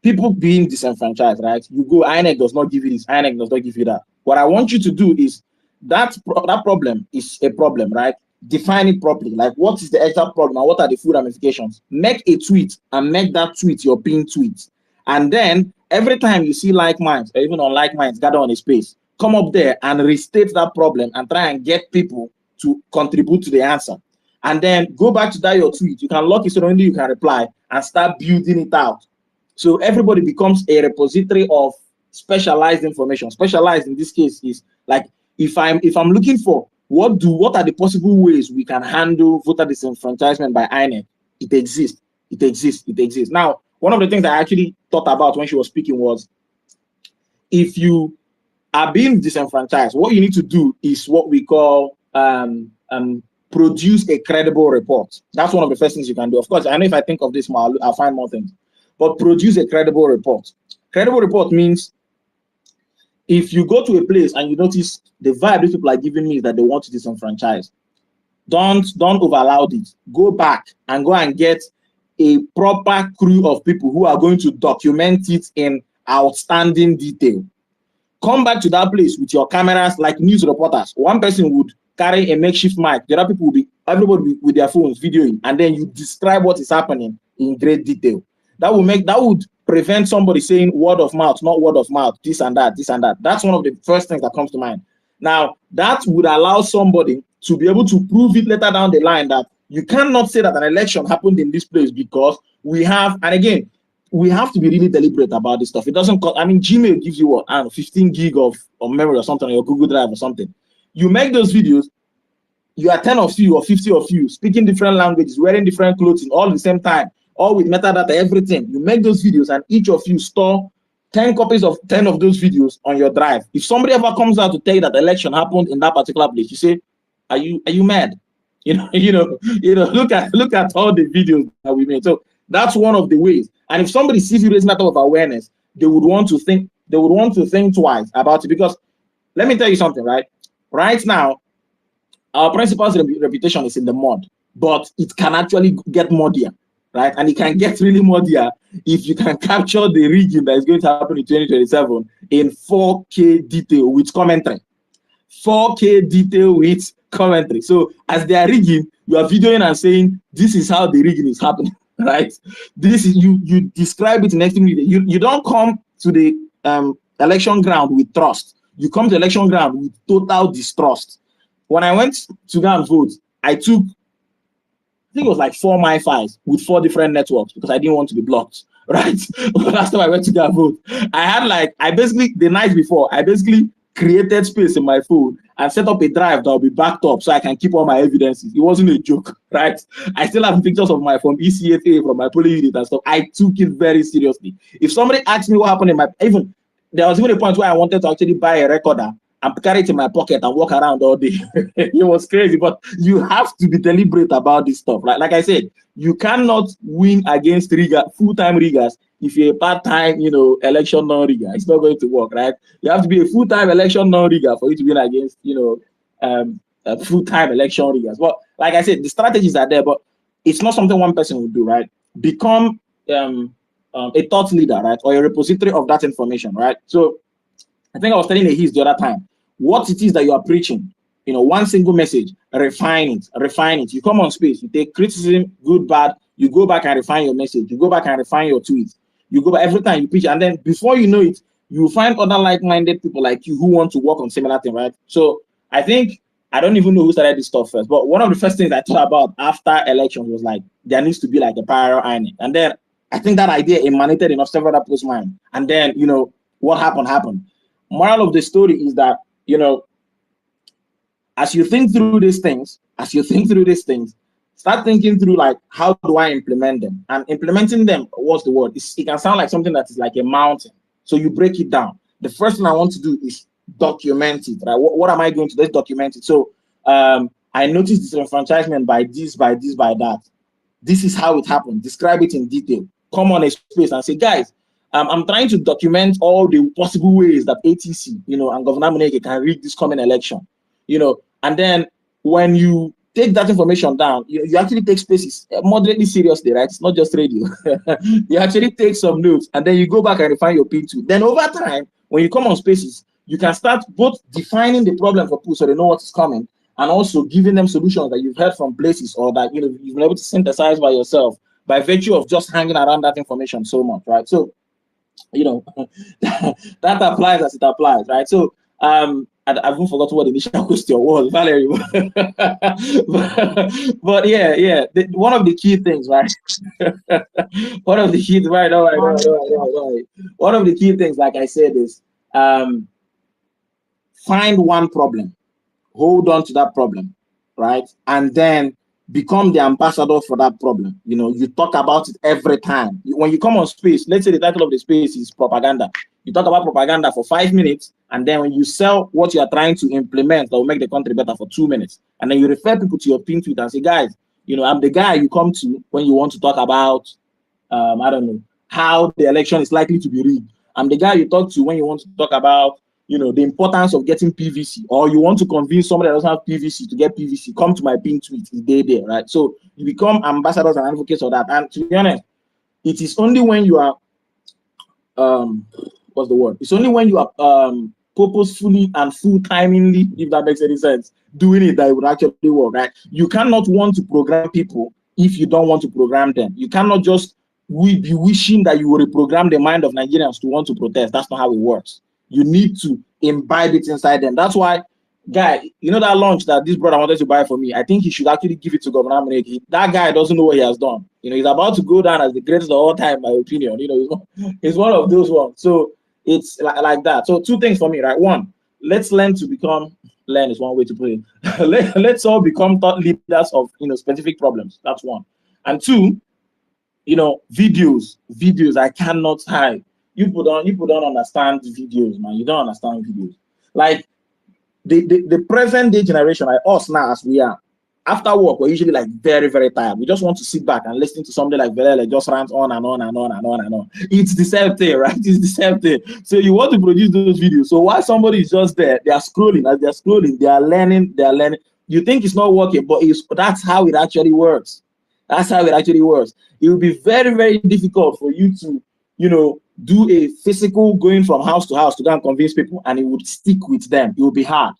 people being disenfranchised, right? You go, INEC does not give you this, INEC does not give you that. What I want you to do is that problem is a problem, right? Define it properly. Like, what is the exact problem and what are the full ramifications? Make a tweet and make that tweet your pinned tweet. And then every time you see like minds or even unlike minds gather on a space, come up there and restate that problem and try and get people to contribute to the answer. And then go back to that your tweet. You can lock it so only you can reply and start building it out. So everybody becomes a repository of specialized information. Specialized in this case is like, if I'm looking for what are the possible ways we can handle voter disenfranchisement by INEC, it exists. Now, one of the things I actually thought about when she was speaking was, if you are being disenfranchised, what you need to do is what we call produce a credible report. That's one of the first things you can do. Of course, I know if I think of this more, I'll find more things. But produce a credible report. Credible report means if you go to a place and you notice the vibe these people are giving me is that they want to disenfranchise, don't overload it. Go back and get a proper crew of people who are going to document it in outstanding detail. Come back to that place with your cameras like news reporters. One person would carry a makeshift mic. The other people would everybody with their phones videoing, and then you describe what is happening in great detail. That would prevent somebody saying word of mouth, not word of mouth, this and that. That's one of the first things that comes to mind. Now, that would allow somebody to be able to prove it later down the line that you cannot say that an election happened in this place because we have, and again, we have to be really deliberate about this stuff. It doesn't cost, Gmail gives you what, I don't know, 15 gig of memory or something on your Google Drive or something. You make those videos, you are 10 of you or 50 of you speaking different languages, wearing different clothing all at the same time, all with metadata, everything. You make those videos and each of you store 10 copies of 10 of those videos on your drive. If somebody ever comes out to tell you that the election happened in that particular place, you say, are you mad? Look at all the videos that we made. So that's one of the ways. And if somebody sees you raising that type of awareness, they would want to think twice about it. Because let me tell you something, right? Right now, our principal's reputation is in the mud, but it can actually get muddier. right? And it can get really muddier if you can capture the rigging that is going to happen in 2027 in 4K detail with commentary. 4K detail with commentary. So as they are rigging, you are videoing and saying, this is how the rigging is happening, right? This is, you describe it in next video. You don't come to the election ground with trust. You come to election ground with total distrust. When I went to go and vote, I took, I think it was like 4 MiFis with 4 different networks because I didn't want to be blocked, right? Last time I went to go and vote, I had like, I basically, the night before, I basically created space in my phone and set up a drive that will be backed up so I can keep all my evidences. It wasn't a joke, right? I still have pictures of my from ECFA, from my polling unit and stuff. I took it very seriously. If somebody asked me what happened in my, even, there was even a point where I wanted to actually buy a recorder and carry it in my pocket and walk around all day. It was crazy, but you have to be deliberate about this stuff. Like I said, you cannot win against full-time riggers if you're a part-time, election non-rigger. It's not going to work, right? You have to be a full-time election non-rigger for you to win against, full-time election riggers. But like I said, the strategies are there, but it's not something one person will do, right? Become a thought leader, right? Or a repository of that information, right? So I think I was telling Ahis the other time, what it is that you are preaching, one single message, refine it. You come on space, you take criticism, good, bad, you go back and refine your message, you go back and refine your tweets, you go back every time you preach, and then before you know it, you find other like-minded people like you who want to work on similar things, right? So I think, I don't even know who started this stuff first, but one of the first things I thought about after elections was like, there needs to be like a parallel INEC. And then I think that idea emanated in several people's mind. And then, what happened. Moral of the story is that, as you think through these things, start thinking through like, how do I implement them? And implementing them, what's the word? It can sound like something that is like a mountain. So you break it down. The first thing I want to do is document it, right? What am I going to do? Let's document it. So I noticed disenfranchisement by this, by that. This is how it happened. Describe it in detail. Come on a space and say, guys, I'm trying to document all the possible ways that ATC, and Governor Muneke can rig this coming election, and then when you take that information down, you actually take spaces moderately seriously, right? It's not just radio. You actually take some notes and then you go back and refine your P2. Then over time, when you come on spaces, you can start both defining the problem for people so they know what is coming and also giving them solutions that you've heard from places or that you've been able to synthesize by yourself by virtue of just hanging around that information so much, right? So that applies as it applies, right? So I've even forgotten what the initial question was, Valerie. but yeah, one of the key things, right? One of the key, right? One of the key things, like I said, is find one problem, hold on to that problem, right? And then become the ambassador for that problem. You talk about it every time. When you come on space, let's say the title of the space is propaganda. You talk about propaganda for 5 minutes, and then when you sell what you are trying to implement that will make the country better for 2 minutes, and then you refer people to your pin tweet and say, guys, I'm the guy you come to when you want to talk about, I don't know, how the election is likely to be rigged. I'm the guy you talk to when you want to talk about the importance of getting PVC, or you want to convince somebody that doesn't have PVC to get PVC, come to my pin tweet, it's there, right? So you become ambassadors and advocates of that. And to be honest, it is only when you are, what's the word? It's only when you are purposefully and full-timingly, if that makes any sense, doing it that it would actually work, right? You cannot want to program people if you don't want to program them. You cannot just be wishing that you will reprogram the mind of Nigerians to want to protest. That's not how it works. You need to imbibe it inside them. That's why, guy, that lunch that this brother wanted to buy for me, I think he should actually give it to Governor Muneke. That guy doesn't know what he has done. He's about to go down as the greatest of all time, in my opinion. He's one of those ones. So it's like that. So 2 things for me, right? 1, let's learn to become, learn is one way to put it. Let's all become thought leaders of specific problems. That's 1. And 2, videos, I cannot hide. You people don't understand videos, man. You don't understand videos. Like the present day generation, like us now as we are, after work, we're usually like very, very tired. We just want to sit back and listen to somebody like Belele just rant on and on and on and on and on. It's the same thing, right? It's the same thing. So you want to produce those videos. So while somebody is just there, they are scrolling. As they're scrolling, they are learning. You think it's not working, but that's how it actually works. That's how it actually works. It will be very, very difficult for you to, do a physical going from house to house to go and convince people, and it would stick with them. It will be hard.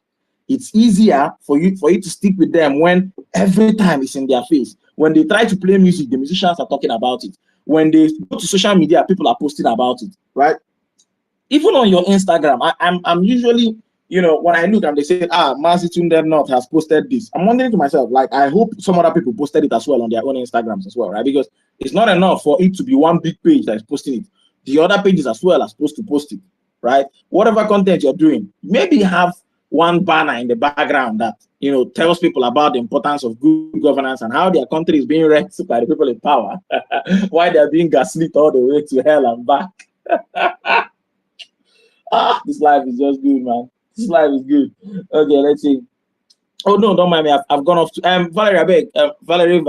It's easier for you to stick with them when every time it's in their face. When they try to play music, the musicians are talking about it. When they go to social media, people are posting about it, right? Even on your Instagram, I'm usually, when I look and they say, Mazi Tunde North has posted this, I'm wondering to myself, like, I hope some other people posted it as well on their own Instagrams as well, right? Because it's not enough for it to be one big page that is posting it. The other pages as well are supposed to post it, right? Whatever content you're doing, maybe have one banner in the background that, tells people about the importance of good governance and how their country is being wrecked by the people in power, why they're being gaslit all the way to hell and back. This life is just good, man. This life is good. Okay, let's see. Oh no, don't mind me. I've gone off to Valerie, I beg. Valerie,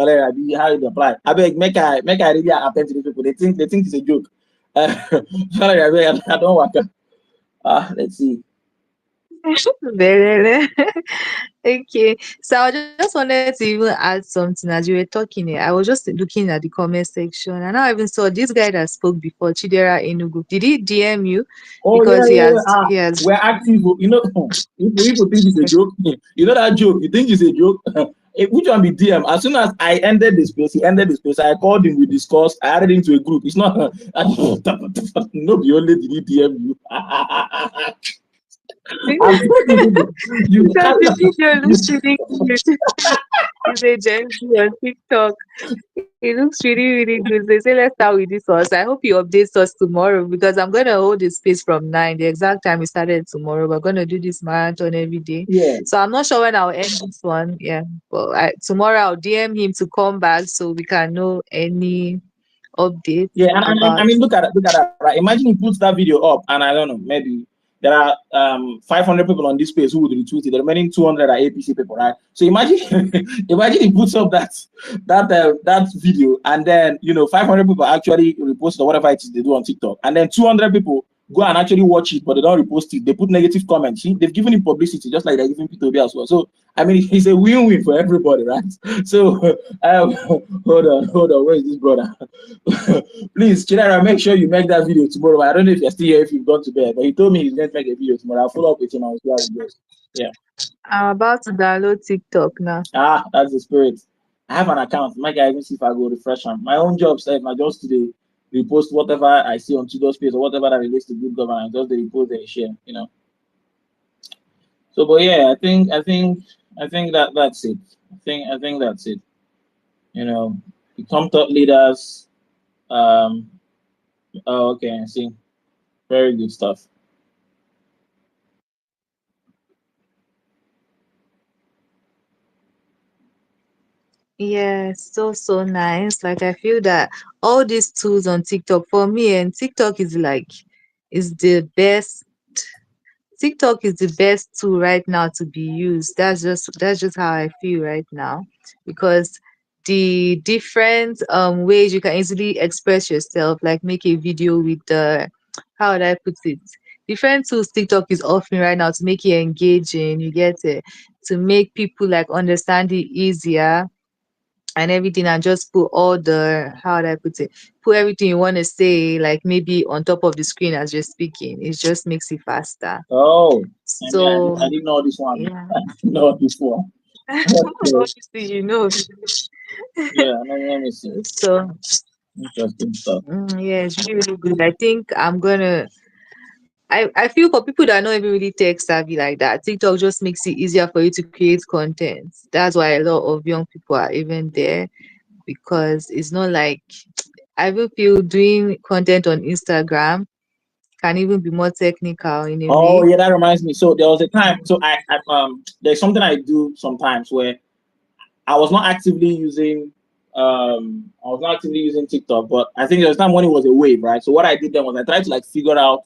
how you apply? I beg, make I really attend to these people. They think it's a joke. Valerie, I beg, I don't want to. Let's see. Very. Okay. So I just wanted to even add something as you were talking here. I was just looking at the comment section and I even saw this guy that spoke before, Chidera Enugu. Did he DM you? Oh Because yeah. he has We're active. People think it's a joke. You know that joke. You think it's a joke. Which one be DM? As soon as I ended the space, he ended the space. I called him. We discussed. I added him to a group. It's not. No, be only did he DM you. I'm telling you, you because can't. the video You, looks really cute. He's a Gen Z on TikTok. It looks really, really good. They say let's start with this us. I hope you update us tomorrow because I'm gonna hold the space from 9. The exact time we started tomorrow. We're gonna do this marathon every day. yeah. So I'm not sure when I'll end this one. Yeah. But tomorrow I'll DM him to come back so we can know any updates Yeah, and I about mean, it. look at that, right? Imagine he puts that video up, and I don't know, maybe there are 500 people on this page who would retweet it. The remaining 200 are APC people, right? So imagine, imagine he puts up that video, and then 500 people actually repost it or whatever it is they do on TikTok, and then 200 people go and actually watch it, but they don't repost it. They put negative comments. See, they've given him publicity, just like they're giving P2B as well. So I mean, it's a win-win for everybody, right? So hold on, where is this brother? Please, Chidera, make sure you make that video tomorrow. I don't know if you're still here, if you've gone to bed, but he told me he's going to make a video tomorrow. I'll follow up with him and we'll see how it goes. Yeah. I'm about to download TikTok now. That's the spirit. I have an account. Make I even see if I go refresh them. My own job, said my job today, repost whatever I see on Tudor's page or whatever that relates to good governance. Just the repost and share. So, but yeah, I think that's it. I think that's it. Become thought leaders. Um. Oh, okay. I see. Very good stuff. Yes, so nice. Like I feel that all these tools on TikTok for me and TikTok is the best tool right now to be used. That's just how I feel right now because the different ways you can easily express yourself, like make a video with the how would I put it? Different tools TikTok is offering right now to make it engaging, you get it, to make people like understand it easier and everything and just put all the how would I put it? Put everything you want to say like maybe on top of the screen as you're speaking. It just makes it faster. Oh, I mean, So I didn't know this one. yeah. I didn't know this one. Okay. Obviously, you know. Yeah, let me see. So Interesting stuff. yeah, it's really, really good. I think I feel for people that are not even really tech savvy like that, TikTok just makes it easier for you to create content. That's why a lot of young people are even there because it's not like I will feel doing content on Instagram can even be more technical in a Oh way. yeah, that reminds me. So there was a time. So there's something I do sometimes where I was not actively using TikTok, but I think there was a time when it was a wave, right? So what I did then was I tried to like figure out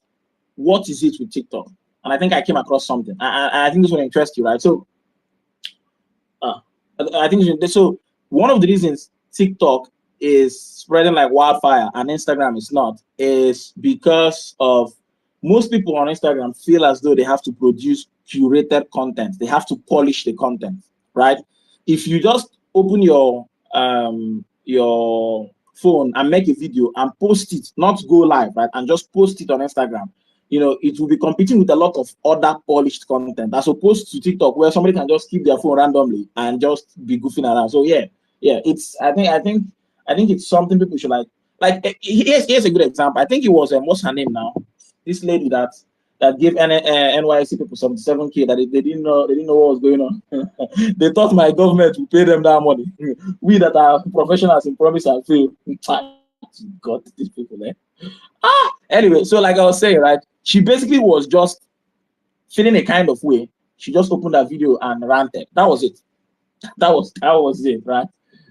what is it with TikTok, and I think I came across something. I think this will interest you, right? So Uh, I think so. One of the reasons TikTok is spreading like wildfire and Instagram is not is because of most people on Instagram feel as though they have to produce curated content. They have to polish the content, right? If you just open your phone and make a video and post it, not go live, right? And just post it on Instagram. You know, it will be competing with a lot of other polished content as opposed to TikTok, where somebody can just keep their phone randomly and just be goofing around. So yeah, it's I think it's something people should like. Here's a good example. I think it was what's her name now? This lady that gave NYC people 77K that they didn't know what was going on. They thought my government would pay them that money. We that are professionals in promise and fail. God, these people, eh? Anyway, so like I was saying, right? She basically was just feeling a kind of way. She just opened that video and ranted. That was it. That was it, right?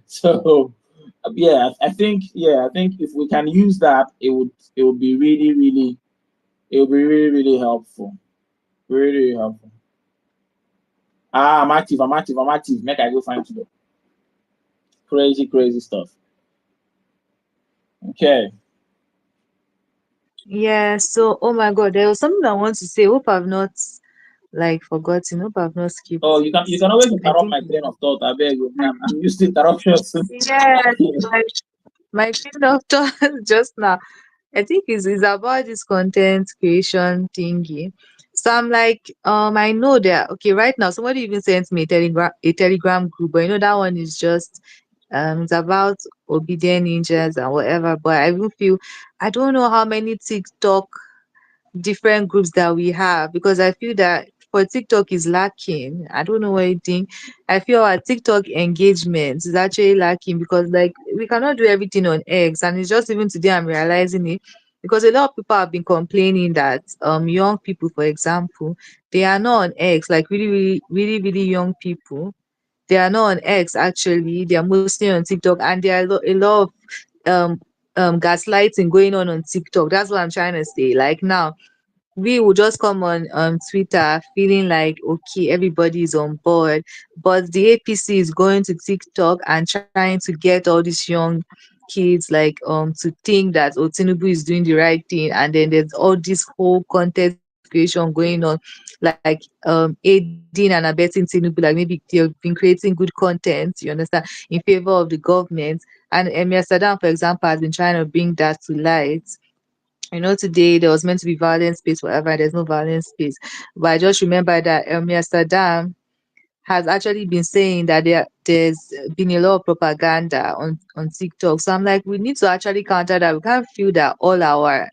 So I think if we can use that, it would be really helpful. Really helpful. I'm active. Make I go find you. Crazy stuff. Okay. Yeah, so oh my god, there was something I want to say. Hope I've not like forgotten. Hope I've not skipped Oh, it. you can always I interrupt think my train of thought. I beg you. I'm used to interruptions. yes, my train of thought just now. I think is about this content creation thingy. So I'm like, I know that okay, right now somebody even sent me a telegram group, but you know that one is just it's about obedient ninjas and whatever. But I even feel I don't know how many TikTok different groups that we have because I feel that for TikTok is lacking. I don't know what you think. I feel our TikTok engagement is actually lacking because like we cannot do everything on X, and it's just even today I'm realizing it because a lot of people have been complaining that young people, for example, they are not on X, like really young people. They are not on X actually. They are mostly on TikTok, and there are a lot of um gaslighting going on TikTok. That's what I'm trying to say. Like now we will just come on Twitter feeling like okay, everybody is on board, but the APC is going to TikTok and trying to get all these young kids like to think that oh Tinubu is doing the right thing, and then there's all this whole content creation going on, like aiding and abetting Tinubu, like maybe they've been creating good content, you understand, in favor of the government. And Emir Saddam, for example, has been trying to bring that to light. Today there was meant to be violent space, whatever, there's no violent space. But I just remember that Emir Saddam has actually been saying that there's been a lot of propaganda on TikTok. So I'm like, we need to actually counter that. We can't feel that all our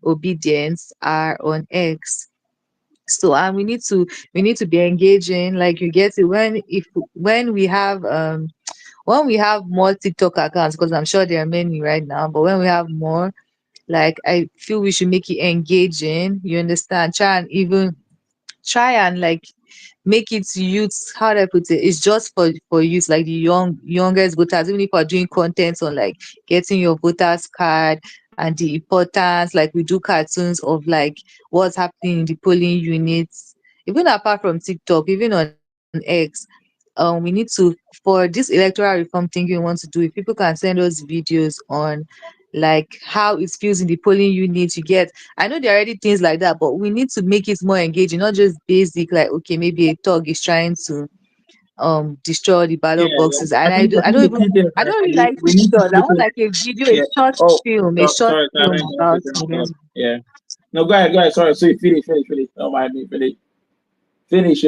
obedience are on X. So and we need to be engaging, like you get it when we have more TikTok accounts, because I'm sure there are many right now, but when we have more, like I feel we should make it engaging. You understand? Try and like make it youth. How do I put it? It's just for youth, like the youngest voters. Even if we're doing content on like getting your voters card and the importance, like we do cartoons of like what's happening in the polling units. Even apart from TikTok, even on X, we need to, for this electoral reform thing we want to do, if people can send us videos on like how it feels in the polling unit, you get. I know there are already things like that, but we need to make it more engaging, not just basic, like okay, maybe a thug is trying to destroy the Yeah, ballot yeah. boxes. And I think I don't the even key thing is I right, don't really we, like we need to pictures. I put want in. like a video, Yeah. Oh, a short sorry, film I about interrupt you. it. Yeah. No, go ahead. Sorry, so finish. Don't mind me. Finish.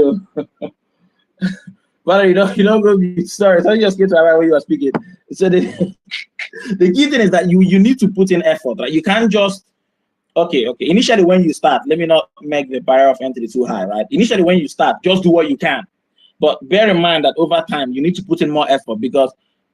But you don't go be sorry. So you just get to where you are speaking. So the the key thing is that you need to put in effort. Right? You can't just okay. Initially, when you start, let me not make the barrier of entry too high, right? Initially, when you start, just do what you can. But bear in mind that over time, you need to put in more effort because,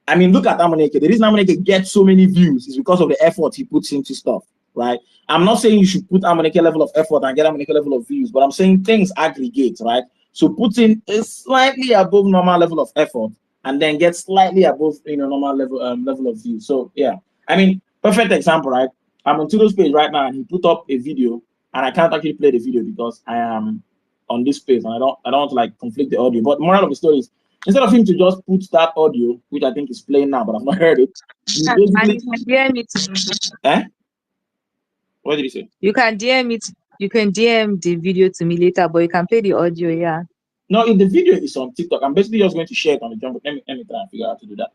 I mean, look at Amoneke. The reason Amoneke gets so many views is because of the effort he puts into stuff, right? I'm not saying you should put Amoneke level of effort and get Amoneke level of views, but I'm saying things aggregate, right? So put in a slightly above normal level of effort and then get slightly above, normal level of views. So yeah, I mean, perfect example, right? I'm on Tudo's page right now and he put up a video and I can't actually play the video because I am on this page and I don't want to like conflict the audio. But moral of the story is instead of him to just put that audio, which I think is playing now, but I've not heard it, you And basically you can DM me to eh? What did he say? you can DM the video to me later, but you can play the audio, yeah. No, if the video is on TikTok, I'm basically just going to share it on the jump. Let me try and figure out how to do that.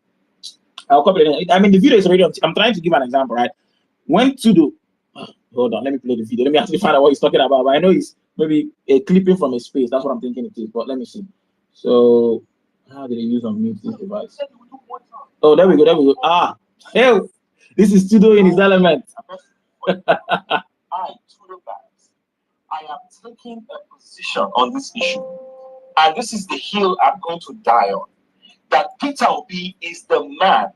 I'll copy it. I mean, the video is already on. I'm trying to give an example, right? Went to the. Hold on, let me play the video. Let me actually find out what he's talking about. But I know it's maybe a clipping from a space. That's what I'm thinking it is. But let me see. So, how did they use on mute this device? Oh, there we go. There we go. Ah, hell, this is Studio in his element. I am taking a position on this issue, and this is the hill I'm going to die on. That Peter Obi is the man,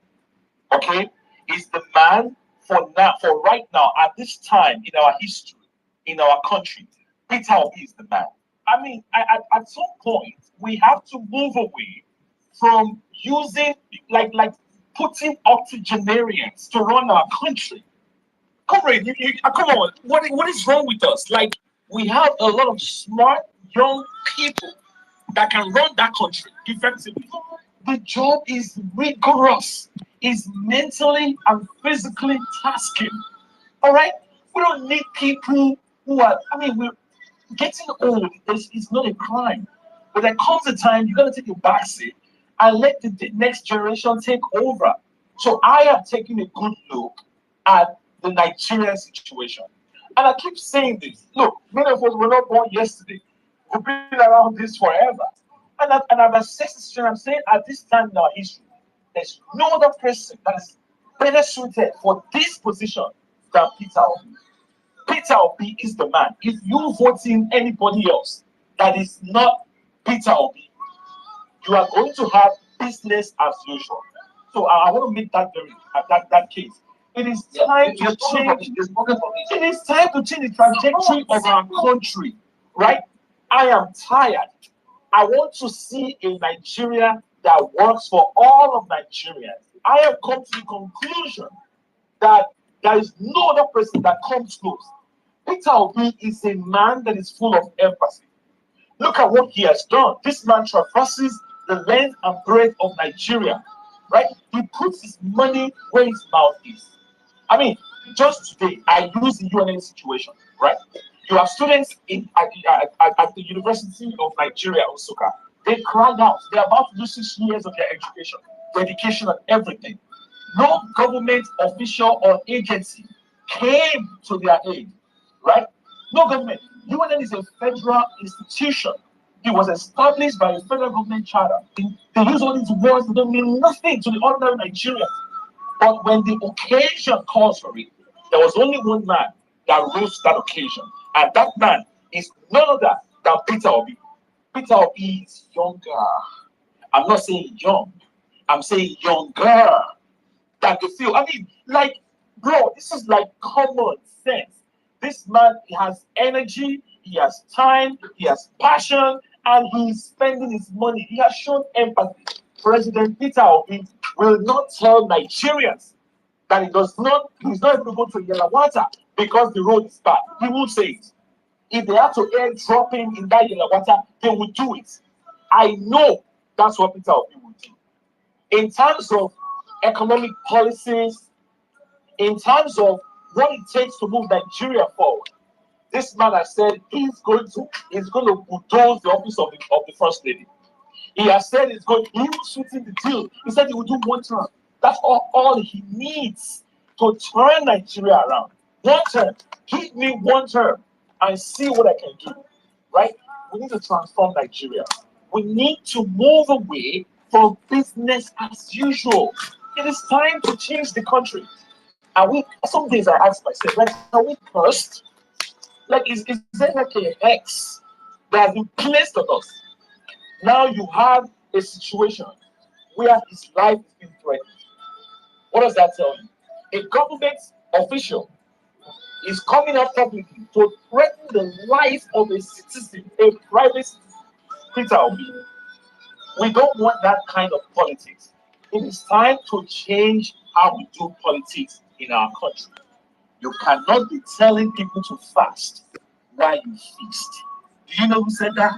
okay? Is the man for now, for right now, at this time in our history, in our country. Peter Obi is the man. I mean, at some point, we have to move away from using, like putting octogenarians to run our country. Comrade, come on, what is wrong with us? Like, we have a lot of smart young people that can run that country effectively. The job is rigorous, is mentally and physically tasking. All right, we don't need people who are. I mean, we're getting old. It's not a crime, but there comes a time you gotta take a backseat and let the next generation take over. So I am taking a good look at the Nigerian situation. And I keep saying this. Look, many of us were not born yesterday. We've been around this forever. And I've assessed the situation. I'm saying at this time in our history, there's no other person that is better suited for this position than Peter Obi. Peter Obi is the man. If you vote in anybody else that is not Peter Obi, you are going to have business as usual. So I want to make that that case. It is time to change. It is time to change the trajectory of our country, right? I am tired. I want to see a Nigeria that works for all of Nigerians. I have come to the conclusion that there is no other person that comes close. Peter Obi is a man that is full of empathy. Look at what he has done. This man traverses the length and breadth of Nigeria, right? He puts his money where his mouth is. I mean, just today, I use the UNN situation, right? You have students at the University of Nigeria, Osaka. They cried out. They're about to lose 6 years of their education, dedication, and everything. No government official or agency came to their aid, right? No government. UNN is a federal institution. It was established by a federal government charter. They use all these words that don't mean nothing to the ordinary Nigerian. But when the occasion calls for it, there was only one man that rose to that occasion. And that man is none other than Peter Obi. Peter Obi is younger. I'm not saying young. I'm saying younger than the field. I mean, like, bro, this is like common sense. This man, he has energy, he has time, he has passion, and he's spending his money. He has shown empathy. President Peter Obi will not tell Nigerians that he's not able to go to Yelawata because the road is bad. He will say it. If they have to airdrop him in that Yelawata, they will do it. I know that's what Peter Obi will do. In terms of economic policies, in terms of what it takes to move Nigeria forward, this man has said he's going to bulldoze the office of the first lady. He has said he was shooting the deal. He said he will do one term. That's all he needs to turn Nigeria around. One term. Give me one term and see what I can do. Right? We need to transform Nigeria. We need to move away from business as usual. It is time to change the country. Some days I ask myself, like, are we cursed? Like, is there like a hex that has been placed on us? Now you have a situation where his life is being threatened. What does that tell you? A government official is coming out publicly to threaten the life of a citizen, a private citizen. Peter Obi, we don't want that kind of politics. It is time to change how we do politics in our country. You cannot be telling people to fast while you feast. Do you know who said that?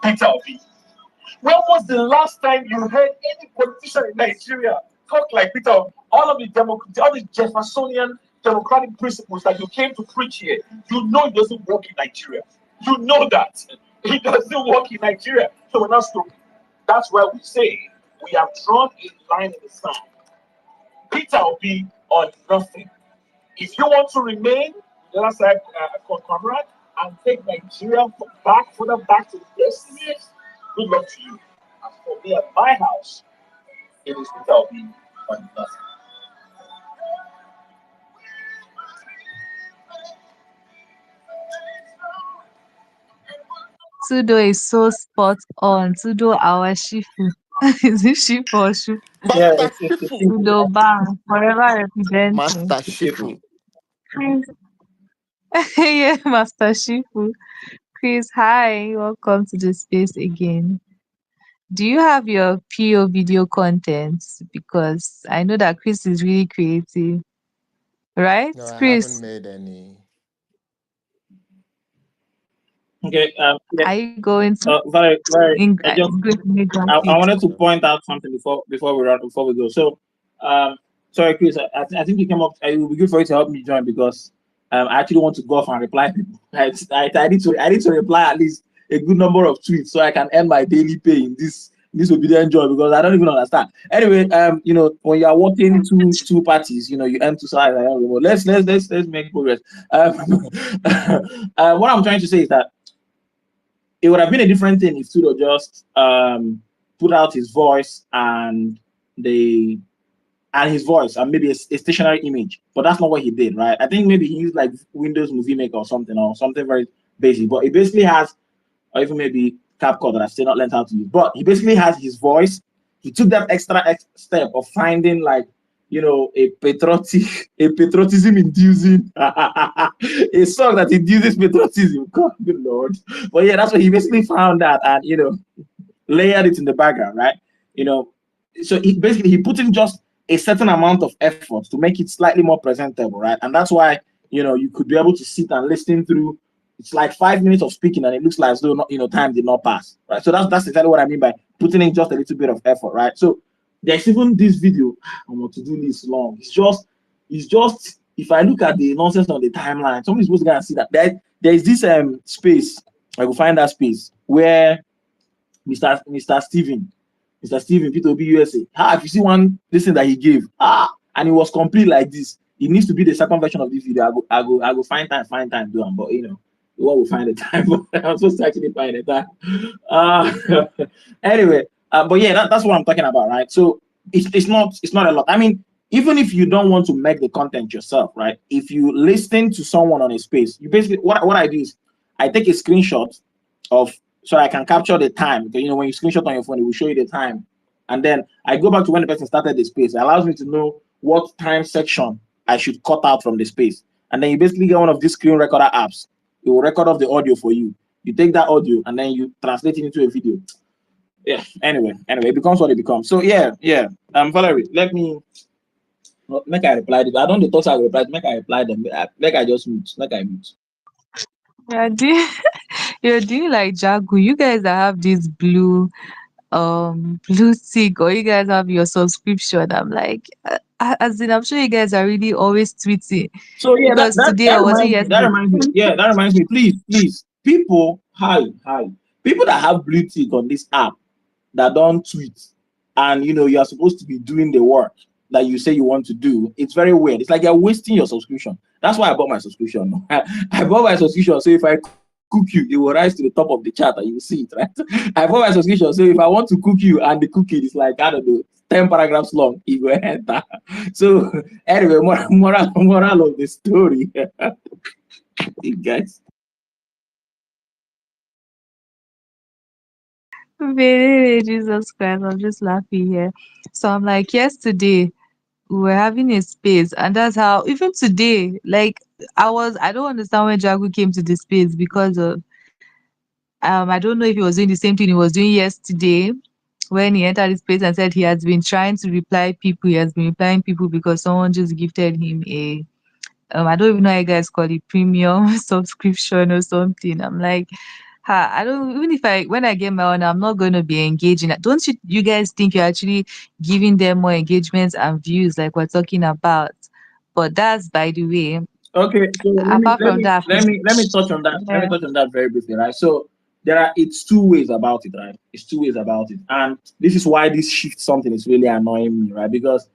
Peter Obi. When was the last time you heard any politician in Nigeria talk like Peter Obi? All the Jeffersonian democratic principles that you came to preach here, you know it doesn't work in Nigeria. You know that. It doesn't work in Nigeria. So we're not stupid. That's why we say we have drawn a line in the sand. Peter Obi or nothing. If you want to remain, the other side, comrade, and take Nigeria further back to destiny, good luck to you. As for me at my house, it is Peter Obi or nothing. Tudo is so spot on. Tudo our Shifu. Is it Shifu or Shu? Yeah, Master it's a Shifu. sequel. Tudo bang. Forever representing. Master It's a sequel. Shifu. Chris. Yeah, Master Shifu. Chris, hi. Welcome to the space again. Do you have your PO video content? Because I know that Chris is really creative. Right? No, I haven't Chris, made any. Okay. Yeah. are you going to Very. going to make I graphics? wanted to point out something before we go. So, sorry, Chris. I think you came up. It would be good for you to help me join because I actually want to go off and reply people. I need to reply at least a good number of tweets so I can earn my daily pay in this obedient job because I don't even understand. Anyway, when you are working two parties, you earn two salaries. Let's make progress. What I'm trying to say is that it would have been a different thing if Tudo just put out his voice and his voice and maybe a stationary image, but that's not what he did, right? I think maybe he used like Windows Movie Maker or something very basic, but he basically has, or even maybe CapCut that I've still not learned how to use, but he basically has his voice. He took that extra step of finding like a patriotism inducing a song that induces patriotism. God, good lord! But yeah, that's what he basically found that and layered it in the background, right? You know, so he put in just a certain amount of effort to make it slightly more presentable, right? And that's why you could be able to sit and listen through. It's like 5 minutes of speaking, and it looks like as though time did not pass, right? So that's exactly what I mean by putting in just a little bit of effort, right? So there's even this video. I want to do this long. It's just if I look at the nonsense on the timeline, somebody's supposed to go and see that there's this space. I will find that space where Mr. Steven P2B USA. If you see one listen that he gave, and it was complete like this. It needs to be the second version of this video. I go find time do them, but what will find the time? I'm supposed to actually find the time. Anyway, but yeah, that's what I'm talking about, right? So it's not a lot. I mean, even if you don't want to make the content yourself, right? If you listen to someone on a space, you basically what I do is I take a screenshot of so I can capture the time. Because, when you screenshot on your phone, it will show you the time. And then I go back to when the person started the space. It allows me to know what time section I should cut out from the space. And then you basically get one of these screen recorder apps. It will record off the audio for you. You take that audio and then you translate it into a video. Yeah. Anyway, it becomes what it becomes. So yeah. Valerie, let me make I reply. I don't know thoughts I reply. Make I reply them. Make I just mute. Make I mute. Yeah, you're doing like Jagu. You guys that have this blue tick, or you guys have your subscription. I'm like, as in, I'm sure you guys are really always tweeting So yeah, that, because that today that or was it reminds me. That yesterday? reminds me. Yeah, that reminds me. Please, people, hi, people that have blue tick on this app that don't tweet, and you are supposed to be doing the work that you say you want to do. It's very weird. It's like you're wasting your subscription. That's why I bought my subscription. I bought my subscription so if I cook you, it will rise to the top of the chart and you will see it, right? I bought my subscription so if I want to cook you and the cooking is like I don't know 10 paragraphs long, it will enter. So anyway, moral of the story, you guys. Really, Jesus Christ, I'm just laughing here. So I'm like, yesterday we were having a space, and that's how even today, like I don't understand when Jagu came to the space because of I don't know if he was doing the same thing he was doing yesterday when he entered the space and said he has been trying to reply people. He has been replying people because someone just gifted him a I don't even know how you guys call it, premium subscription or something. I'm like, I don't even if when I get my own, I'm not going to be engaging. Don't you guys think you're actually giving them more engagements and views like we're talking about? But that's by the way. Okay, so Apart from that, let me touch on that. Let me yeah. touch on that very briefly, right? So it's two ways about it, right? It's two ways about it, and this is why this shift something is really annoying me, right? Because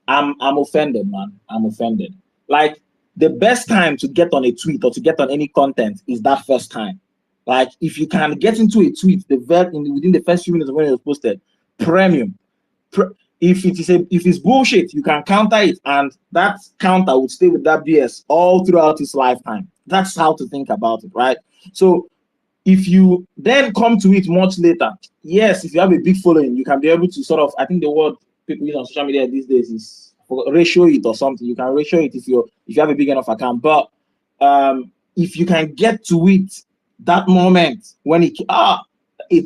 I'm offended, man. I'm offended. Like, the best time to get on a tweet or to get on any content is that first time. Like, if you can get into a tweet within the first few minutes of when it was posted, premium. If it's bullshit, you can counter it, and that counter would stay with that BS all throughout his lifetime. That's how to think about it, right? So if you then come to it much later, yes, if you have a big following, you can be able to sort of, I think the word people use on social media these days is ratio it or something. You can ratio it if you have a big enough account. But if you can get to it that moment when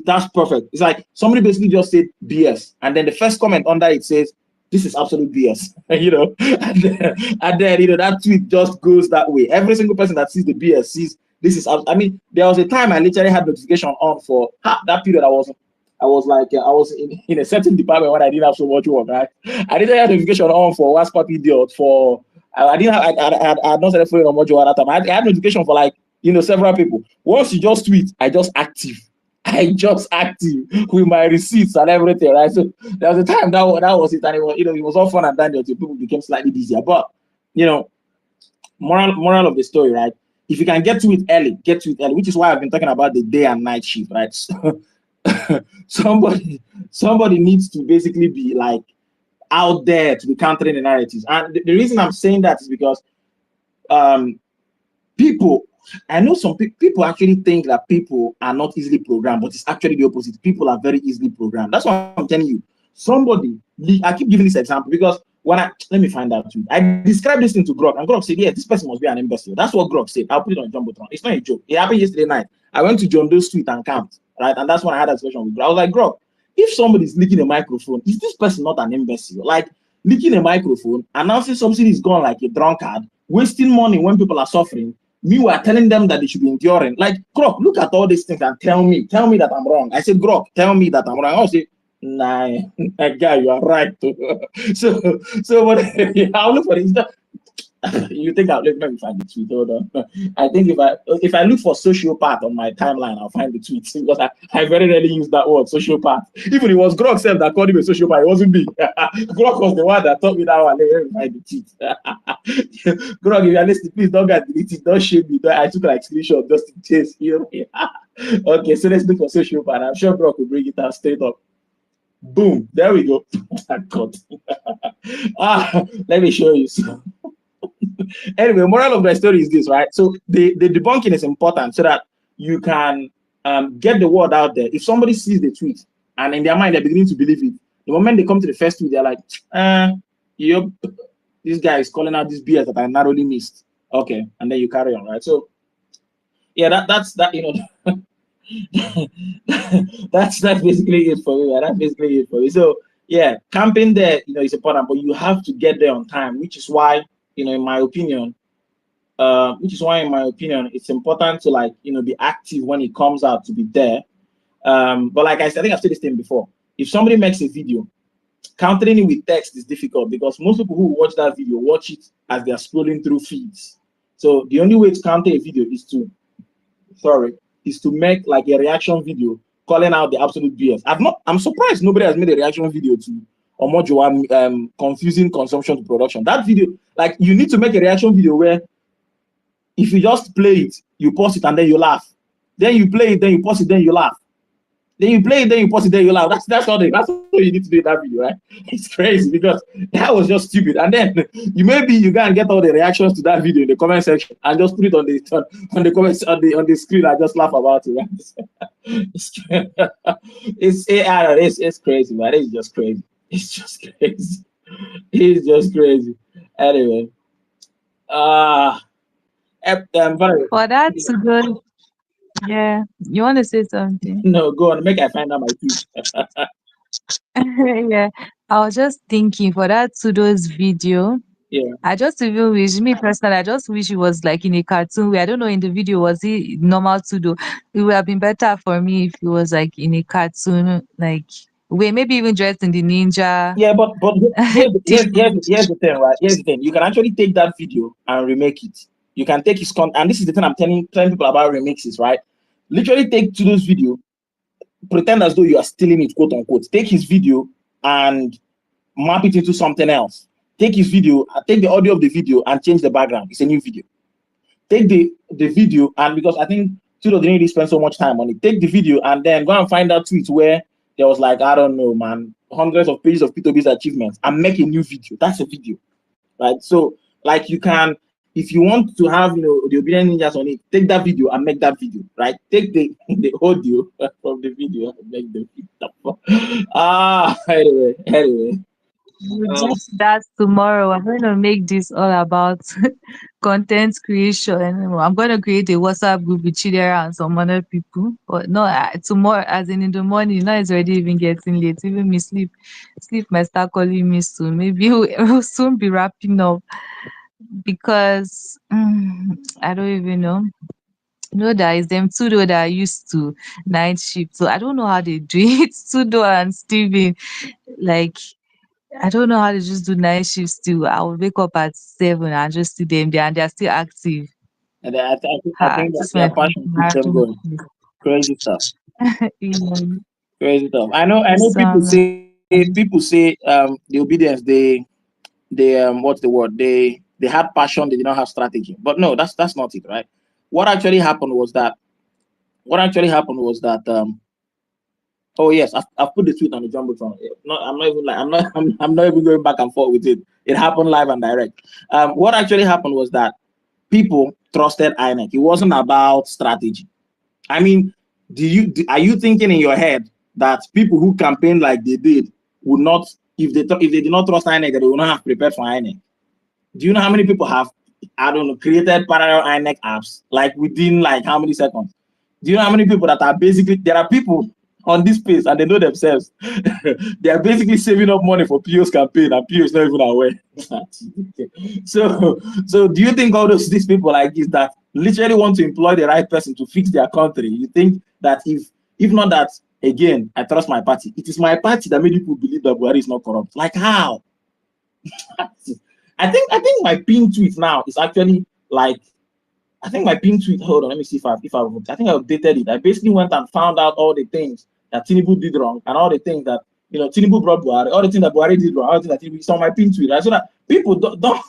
that's perfect. It's like somebody basically just said BS, and then the first comment under it says, "This is absolute BS," you know, and then you know that tweet just goes that way. Every single person that sees the BS sees this is. I mean, there was a time I literally had notification on for that period. I was in a certain department when I didn't have so much work. Right, I didn't have notification on for What's Pop Idiot for. I didn't have. I had not started following on module at that time. I had notification for like several people. Once you just tweet, I just active with my receipts and everything, right? So there was a time that was it, and it was all fun and dandy until people became slightly busier. But moral of the story, right? If you can get to it early, which is why I've been talking about the day and night shift, right? So somebody needs to basically be like out there to be countering the narratives. And the reason I'm saying that is because I know some people actually think that people are not easily programmed, but it's actually the opposite. People are very easily programmed. That's why I'm telling you. I keep giving this example because let me find out. I described this thing to Grok, and Grok said, "Yeah, this person must be an imbecile." That's what Grok said. I'll put it on Jumbotron. It's not a joke. It happened yesterday night. I went to John Doe's tweet and camped, right? And that's when I had a discussion with Grok. I was like, Grok, if somebody's licking a microphone, is this person not an imbecile? Like, licking a microphone, announcing something is gone like a drunkard, wasting money when people are suffering. Meanwhile, telling them that they should be enduring. Like, Grok, look at all these things and tell me that I'm wrong. I said, Grok, tell me that I'm wrong. I'll say, nah, guy, you are right. so what I'll look for it. You think let me find the tweet? Hold on. I think if I look for sociopath on my timeline, I'll find the tweet because I very rarely use that word, sociopath. Even it was Grok self that called him a sociopath. It wasn't me. Grok was the one that taught me that one. Let me find the tweet. Grok, if you're listening, please don't get deleted. Don't shame me. I took like screenshot just in case. Okay, so let's look for sociopath. I'm sure Grok will bring it out straight up. Boom. There we go. God. Let me show you. Anyway, moral of the story is this, right? So the debunking is important so that you can get the word out there. If somebody sees the tweet and in their mind they're beginning to believe it, the moment they come to the first tweet, they're like, yep, this guy is calling out this BS that I narrowly missed. Okay, and then you carry on, right? So yeah, that's that's basically it for me. Right? That's basically it for me. So yeah, camping there, is important, but you have to get there on time, which is why, in my opinion, it's important to be active when it comes out, to be there. But like I said, I think I've said this thing before. If somebody makes a video, countering it with text is difficult because most people who watch that video watch it as they're scrolling through feeds. So the only way to counter a video is to make like a reaction video calling out the absolute BS. I'm surprised nobody has made a reaction video to Omojowa confusing consumption to production. That video, like, you need to make a reaction video where if you just play it, you pause it and then you laugh. Then you play it, then you pause it, then you laugh. Then you play it, then you pause it, then you laugh. That's all you need to do in that video, right? It's crazy because that was just stupid. And then you go and get all the reactions to that video in the comment section and just put it on the comments on the screen and just laugh about it. Right? It's crazy, man. It's just crazy. It's just crazy. It's just crazy. Anyway, For that to go, yeah, you want to say something? no, go on. Make I find out my tweet. Yeah, I was just thinking for that pseudo's video. Yeah. I just even wish me personally. I just wish it was like in a cartoon way. I don't know, in the video was it normal pseudo? It would have been better for me if it was like in a cartoon like way, maybe even dressed in the ninja. Yeah, but here's the thing, right? Here's the thing. You can actually take that video and remake it. You can take his content, and this is the thing I'm telling people about remixes, right? Literally take Tudo's video, pretend as though you are stealing it, quote unquote. Take his video and map it into something else. take his video, take the audio of the video and change the background. It's a new video. Take the video, and because I think Tudo didn't really spend so much time on it, take the video and then go and find that tweet where there was like, I don't know, man, hundreds of pages of P2B's achievements, and make a new video. That's a video, right? So like you can, if you want to have, you know, the obedient ninjas on it, take that video and make that video, right? Take the audio from the video and make the video. Anyway. We'll get to that tomorrow. I'm going to make this all about content creation. I'm going to create a WhatsApp group with Chidera and some other people. But no, tomorrow, as in the morning, now it's already even getting late. Even me sleep might start calling me soon. Maybe we'll soon be wrapping up because I don't even know. No, that is them two though that are used to night shift. So I don't know how they do it. Sudo and Steven, like I don't know how they just do night shifts too. I will wake up at 7 and just see them there and they're still active. And I Ha, think that this their might be passion keeps them marathon. going. Crazy stuff. Yeah, Crazy stuff. I know people some say the obedience, they what's the word? They had passion, they did not have strategy. But no, that's not it, right? What actually happened was that oh yes, I've put the tweet on the jumbotron. I'm not even going back and forth with it. It happened live and direct. What actually happened was that people trusted INEC. It wasn't about strategy. I mean, are you thinking in your head that people who campaign like they did would not, if they did not trust INEC, that they would not have prepared for INEC? Do you know how many people have, I don't know, created parallel INEC apps like within like how many seconds? Do you know how many people that are basically, there are people on this space and they know themselves. They are basically saving up money for PO's campaign and PO is not even aware. So do you think all these people like this that literally want to employ the right person to fix their country, you think that if not that, again, I trust my party. It is my party that made people believe that Buhari is not corrupt. Like how? I think my pin tweet now is actually like, I think my pin tweet, hold on, let me see if I think I updated it. I basically went and found out all the things that Tinubu did wrong and all the things that, you know, Tinubu brought Buhari, all the things that Buhari did wrong, all the things that Tinubu, it's on my pin tweet, right? So that people don't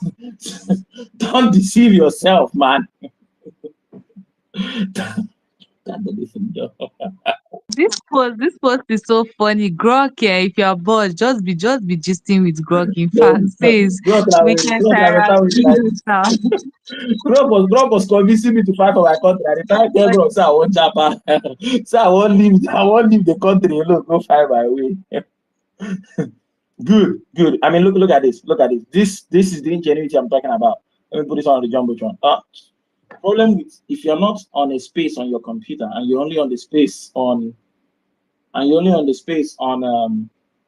don't deceive yourself, man. this post is so funny. Grok, if you're bored, just be gisting with Grok. In fact, says weekend Sarah Grok was convincing me to fight for my country. And the time tell Grok, say I want Japa. So I won't leave the country alone, go find my way. Good. I mean, look at this. Look at this. This is the ingenuity I'm talking about. Let me put this on the jumbotron. Problem with if you're not on a space on your computer and you're only on the space on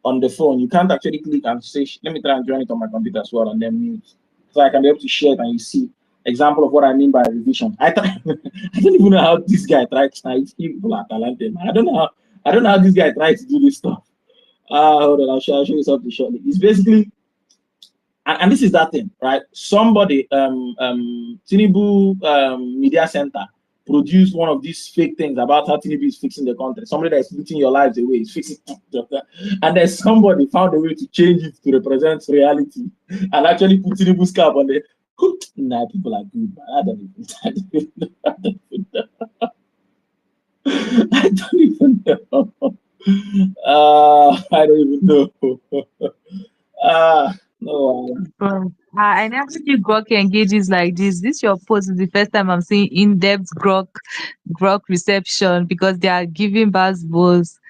the phone, you can't actually click and say, let me try and join it on my computer as well and then mute. So I can be able to share it and you see example of what I mean by revision. I don't even know how this guy tried to people are talented. I don't know how this guy tried to do this stuff. Hold on, I'll show you something shortly. It's basically, and this is that thing, right? Somebody, Tinubu Media Center produced one of these fake things about how Tinubu is fixing the country. Somebody that is looting your lives away is fixing it. And then somebody found a way to change it to represent reality and actually put Tinubu's cap on it. Nah, people are good, man. I don't even know. I don't even know. I don't even know. No. I never knew Grok engages like this. This your post is the first time I'm seeing in-depth Grok reception because they are giving balls.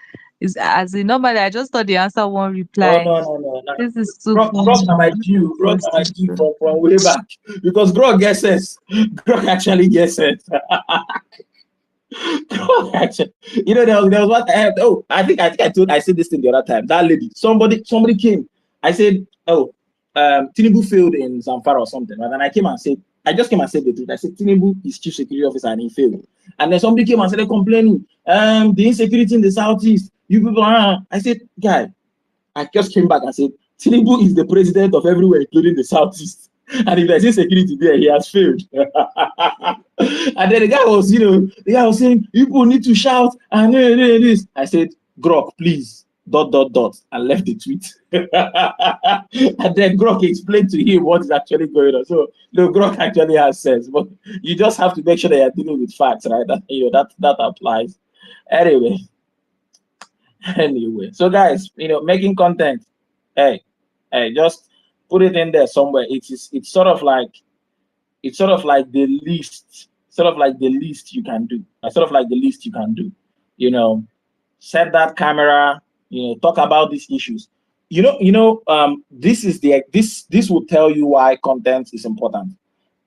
Is as in normally I just thought the answer one Oh reply. no. This is too Grok are funny. my Jew. Grok are my Jew from way back. Because Grok guesses. Grok actually guesses. Grok actually, you know, there was what I think I said this thing the other time. That lady, somebody came. I said, Tinubu failed in Zamfara or something, right? And I just came and said the truth. I said Tinubu is chief security officer and he failed. And then somebody came and started complaining, the insecurity in the southeast. You people, I said, guy, I just came back and said, Tinubu is the president of everywhere, including the southeast. And if there's insecurity there, he has failed. And then the guy was saying, people need to shout and this. I said, Grok, please, ... and left the tweet. And then Grok explained to him what is actually going on. So no, Grok actually has sense, but you just have to make sure that you're dealing with facts, right? That that applies. Anyway, anyway. So guys, making content, hey, just put it in there somewhere. It's sort of like the least, you can do. Sort of like the least you can do. You know, set that camera. Talk about these issues. This is this will tell you why content is important.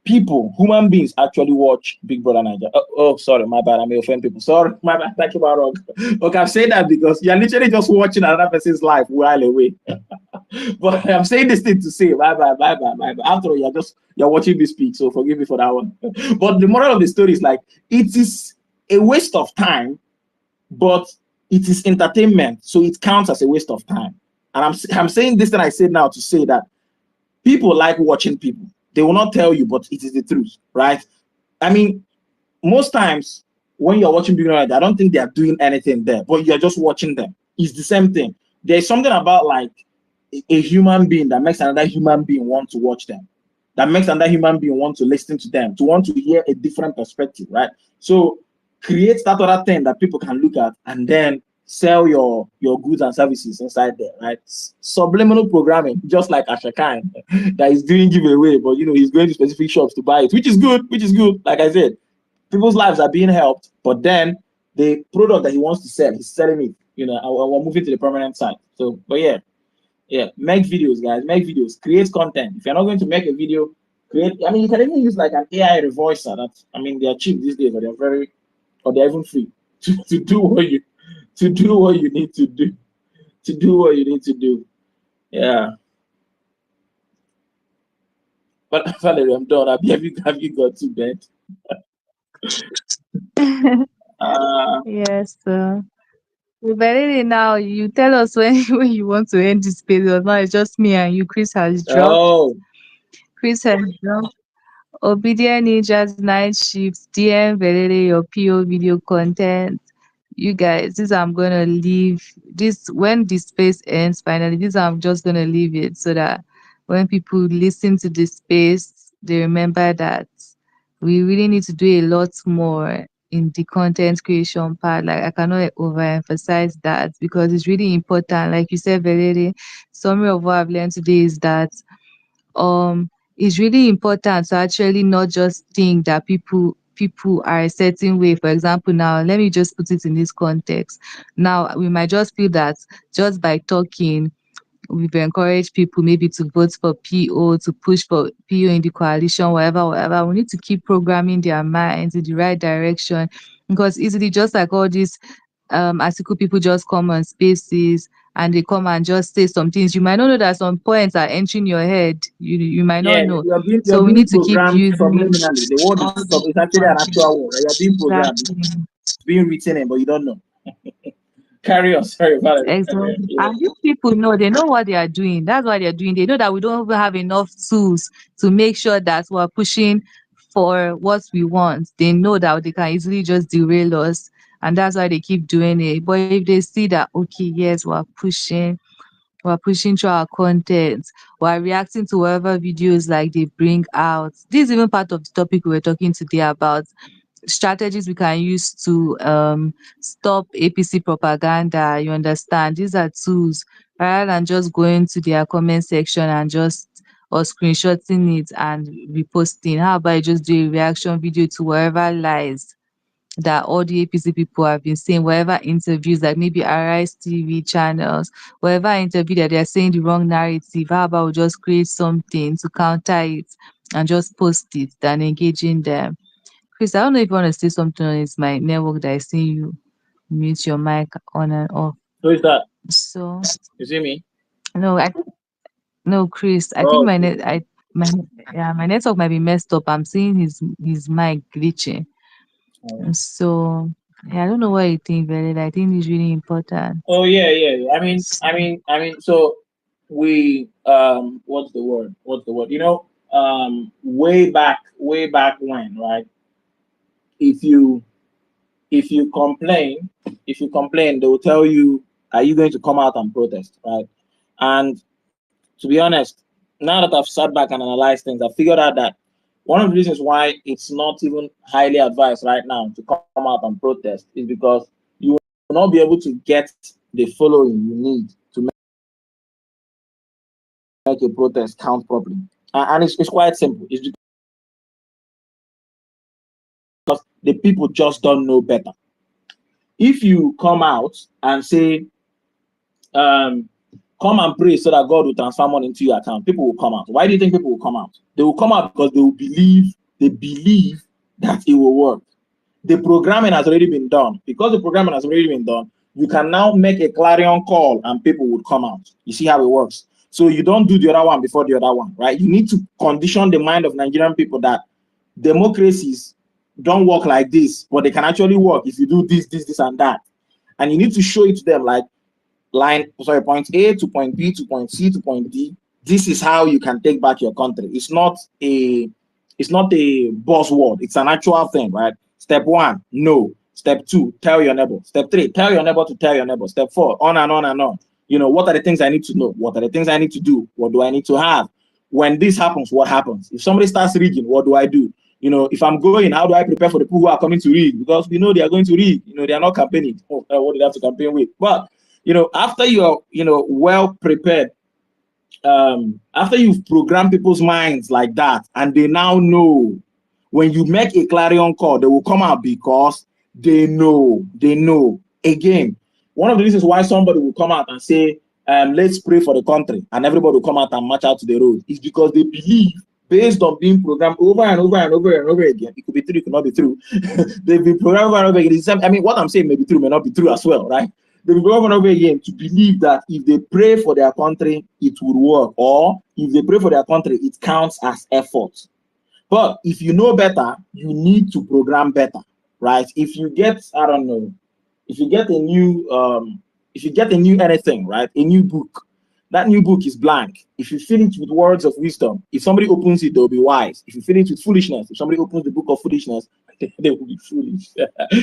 Human beings actually watch Big Brother Nigeria. Sorry, my bad. I may offend people. Sorry, my bad. Thank you, Barok. Okay, I'm saying that because you're literally just watching another person's life while away. But I'm saying this thing to say, bye bye, bye bye, bye bye. After all, you're watching me speak, so forgive me for that one. But the moral of the story is like it is a waste of time, but it is entertainment, so it counts as a waste of time. And I'm saying this that I said now to say that people like watching people. They will not tell you, but it is the truth, right? I mean, most times when you're watching people, I don't think they are doing anything there, but you're just watching them. It's the same thing. There's something about like a human being that makes another human being want to watch them, that makes another human being want to listen to them, to want to hear a different perspective, right? So create that other thing that people can look at and then sell your goods and services inside there, right? Subliminal programming, just like Ashakan that is doing giveaway, but he's going to specific shops to buy it, which is good, Like I said, people's lives are being helped, but then the product that he wants to sell, he's selling it, and we're moving to the permanent side. So, but yeah, make videos, guys, make videos, create content. If you're not going to make a video, you can even use like an AI revoicer. They are cheap these days, but they're even free to do what you need to do. Yeah. But Valerie, I'm done. Have you got to bed? Yes. So Valerie, now you tell us when when you want to end this space. Or now it's just me and you. Chris has dropped. Oh, Chris has dropped. Obedient Ninjas Night Shifts, DM Valerie your PO video content. You guys, this I'm gonna leave this when the space ends finally. This I'm just gonna leave it so that when people listen to this space, they remember that we really need to do a lot more in the content creation part. Like I cannot overemphasize that because it's really important. Like you said, Valerie, summary of what I've learned today is that it's really important to actually not just think that people are a certain way. For example, now let me just put it in this context. Now we might just feel that just by talking we've encouraged people maybe to vote for PO, to push for PO in the coalition, whatever, whatever. We need to keep programming their minds in the right direction because easily, just like all these article people just come on spaces and they come and just say some things. You might not know that some points are entering your head. You might yeah, not know. you're So we being need to keep programmed using subliminally. The word all is these actually an actual word. Right? You're being programmed. exactly. It's being written in, but you don't know. Carry on. Sorry, Valerie. Exactly. Yeah. And these people know, they know what they are doing. That's what they're doing. They know that we don't even have enough tools to make sure that we're pushing for what we want. They know that they can easily just derail us. And that's why they keep doing it. But if they see that, okay, yes, we're pushing through our content, we're reacting to whatever videos like they bring out. This is even part of the topic we were talking today about strategies we can use to stop APC propaganda. You understand? These are tools rather than just going to their comment section and just or screenshotting it and reposting. How about you just do a reaction video to whatever lies that all the APC people have been saying, whatever interviews, like maybe Arise TV channels, whatever interview that they're saying the wrong narrative. How about we just create something to counter it and just post it than engaging them? Chris, I don't know if you want to say something on it's my network that I see you mute your mic on and off. Who is that? So You see me? no, no, Chris. I think Oh, my okay. net I my yeah, my network might be messed up. I'm seeing his mic glitching. So yeah, I don't know what you think, Veled. I think it's really important. Oh yeah, yeah, yeah. So we what's the word? Way back when, right? If you if you complain, they will tell you, are you going to come out and protest, right? And to be honest, now that I've sat back and analyzed things, I figured out that one of the reasons why it's not even highly advised right now to come out and protest is because you will not be able to get the following you need to make a protest count properly. And it's quite simple. It's because the people just don't know better. If you come out and say, come and pray so that God will transfer money into your account, people will come out. Why do you think people will come out? They will come out because they believe that it will work. The programming has already been done. Because the programming has already been done, you can now make a clarion call and people would come out. You see how it works? So you don't do the other one before the other one, right? You need to condition the mind of Nigerian people that democracies don't work like this, but they can actually work if you do this, this, this, and that. And you need to show it to them like point A to point B to point C to point D. This is how you can take back your country. It's not a buzzword. It's an actual thing, right? Step 1, no. Step 2, tell your neighbor. Step 3, tell your neighbor to tell your neighbor. Step 4, on and on and on. You know, what are the things I need to know? What are the things I need to do? What do I need to have? When this happens, what happens? If somebody starts rigging, what do I do? You know, if I'm going, how do I prepare for the people who are coming to rig? Because we know they are going to rig. You know, they are not campaigning. Oh, what do they have to campaign with? But, you know, after you are, you know, well prepared, after you've programmed people's minds like that, and they now know, when you make a clarion call, they will come out because they know. Again, one of the reasons why somebody will come out and say, let's pray for the country, and everybody will come out and march out to the road, is because they believe, based on being programmed over and over and over and over again. It could be true, it could not be true. They've been programmed over and over again. I mean, what I'm saying may be true, may not be true as well, right? They've been over and over again to believe that if they pray for their country, it will work, or if they pray for their country, it counts as effort. But if you know better, you need to program better, right? If you get, I don't know, if you get a new anything, right? A new book, that new book is blank. If you fill it with words of wisdom, if somebody opens it, they'll be wise. If you fill it with foolishness, if somebody opens the book of foolishness, they will be foolish.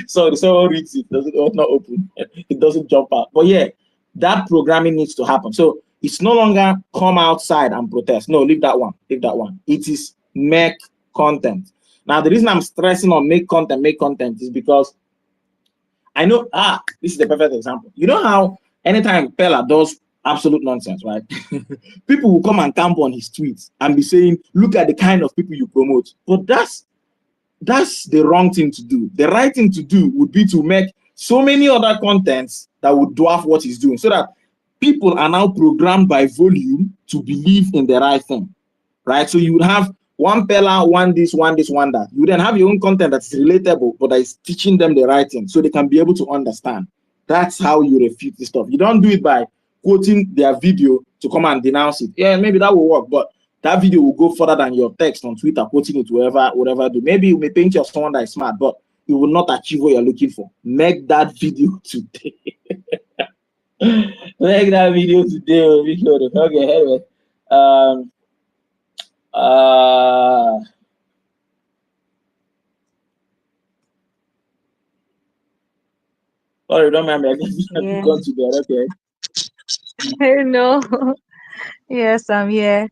So someone reads it, doesn't not open, it doesn't jump out. But yeah, that programming needs to happen. So it's no longer come outside and protest. No, leave that one. Leave that one. It is make content. Now, the reason I'm stressing on make content is because I know, this is the perfect example. You know how anytime Pella does absolute nonsense, right? People will come and camp on his tweets and be saying, look at the kind of people you promote. But that's the wrong thing to do. The right thing to do would be to make so many other contents that would dwarf what he's doing, so that people are now programmed by volume to believe in the right thing, right? So you would have one Pella, one this, one that. You then have your own content that's relatable, but that is teaching them the right thing so they can be able to understand. That's how you refute this stuff. You don't do it by quoting their video to come and denounce it. Yeah, maybe that will work, but that video will go further than your text on Twitter, quoting it, whatever do. Maybe you may paint you as someone that is smart, but it will not achieve what you're looking for. Make that video today. Make that video today. Okay, anyway. Sorry, don't mind me. I just Yeah. gone to bed. Okay. No. Yes, I'm here.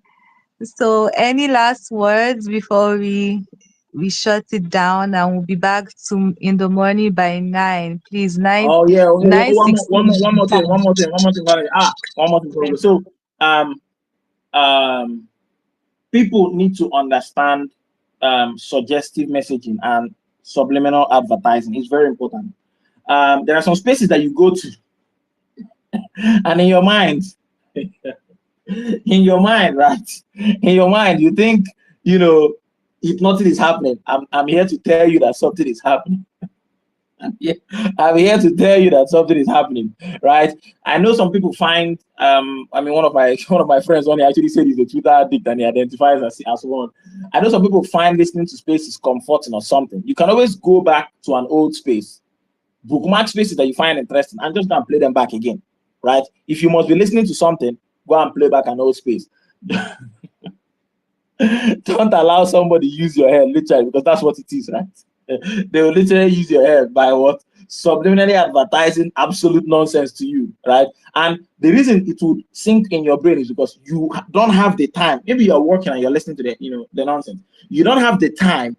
So, any last words before we shut it down, and we'll be back to in the morning by 9. Please, 9, Oh yeah. Okay. nine sixteen. One more thing. Valerie. One more thing. So, um, people need to understand suggestive messaging and subliminal advertising. It's very important. There are some spaces that you go to, and in your mind, right? In your mind, you think, if nothing is happening, I'm here to tell you that something is happening. Yeah, I'm here to tell you that something is happening, right? I know some people find, one of my friends only actually said he's a Twitter addict and he identifies as one. I know some people find listening to spaces comforting or something. You can always go back to an old space, bookmark spaces that you find interesting, and just go and play them back again, right? If you must be listening to something, go and play back an old space. Don't allow somebody use your head, literally, because that's what it is, right? They will literally use your head by what? subliminally advertising absolute nonsense to you, right? And the reason it would sink in your brain is because you don't have the time. Maybe you're working and you're listening to the nonsense. You don't have the time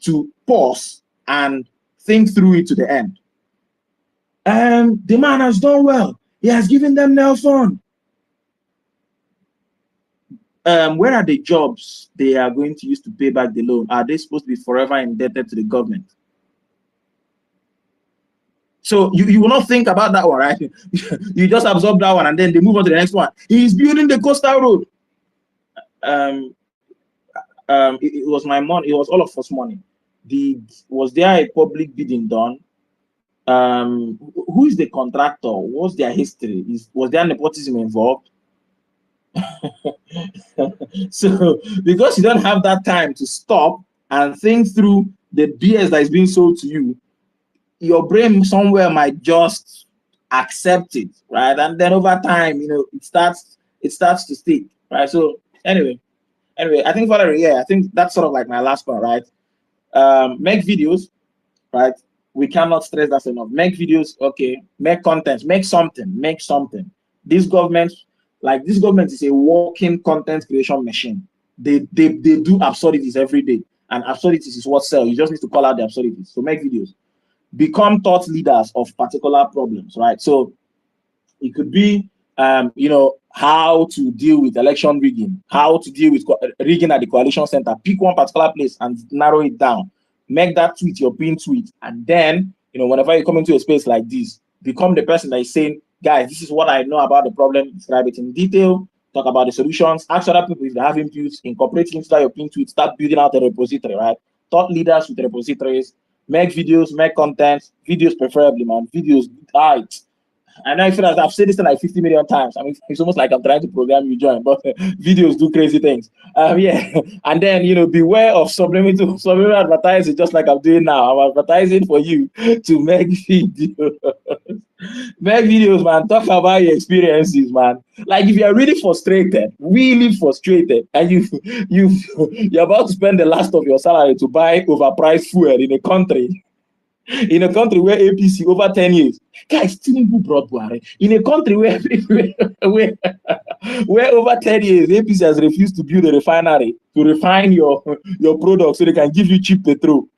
to pause and think through it to the end. The man has done well. He has given them nail fund. Where are the jobs they are going to use to pay back the loan? Are they supposed to be forever indebted to the government? So you will not think about that one, right? You just absorb that one and then they move on to the next one. He's building the coastal road. It was my money. It was all of us money. Was there a public bidding done? Who is the contractor? What's their history? Was there nepotism involved? So because you don't have that time to stop and think through the BS that is being sold to you, your brain somewhere might just accept it, right? And then over time, it starts to stick, right? So anyway, I think Valerie, I think that's sort of like my last point, right? Make videos, right? We cannot stress that enough. Make videos, okay. Make content, make something. This government is a walking content creation machine. They do absurdities every day, and absurdities is what sells. You just need to call out the absurdities. So make videos. Become thought leaders of particular problems, right? So it could be, how to deal with election rigging, how to deal with rigging at the coalition center. Pick one particular place and narrow it down. Make that tweet your pin tweet, and then whenever you come into a space like this, become the person that is saying, guys, this is what I know about the problem. Describe it in detail. Talk about the solutions. Ask other people if they have inputs. Incorporate it into your pin tweet. Start building out a repository, right? Thought leaders with repositories. Make videos, make content. Videos preferably, man. Videos, right? I know I feel like I've said this like 50 million times. I mean, it's almost like I'm trying to program you join, but videos do crazy things. Yeah. And then, beware of subliminal advertising, just like I'm doing now. I'm advertising for you to make videos. Make videos, man. Talk about your experiences, man. Like if you're really frustrated, and you're about to spend the last of your salary to buy overpriced fuel in a country where APC over 10 years, guys, Tinubu brought Buhari. In a country where over 10 years APC has refused to build a refinery to refine your products so they can give you cheap petrol.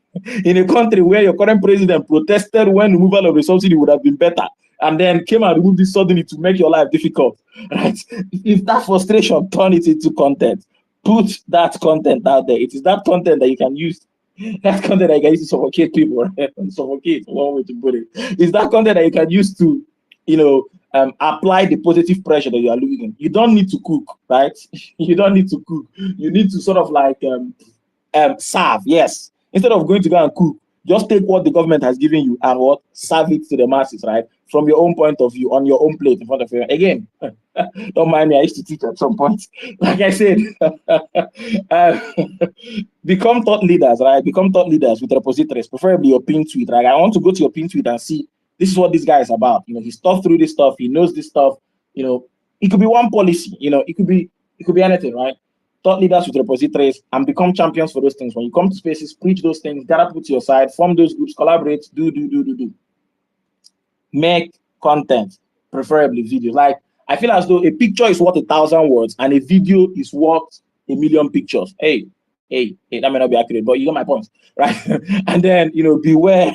In a country where your current president protested when removal of the subsidy would have been better, and then came and removed it suddenly to make your life difficult, right? If that frustration turn it into content, put that content out there. It is that content that you can use. That content that you can use to suffocate people, right? Suffocate, one way to put it. Is that content that you can use to, apply the positive pressure that you are looking. You don't need to cook, right? You don't need to cook. You need to sort of like serve. Yes. Instead of going to go and cook, just take what the government has given you and serve it to the masses, right? From your own point of view, on your own plate in front of you. Again, don't mind me, I used to teach at some point. Like I said, become thought leaders, right? Become thought leaders with repositories, preferably your pin tweet, right? I want to go to your pin tweet and see this is what this guy is about. He's thought through this stuff, he knows this stuff. It could be one policy, it could be anything, right? Thought leaders with repositories and become champions for those things. When you come to spaces, preach those things, gather people to your side, form those groups, collaborate, do. Make content, preferably video. Like, I feel as though a picture is worth 1,000 words and a video is worth 1,000,000 pictures. Hey, that may not be accurate, but you got my point, right? And then, beware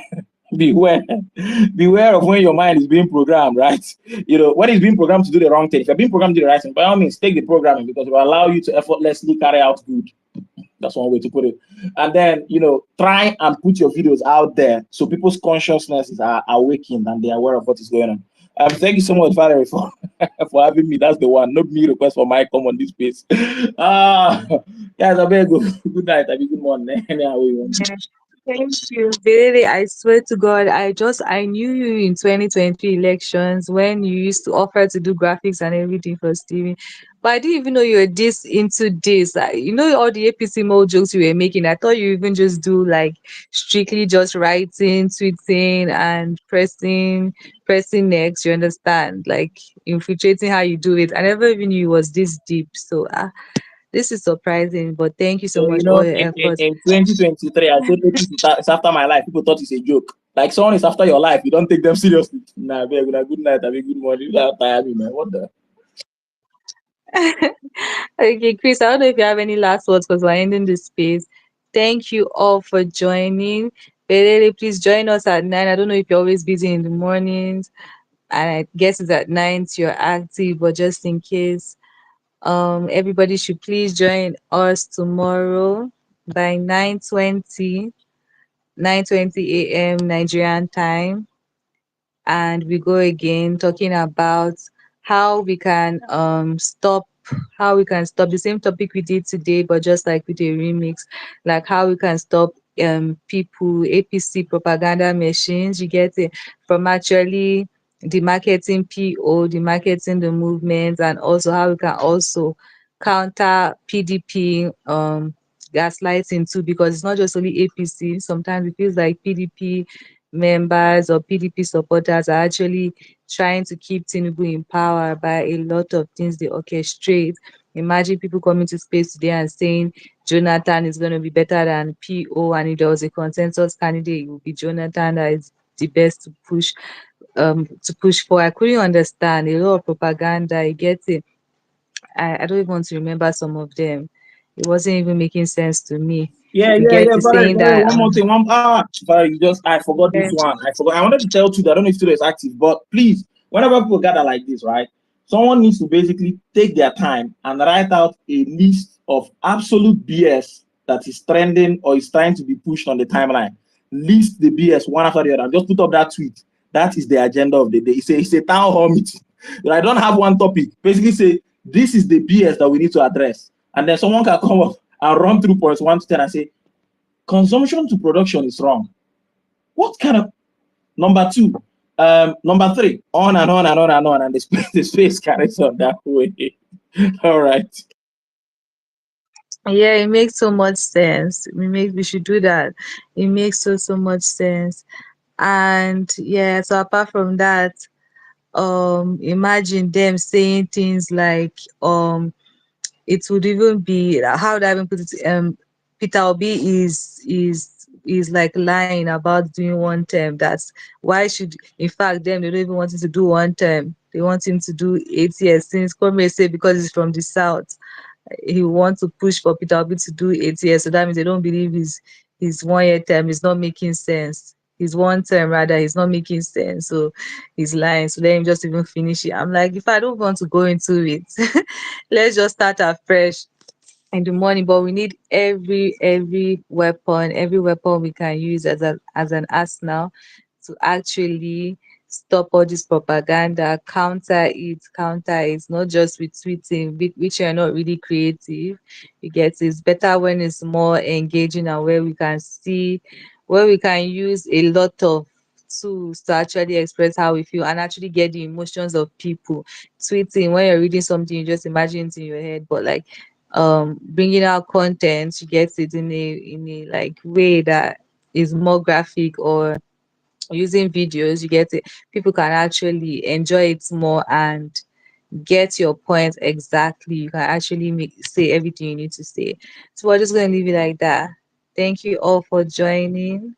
of when your mind is being programmed, right? When it's being programmed to do the wrong thing. If you're being programmed to do the right thing, by all means, take the programming because it will allow you to effortlessly carry out good. That's one way to put it. And then, try and put your videos out there so people's consciousness are awakened and they're aware of what is going on. Thank you so much, Valerie, for having me. That's the one. Not me request for my come on this space. Guys, I better go. Good night. I mean, good morning. Anyhow you want. Thank you. Really, I swear to God, I knew you in 2020 elections when you used to offer to do graphics and everything for Steven. But I didn't even know you were this into this. All the APC mode jokes you were making. I thought you even just do like strictly just writing, tweeting, and pressing next. You understand? Like infiltrating how you do it. I never even knew it was this deep. So this is surprising. But thank you so So, much for all your in efforts. 2023, I said APC is after my life. People thought it's a joke. Like someone is after your life, you don't take them seriously. Nah, babe, good night, have a good morning. You gotta tire me, man. What the? Okay, Chris, I don't know if you have any last words because we're ending this space. Thank you all for joining. Belele, please join us at 9. I don't know if you're always busy in the mornings, and I guess it's at 9 you're active, but just in case, everybody should please join us tomorrow by 9:20 a.m. Nigerian time, and we go again talking about how we can stop the same topic we did today, but just like with a remix, like how we can stop people APC propaganda machines, you get it, from actually demarketing demarketing the movement, and also how we can also counter PDP gaslighting too, because it's not just only APC. Sometimes it feels like PDP members or PDP supporters are actually trying to keep Tinubu in power by a lot of things they orchestrate. Imagine people coming to space today and saying Jonathan is going to be better than PO, and if there was a consensus candidate, it would be Jonathan that is the best to push for. I couldn't understand a lot of propaganda. You get it. I don't even want to remember some of them. It wasn't even making sense to me. You get to saying Barry, that one more thing. Barry, I forgot this one. I forgot. I wanted to tell you that I don't know if Studio is active, but please, whenever people gather like this, right? Someone needs to basically take their time and write out a list of absolute BS that is trending or is trying to be pushed on the timeline. List the BS one after the other and just put up that tweet. That is the agenda of the day. It's a town hall meeting. I don't have one topic. Basically say, this is the BS that we need to address. And then someone can come up and run through points 1 to 10 and say, consumption to production is wrong. What kind of number 2? Number 3, on and on and on and on, and the space carries on that way. All right. yeah, it makes so much sense. We should do that. It makes so much sense. And yeah, so apart from that, imagine them saying things like it would even be, how would I even put it, Peter Obi is like lying about doing one term. That's why should, in fact, them, they don't even want him to do one term. They want him to do 8 years, since Kwame say because he's from the south he wants to push for Peter Obi to do 8 years. So that means they don't believe his 1 year term is not making sense. His one term rather is not making sense. So he's lying. So let him just even finish it. I'm like, if I don't want to go into it, let's just start afresh in the morning. But we need every weapon we can use as an arsenal to actually stop all this propaganda, counter it, not just with tweeting, which are not really creative. You get it. It's better when it's more engaging, and where we can use a lot of tools to actually express how we feel and actually get the emotions of people. Tweeting, when you're reading something, you just imagine it in your head, but like bringing out content, you get it in a like way that is more graphic, or using videos, you get it, people can actually enjoy it more and get your point exactly. You can actually say everything you need to say. So we're just going to leave it like that. Thank you all for joining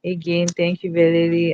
again. Thank you, Valerie.